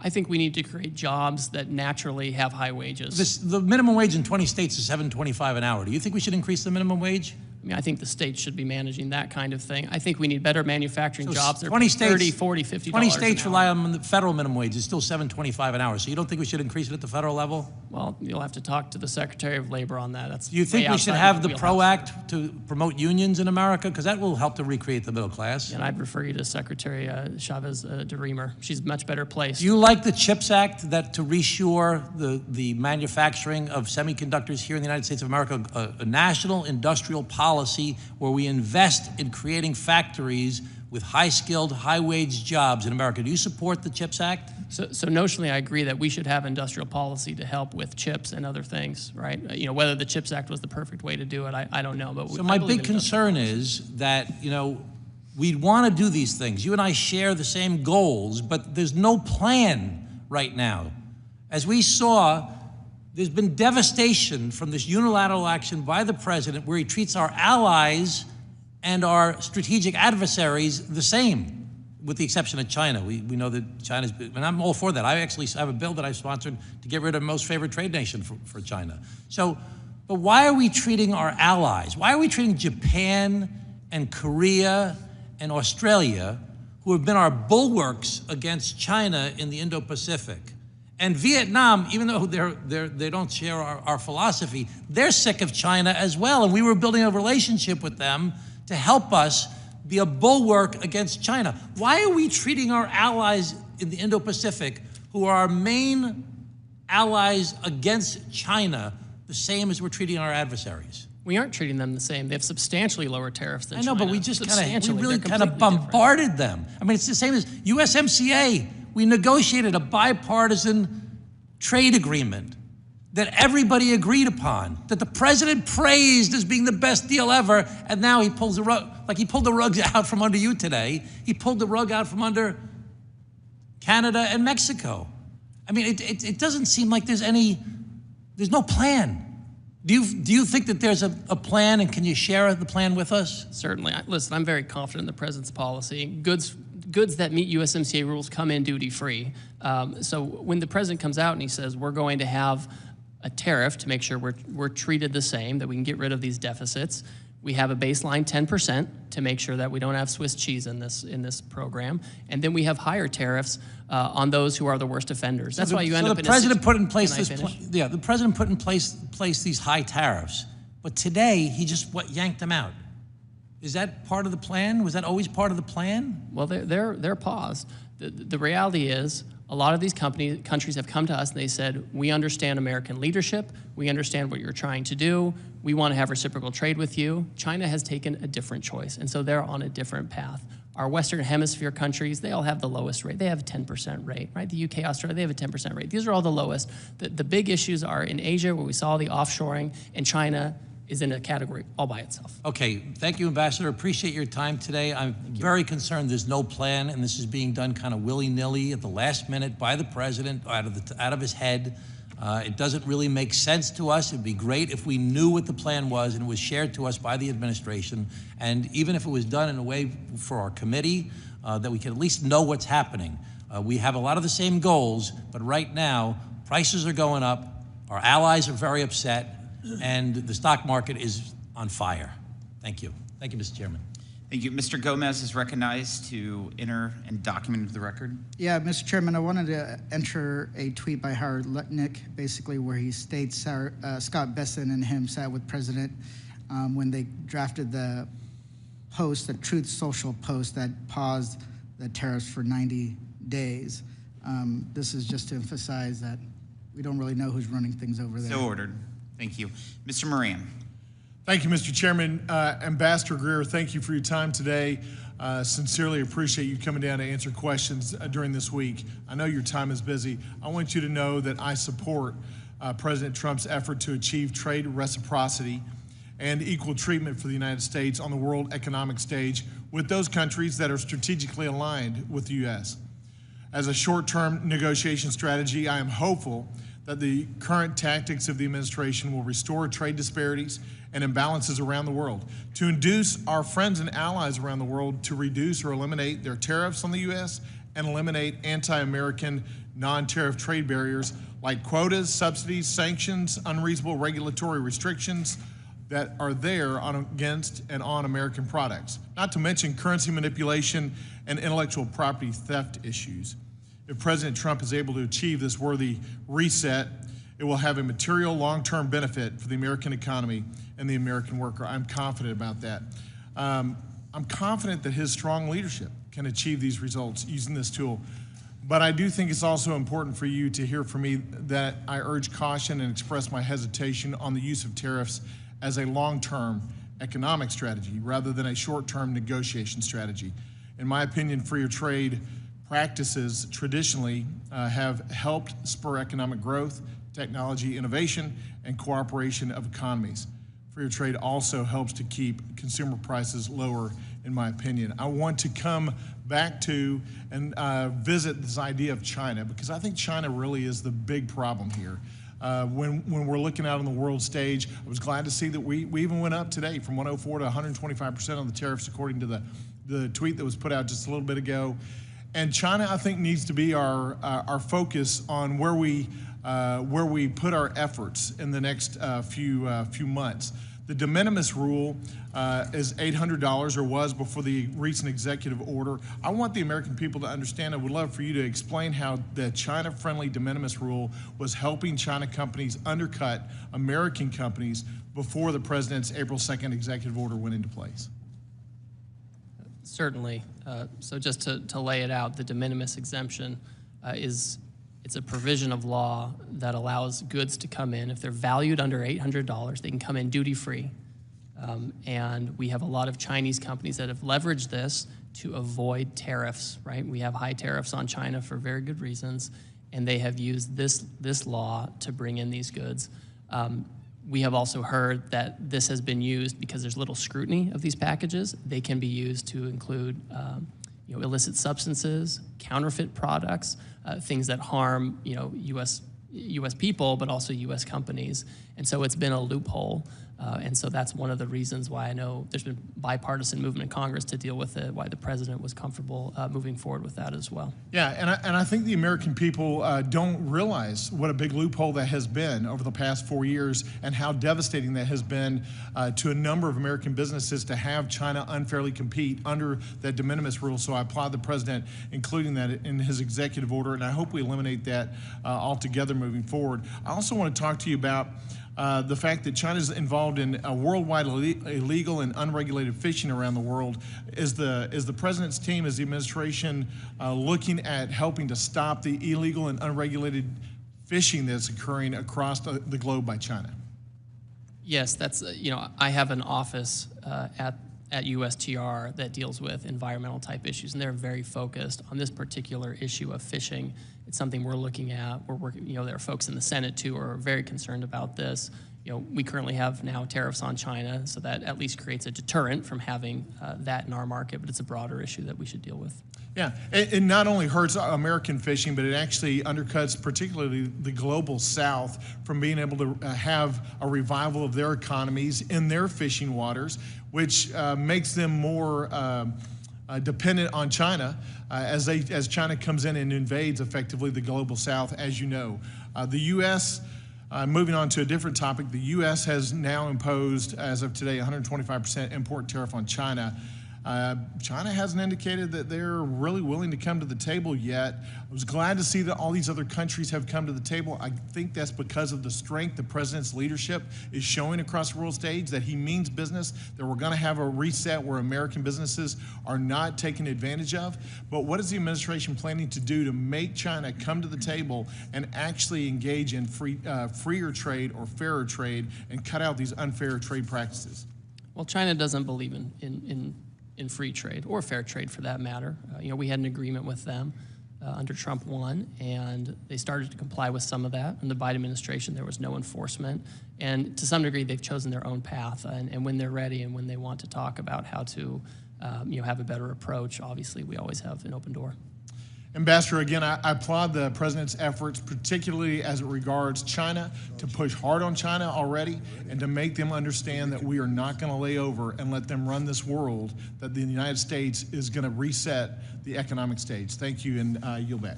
I think we need to create jobs that naturally have high wages. The minimum wage in 20 states is $7.25 an hour. Do you think we should increase the minimum wage? I mean, I think the states should be managing that kind of thing. I think we need better manufacturing jobs that are 20 $30, $40, $50 20 states an hour. rely on the federal minimum wage. It's still $7.25 an hour. So you don't think we should increase it at the federal level? Well, you'll have to talk to the Secretary of Labor on that. That's Do you think way we should outside have my the wheelhouse. PRO Act to promote unions in America? Because that will help to recreate the middle class. And I'd refer you to Secretary Chavez de Remer. She's much better placed. Do you like the CHIPS Act that to reshore the manufacturing of semiconductors here in the United States of America, a national industrial policy where we invest in creating factories with high-skilled, high-wage jobs in America? Do you support the CHIPS Act? So notionally, I agree that we should have industrial policy to help with chips and other things, right? You know, whether the CHIPS Act was the perfect way to do it, I don't know. But So my big concern is that, you know, we want to do these things. You and I share the same goals, but there's no plan right now. As we saw, there's been devastation from this unilateral action by the president where he treats our allies and our strategic adversaries the same, with the exception of China. We know that China's, and I'm all for that. I actually have a bill that I've sponsored to get rid of most favored trade nation for China. So, but why are we treating our allies? Why are we treating Japan and Korea and Australia, who have been our bulwarks against China in the Indo-Pacific? And Vietnam, even though they don't share our philosophy, they're sick of China as well. And we were building a relationship with them to help us be a bulwark against China. Why are we treating our allies in the Indo-Pacific, who are our main allies against China, the same as we're treating our adversaries? We aren't treating them the same. They have substantially lower tariffs than China. I know, but we just really kind of completely bombarded them. I mean, it's the same as USMCA. We negotiated a bipartisan trade agreement that everybody agreed upon, that the president praised as being the best deal ever, and now he pulls the rug, like he pulled the rugs out from under you today. He pulled the rug out from under Canada and Mexico. I mean, it doesn't seem like there's no plan. Do you think that there's a plan, and can you share the plan with us? Certainly. Listen, I'm very confident in the president's policy. Goods that meet USMCA rules come in duty-free. So when the president comes out and he says we're going to have a tariff to make sure we're treated the same, that we can get rid of these deficits, we have a baseline 10% to make sure that we don't have Swiss cheese in this program, and then we have higher tariffs on those who are the worst offenders. That's why you end up in a situation. The president put in place these high tariffs, but today he just yanked them out. Is that part of the plan? Was that always part of the plan? Well, they're paused. The reality is, a lot of these countries have come to us and they said, we understand American leadership, we understand what you're trying to do, we want to have reciprocal trade with you. China has taken a different choice, and so they're on a different path. Our Western Hemisphere countries, they all have the lowest rate. They have a 10% rate, right? The UK, Australia, they have a 10% rate. These are all the lowest. The big issues are in Asia, where we saw the offshoring, and China is in a category all by itself. Okay, thank you, Ambassador. Appreciate your time today. I'm very concerned there's no plan, and this is being done kind of willy-nilly at the last minute by the president, out of his head. It doesn't really make sense to us. It'd be great if we knew what the plan was and it was shared to us by the administration, and even if it was done in a way for our committee, that we can at least know what's happening. We have a lot of the same goals, but right now, prices are going up, our allies are very upset, and the stock market is on fire. Thank you. Thank you, Mr. Chairman. Thank you. Mr. Gomez is recognized to enter and document into the record. Yeah, Mr. Chairman, I wanted to enter a tweet by Howard Lutnick, basically where he states Scott Besson and him sat with President when they drafted the post, the Truth Social post that paused the tariffs for 90 days. This is just to emphasize that we don't really know who's running things over there. So ordered. Thank you. Mr. Moran. Thank you, Mr. Chairman. Ambassador Greer, thank you for your time today. Sincerely appreciate you coming down to answer questions during this week. I know your time is busy. I want you to know that I support President Trump's effort to achieve trade reciprocity and equal treatment for the United States on the world economic stage with those countries that are strategically aligned with the U.S. As a short-term negotiation strategy, I am hopeful that the current tactics of the administration will restore trade disparities and imbalances around the world, to induce our friends and allies around the world to reduce or eliminate their tariffs on the U.S. and eliminate anti-American non-tariff trade barriers like quotas, subsidies, sanctions, unreasonable regulatory restrictions that are there against and on American products, not to mention currency manipulation and intellectual property theft issues. If President Trump is able to achieve this worthy reset, it will have a material long-term benefit for the American economy and the American worker. I'm confident about that. I'm confident that his strong leadership can achieve these results using this tool. But I do think it's also important for you to hear from me that I urge caution and express my hesitation on the use of tariffs as a long-term economic strategy rather than a short-term negotiation strategy. In my opinion, freer trade practices traditionally have helped spur economic growth, technology innovation, and cooperation of economies. Freer trade also helps to keep consumer prices lower, in my opinion. I want to come back to and visit this idea of China, because I think China really is the big problem here. When we're looking out on the world stage, I was glad to see that we even went up today from 104 to 125% on the tariffs, according to the tweet that was put out just a little bit ago. And China, I think, needs to be our focus on where we put our efforts in the next few months. The de minimis rule is $800, or was before the recent executive order. I want the American people to understand. I would love for you to explain how the China-friendly de minimis rule was helping China companies undercut American companies before the president's April 2nd executive order went into place. Certainly. So just to lay it out, the de minimis exemption it's a provision of law that allows goods to come in. If they're valued under $800, they can come in duty-free. And we have a lot of Chinese companies that have leveraged this to avoid tariffs, right? We have high tariffs on China for very good reasons, and they have used this law to bring in these goods. We have also heard that this has been used because there's little scrutiny of these packages. They can be used to include illicit substances, counterfeit products, things that harm U.S. people, but also U.S. companies. And so it's been a loophole. And so that's one of the reasons why I know there's been bipartisan movement in Congress to deal with it, why the president was comfortable moving forward with that as well. Yeah, and I think the American people don't realize what a big loophole that has been over the past 4 years and how devastating that has been to a number of American businesses to have China unfairly compete under that de minimis rule. So I applaud the president including that in his executive order, and I hope we eliminate that altogether moving forward. I also want to talk to you about the fact that China is involved in worldwide illegal and unregulated fishing around the world. Is the president's team, is the administration looking at helping to stop the illegal and unregulated fishing that's occurring across the globe by China? Yes, that's, I have an office at USTR that deals with environmental type issues, and they're very focused on this particular issue of fishing. It's something we're looking at. We're working, there are folks in the Senate too who are very concerned about this. We currently have now tariffs on China, so that at least creates a deterrent from having that in our market, but it's a broader issue that we should deal with. Yeah, it not only hurts American fishing, but it actually undercuts particularly the global South from being able to have a revival of their economies in their fishing waters, which makes them more dependent on China as China comes in and invades effectively the global South, as you know. The U.S., moving on to a different topic, the U.S. has now imposed, as of today, 125% import tariff on China. China hasn't indicated that they're really willing to come to the table yet. I was glad to see that all these other countries have come to the table. I think that's because of the strength the president's leadership is showing across the world stage, that he means business, that we're going to have a reset where American businesses are not taken advantage of. But what is the administration planning to do to make China come to the table and actually engage in freer trade or fairer trade and cut out these unfair trade practices? Well, China doesn't believe in free trade or fair trade for that matter. We had an agreement with them under Trump 1, and they started to comply with some of that. In the Biden administration, there was no enforcement. And to some degree, they've chosen their own path. And when they're ready and when they want to talk about how to have a better approach, obviously, we always have an open door. Ambassador, again, I applaud the President's efforts, particularly as it regards China, to push hard on China already and to make them understand that we are not going to lay over and let them run this world, that the United States is going to reset the economic stage. Thank you, and yield back.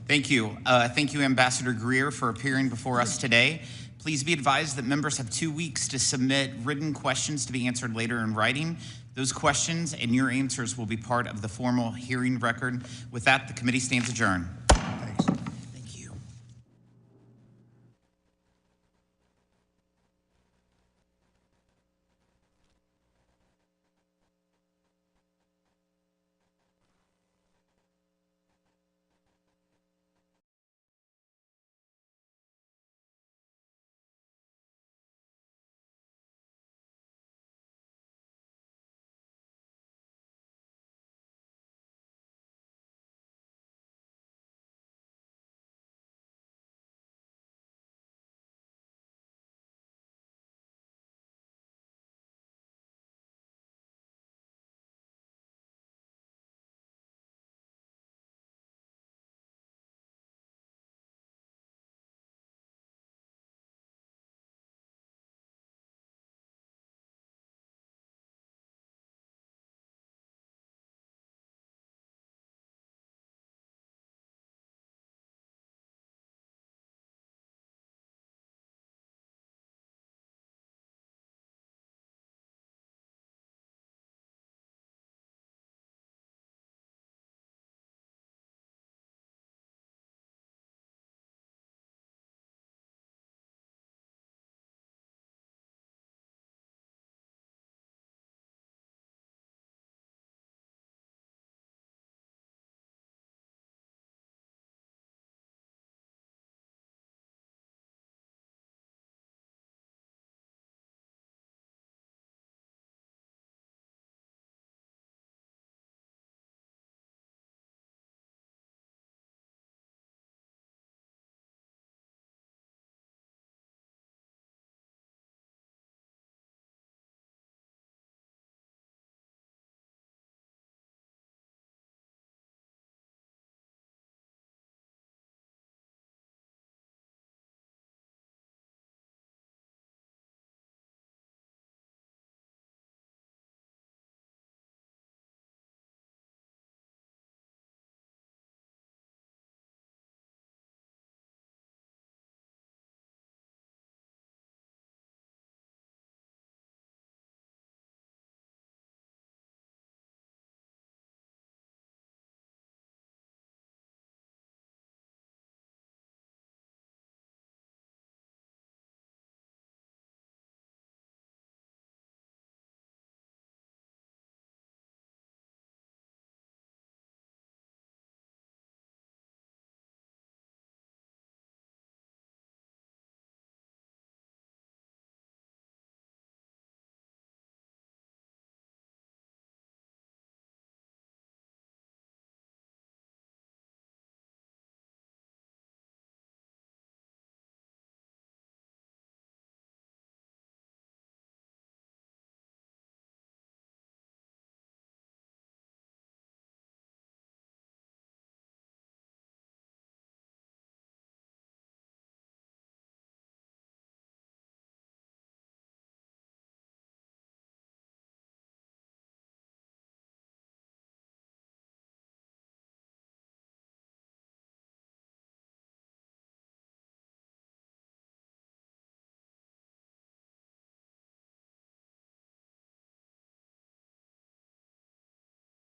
Thank you. Thank you, Ambassador Greer, for appearing before us today. Please be advised that members have 2 weeks to submit written questions to be answered later in writing. Those questions and your answers will be part of the formal hearing record. With that, the committee stands adjourned.